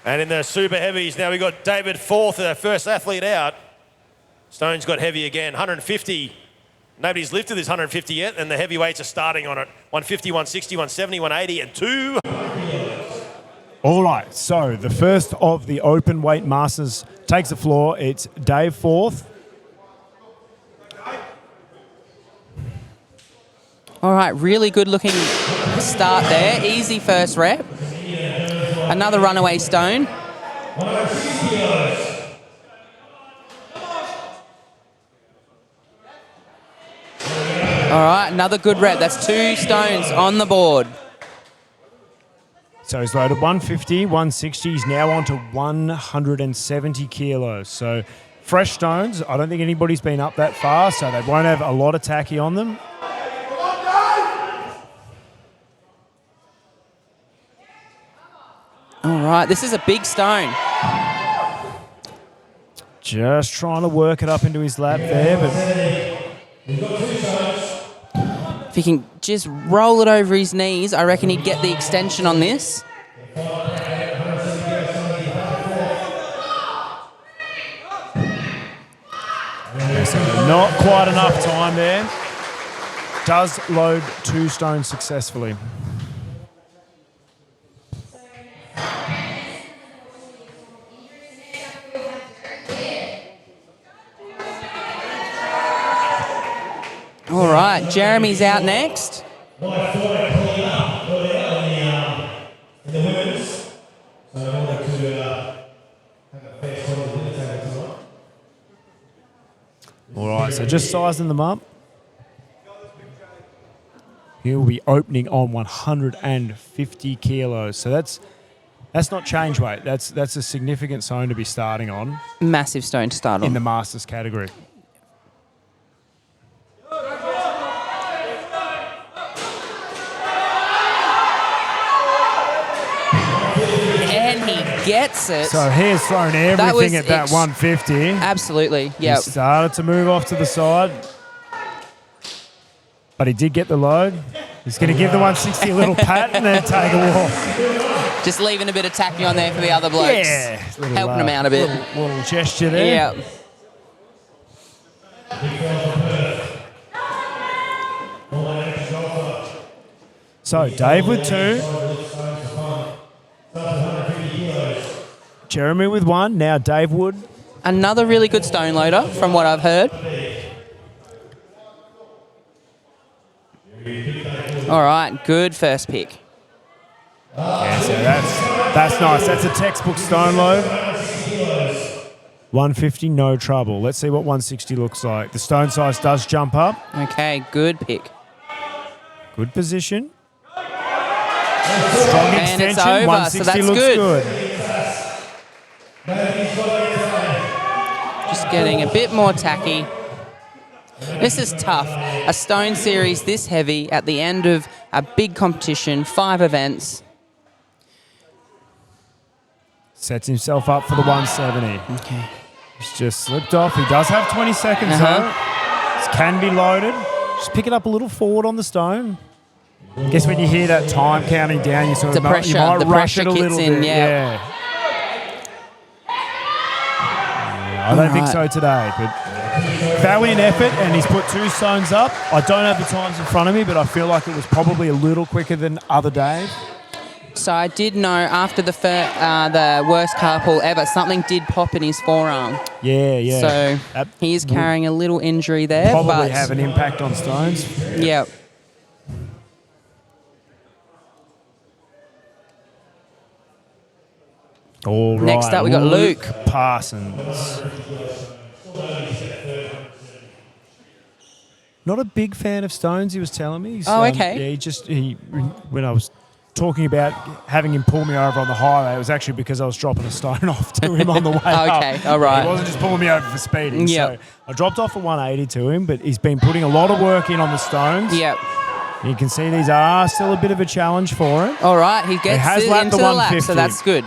And in the super heavies, now we've got David Forth, our first athlete out. Stone's got heavy again, 150. Nobody's lifted this 150 yet, and the heavyweights are starting on it. 150, 160, 170, 180, and 2. All right, so the first of the open weight masters takes the floor. It's Dave Forth. all right, really good looking start there. Easy first rep. Another runaway stone. All right, another good rep. That's 2 stones on the board. So he's loaded 150, 160. He's now on to 170 kilos. So fresh stones. I don't think anybody's been up that far, so they won't have a lot of tacky on them. All right, this is a big stone. Just trying to work it up into his lap there, but If he can just roll it over his knees, I reckon he'd get the extension on this. not quite enough time there. Does load 2 stones successfully. All right, Jeremy's out next. All right, so just sizing them up. He'll be opening on 150 kilos. So that's not change weight. That's a significant stone to be starting on. Massive stone to start on. In the Masters category. And he gets it. So he has thrown everything at that 150. Absolutely, yeah. He started to move off to the side. But he did get the load. He's going to give the 160 a little pat and then take a walk. Just leaving a bit of tacky on there for the other blokes. Yeah. Helping them out a bit. Little gesture there. Yeah. So Dave with 2. Jeremy with 1. Now Dave Wood. Another really good stone loader, from what I've heard. All right, good first pick. Yeah, so that's nice. That's a textbook stone load. 150, no trouble. Let's see what 160 looks like. The stone size does jump up. Okay, good pick. Good position. Strong And extension. it's over, 160 so that's looks good. Just getting a bit more tacky. This is tough. A stone series this heavy at the end of a big competition, 5 events. Sets himself up for the 170. Okay. He's just slipped off. He does have 20 seconds though. This can be loaded. Just pick it up a little forward on the stone. I guess when you hear that time counting down, you sort The of might, you pressure- might the rush pressure it a kicks little in, bit. yeah. I don't think so today. But valiant effort, and he's put 2 stones up. I don't have the times in front of me, but I feel like it was probably a little quicker than other days. So I did know after the worst carpool ever, something did pop in his forearm. Yeah. So That he is carrying a little injury there. probably but have an impact on stones. Yeah. All right. Next up, we got Luke Parsons. Not a big fan of stones, he was telling me. He's, okay. Yeah, when I was talking about having him pull me over on the highway, it was actually because I was dropping a stone off to him on the way up. Okay, all right. He wasn't just pulling me over for speeding. Yep. So I dropped off a 180 to him, but he's been putting a lot of work in on the stones. Yep. You can see these are still a bit of a challenge for him. All right, he gets has it lapped into the the lap, 150. so that's good.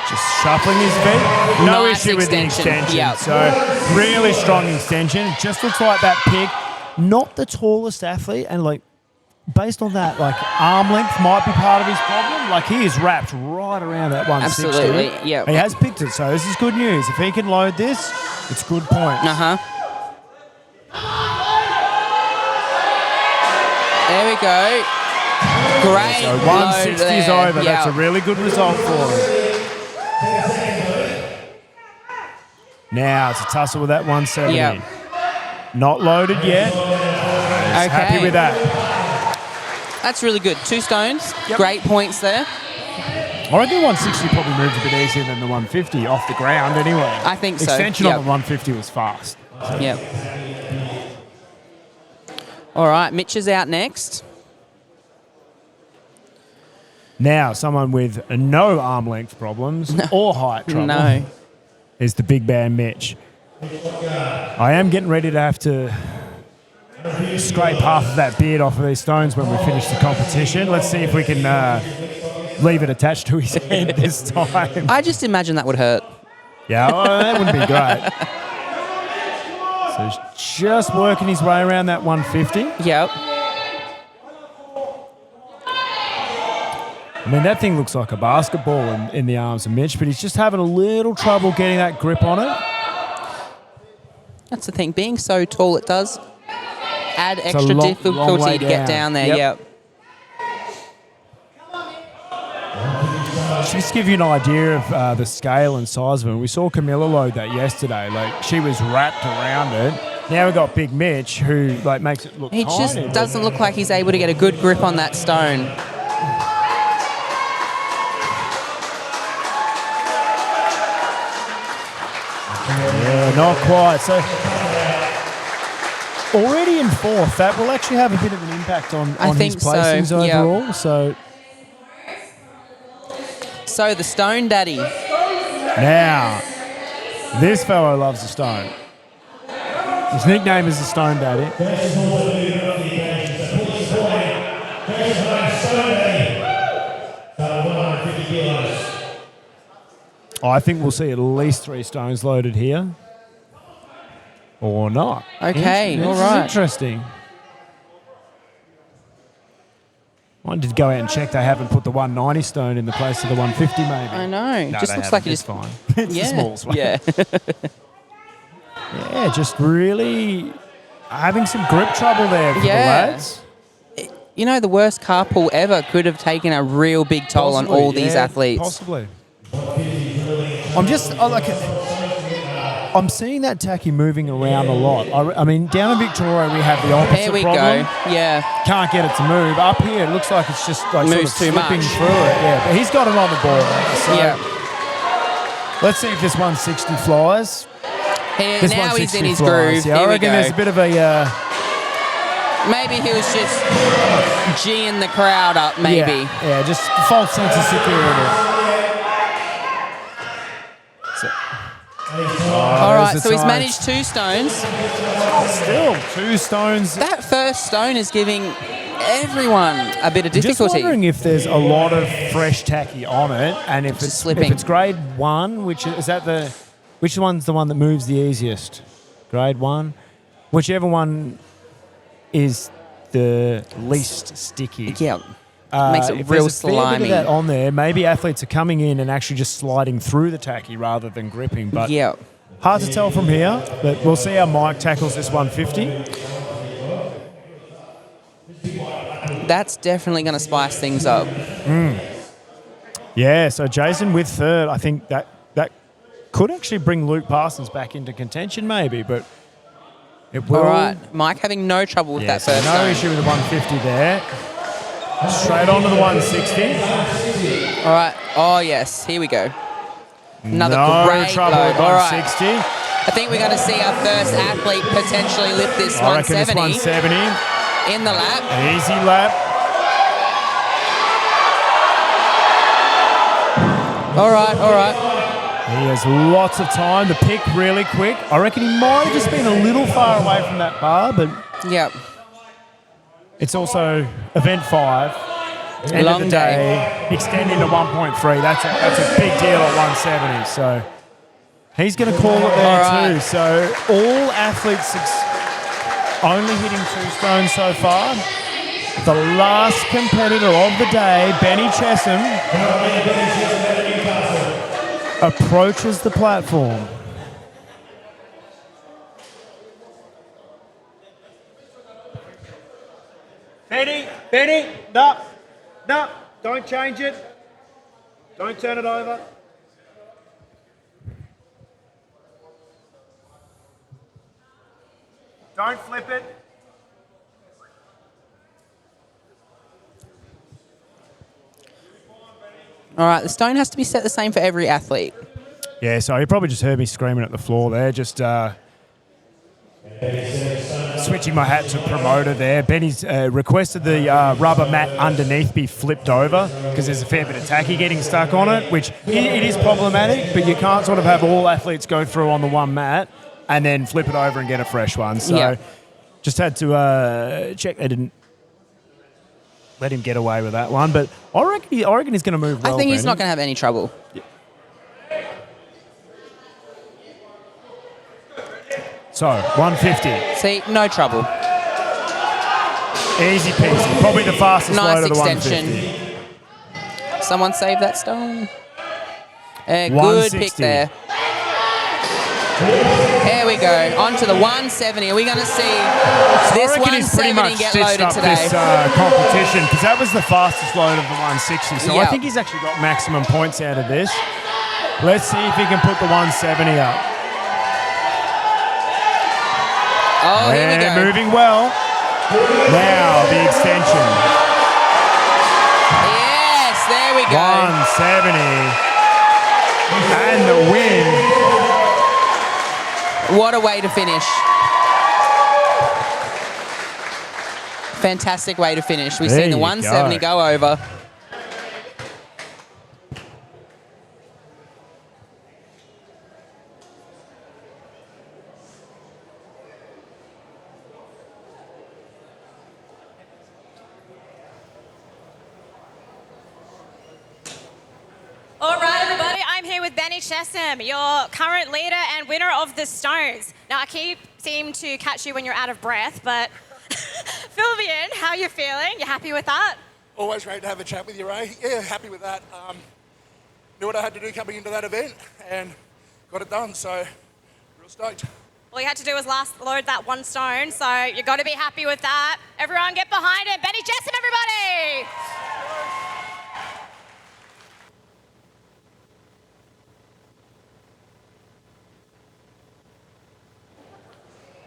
Just shuffling his feet. No Nice issue with the extension. extension. Yep. So really strong extension. It just looks like that pig. Not the tallest athlete, and like based on that, like arm length might be part of his problem. Like he is wrapped right around that 160. Absolutely, yep. He has picked it, so this is good news. If he can load this, it's good points. There we go. Great. So 160 is load over. there. That's a Yep. really good result for him. Now it's a tussle with that 170. Yep. Not loaded yet. He's happy with that. That's really good. 2 stones. Great points there. I reckon 160 probably moved a bit easier than the 150 off the ground anyway. I think so. Extension Yep. on the 150 was fast. Yep. All right, Mitch is out next. Now, someone with no arm length problems or height trouble No. is the big man Mitch. I am getting ready to have to scrape half of that beard off of these stones when we finish the competition. Let's see if we can leave it attached to his head this time. I just imagine that would hurt. Yeah, well, that wouldn't be great. So he's just working his way around that 150. Yep. I mean, that thing looks like a basketball in the arms of Mitch, but he's just having a little trouble getting that grip on it. That's the thing. Being so tall, it does add It's a extra long difficulty way to get down there. Yep. Just to give you an idea of the scale and size of him, we saw Camilla load that yesterday. Like, she was wrapped around it. Now we've got Big Mitch, who like makes it look He tiny. just doesn't look like he's able to get a good grip on that stone. Yeah, not quite. So already in 4th, that will actually have a bit of an impact on I his think so, placings yeah. overall. So the Stone Daddy. Now, this fellow loves the stone. His nickname is the Stone Daddy. I think we'll see at least 3 stones loaded here. Or not. Okay, This all is right. interesting. I did go out and check they haven't put the 190 stone in the place of the 150 maybe. I know. No, just they looks like haven't. it It's just fine. It's yeah. the smallest one. Yeah. Yeah, just really having some grip trouble there for the Yeah. lads. You know, the worst carpool ever could have taken a real big toll on all these athletes. Possibly. I'm seeing that tacky moving around a lot. I mean, down in Victoria we have the opposite There we problem. go. Yeah. Can't get it to move. Up here it looks like it's just like Moves sort of too slipping much. through it. Yeah, but he's got it on the board. So Yeah. let's see if this 160 flies. Here, This now he's 160 in his flies. groove. Yeah, Here I we reckon go. there's a bit of a. Maybe he was just G-ing the crowd up, maybe. Yeah, just false sense of security. All right, so he's managed 2 stones. Still 2 stones. That first stone is giving everyone a bit of Just difficulty. wondering if there's a lot of fresh tacky on it, and if it's slipping. if it's grade 1, which is that which one's the one that moves the easiest? Grade 1, whichever one is the least sticky. Yeah. Makes it if real there's a fair bit of slimy. that on there, maybe athletes are coming in and actually just sliding through the tacky rather than gripping. But Yep. hard to tell from here. But we'll see how Mike tackles this 150. That's definitely going to spice things up. Yeah, so Jason with third. I think that could actually bring Luke Parsons back into contention maybe, but it will. All right, Mike having no trouble with that so first no stone. issue with the 150 there. Straight on to the 160. All right. Oh, yes. Here we go. Another No great trouble load. with All right. 160. I think we're going to see our first athlete potentially lift this I reckon it's 170 170. in the lap. Easy lap. All right, all right. He has lots of time to pick really quick. I reckon he might have just been a little far away from that bar, but Yep. it's also event 5. End Long of the day. extending to 1.3. That's a big deal at 170. So he's going to call it there All right. too. So all athletes only hitting 2 stones so far. The last competitor of the day, Benny Chesham, approaches the platform. Benny, no, don't change it. Don't turn it over. Don't flip it. All right, the stone has to be set the same for every athlete. Yeah, so he probably just heard me screaming at the floor there. Just switching my hat to promoter there. Benny's requested the rubber mat underneath be flipped over because there's a fair bit of tacky getting stuck on it, which it is problematic, but you can't sort of have all athletes go through on the one mat and then flip it over and get a fresh one. So Yeah. just had to check they didn't let him get away with that one. But I reckon he's going to move well. I think he's Benny. not going to have any trouble. So, 150. See, no trouble. Easy peasy. Probably the fastest Nice load of the extension. 150. Someone save that stone. Good 160. pick there. There we go. On to the 170. Are we going to see this I reckon he's pretty 170 much get stitched loaded up today? this competition because that was the fastest load of the 160. So I Yep. think he's actually got maximum points out of this. Let's see if he can put the 170 up. Oh, here we And go. moving well. Now the extension. Yes, there we go. 170. And the win. What a way to finish. Fantastic way to finish. We've There seen the you 170 go. go over. All right, everybody, I'm here with Benny Chesham, your current leader and winner of the Stones. Now, I keep seem to catch you when you're out of breath, but fill me in. How you feeling? You happy with that? Always great to have a chat with you, Ray. Yeah, happy with that. Knew what I had to do coming into that event and got it done, so real stoked. All you had to do was last load that 1 stone, so you got to be happy with that. Everyone get behind it. Benny Chesham, everybody!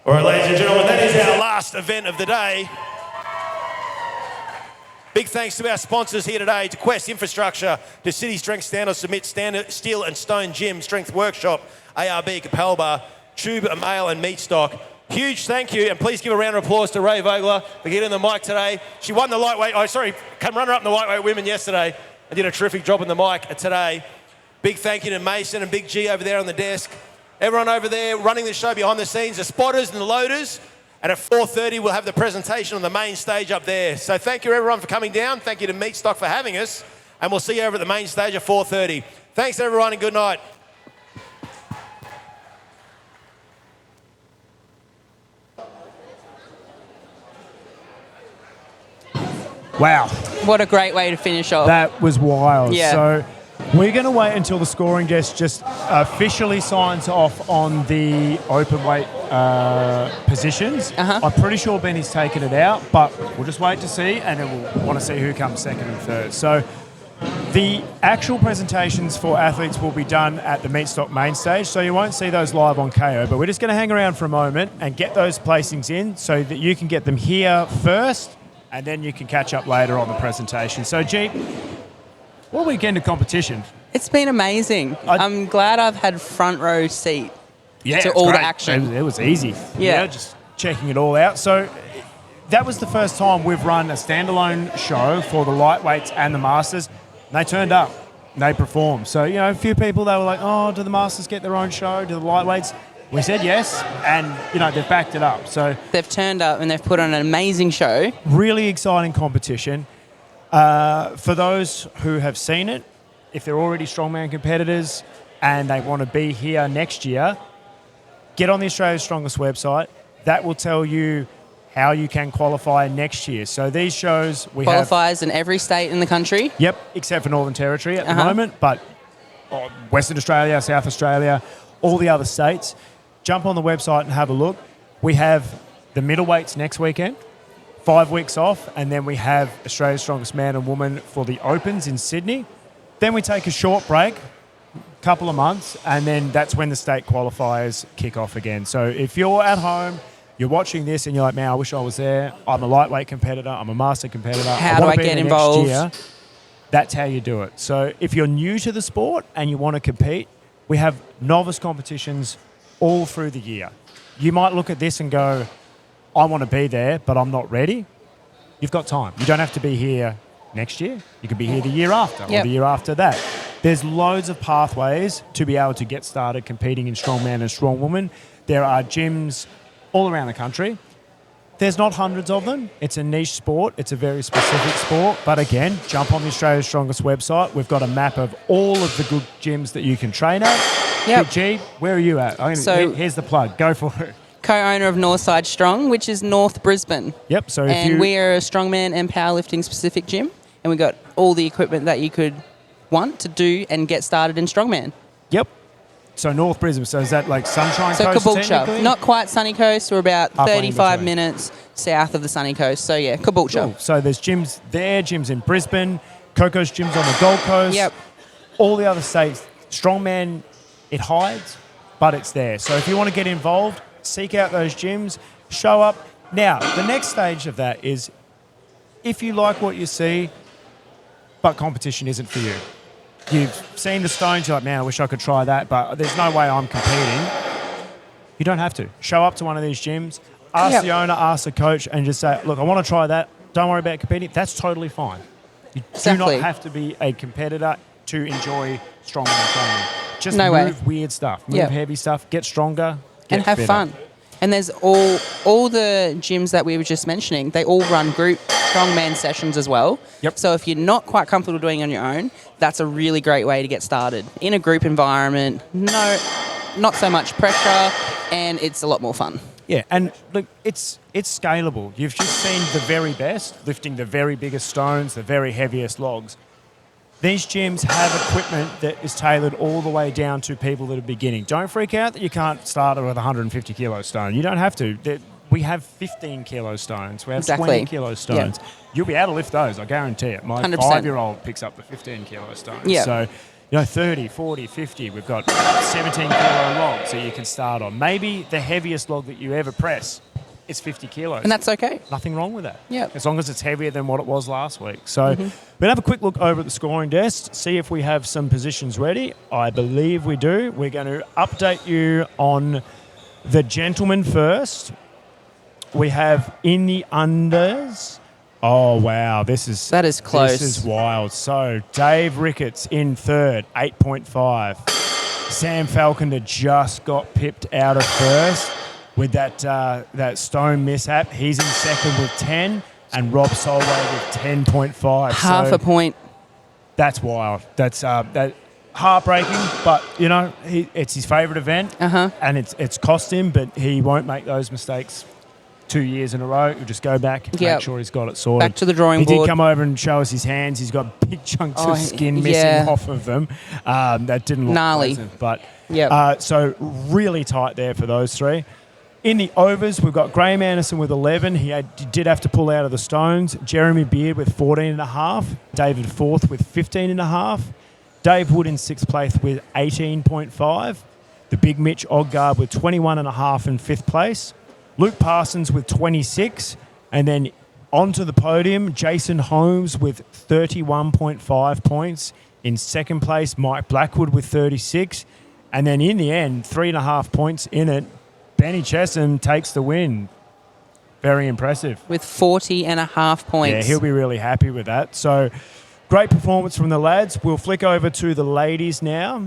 All right, ladies and gentlemen, that is our last event of the day. Big thanks to our sponsors here today, to Quest Infrastructure, to City Strength Stand or Submit Steel and Stone Gym, Strength Workshop, ARB, Capalbar, Tube, Mail and Meat Stock. Huge thank you, and please give a round of applause to Ray Vogler for getting the mic today. She won the lightweight, came runner-up in the lightweight women yesterday and did a terrific job in the mic today. Big thank you to Mason and Big G over there on the desk. Everyone over there running the show behind the scenes, the spotters and the loaders. And at 4:30, we'll have the presentation on the main stage up there. So thank you, everyone, for coming down. Thank you to Meat Stock for having us. And we'll see you over at the main stage at 4:30. Thanks, everyone, and good night. Wow. What a great way to finish off. That was wild. Yeah. So we're going to wait until the scoring desk just officially signs off on the open weight positions. I'm pretty sure Benny's taken it out, but we'll just wait to see, and then we'll want to see who comes second and third. So the actual presentations for athletes will be done at the Meat Stock main stage, so you won't see those live on KO, but we're just going to hang around for a moment and get those placings in so that you can get them here first, and then you can catch up later on the presentation. So, Jeep, what weekend of competition? It's been amazing. I'm glad I've had front row seat to it's all great. the action. It was easy. Yeah. Just checking it all out. So that was the first time we've run a standalone show for the lightweights and the masters. They turned up. They performed. So, a few people, they were like, oh, do the masters get their own show? Do the lightweights? We said yes, and, they've backed it up. So they've turned up and they've put on an amazing show. Really exciting competition. For those who have seen it, if they're already strongman competitors and they want to be here next year, get on the Australia's Strongest website. That will tell you how you can qualify next year. So these shows we have Qualifiers in every state in the country. Yep, except for Northern Territory at the moment, but Western Australia, South Australia, all the other states. Jump on the website and have a look. We have the middleweights next weekend, 5 weeks off, and then we have Australia's Strongest Man and Woman for the Opens in Sydney. Then we take a short break, couple of months, and then that's when the state qualifiers kick off again. So if you're at home, you're watching this and you're like, man, I wish I was there. I'm a lightweight competitor. I'm a master competitor. How do I get involved? Next year. That's how you do it. So if you're new to the sport and you want to compete, we have novice competitions all through the year. You might look at this and go, I want to be there, but I'm not ready. You've got time. You don't have to be here next year. You could be here the year after or the year after that. There's loads of pathways to be able to get started competing in strongman and strongwoman. There are gyms all around the country. There's not hundreds of them. It's a niche sport. It's a very specific sport. But again, jump on the Australia's Strongest website. We've got a map of all of the good gyms that you can train at. Yep. G, where are you at? Here's the plug. Go for it. Co-owner of Northside Strong, which is North Brisbane. Yep. So and we are a strongman and powerlifting specific gym, and we got all the equipment that you could want to do and get started in strongman. Yep. So North Brisbane, so is that like Sunshine So Coast? Caboolture, not quite Sunny Coast. We're about Halfway in 35 between. minutes south of the Sunny Coast. So yeah, Caboolture. Cool. So there's gyms there, gyms in Brisbane, Coco's gyms on the Gold Coast. Yep. All the other states, strongman, it hides, but it's there. So if you want to get involved, seek out those gyms, show up. Now, the next stage of that is if you like what you see, but competition isn't for you. You've seen the stones, you're like, man, I wish I could try that, but there's no way I'm competing. You don't have to. Show up to one of these gyms, ask the owner, ask the coach, and just say, look, I want to try that. Don't worry about competing. That's totally fine. You do not have to be a competitor to enjoy strongman training. Just move weird stuff, move heavy stuff, get stronger, get and have fitter. fun. And there's all the gyms that we were just mentioning, they all run group strongman sessions as well. Yep. So if you're not quite comfortable doing it on your own, that's a really great way to get started. In a group environment, not so much pressure, and it's a lot more fun. Yeah, and look, it's scalable. You've just seen the very best lifting the very biggest stones, the very heaviest logs. These gyms have equipment that is tailored all the way down to people that are beginning. Don't freak out that you can't start with a 150 kilo stone. You don't have to. We have 15 kilo stones. We have 20 kilo stones. Yeah. You'll be able to lift those, I guarantee it. My 100%. 5-year-old picks up the 15 kilo stones. Yeah. So, 30, 40, 50. We've got 17 kilo logs that you can start on. Maybe the heaviest log that you ever press is 50 kilos. And that's okay. Nothing wrong with that. Yeah. As long as it's heavier than what it was last week. So we'll have a quick look over at the scoring desk, see if we have some positions ready. I believe we do. We're going to update you on the gentlemen first. We have in the unders. Oh, wow. That is close. This is wild. So Dave Ricketts in third, 8.5. Sam Falconer just got pipped out of first with that stone mishap. He's in second with 10, and Rob Solway with 10.5. Half a point. That's wild. That's that heartbreaking, but it's his favourite event, and it's cost him, but he won't make those mistakes 2 years in a row. He'll just go back and Yep. make sure he's got it sorted. Back to the drawing he board. did come over and show us his hands. He's got big chunks Oh, of skin missing yeah. off of them. That didn't look Gnarly. pleasant, but Yep. so really tight there for those three. In the overs, we've got Graham Anderson with 11. He did have to pull out of the stones. Jeremy Beard with 14.5. David Forth with 15.5. Dave Wood in sixth place with 18.5. The big Mitch Oggaard with 21.5 in fifth place. Luke Parsons with 26. And then onto the podium, Jason Holmes with 31.5 points. In second place, Mike Blackwood with 36. And then in the end, 3.5 points in it, Benny Chesham takes the win. Very impressive. With 40.5 points. Yeah, he'll be really happy with that. So great performance from the lads. We'll flick over to the ladies now.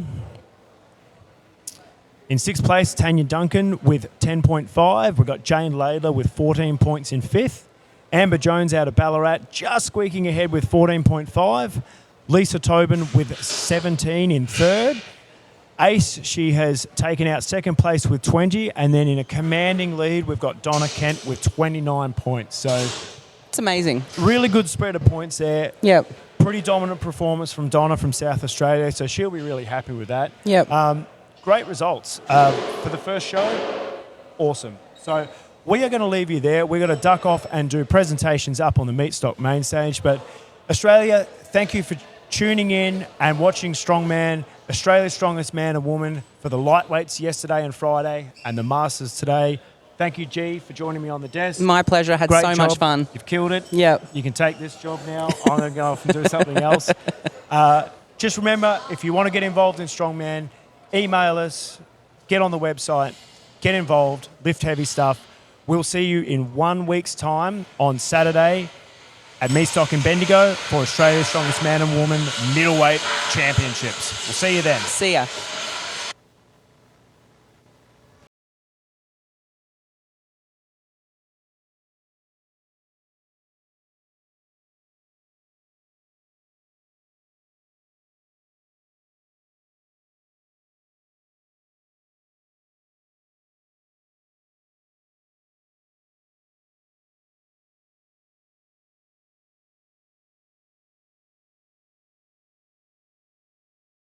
In sixth place, Tanya Duncan with 10.5. We've got Jane Laidler with 14 points in fifth. Amber Jones out of Ballarat just squeaking ahead with 14.5. Lisa Tobin with 17 in third. Ace, she has taken out second place with 20. And then in a commanding lead, we've got Donna Kent with 29 points. So it's amazing. Really good spread of points there. Yep. Pretty dominant performance from Donna from South Australia. So she'll be really happy with that. Yep. Great results. For the first show, awesome. So we are going to leave you there. We're going to duck off and do presentations up on the Meat Stock main stage. But Australia, thank you for tuning in and watching Strongman, Australia's strongest man and woman, for the lightweights yesterday and Friday and the Masters today. Thank you, G, for joining me on the desk. My pleasure. I had Great so job. much fun. You've killed it. Yep. You can take this job now. I'm going to go off and do something else. Just remember, if you want to get involved in Strongman, email us, get on the website, get involved, lift heavy stuff. We'll see you in 1 week's time on Saturday at Meat Stock in Bendigo for Australia's Strongest Man and Woman Middleweight Championships. We'll see you then. See ya.